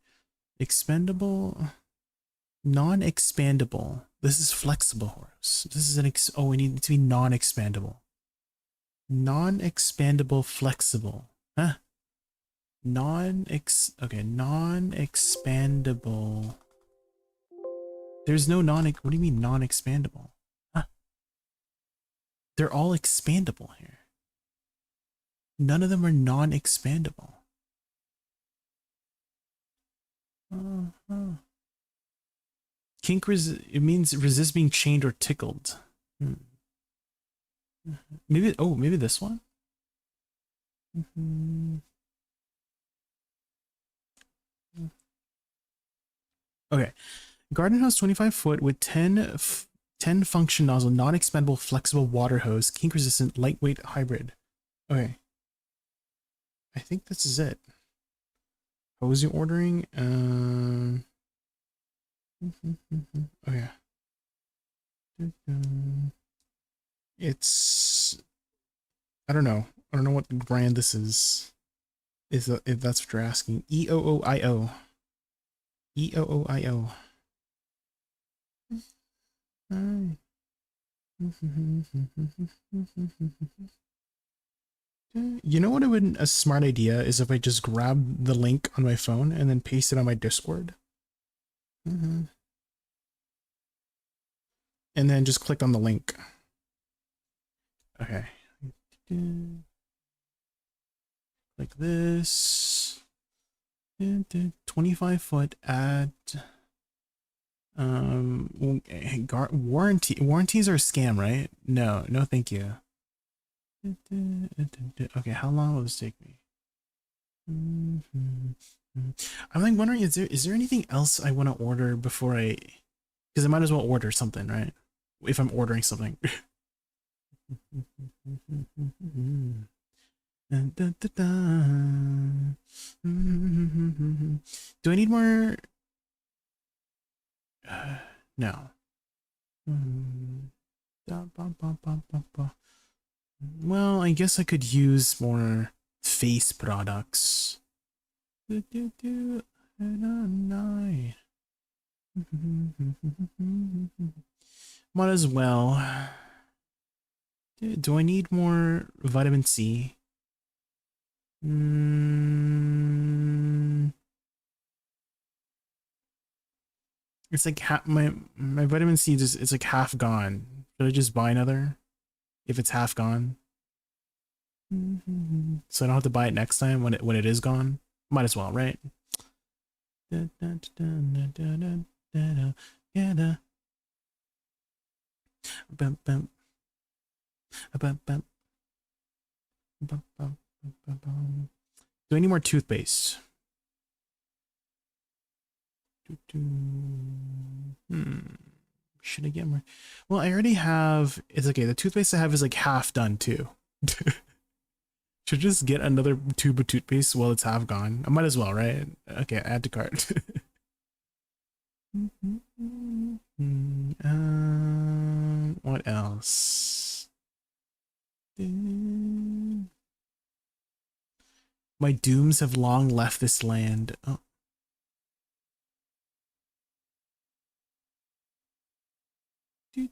Expendable, non-expandable. This is flexible hose. This is an oh, we need it to be non-expandable. Non-expandable flexible. Huh? Okay, non-expandable. There's no what do you mean non-expandable? Huh? They're all expandable here. None of them are non-expandable. Kink it means resist being chained or tickled. Maybe, oh, maybe this one? Okay. Garden hose 25 foot with 10 function nozzle, non-expandable flexible water hose, kink resistant lightweight hybrid. Okay. I think this is it. What was you ordering? Okay. It's, I don't know. I don't know what brand this is. If that's what you're asking. EOOIO. EOOIO. You know what would a smart idea is if I just grab the link on my phone and then paste it on my Discord. And then just click on the link. Okay. Like this. 25 foot at warranties are a scam, right? No, thank you. Okay, how long will this take me? I'm like wondering, is there anything else I want to order before because I might as well order something, right? If I'm ordering something. Do I need more? No. Well, I guess I could use more face products. Might as well. Do I need more vitamin C? It's like my vitamin C it's like half gone. Should I just buy another if it's half gone? So I don't have to buy it next time when it is gone. Might as well, right? Do I need more toothpaste? Should I get more? Well, I already have. It's okay. The toothpaste I have is like half done too. Should just get another tube of toothpaste while it's half gone. I might as well, right? Okay, add to cart. What else? My dooms have long left this land. Oh. Okay,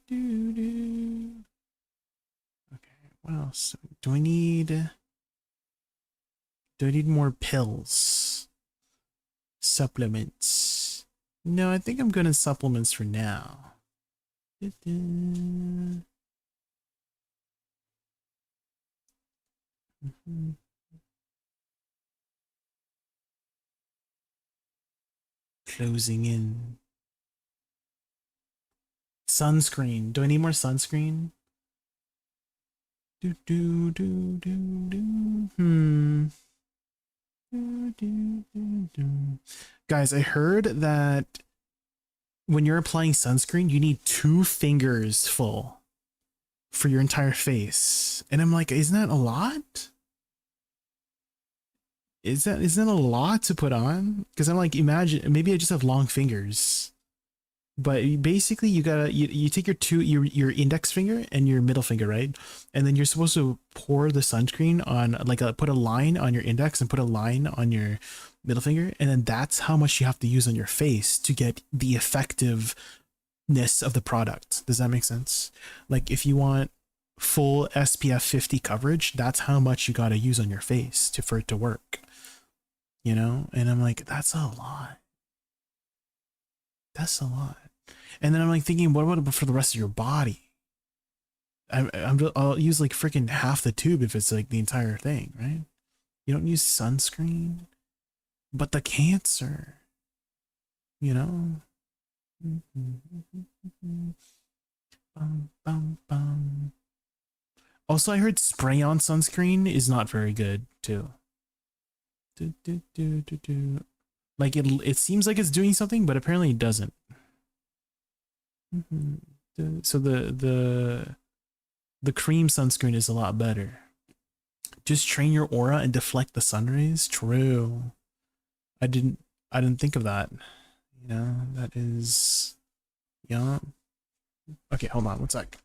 what else? Do I need more pills? Supplements? No, I think I'm good in supplements for now. Closing in. Sunscreen. Do I need more sunscreen? Guys, I heard that when you're applying sunscreen, you need 2 fingers full for your entire face. And I'm like, isn't that a lot? Isn't that a lot to put on? Because I'm like, imagine, maybe I just have long fingers. But basically you gotta, you take your index finger and your middle finger, right? And then you're supposed to pour the sunscreen on, like put a line on your index and put a line on your middle finger. And then that's how much you have to use on your face to get the effectiveness of the product. Does that make sense? Like if you want full SPF 50 coverage, that's how much you gotta use on your face for it to work. You know? And I'm like, that's a lot. That's a lot. And then I'm like thinking, what about for the rest of your body? I'll use like freaking half the tube if it's like the entire thing, right? You don't use sunscreen, but the cancer, you know? Also, I heard spray on sunscreen is not very good too. Like it seems like it's doing something, but apparently it doesn't. So the cream sunscreen is a lot better. Just train your aura and deflect the sun rays. True. I didn't think of that. You know, that is, yeah. Okay, hold on one sec.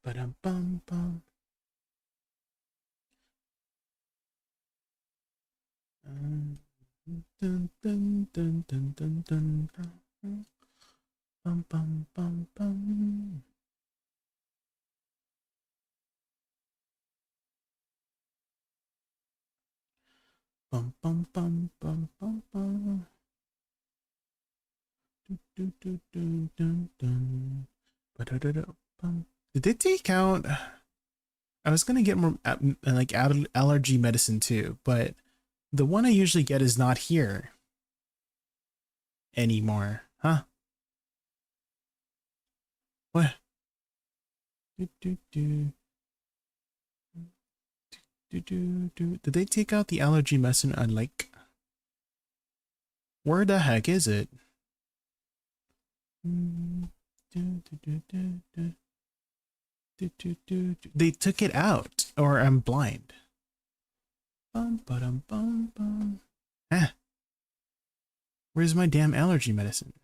Ba-dum-bum-bum. Dun, dun, dun, dun, dun, dun, dun. Bum, bum, bum, bum. Bum, bum, bum, bum, bum, bum. Do, do, do, do, dun, dun. Ba-da-da-da-bum. Did they take out? I was gonna get more like allergy medicine too, but the one I usually get is not here anymore. Huh? What? Do, do, do. Do, do, do. Did they take out the allergy medicine on like? Where the heck is it? Do, do, do, do, do. Do, do, do, do. They took it out, or I'm blind. Bum, ba-dum, bum, bum. Ah, where's my damn allergy medicine?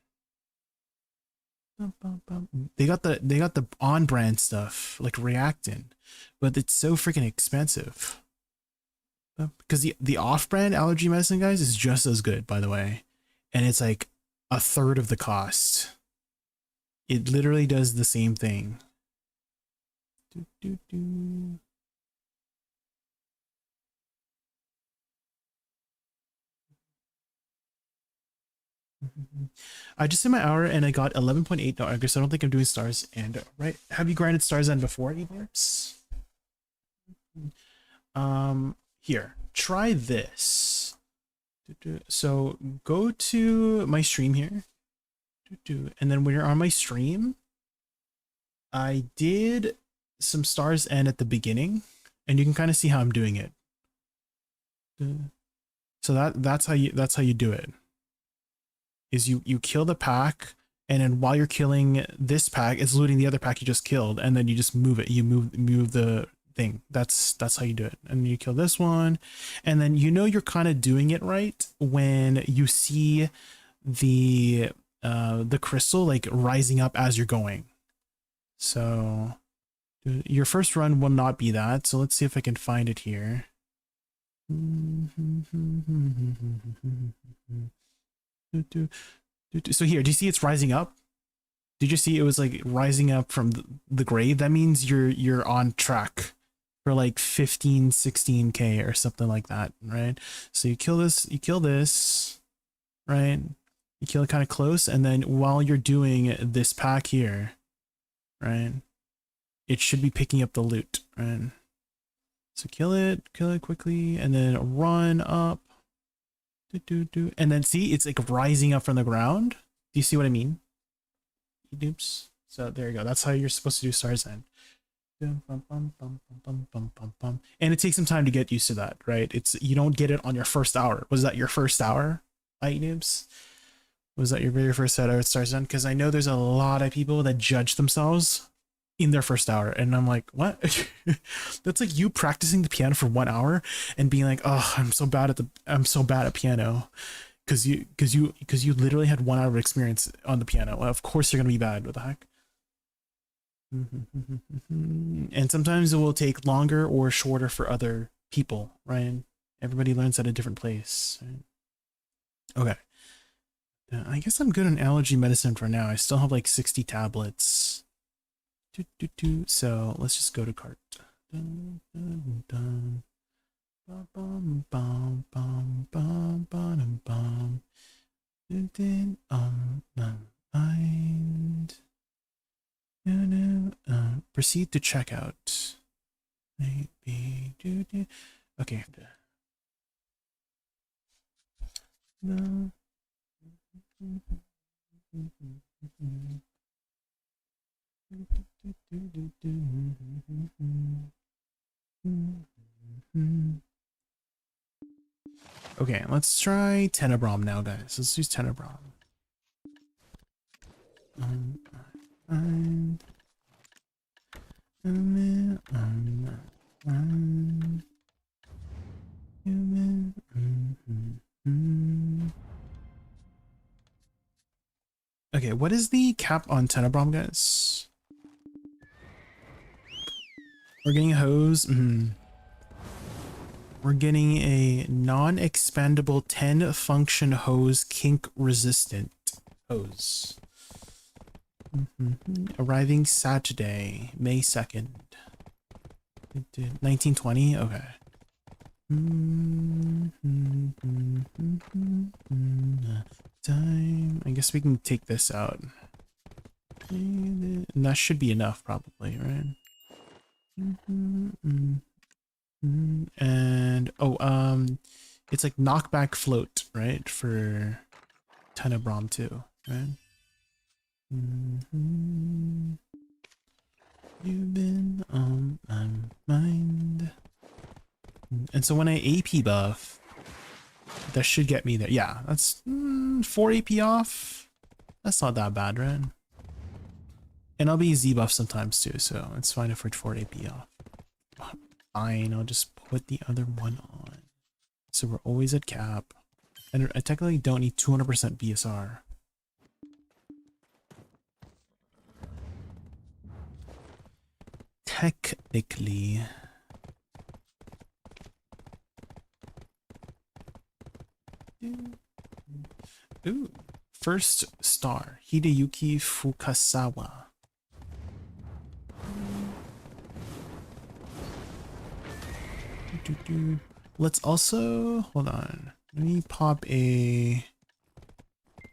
Bum, bum, bum. They got the on brand stuff like Reactin, but it's so freaking expensive. Because the off brand allergy medicine, guys, is just as good, by the way, and it's like a third of the cost. It literally does the same thing. Do, do, do. I just did my hour and I got 11.8. No, I guess I don't think I'm doing stars. And right, have you grinded stars on before, Eberts? Here, try this. So go to my stream here, and then when you're on my stream, I did some stars end at the beginning, and you can kind of see how I'm doing it. So that's how you do it. Is you kill the pack, and then while you're killing this pack, it's looting the other pack you just killed, and then you just move it. You move the thing. That's how you do it. And you kill this one, and then you know you're kind of doing it right when you see the crystal like rising up as you're going. So your first run will not be that. So let's see if I can find it here. So here, do you see it's rising up? Did you see it was like rising up from the grave? That means you're on track for like 15, 16k or something like that, right? So you kill this, right? You kill it kind of close, and then while you're doing this pack here, right, it should be picking up the loot, right? So kill it quickly, and then run up. And then see, it's like rising up from the ground. Do you see what I mean? Oops. So there you go. That's how you're supposed to do stars end. And it takes some time to get used to that, right? You don't get it on your first hour. Was that your first hour, noobs? Was that your very first hour at stars end? Because I know there's a lot of people that judge themselves in their first hour, and I'm like, what? That's like you practicing the piano for 1 hour and being like, oh, I'm so bad at piano, because you literally had 1 hour of experience on the piano. Well, of course you're gonna be bad. What the heck? And sometimes it will take longer or shorter for other people, right? Everybody learns at a different place, right? Okay. I guess I'm good on allergy medicine for now. I still have like 60 tablets. So let's just go to cart. Dun, dun, dun. Bum, bum, bum, bum, bum, bum, bum. Mind. Proceed to checkout. Maybe. Okay. No. Okay, let's try Tenebrom now, guys. Let's use Tenebrom. mind. Human on my mind. Human. Okay, what is the cap on Tenebrom, guys? We're getting a hose. We're getting a non-expandable 10 function hose, kink resistant hose. Arriving Saturday, May 2nd. 1920? Okay. Time. I guess we can take this out. And that should be enough, probably, right? And it's like knockback float, right? For Tenebrom too, right? You've been on my mind. And so when I AP buff, that should get me there. Yeah, that's 4 AP off. That's not that bad, right? And I'll be Z buff sometimes too, so it's fine if we're 4 AP off. Fine, I'll just put the other one on. So we're always at cap. And I technically don't need 200% BSR. Technically. Ooh. First star, Hideyuki Fukasawa. Let's also, hold on. Let me pop a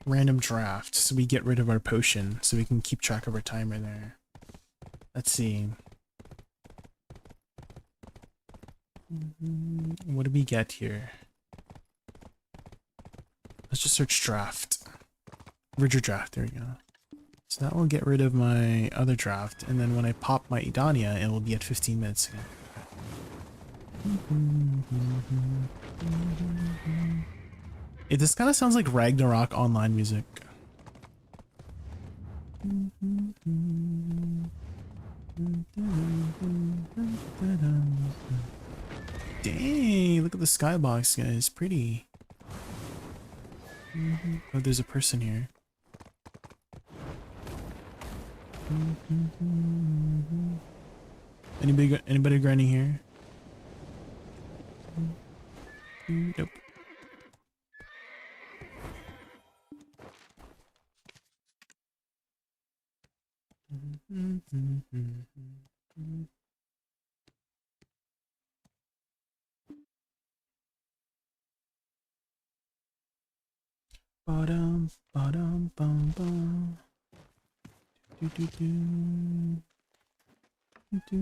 random draft so we get rid of our potion so we can keep track of our timer there. Let's see. What do we get here? Let's just search draft. Rigger draft, there we go. So that will get rid of my other draft, and then when I pop my Idania, it will be at 15 minutes again. This kind of sounds like Ragnarok online music. Dang, look at the skybox, guys. Pretty. Oh, there's a person here. Anybody grinding here? Nope. Bottom, bottom, bum, bum. Do, do, do.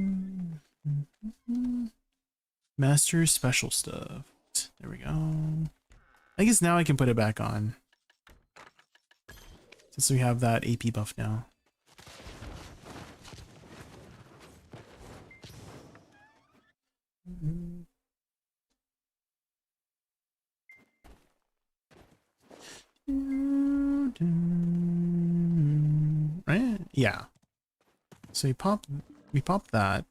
Master special stuff. There we go. I guess now I can put it back on. Since we have that AP buff now. Right? Yeah. So we pop that.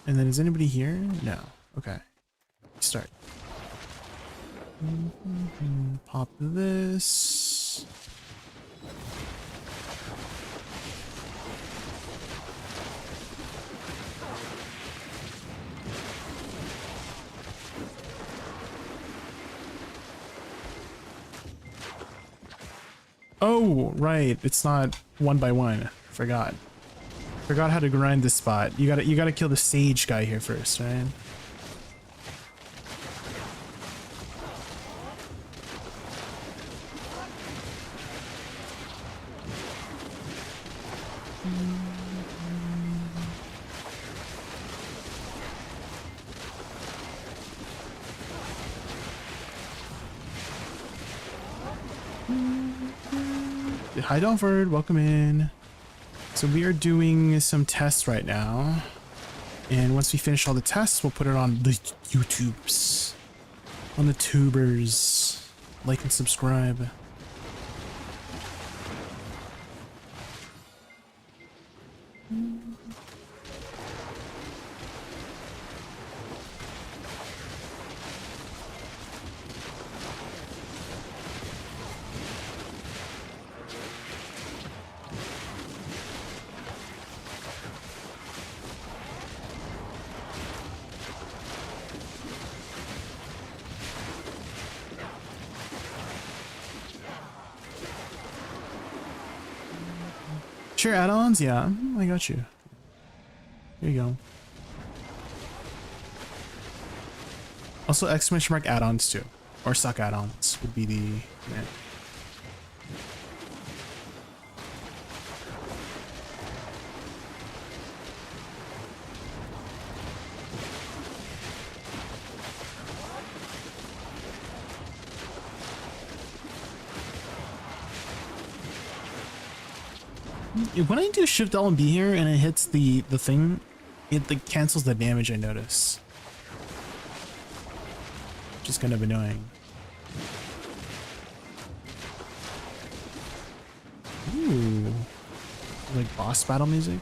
And then is anybody here? No. Okay. Start. Pop this. Oh, right. It's not one by one. Forgot how to grind this spot. You gotta kill the sage guy here first, right? Hi Donford, welcome in. So we are doing some tests right now. And once we finish all the tests, we'll put it on the YouTubes. On the tubers. Like and subscribe. Sure, add-ons? Yeah, I got you. Here you go. Also, exclamation mark add-ons too. Or suck add-ons would be the... Yeah. When I do Shift L and B here and it hits the thing, it like cancels the damage, I notice. Which is kind of annoying. Ooh. Like boss battle music.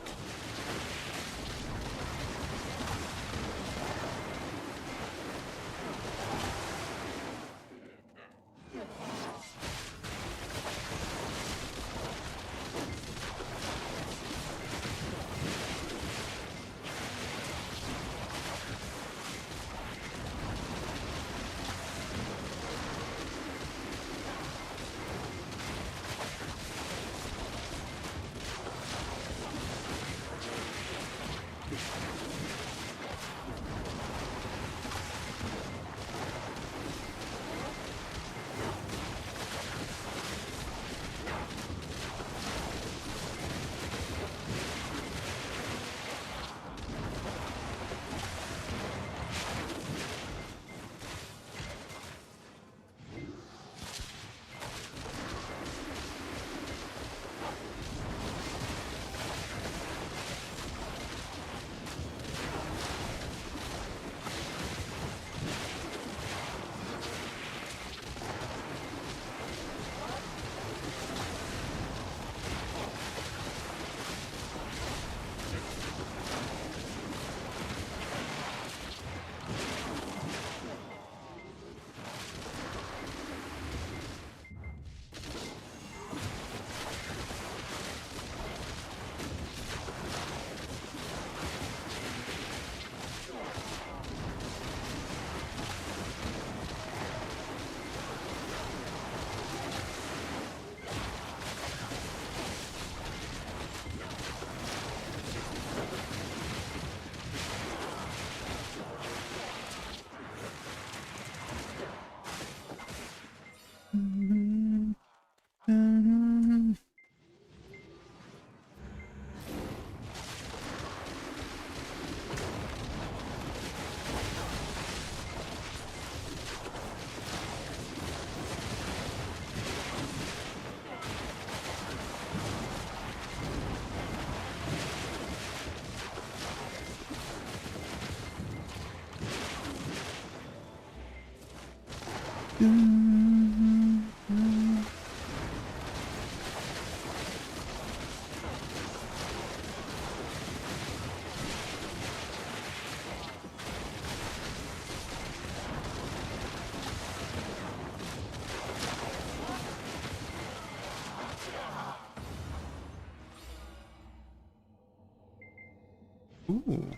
Ooh.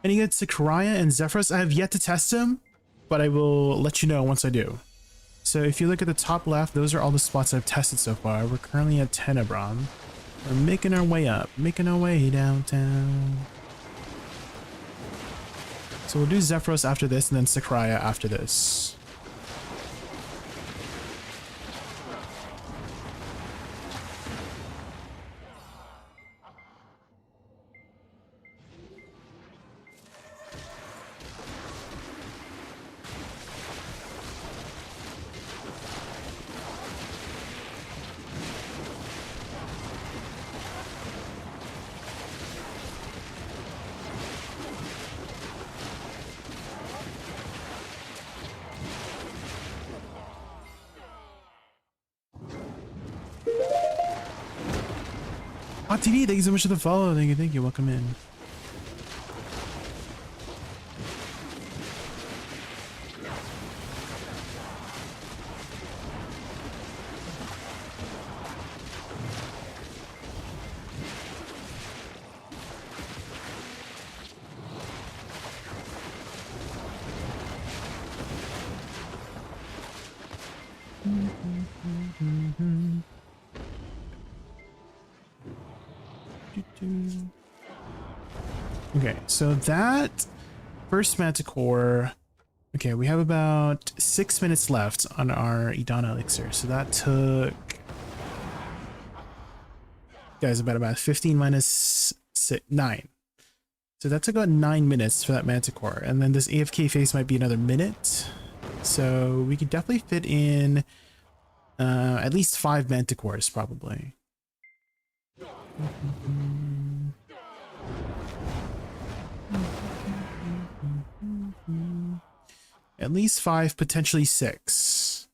And you get Sakurai and Zephyros. I have yet to test them, but I will let you know once I do. So if you look at the top left, those are all the spots I've tested so far. We're currently at Tenebron. We're making our way up, making our way downtown. So we'll do Zephyros after this and then Sakurai after this. Hot TV, thank you so much for the follow. Thank you. Welcome in. Okay, so that first Manticore. Okay, we have about 6 minutes left on our Idana elixir. So that took, guys, about 15 minus 9. So that took about 9 minutes for that Manticore. And then this AFK phase might be another minute. So we could definitely fit in at least 5 Manticores, probably. At least 5, potentially 6.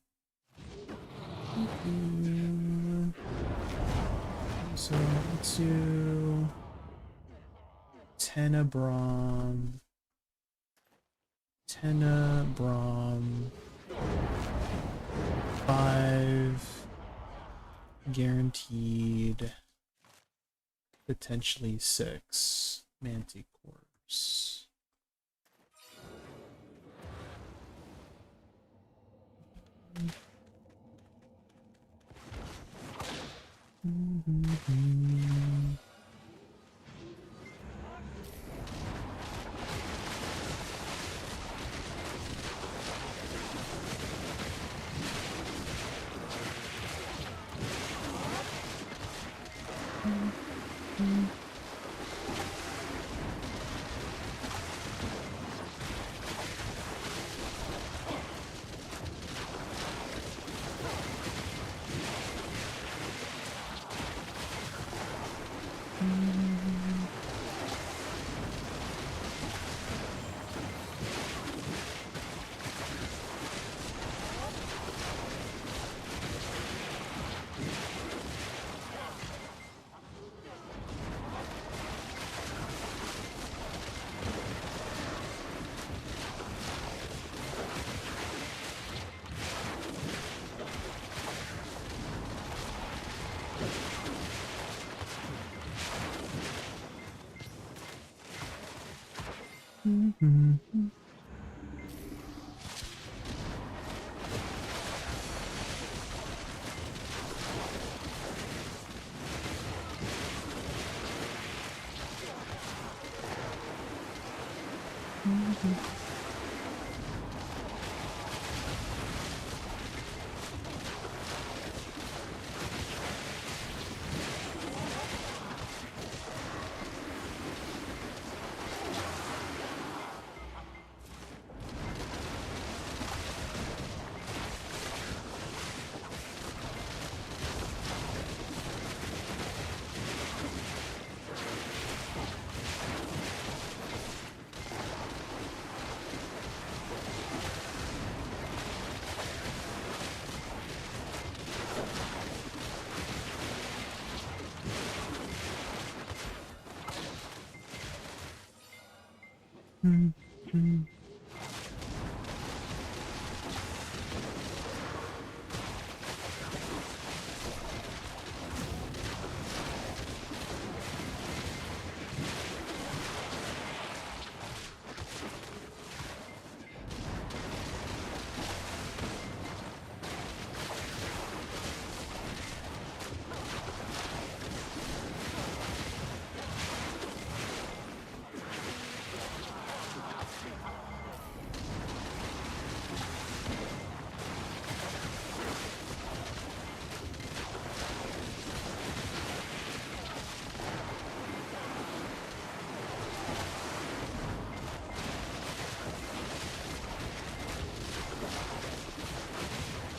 So let's do Tenebron, 5 guaranteed, potentially 6 Manticores.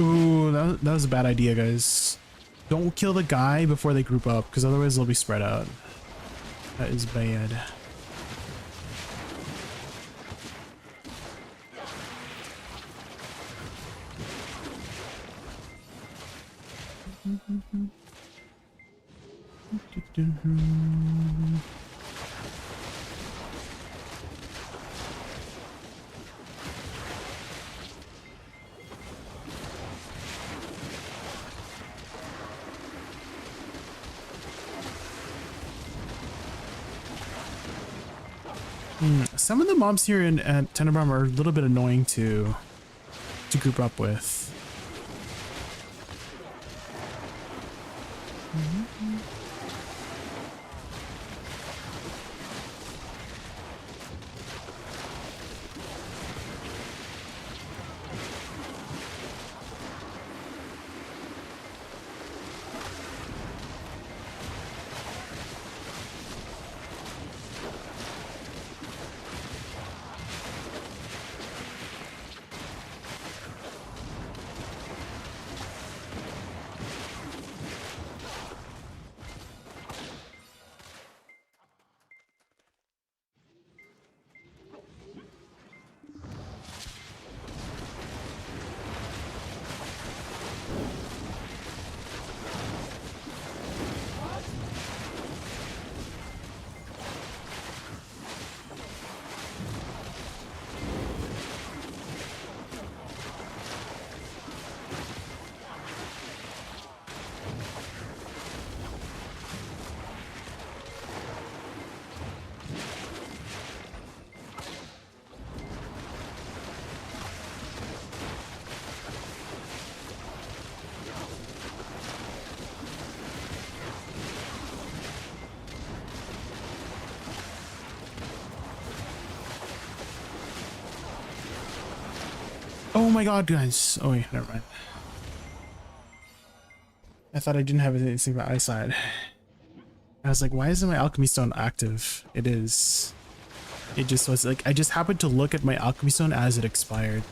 Ooh, that was a bad idea, guys. Don't kill the guy before they group up, because otherwise they'll be spread out. That is bad. Some of the mobs here at Tenenbaum are a little bit annoying to group up with. Oh my god, guys. Oh wait, never mind. I thought I didn't have anything about eyesight. I was like, why isn't my alchemy stone active? It is. It just was like, I just happened to look at my alchemy stone as it expired.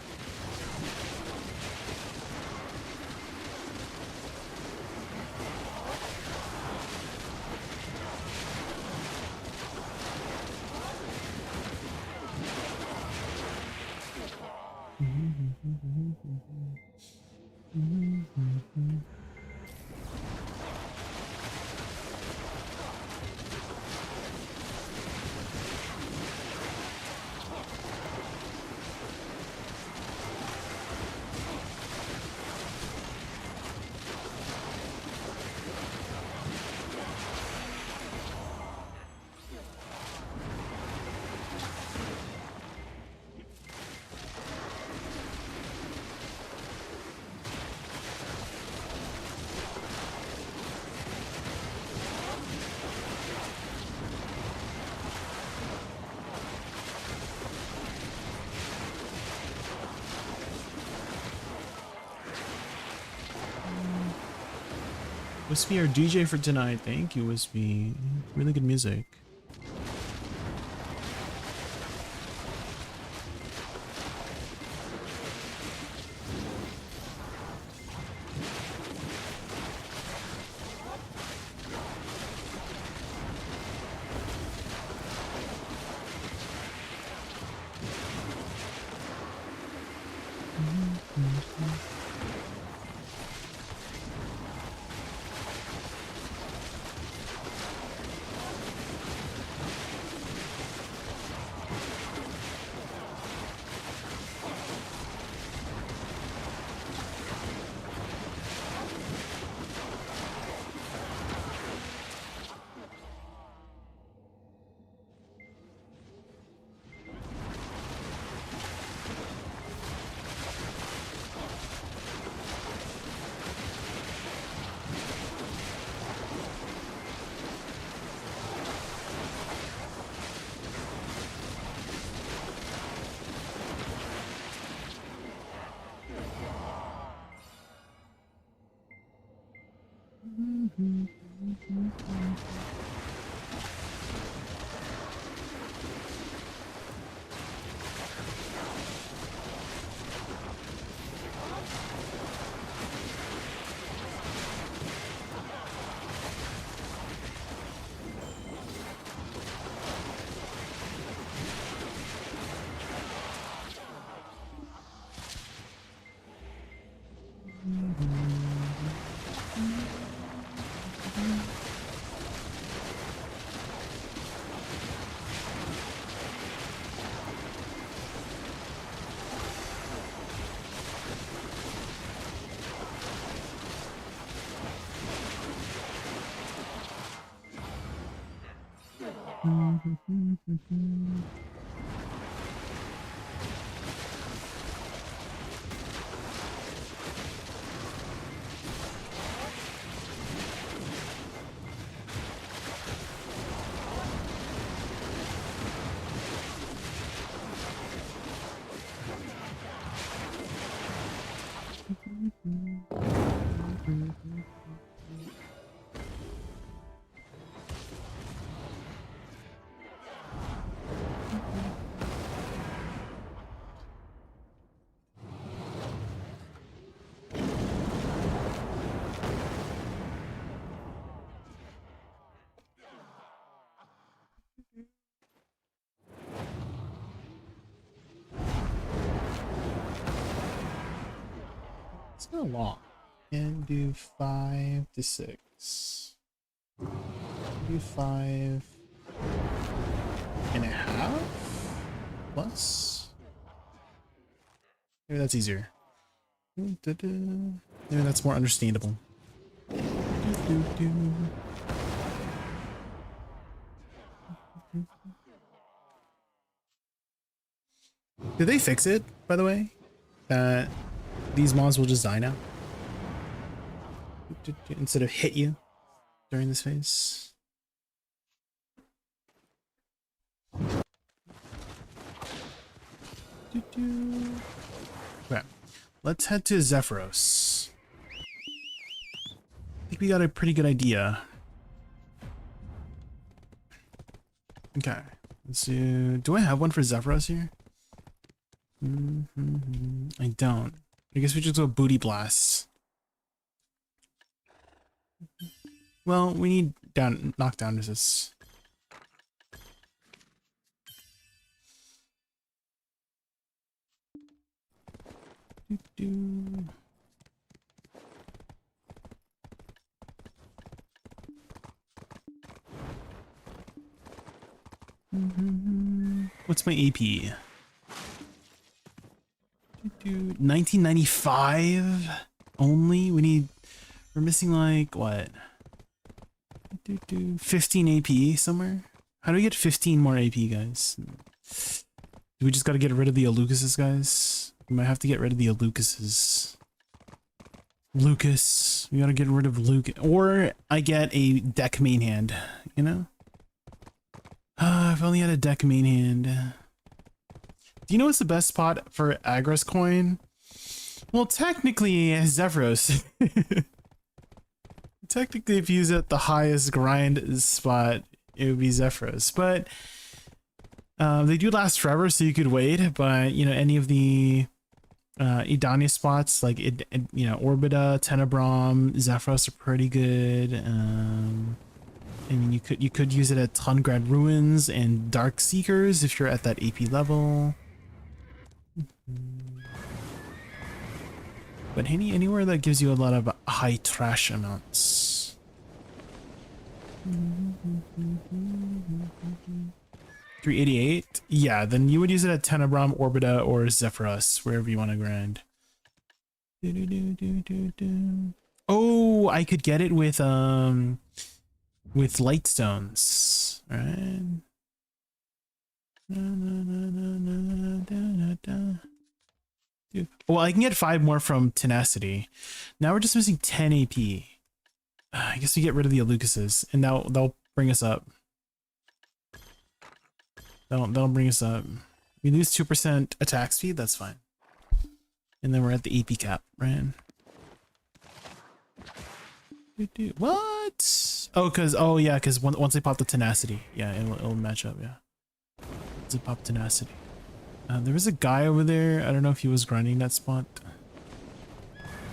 Wispy, our DJ for tonight. Thank you, Wispy. Really good music. It's not long. And do 5 to 6. Do 5.5 plus. Maybe that's easier. Maybe that's more understandable. Did they fix it, by the way? That these mobs will just die now? Instead of hit you during this phase? Okay, let's head to Zephyros. I think we got a pretty good idea. Okay, let's do I have one for Zephyros here? I don't. I guess we just go booty blasts. Well, we need knockdown resist. What's my AP? 1995 only. We're missing like what? 15 AP somewhere. How do we get 15 more AP, guys? Do we just got to get rid of the Alucases, guys? We might have to get rid of the Alucases. Lucas, we gotta get rid of Luke, or I get a deck main hand. You know? I've only had a deck main hand. Do you know what's the best spot for Agros coin? Well, technically, Zephyros. Technically, if you use it at the highest grind spot, it would be Zephyros. But they do last forever, so you could wait. But you know, any of the Idania spots like Orbita, Tenebrom, Zephyros are pretty good. I mean, you could use it at Tungrad Ruins and Dark Seekers if you're at that AP level. But anywhere that gives you a lot of high trash amounts. 388? Yeah, then you would use it at Tenebrom, Orbita, or Zephyros, wherever you want to grind. Oh, I could get it with Lightstones, right? Well, I can get 5 more from Tenacity. Now we're just missing 10 AP. I guess we get rid of the Alucases, and they'll bring us up. That'll bring us up. We lose 2% attack speed, that's fine. And then we're at the AP cap, right? What? Oh yeah, because once they pop the Tenacity, yeah, it'll match up, yeah. Once they pop Tenacity. There was a guy over there. I don't know if he was grinding that spot.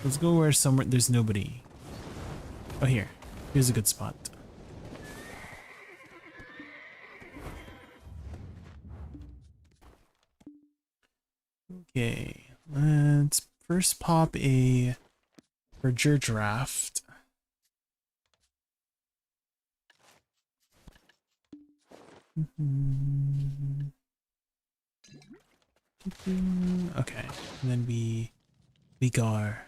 Let's go where somewhere there's nobody. Oh, here. Here's a good spot. Okay, let's first pop a Berger Draft. Okay, and then we gar.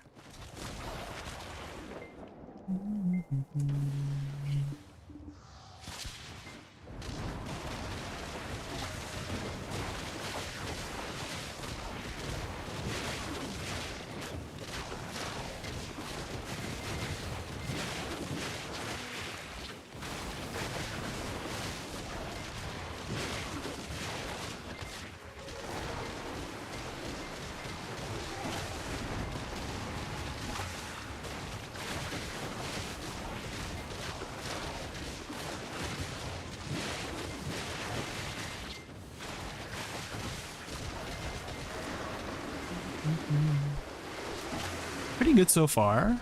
Pretty good so far.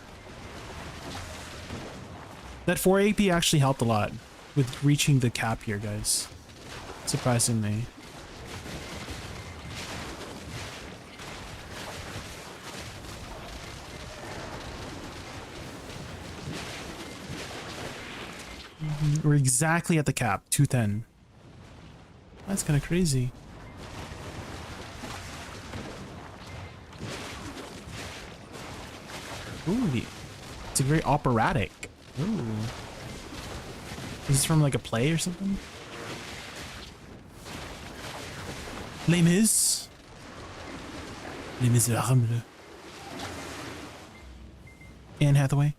That 4 AP actually helped a lot with reaching the cap here, guys. Surprisingly. We're exactly at the cap, 210. That's kind of crazy. Ooh, it's very operatic. Ooh. Is this from like a play or something? Les Mis. Les Miserables. Anne Hathaway.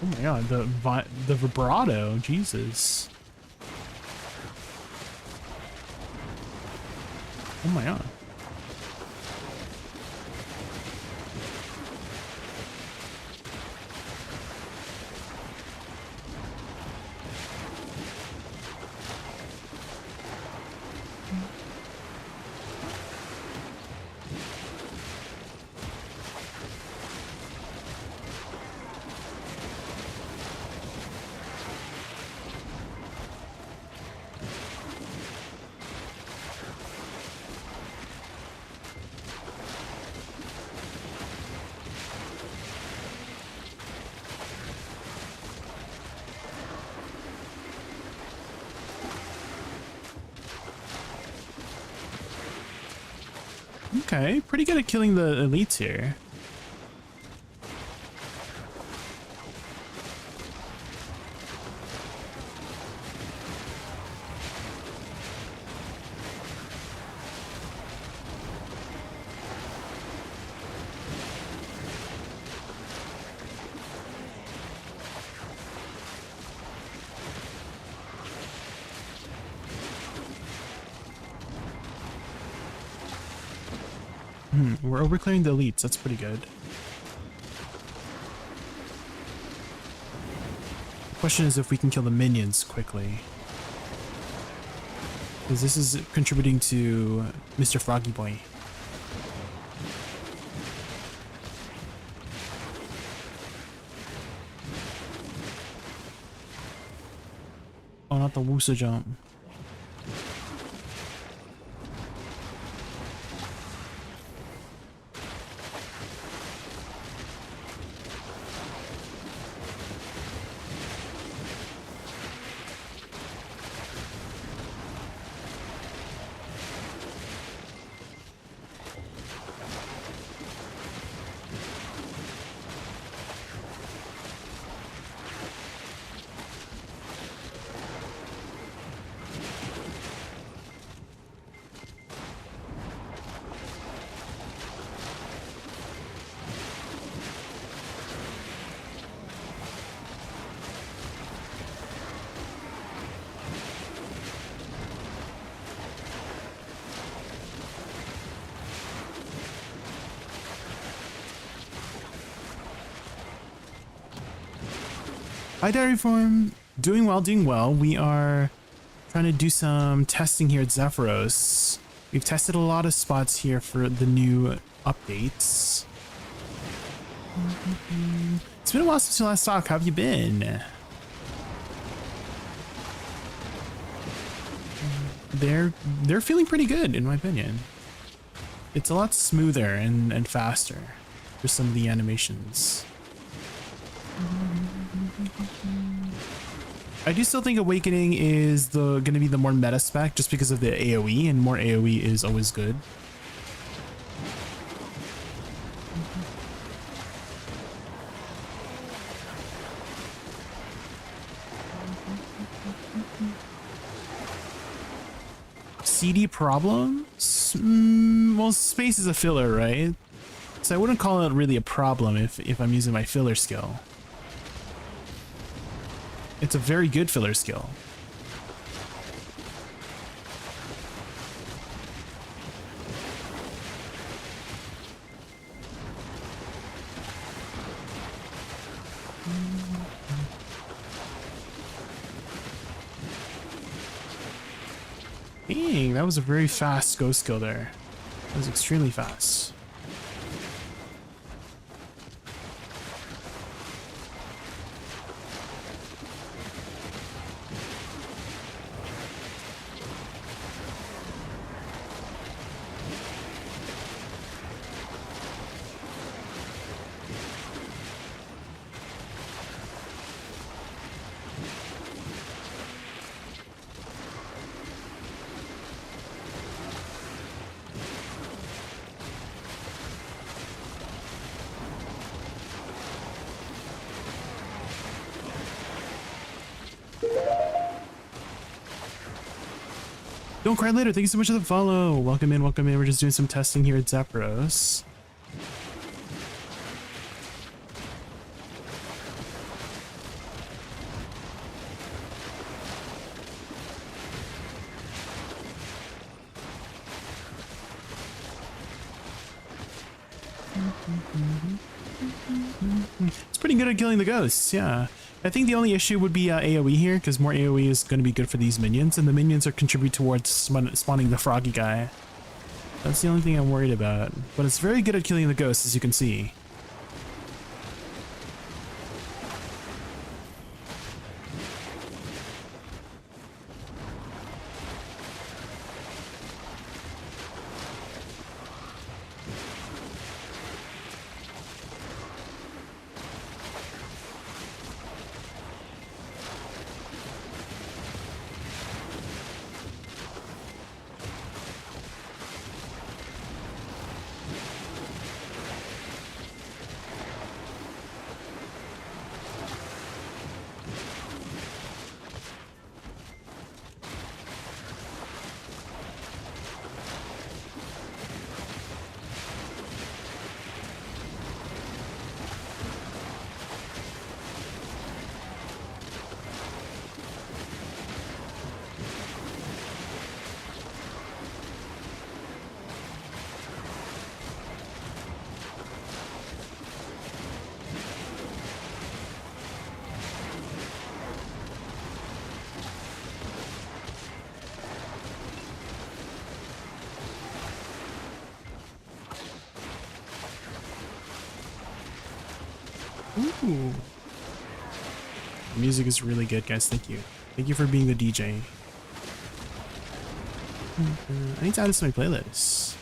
Oh my god, the vibrato, Jesus. Oh my god. Okay, pretty good at killing the elites here. We're overclearing the elites. That's pretty good. The question is if we can kill the minions quickly. Because this is contributing to Mr. Froggy Boy. Oh, not the Woosa jump. Hi, Diary Form. Doing well, doing well. We are trying to do some testing here at Zephyros. We've tested a lot of spots here for the new updates. It's been a while since we last talked. How have you been? They're feeling pretty good, in my opinion. It's a lot smoother and faster for some of the animations. I do still think Awakening is going to be the more meta spec just because of the AoE, and more AoE is always good. CD problems? Well, space is a filler, right? So I wouldn't call it really a problem if I'm using my filler skill. It's a very good filler skill. Dang, that was a very fast go skill there. That was extremely fast. Don't cry later. Thank you so much for the follow. Welcome in, welcome in. We're just doing some testing here at Zapros. It's pretty good at killing the ghosts, yeah. I think the only issue would be AoE here, because more AoE is going to be good for these minions, and the minions are contribute towards spawning the froggy guy. That's the only thing I'm worried about. But it's very good at killing the ghosts, as you can see. Ooh. The music is really good, guys. Thank you. Thank you for being the DJ. I need to add this to my playlist.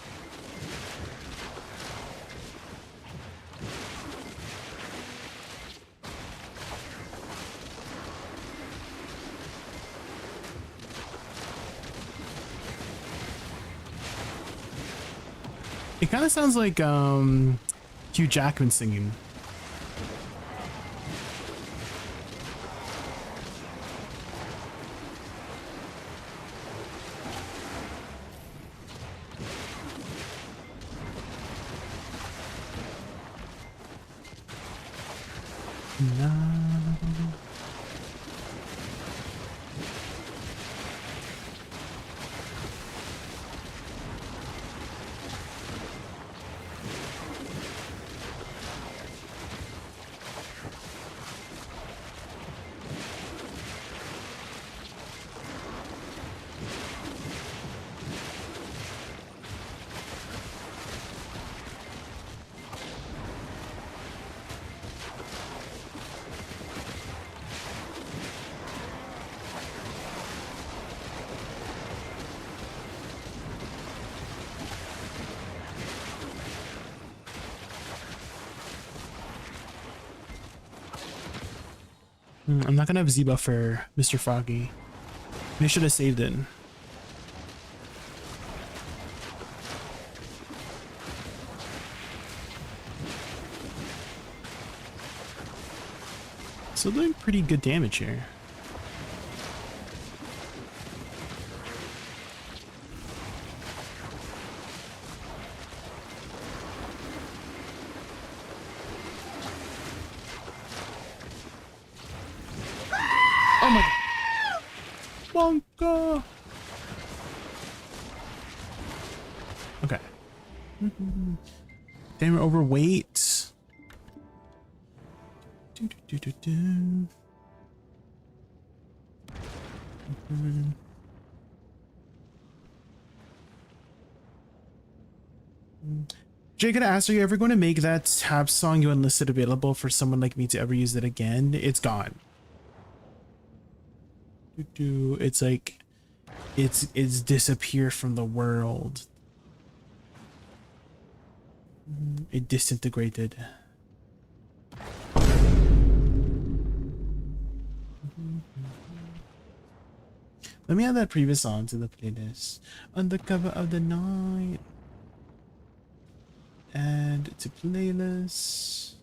It kind of sounds like Hugh Jackman singing. I'm not gonna have Z-buff for Mr. Froggy. They should have saved it. Still doing pretty good damage here. Oh my god. Wonka. Okay. Damn, we're overweight. Jay, gonna ask, are you ever going to make that tap song you enlisted available for someone like me to ever use it again? It's gone. It's like it's disappeared from the world. It disintegrated. Let me add that previous song to the playlist. On the cover of the night. Add to playlist.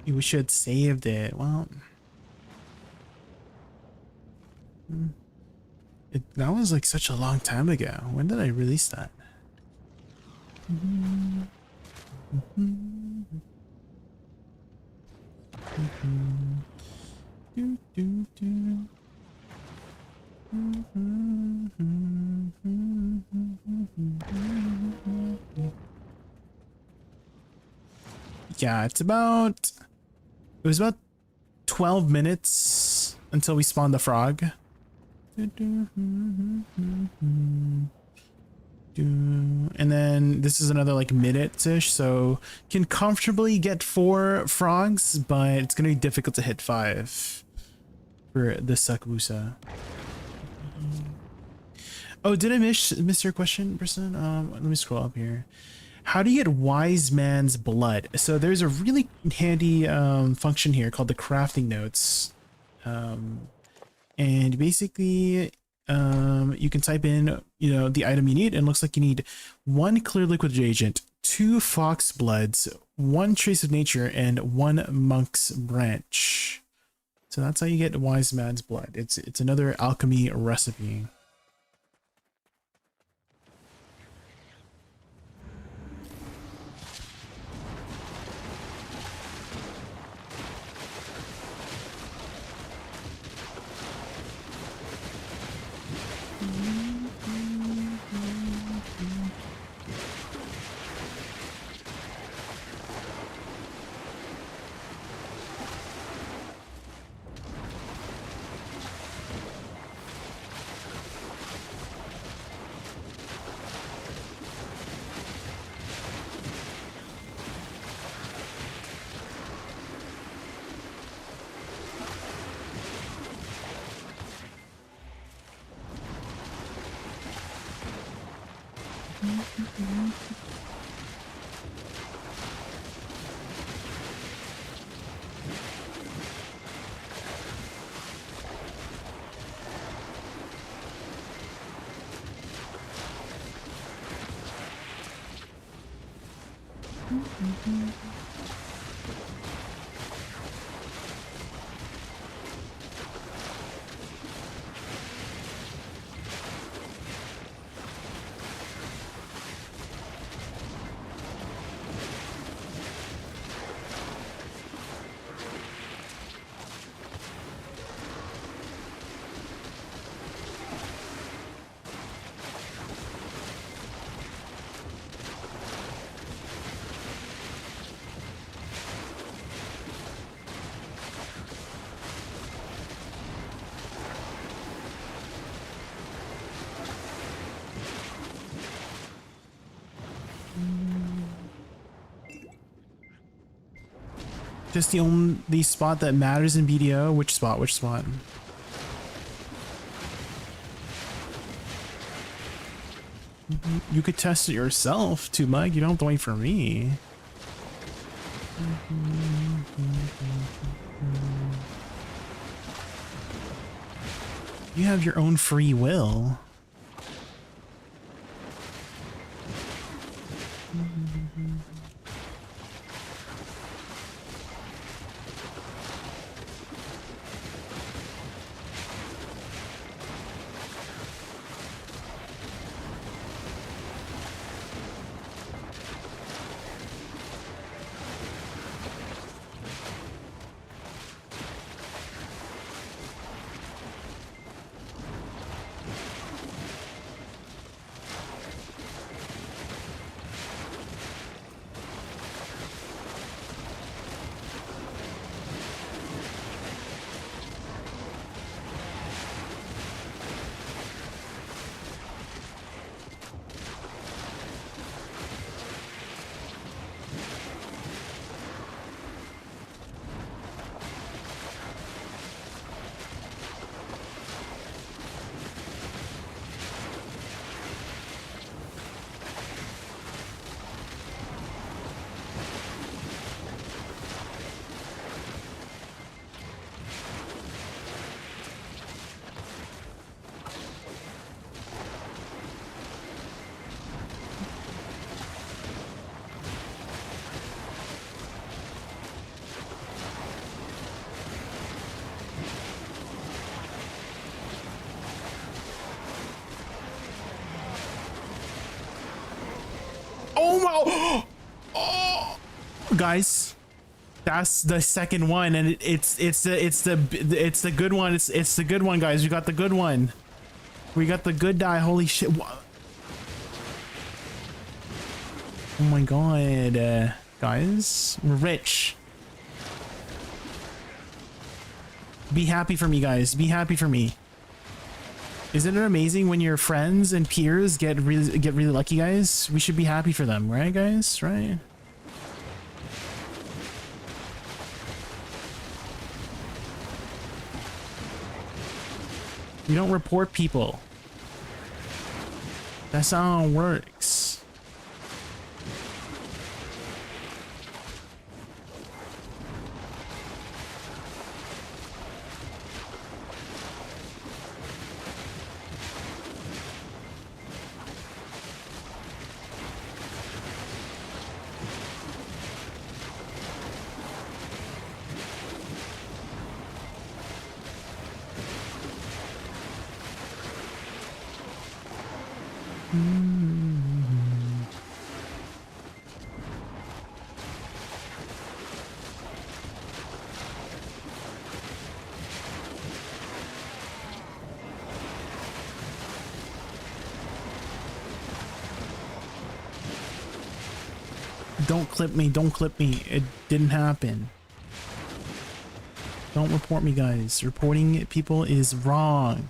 We should saved it. Well, that was like such a long time ago. When did I release that? Yeah, it was about 12 minutes until we spawned the frog. And then this is another like minute-ish, so can comfortably get 4 frogs, but it's gonna be difficult to hit 5 for the Woosa. Oh, did I miss your question, person? Let me scroll up here. How do you get wise man's blood? So there's a really handy function here called the crafting notes. And basically you can type in, you know, the item you need, and it looks like you need 1 clear liquid reagent, 2 fox bloods, 1 trace of nature, and 1 monk's branch. So that's how you get wise man's blood. It's another alchemy recipe. Just the spot that matters in BDO. Which spot? Which spot? You could test it yourself, too, Mug. You don't have to wait for me. You have your own free will. Oh my! Oh, guys, that's the second one, and it's the good one. It's the good one, guys. We got the good one. We got the good die. Holy shit! Oh my god, guys, we're rich. Be happy for me, guys. Be happy for me. Isn't it amazing when your friends and peers get really lucky, guys? We should be happy for them, right, guys? Right? You don't report people. That's how it works. Don't clip me, don't clip me. It didn't happen. Don't report me, guys. Reporting people is wrong.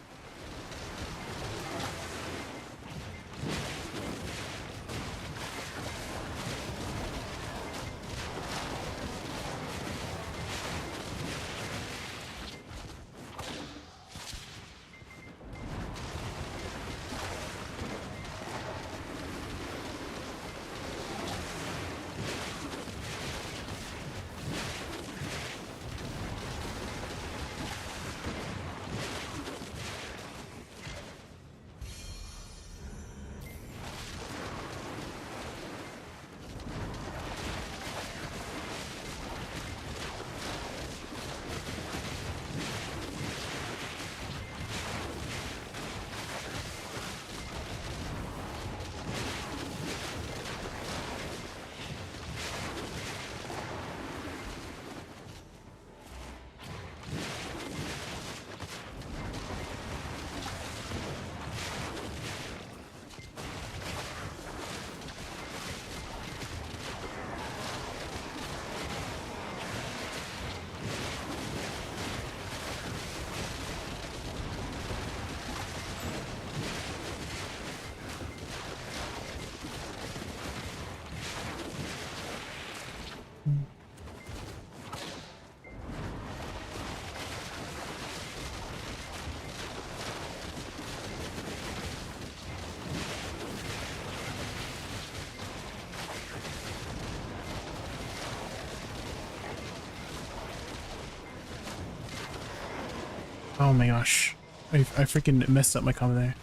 Oh my gosh. I freaking messed up my comment there.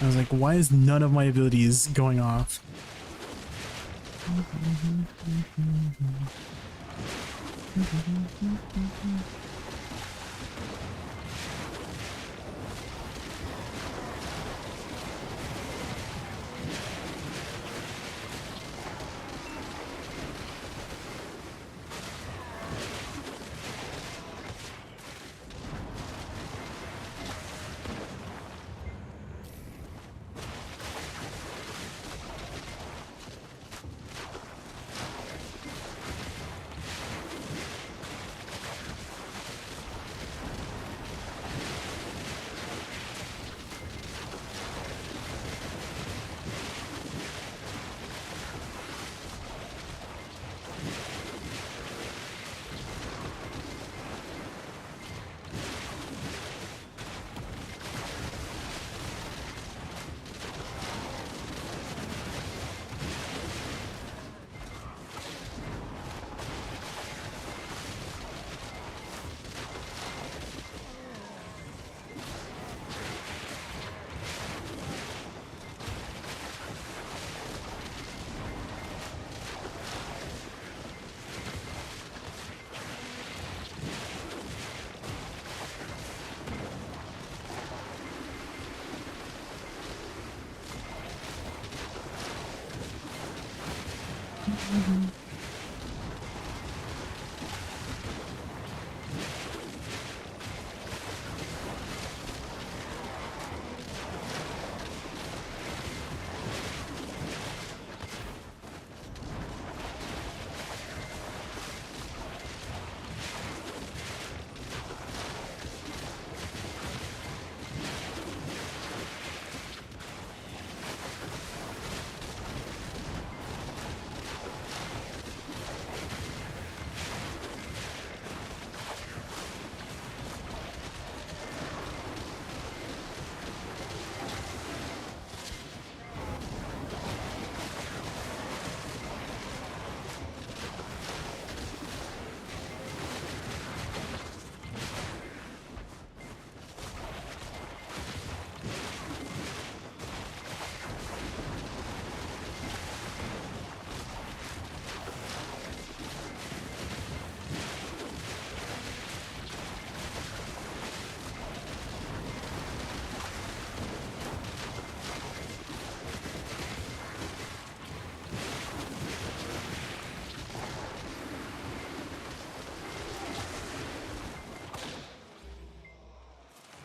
I was like, why is none of my abilities going off?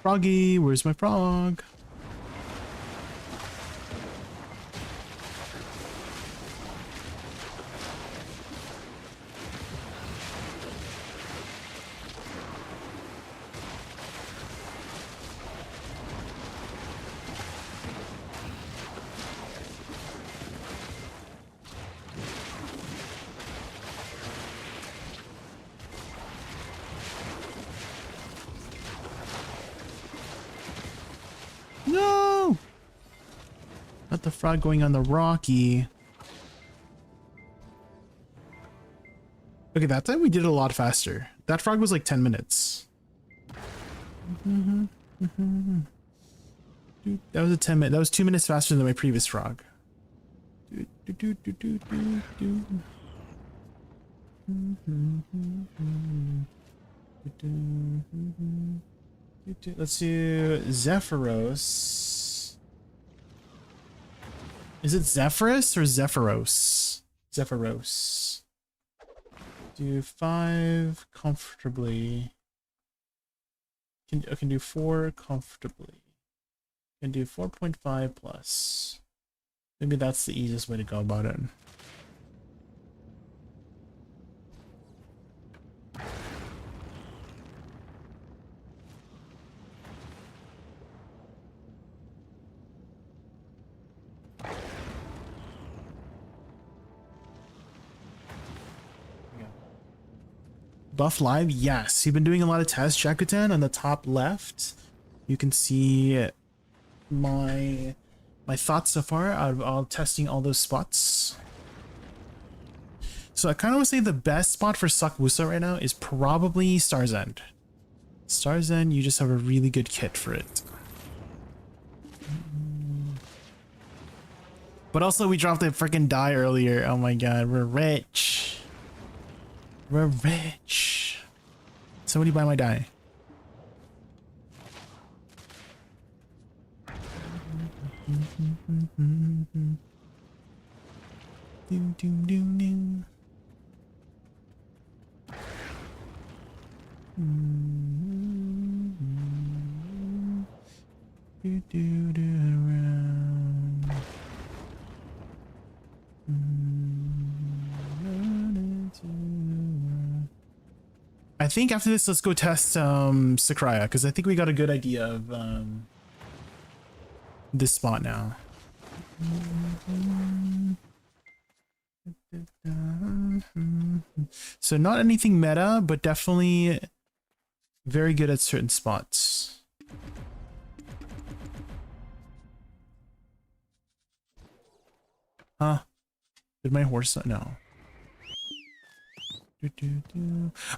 Froggy, where's my frog? No! Not the frog going on the rocky. Okay, that time we did it a lot faster. That frog was like 10 minutes. That was a 10 minute. That was 2 minutes faster than my previous frog. Let's do Zephyros. Is it Zephyrus or Zephyros? Zephyros. Do 5 comfortably. I can do 4 comfortably. Can do 4.5 plus. Maybe that's the easiest way to go about it. Buff Live, yes. You've been doing a lot of tests, Jakutan. On the top left, you can see my thoughts so far out of all testing all those spots. So I kind of would say the best spot for Suck Woosa right now is probably Star's End. Starzen, you just have a really good kit for it. But also we dropped a freaking die earlier. Oh my god, we're rich. We're rich. Somebody buy my die. Doom, doom, doom, doom. Do, do, do, around. I think after this, let's go test Sakraya, because I think we got a good idea of this spot now. So not anything meta, but definitely very good at certain spots. Huh? Did my horse no?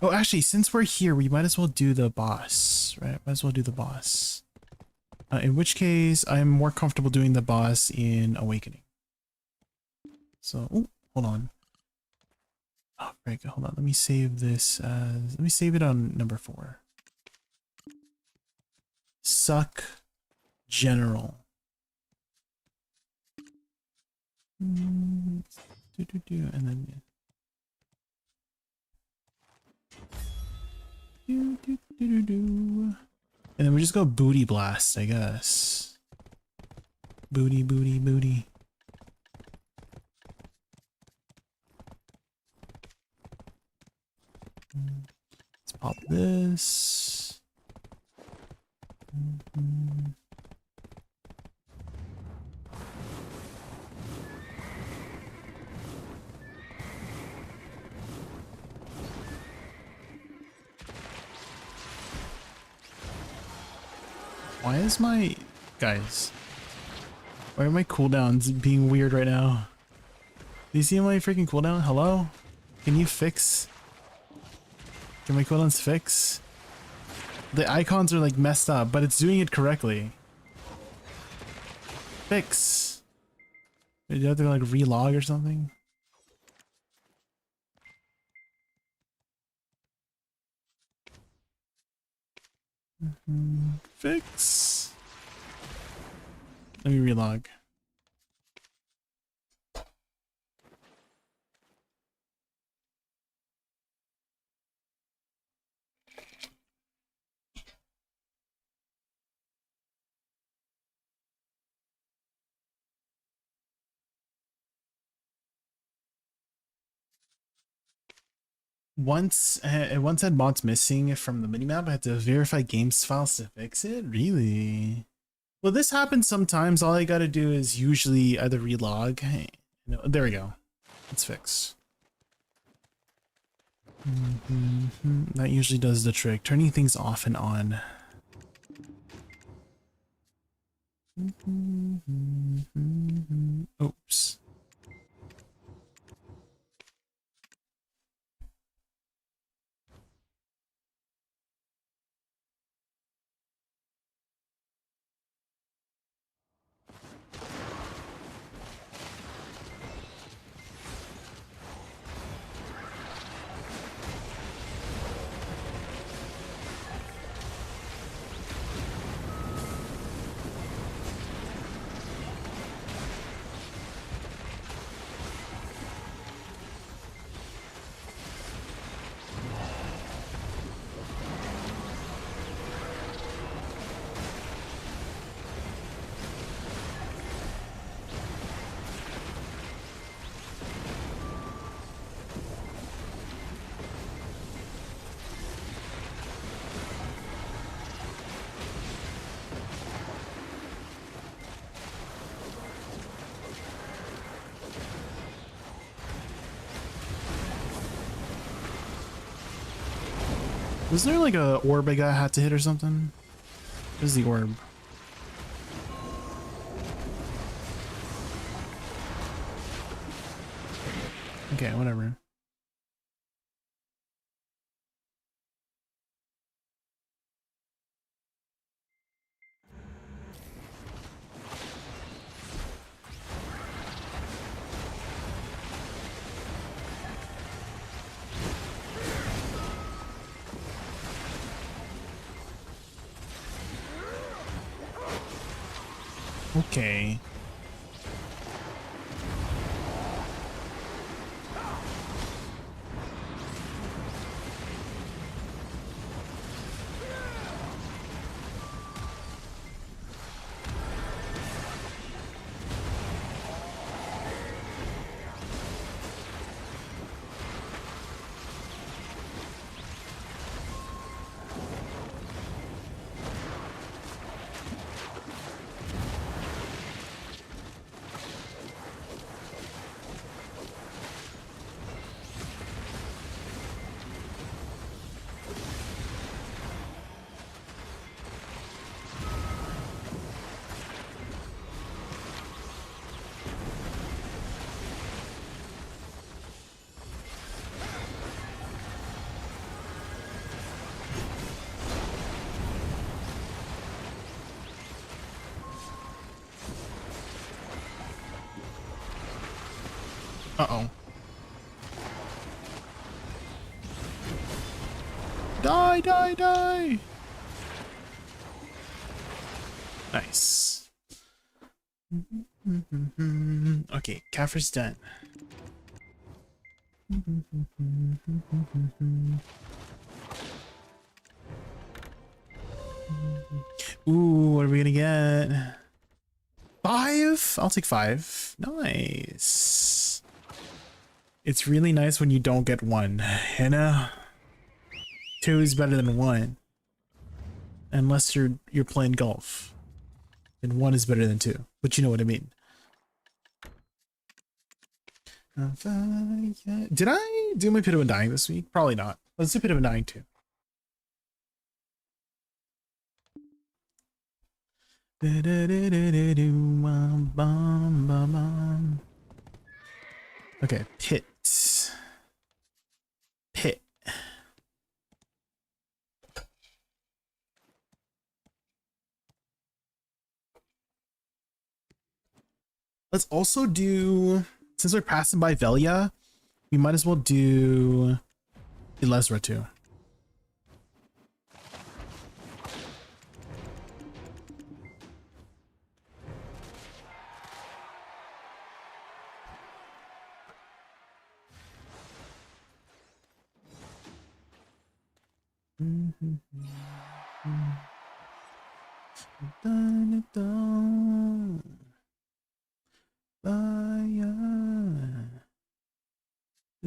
Oh, actually, since we're here, we might as well do the boss, right? Might as well do the boss. In which case, I'm more comfortable doing the boss in Awakening. So, oh, hold on. Oh, right, hold on. Let me save this. Let me save it on number 4. Suck General. And then. And then we just go booty blast, I guess. Booty, booty, booty. Let's pop this. Why is my... Guys. Why are my cooldowns being weird right now? Do you see my freaking cooldown? Hello? Can you fix... Can my cooldowns fix? The icons are like messed up, but it's doing it correctly. Fix. Do you have to like relog or something? Fix. Let me relog. Once had mods missing from the minimap, I had to verify games files to fix it. Really? Well, this happens sometimes. All I gotta do is usually either relog. Hey, no, there we go. It's fixed. That usually does the trick. Turning things off and on. Oops. Was there like a orb I had to hit or something? Where's the orb? Okay, whatever. Okay. Uh-oh. Die, die, die! Nice. Okay, Kafir's done. Ooh, what are we gonna get? 5? I'll take 5. Nice. It's really nice when you don't get 1, you know? 2 is better than 1. Unless you're playing golf. And 1 is better than 2. But you know what I mean. Did I do my Pit of Undying this week? Probably not. Let's do Pit of Undying too. Okay, Pit. Pit. Let's also do, since we're passing by Velia, we might as well do Elezra too.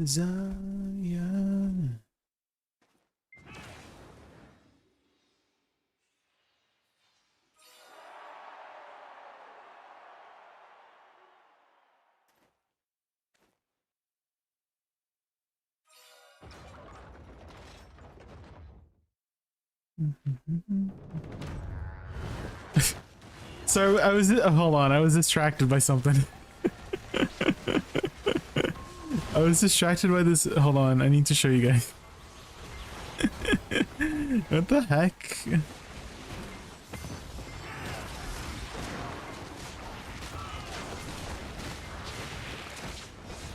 Zion. So I was, hold on, I was distracted by something. I was distracted by this. Hold on, I need to show you guys. What the heck?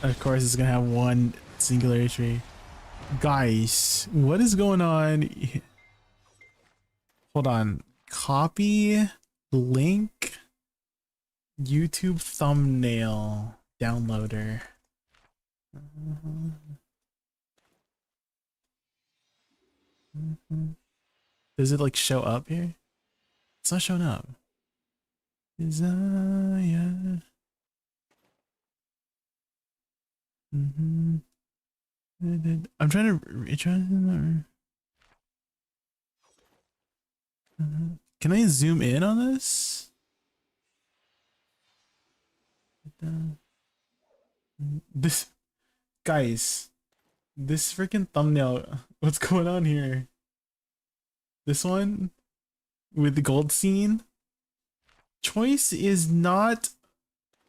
Of course, it's gonna have one singular tree. Guys, what is going on? Hold on. Copy link YouTube thumbnail downloader. Does it like show up here? It's not showing up. Desire. I'm trying to can I zoom in on this? This, guys, this freaking thumbnail, what's going on here? This one with the gold scene. Choice is not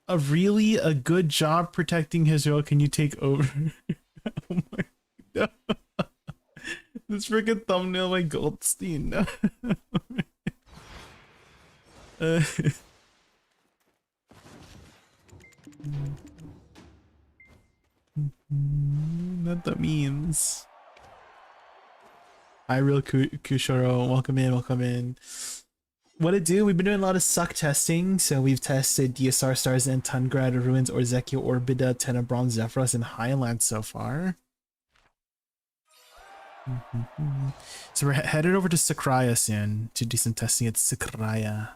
really a good job protecting his role. Can you take over? Oh my god. This freaking thumbnail by Goldstein. Not the memes. Hi, real Kushoro. Welcome in. Welcome in. What it do? We've been doing a lot of suck testing. So we've tested DSR stars and Tungrad Ruins, Orzekio, Orbida, Tenebron, Zephyros, and Highland so far. So we're headed over to Sakraya soon to do some testing at Sakraya.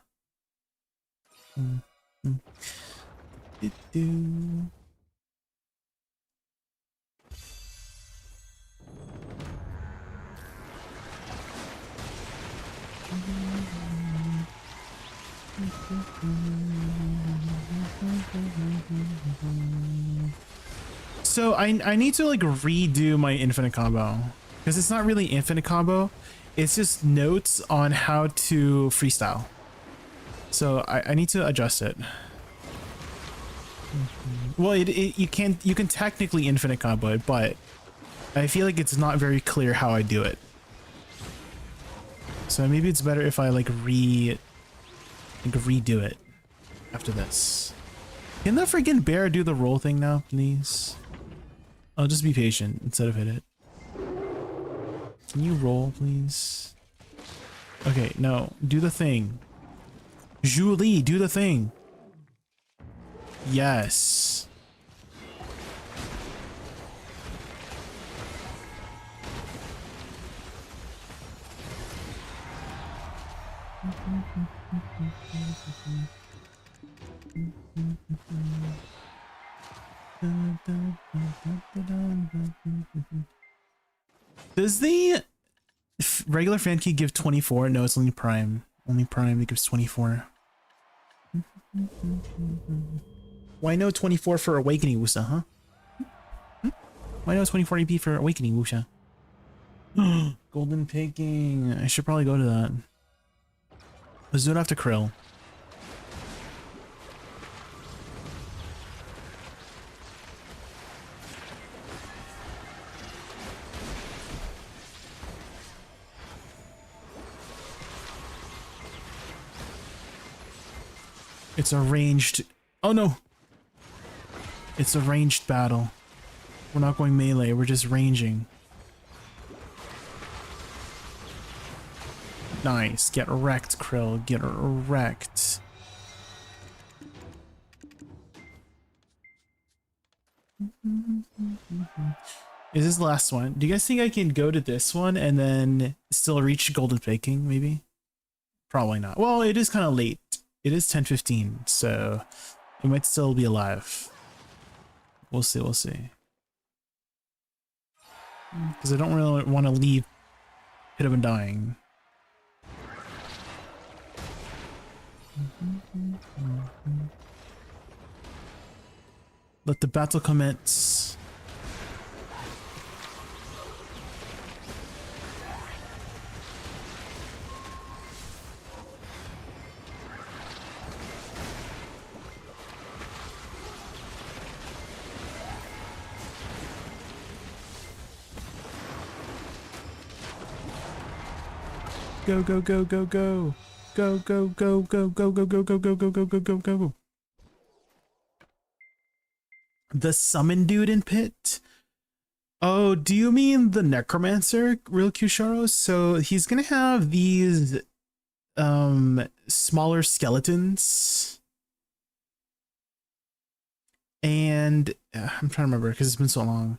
So I need to like redo my infinite combo because it's not really infinite combo. It's just notes on how to freestyle. So I need to adjust it. Well, you can technically infinite combo it, but I feel like it's not very clear how I do it. So maybe it's better if I like redo it after this. Can the freaking bear do the roll thing now, please? I'll just be patient instead of hit it. Can you roll, please? Okay, no, do the thing. Julie, do the thing. Yes. Does the regular fan key give 24? No, it's only Prime. Only Prime that gives 24. Why no 24 for Awakening, Woosa, huh? Why no 24 EP for Awakening, Woosa? Golden picking. I should probably go to that. Let's do it after Krill. It's a ranged... Oh no! It's a ranged battle. We're not going melee, we're just ranging. Nice. Get wrecked, Krill. Get wrecked. Is this the last one? Do you guys think I can go to this one and then still reach golden baking, maybe? Probably not. Well, it is kind of late. It is 10:15, so it might still be alive. We'll see, we'll see. Because I don't really want to leave Pit of Undying. Let the battle commence. Go, go, go, go, go. Go, go, go, go, go, go, go, go, go, go, go, go, go, go. The summon dude in Pit? Oh, do you mean the necromancer, real Q-Sharos? So he's gonna have these smaller skeletons. And I'm trying to remember because it's been so long.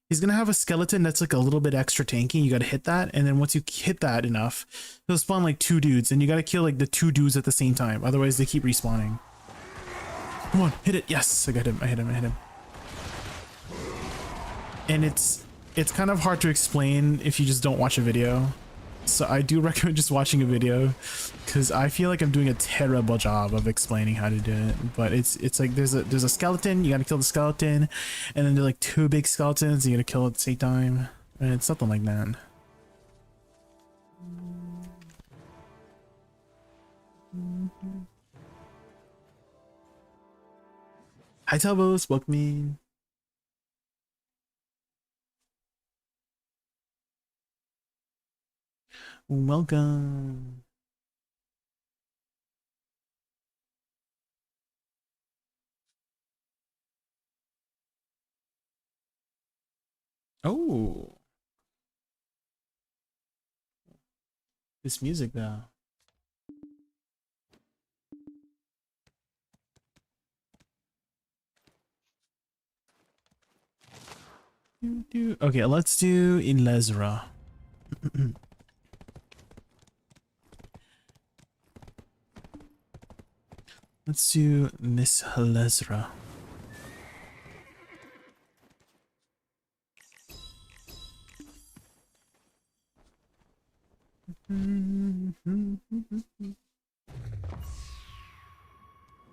He's gonna have a skeleton that's like a little bit extra tanky. You gotta hit that, and then once you hit that enough, he'll spawn like 2 dudes, and you gotta kill like the 2 dudes at the same time. Otherwise, they keep respawning. Come on, hit it! Yes, I got him. I hit him. I hit him. And it's kind of hard to explain if you just don't watch a video. So I do recommend just watching a video, because I feel like I'm doing a terrible job of explaining how to do it. But it's like there's a skeleton, you gotta kill the skeleton, and then there's like 2 big skeletons, you gotta kill at the same time, and it's something like that. Hi Tubos, welcome in. Welcome. Oh, this music though. Okay, let's do in Lesra. Let's do Miss Lesra.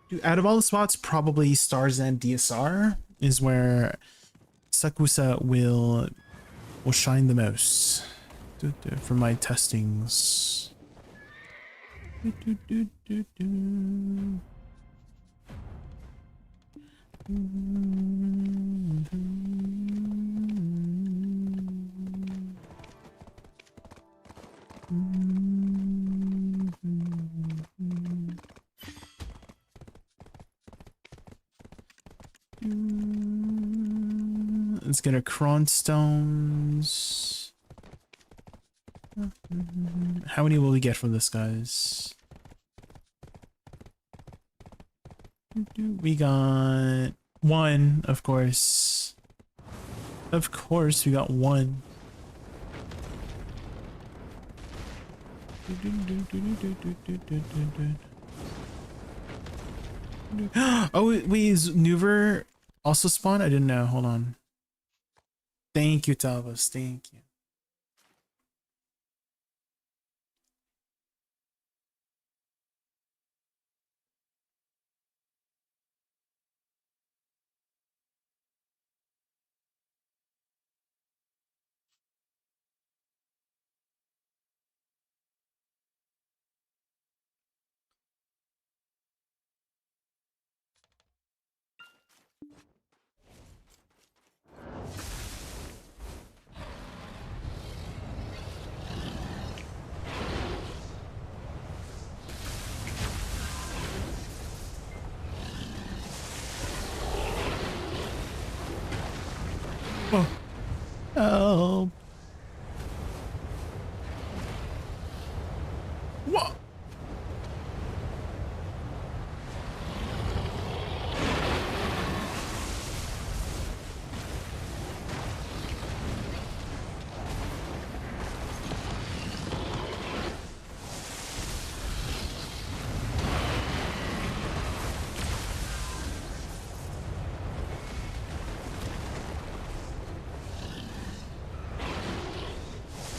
Dude, out of all the spots, probably Stars and DSR is where Sakusa will shine the most for my testings. Let's get our cron stones. How many will we get from this, guys? We got one, of course. Of course, we got one. Oh, wait, is Nuver also spawn? I didn't know. Hold on. Thank you, Talbos. Thank you. Oh. Help. What?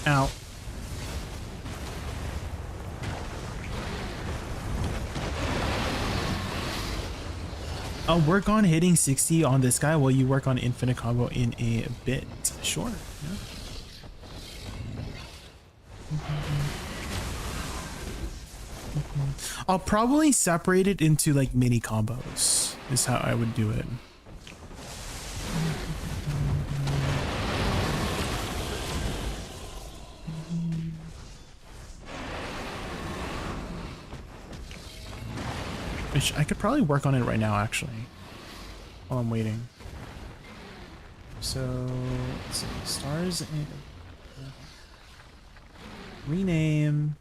Ow. I'll work on hitting 60 on this guy while you work on infinite combo in a bit. Sure. Yeah. I'll probably separate it into like mini combos is how I would do it. Which I could probably work on it right now, actually, while I'm waiting. So, let's see, stars and rename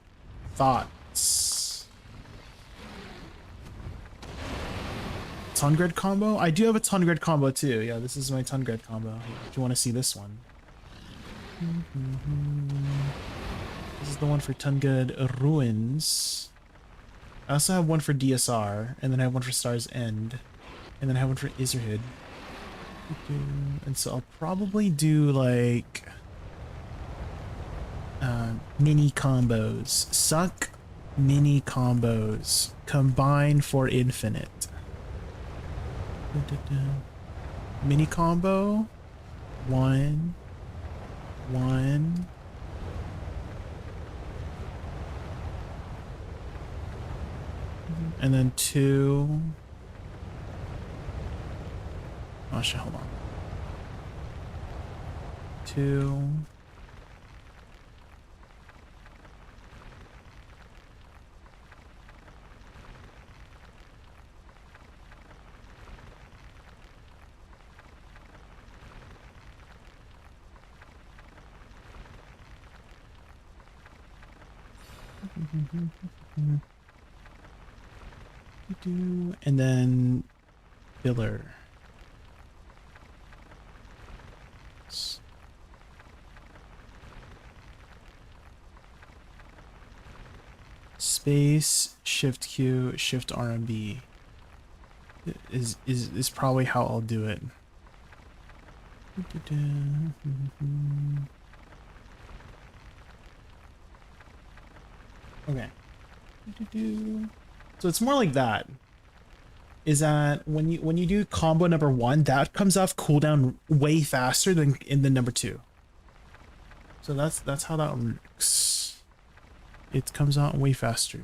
thoughts. Tungred combo? I do have a Tungred combo too. Yeah, this is my Tungred combo. If you want to see this one. This is the one for Tungred Ruins. I also have one for DSR, and then I have one for Star's End, and then I have one for Iserhood. And so I'll probably do like mini combos. Suck mini combos. Combine for infinite. Mini combo. One. And then 2. Oh shit, hold on. 2. And then filler. Space, Shift Q, Shift RMB is probably how I'll do it. Okay. So it's more like that. Is that when you do combo number 1, that comes off cooldown way faster than in the number 2. So that's how that works. It comes out way faster.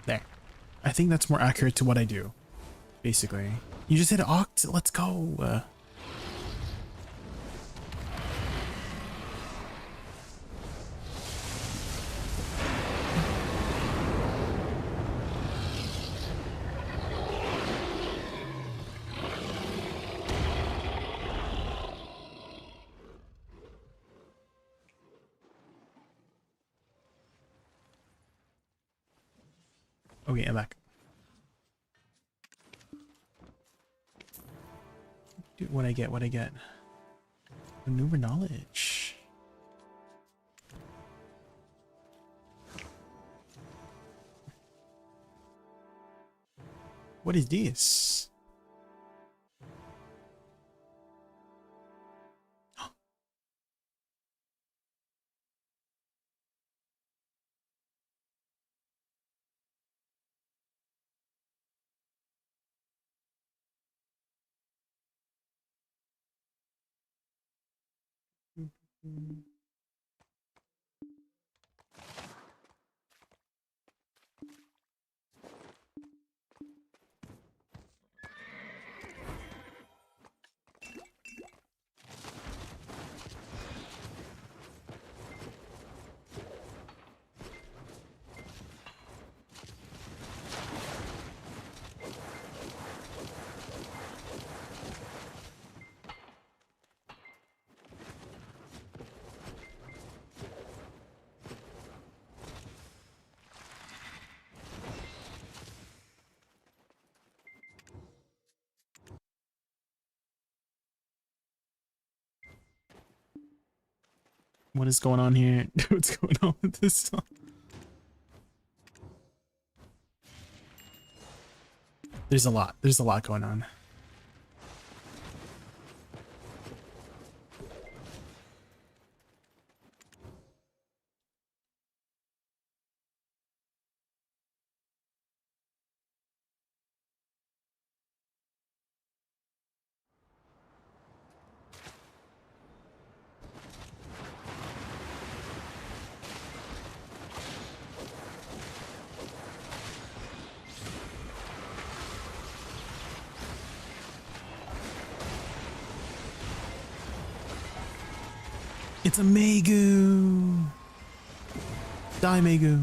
There. I think that's more accurate to what I do, basically. You just hit Oct, let's go. Okay, I'm back. Dude, what I get? Maneuver knowledge. What is this? What is going on here? What's going on with this song? There's a lot. There's a lot going on. It's a Megu. Die, Megu.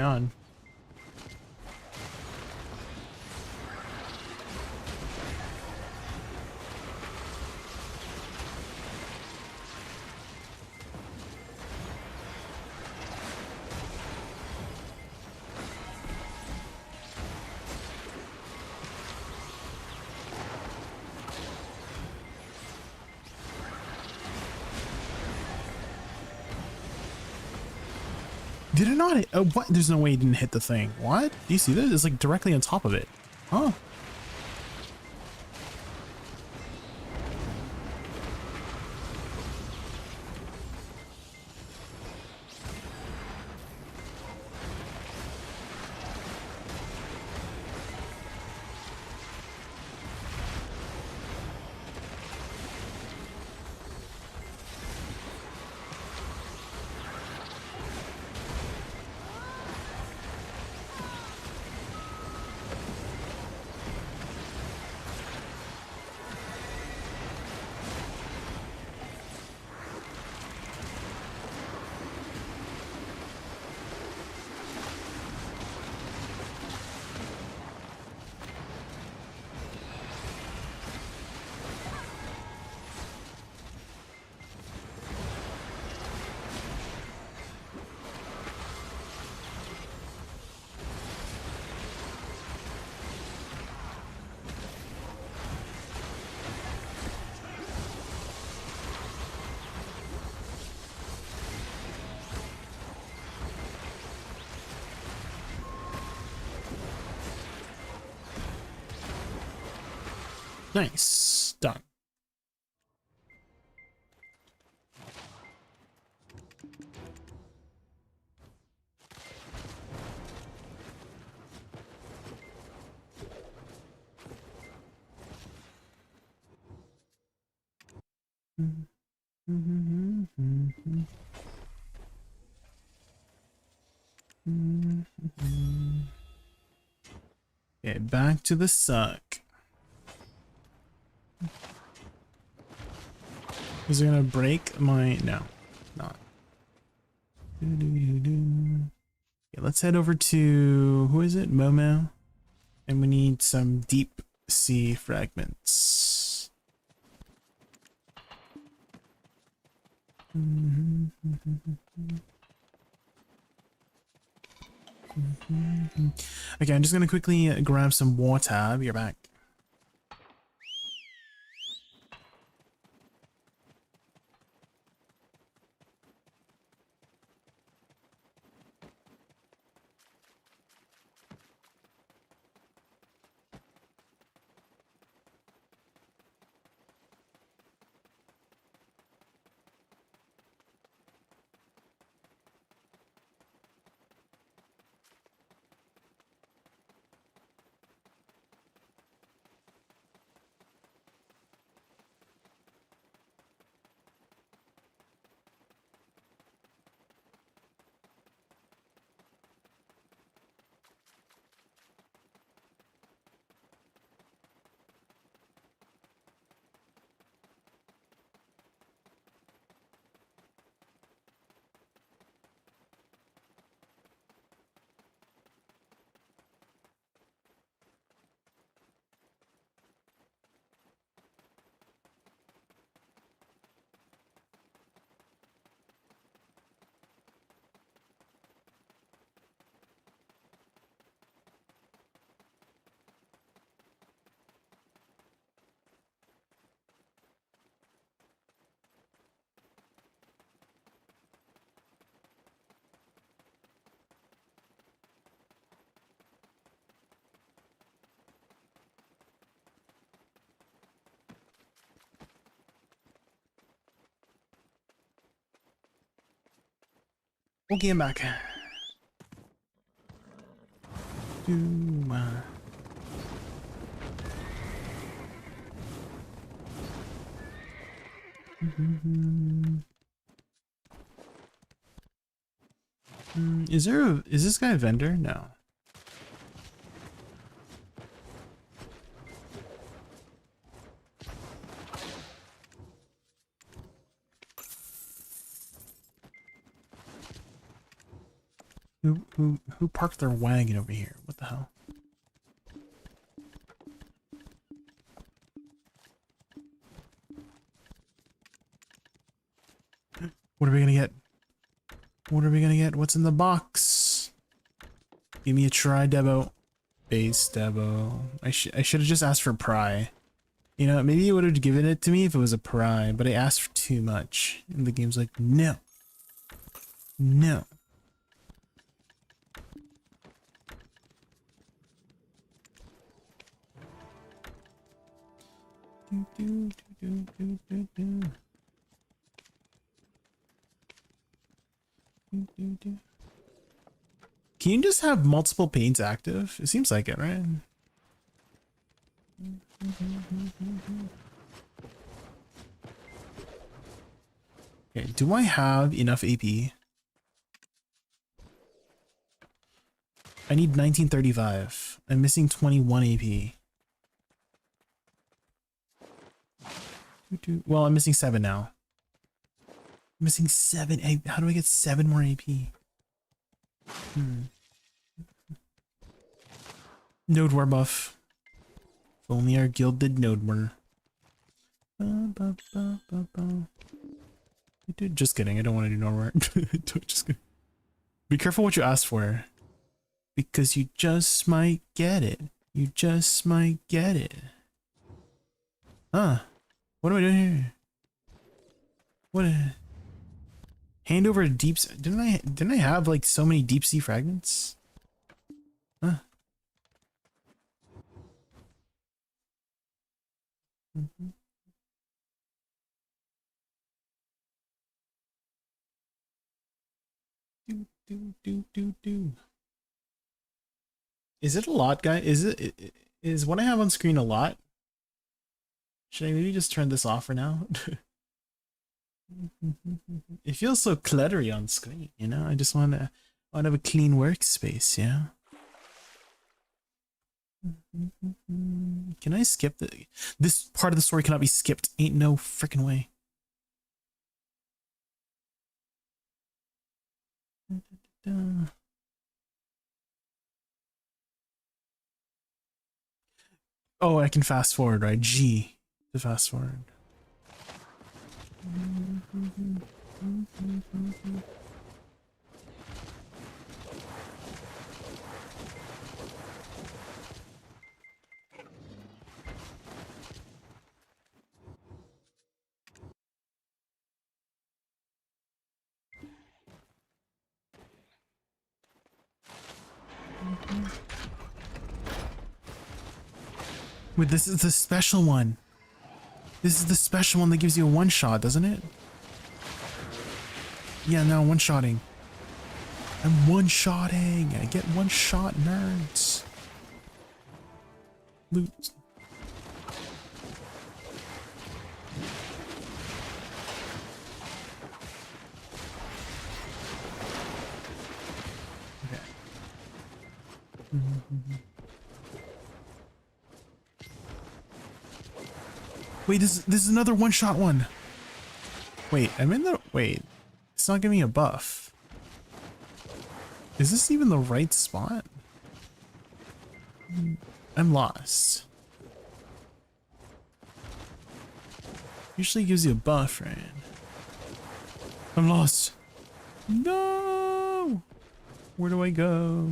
on. Did it not hit? Oh, what? There's no way he didn't hit the thing. What? Do you see this? It's like directly on top of it. Huh? Nice. Done. Okay, back to the suck. Is it gonna break my... No, not. Okay, let's head over to... Who is it? Momo. And we need some deep sea fragments. Okay, I'm just gonna quickly grab some water. Be right back. Okay, I'm back. Is this guy a vendor? No. Who parked their wagon over here? What the hell? What are we gonna get? What are we gonna get? What's in the box? Give me a try, Debo. Base Debo. I should have just asked for pry. You know, maybe it would have given it to me if it was a pry, but I asked for too much. And the game's like, no. No. Can you just have multiple paints active? It seems like it, right? Okay, do I have enough AP? I need 1935. I'm missing 21 AP. Well, I'm missing 7 now. I'm missing 7. How do I get 7 more AP? Nodeware buff. If only our guild did Nodeware. Dude, just kidding. I don't want to do Nodeware. Just kidding. Be careful what you ask for. Because you just might get it. You just might get it. Huh. What am I doing here? What? Hand over deep. Didn't I have like so many deep sea fragments? Huh. Do. Is it a lot, guy? Is what I have on screen a lot? Should I maybe just turn this off for now? It feels so cluttery on screen, you know? I just want to have a clean workspace, yeah? Can I skip this part of the story cannot be skipped. Ain't no freaking way. Oh, I can fast forward, right? G to fast forward. Wait, this is the special one. This is the special one that gives you a one-shot, doesn't it? Yeah, no, one-shotting. I'm one-shotting. I get one-shot, nerds. Loot. Okay. Wait, this is another one-shot one. Wait, wait. It's not giving me a buff. Is this even the right spot? I'm lost. Usually gives you a buff, right? I'm lost. No! Where do I go?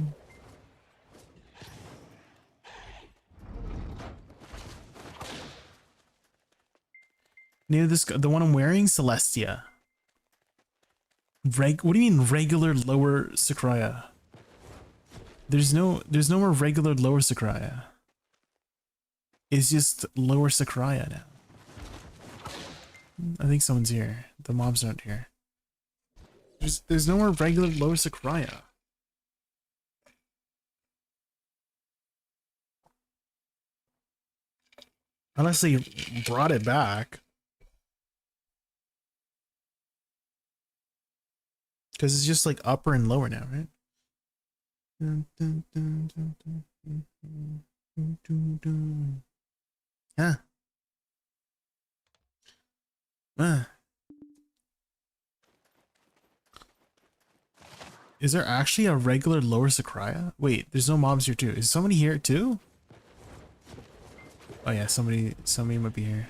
Name of this, the one I'm wearing, Celestia. What do you mean regular lower Sakurai? There's no more regular lower Sakurai. It's just lower Sakurai now. I think someone's here. The mobs aren't here. There's no more regular lower Sakurai. Unless they brought it back. Because it's just like upper and lower now, right? Yeah. Is there actually a regular lower Sakurai? Wait, there's no mobs here too. Is somebody here too? Oh yeah, somebody might be here.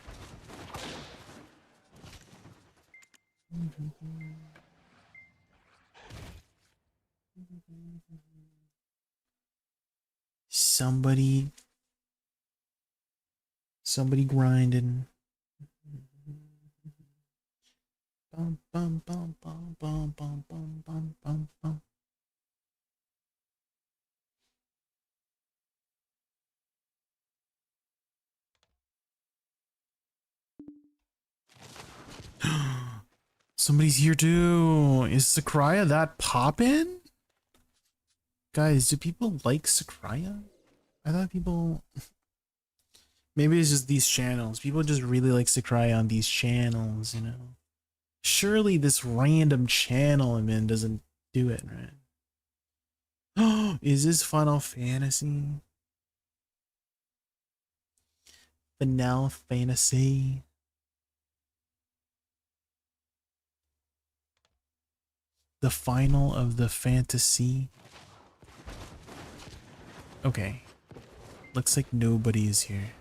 Somebody grinding. Bum, bum, bum, bum, bum, bum, bum, bum, bum, bum. Somebody's here too. Is Sakurai that poppin'? Guys, do people like Sakurai? I thought people... Maybe it's just these channels. People just really like Sakurai on these channels, you know? Surely this random channel I'm in doesn't do it, right? Oh, is this Final Fantasy? Final Fantasy. The final of the fantasy. Okay. Looks like nobody is here.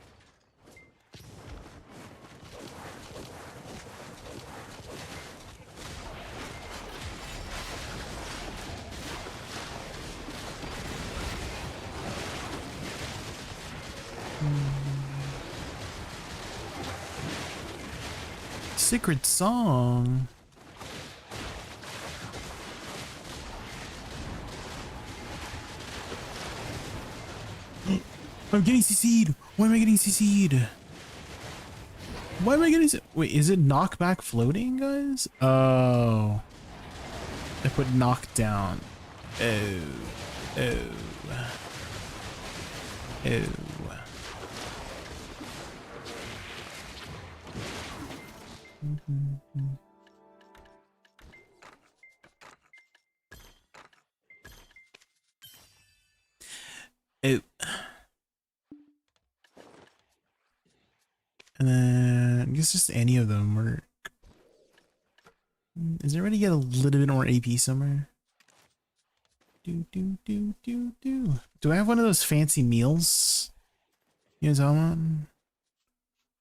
Secret song. I'm getting CC'd. Why am I getting CC'd? Why am I getting... Wait, is it knockback floating, guys? Oh. I put knockdown. Oh. Oh. Oh. Oh. And then I guess just any of them work. Is there a way to get a little bit more AP somewhere? Do. Do I have one of those fancy meals? You know what I'm talking about?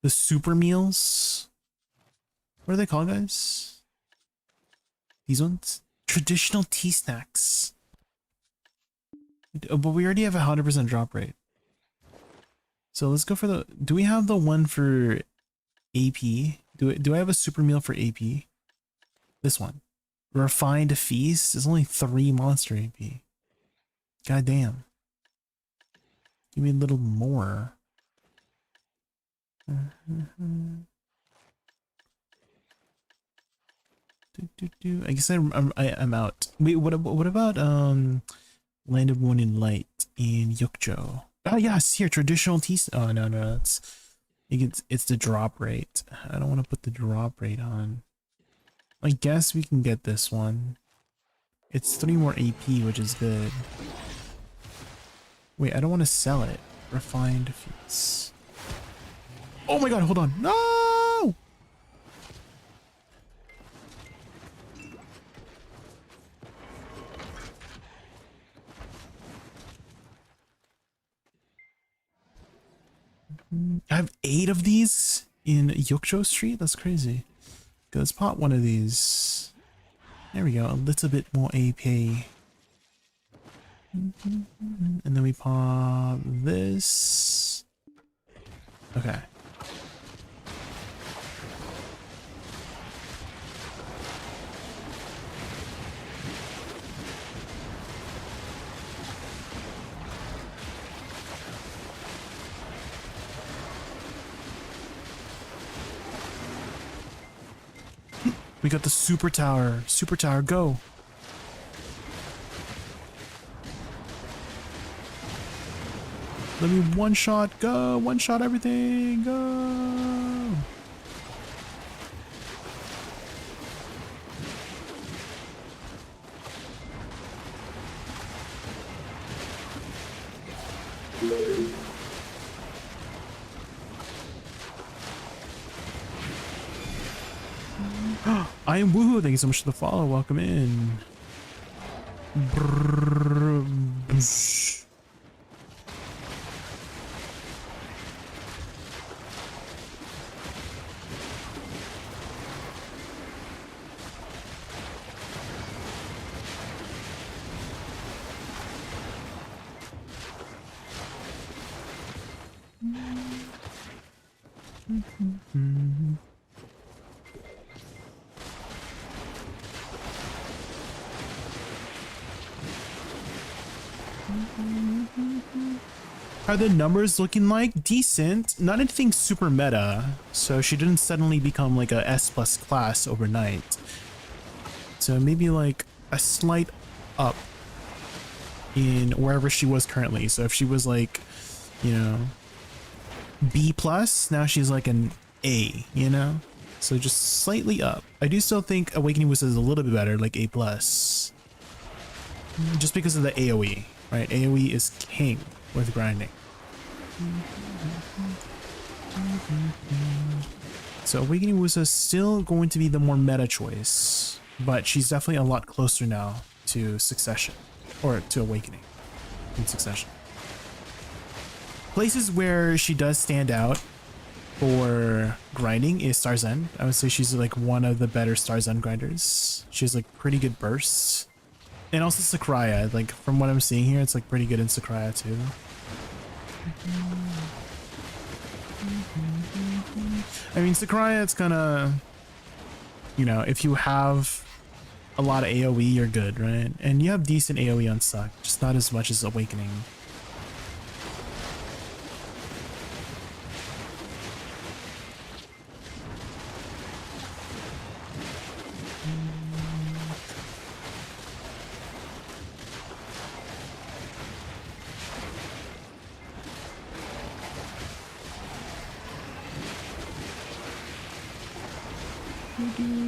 The super meals? What are they called, guys? These ones? Traditional tea snacks. Oh, but we already have a 100% drop rate. So let's go for the... Do we have the one for AP? Do I have a super meal for AP? This one. Refined Feast is only 3 monster AP. God damn. Give me a little more. I guess I'm out. Wait, what about Land of Morning Light in Yukjo? Oh yes, here traditional tea. Oh no, it's the drop rate. I don't want to put the drop rate on. I guess we can get this one. It's 3 more AP, which is good. Wait, I don't want to sell it. Refined Feast. Oh my god, hold on. No! I have 8 of these in Yokcho Street? That's crazy. Okay, let's pop one of these. There we go, a little bit more AP. And then we pop this. Okay. We got the super tower. Super tower, go. Let me one shot, go. One shot everything, go. I am Woohoo. Thank you so much for the follow. Welcome in. Brrr, boosh. Are the numbers looking like? Decent, not anything super meta, so she didn't suddenly become like a S plus class overnight. So maybe like a slight up in wherever she was currently. So if she was like, you know, B plus, now she's like an A, you know? So just slightly up. I do still think Awakening Woosa is a little bit better, like A plus. Just because of the AoE, right? AoE is king with grinding. So Awakening Woosa is still going to be the more meta choice, but she's definitely a lot closer now to Succession, or to Awakening in Succession. Places where she does stand out for grinding is Star's End. I would say she's like one of the better Star's End grinders. She has like pretty good bursts. And also Sakurai, like from what I'm seeing here, it's like pretty good in Sakurai too. I mean, Sakurai, it's gonna, you know, if you have a lot of AoE, you're good, right? And you have decent AoE on Suck, just not as much as Awakening.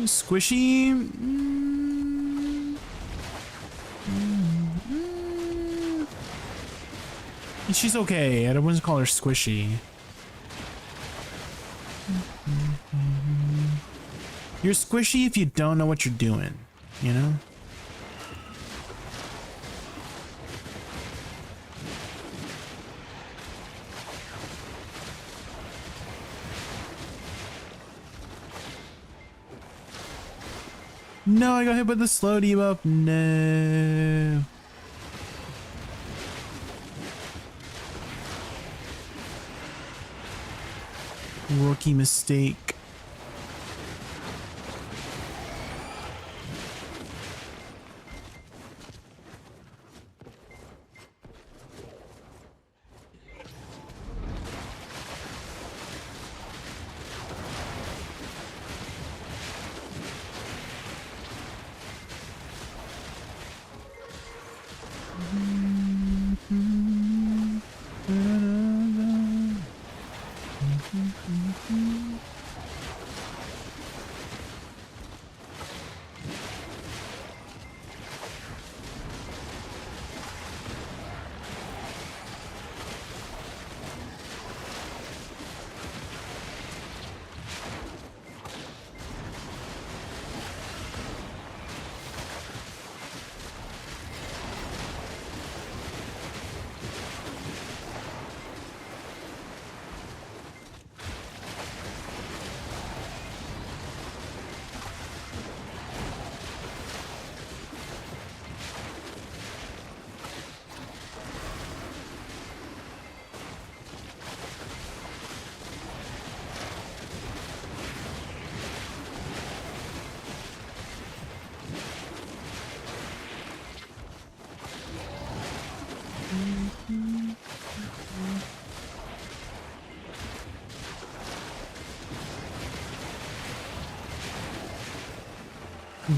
Squishy. She's okay. I wouldn't call her squishy. You're squishy if you don't know what you're doing, you know? No, I got hit with the slow debuff. No. Rookie mistake.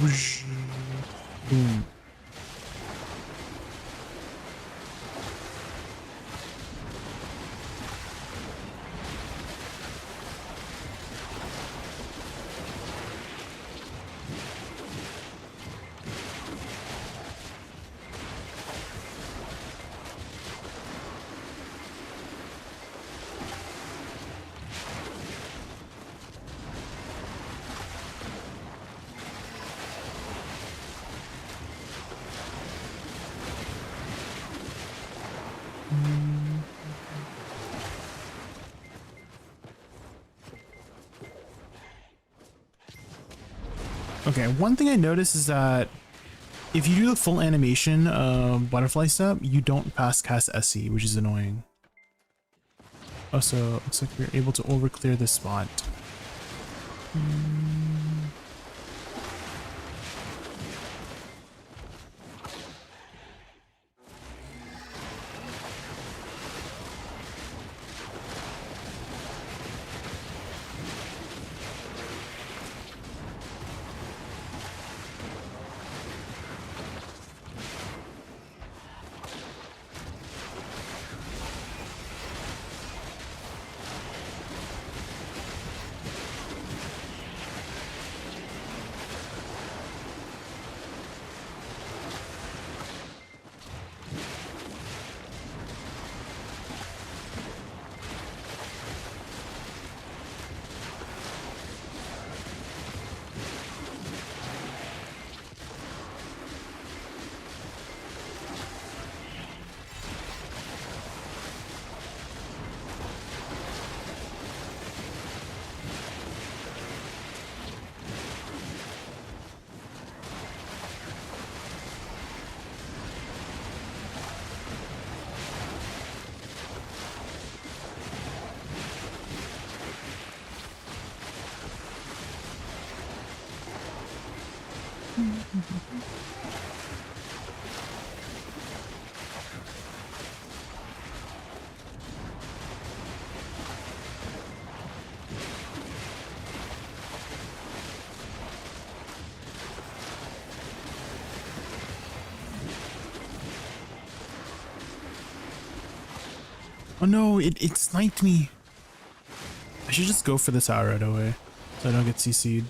Whoosh. Boom. Okay, one thing I noticed is that if you do the full animation of butterfly step, you don't fast cast SE, which is annoying. Also, looks like we're able to over clear this spot. Oh no, it sniped me. I should just go for the tower right away so I don't get CC'd.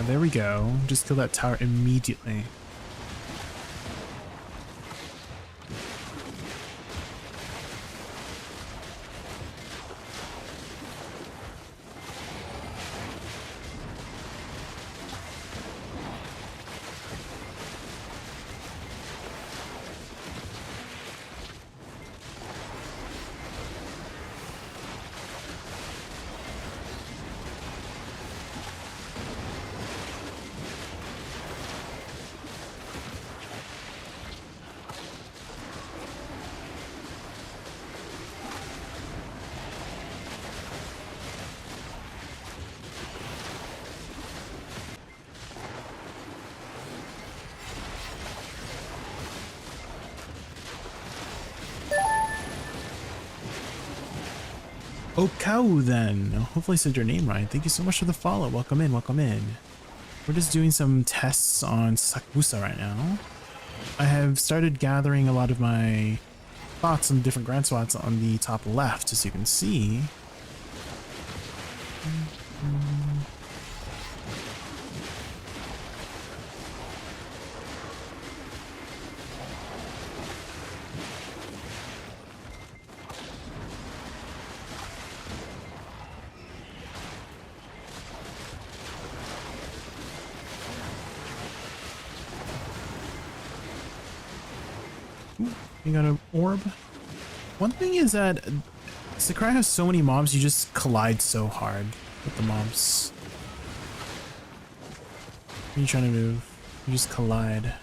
There we go. Just kill that tower immediately. Oh, cow then. Hopefully I said your name right. Thank you so much for the follow. Welcome in, welcome in. We're just doing some tests on Woosa right now. I have started gathering a lot of my thoughts on different grand spots on the top left, as you can see. You got an orb. One thing is that Sakurai has so many mobs, you just collide so hard with the mobs. When you're trying to move, you just collide.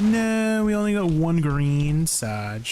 No, we only got one green. Sag.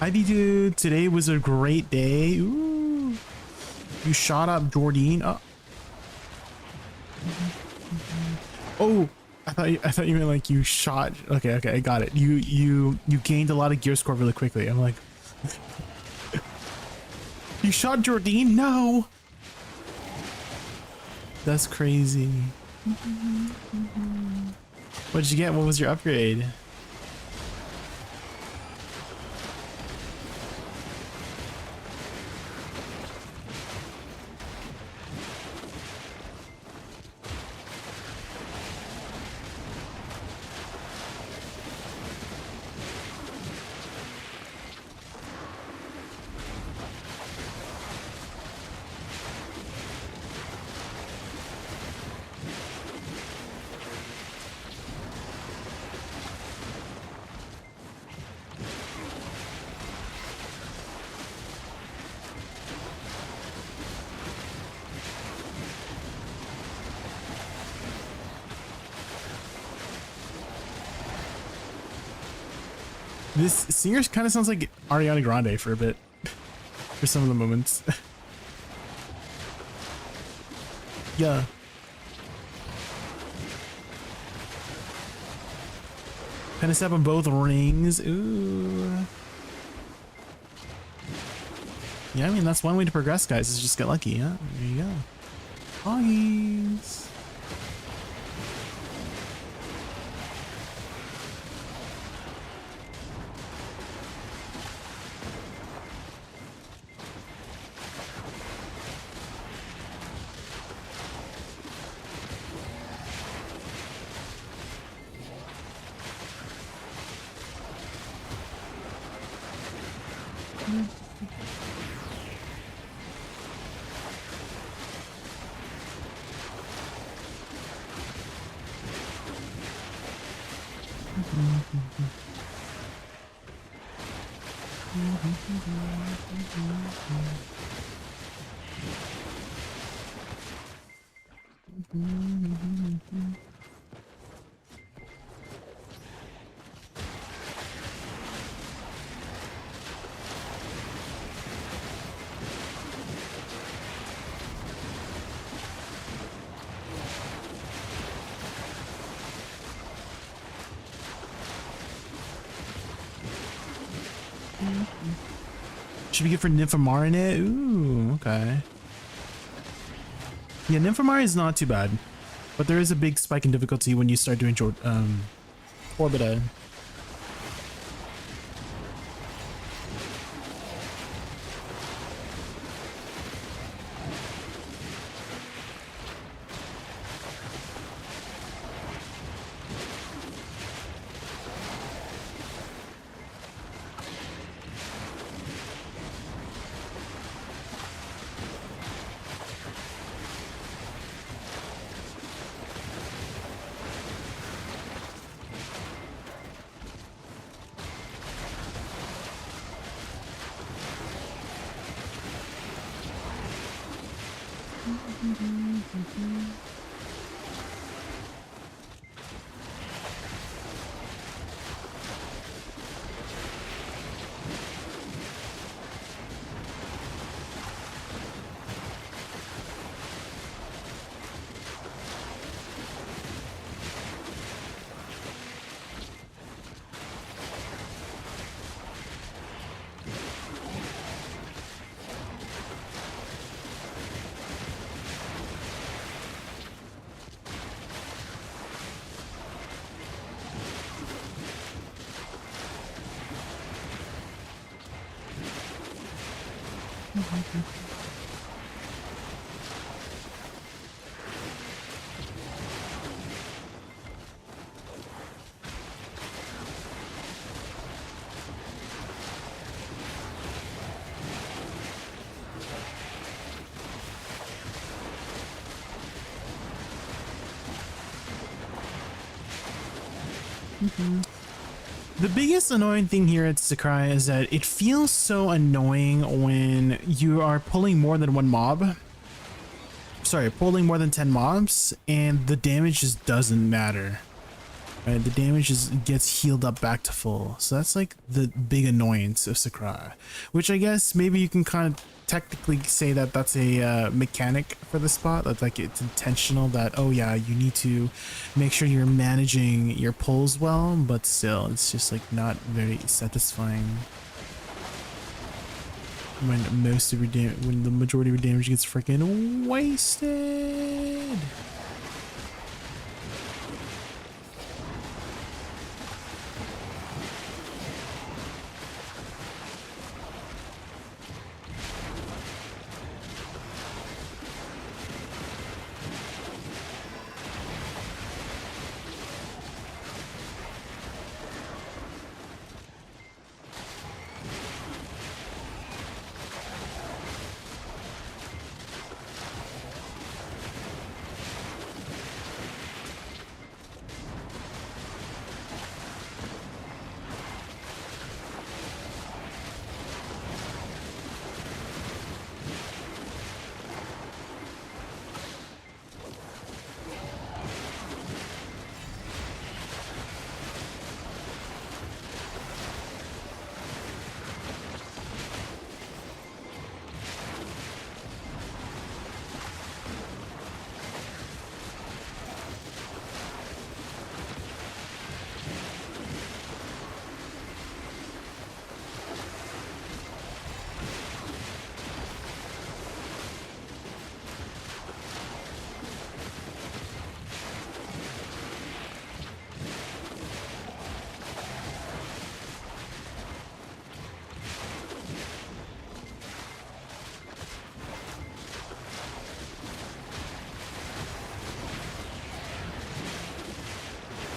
Ivy dude, today was a great day. Ooh. You shot up Jordine. Oh. Oh, I thought you meant like you shot. Okay, I got it. You gained a lot of gear score really quickly. I'm like, you shot Jordine? No. That's crazy. What did you get? What was your upgrade? This singer kind of sounds like Ariana Grande for a bit, for some of the moments. Yeah. Kind of step on both rings. Ooh. Yeah, I mean, that's one way to progress, guys, is just get lucky, yeah? There you go. Hoggies. Should be good for Nymphomar. Ooh, okay. Yeah, Nymphomar is not too bad, but there is a big spike in difficulty when you start doing Orbita. The biggest annoying thing here at Sakurai is that it feels so annoying when you are pulling more than one mob. Sorry, pulling more than 10 mobs, and the damage just doesn't matter. Right, the damage just gets healed up back to full. So that's like the big annoyance of Sakurai, which I guess maybe you can kind of technically say that that's a mechanic for the spot, that like it's intentional, that oh yeah, you need to make sure you're managing your pulls well, but still it's just like not very satisfying when most of your when the majority of your damage gets freaking wasted.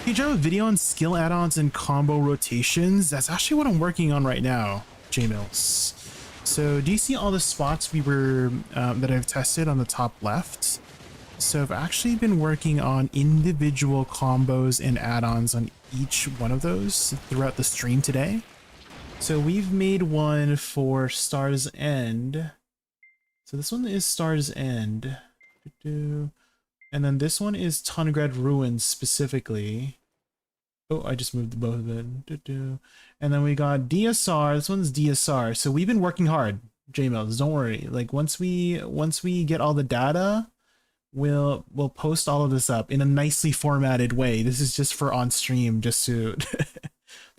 You drop a video on skill add-ons and combo rotations. That's actually what I'm working on right now, J-Mills. So do you see all the spots we were that I've tested on the top left? So I've actually been working on individual combos and add-ons on each one of those throughout the stream today. So we've made one for Star's End. So this one is Star's End. And then this one is Tanagrad Ruins specifically. Oh, I just moved both of them. And then we got DSR. This one's DSR. So we've been working hard, J-Mills. Don't worry. Like once we get all the data, we'll post all of this up in a nicely formatted way. This is just for on stream, just to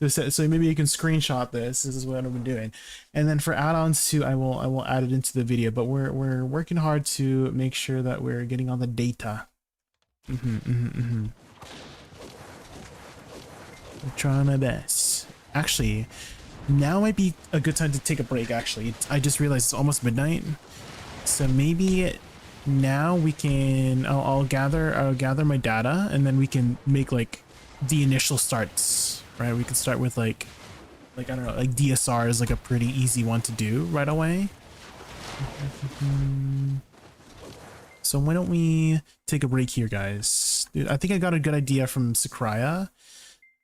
So maybe you can screenshot this. This is what I've been doing. And then for add-ons too, I will add it into the video, but we're working hard to make sure that we're getting all the data. I'm trying my best. Actually, now might be a good time to take a break. Actually, I just realized it's almost midnight, so maybe now we can. I'll gather my data, and then we can make like the initial starts. Right, we can start with like I don't know, like DSR is like a pretty easy one to do right away. So why don't we take a break here, guys? Dude, I think I got a good idea from Sakraya.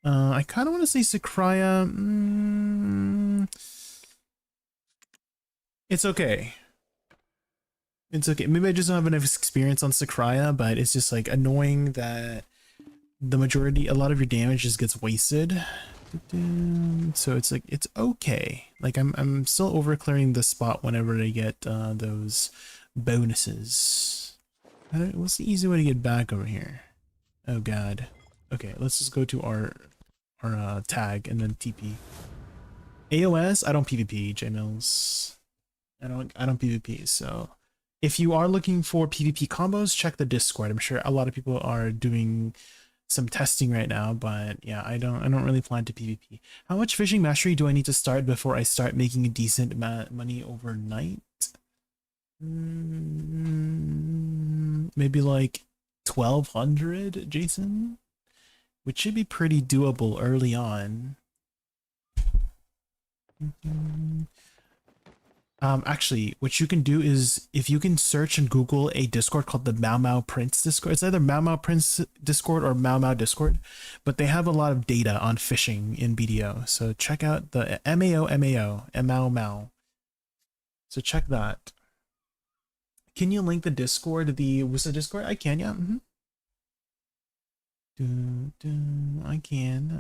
I kind of want to say Sakraya. It's okay. It's okay. Maybe I just don't have enough experience on Sakraya, but it's just like annoying that a lot of your damage just gets wasted. So it's like, it's okay. Like I'm still over clearing the spot whenever I get those bonuses. What's the easy way to get back over here? Oh god. Okay, let's just go to our tag and then TP. AOS, I don't PvP, JMills. I don't PvP, so if you are looking for PvP combos, check the Discord. I'm sure a lot of people are doing some testing right now, but yeah, I don't really plan to PvP. How much fishing mastery do I need to start before I start making a decent money overnight? Maybe like 1200, Jason, which should be pretty doable early on. Actually, what you can do is if you can search and Google a Discord called the Mau Mau Prince Discord. It's either Mau Mau Prince Discord or Mau Mau Discord, but they have a lot of data on fishing in BDO. So check out the Mau Mau. So check that. Can you link the Discord, the Woosa Discord? I can, yeah. I can.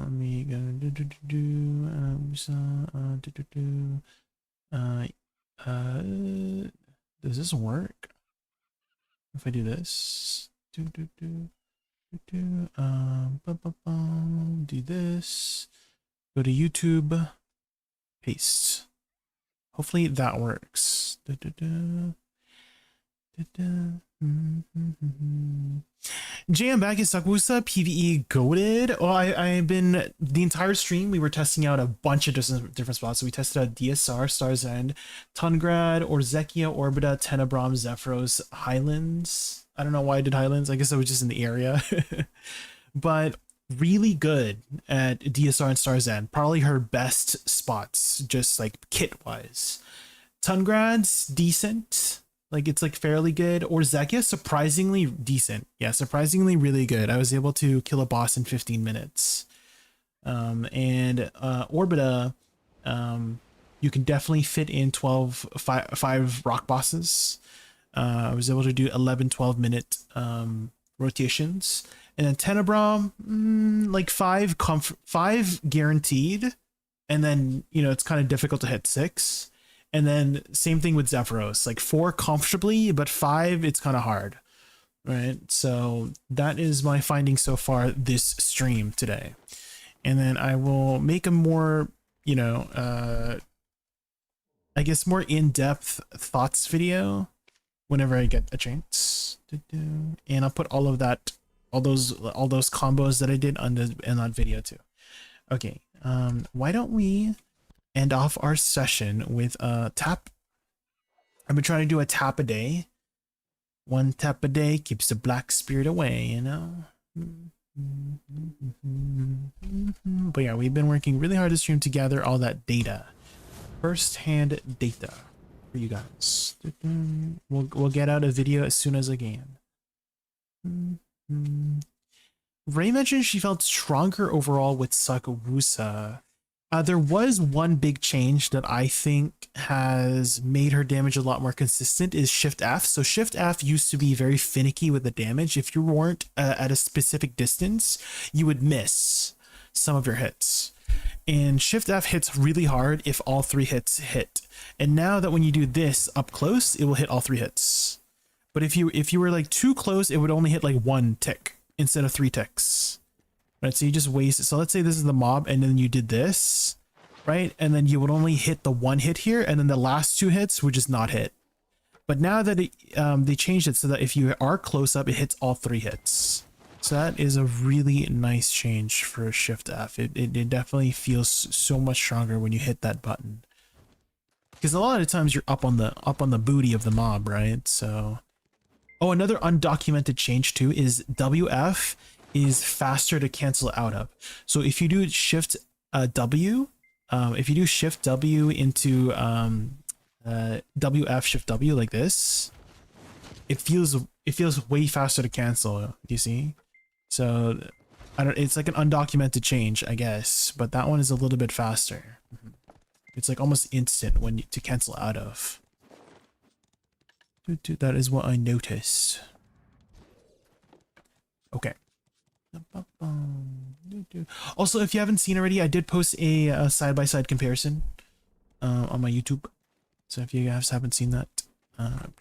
Let me go. Does this work? If I do this, do this, go to YouTube, paste. Hopefully that works. JM back in Sakwusa, PvE goated. Oh, I've been the entire stream. We were testing out a bunch of different spots. So we tested out DSR, Star's End, Tungrad, Orzekia, Orbita, Tenebrom, Zephyros, Highlands. I don't know why I did Highlands. I guess I was just in the area. But really good at DSR and Star's End. Probably her best spots, just like kit wise. Tungrad's decent. Like it's like fairly good. Or Zekia, surprisingly decent. Yeah, surprisingly really good. I was able to kill a boss in 15 minutes. And Orbita, you can definitely fit in 5 rock bosses. I was able to do 12 minute rotations. And then Tenebrom, like 5 guaranteed. And then, you know, it's kind of difficult to hit 6. And then same thing with Zephyros, like 4 comfortably, but 5, it's kind of hard, right? So that is my finding so far this stream today. And then I will make a more, you know, I guess more in-depth thoughts video whenever I get a chance to do. And I'll put all of that, all those combos that I did in that video too. Okay, why don't we end off our session with a tap. I've been trying to do a tap a day. 1 tap a day keeps the black spirit away, you know? But yeah, we've been working really hard this stream to gather all that data. First-hand data for you guys. We'll get out a video as soon as I can. Ray mentioned she felt stronger overall with Sakwusa. There was one big change that I think has made her damage a lot more consistent is Shift F. So Shift F used to be very finicky with the damage. If you weren't at a specific distance, you would miss some of your hits. And Shift F hits really hard if all 3 hits hit. And now that when you do this up close, it will hit all 3 hits. But if you were like too close, it would only hit like 1 tick instead of 3 ticks. right? So you just waste it. So let's say this is the mob and then you did this, right? And then you would only hit the one hit here, and then the last two hits would just not hit. But now that they changed it so that if you are close up, it hits all 3 hits. So that is a really nice change for Shift F. It definitely feels so much stronger when you hit that button. Because a lot of times you're up on the booty of the mob, right? So, oh, another undocumented change too is WF is faster to cancel out of. So if you do Shift W, if you do Shift W into WF Shift W like this, it feels way faster to cancel. Do you see? So I don't. It's like an undocumented change, I guess, but that one is a little bit faster. It's like almost instant when to cancel out of. That is what I noticed. Okay. Also, if you haven't seen already, I did post a side-by-side comparison on my YouTube. So if you guys haven't seen that,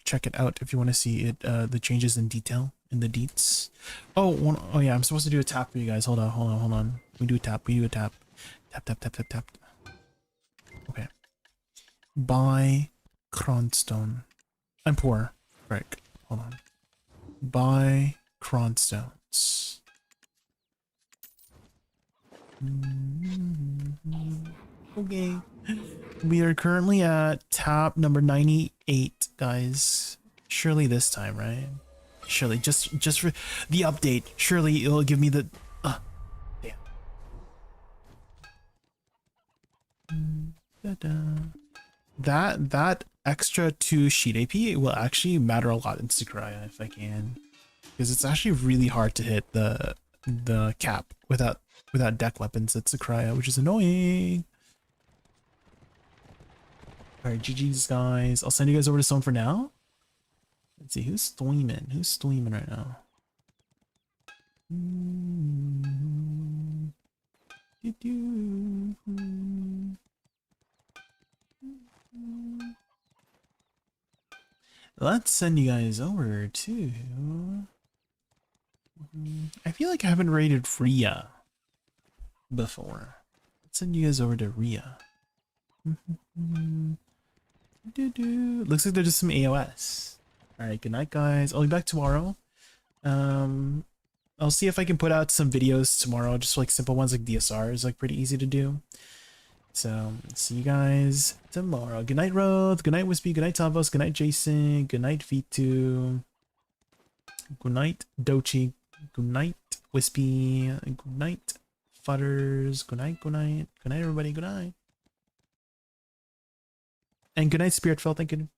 check it out if you want to see it. The changes in detail in the deets. Oh yeah, I'm supposed to do a tap for you guys. Hold on. We do a tap. Tap. Okay. Buy Cronstone. I'm poor. Frick. Hold on. Buy Cronstones. Okay. We are currently at tab number 98, guys. Surely this time, right? Surely, just for the update. Surely it'll give me the... damn. That extra 2 sheet AP will actually matter a lot in Sakurai if I can. Because it's actually really hard to hit the cap without deck weapons at Sakurai, which is annoying. Alright, GG's guys. I'll send you guys over to someone for now. Let's see, who's streaming? Who's streaming right now? Let's send you guys over to... I feel like I haven't rated Rhea before. Let's send you guys over to Rhea. Looks like there's just some AOS. Alright, good night guys. I'll be back tomorrow. I'll see if I can put out some videos tomorrow, just like simple ones like DSR is like pretty easy to do. So see you guys tomorrow. Good night Roth, good night Wispy, good night Tavos, good night Jason, good night V2, good night Dochi, good night Wispy, good night Futters, good night everybody, good night. And good night Spiritfell, thank you.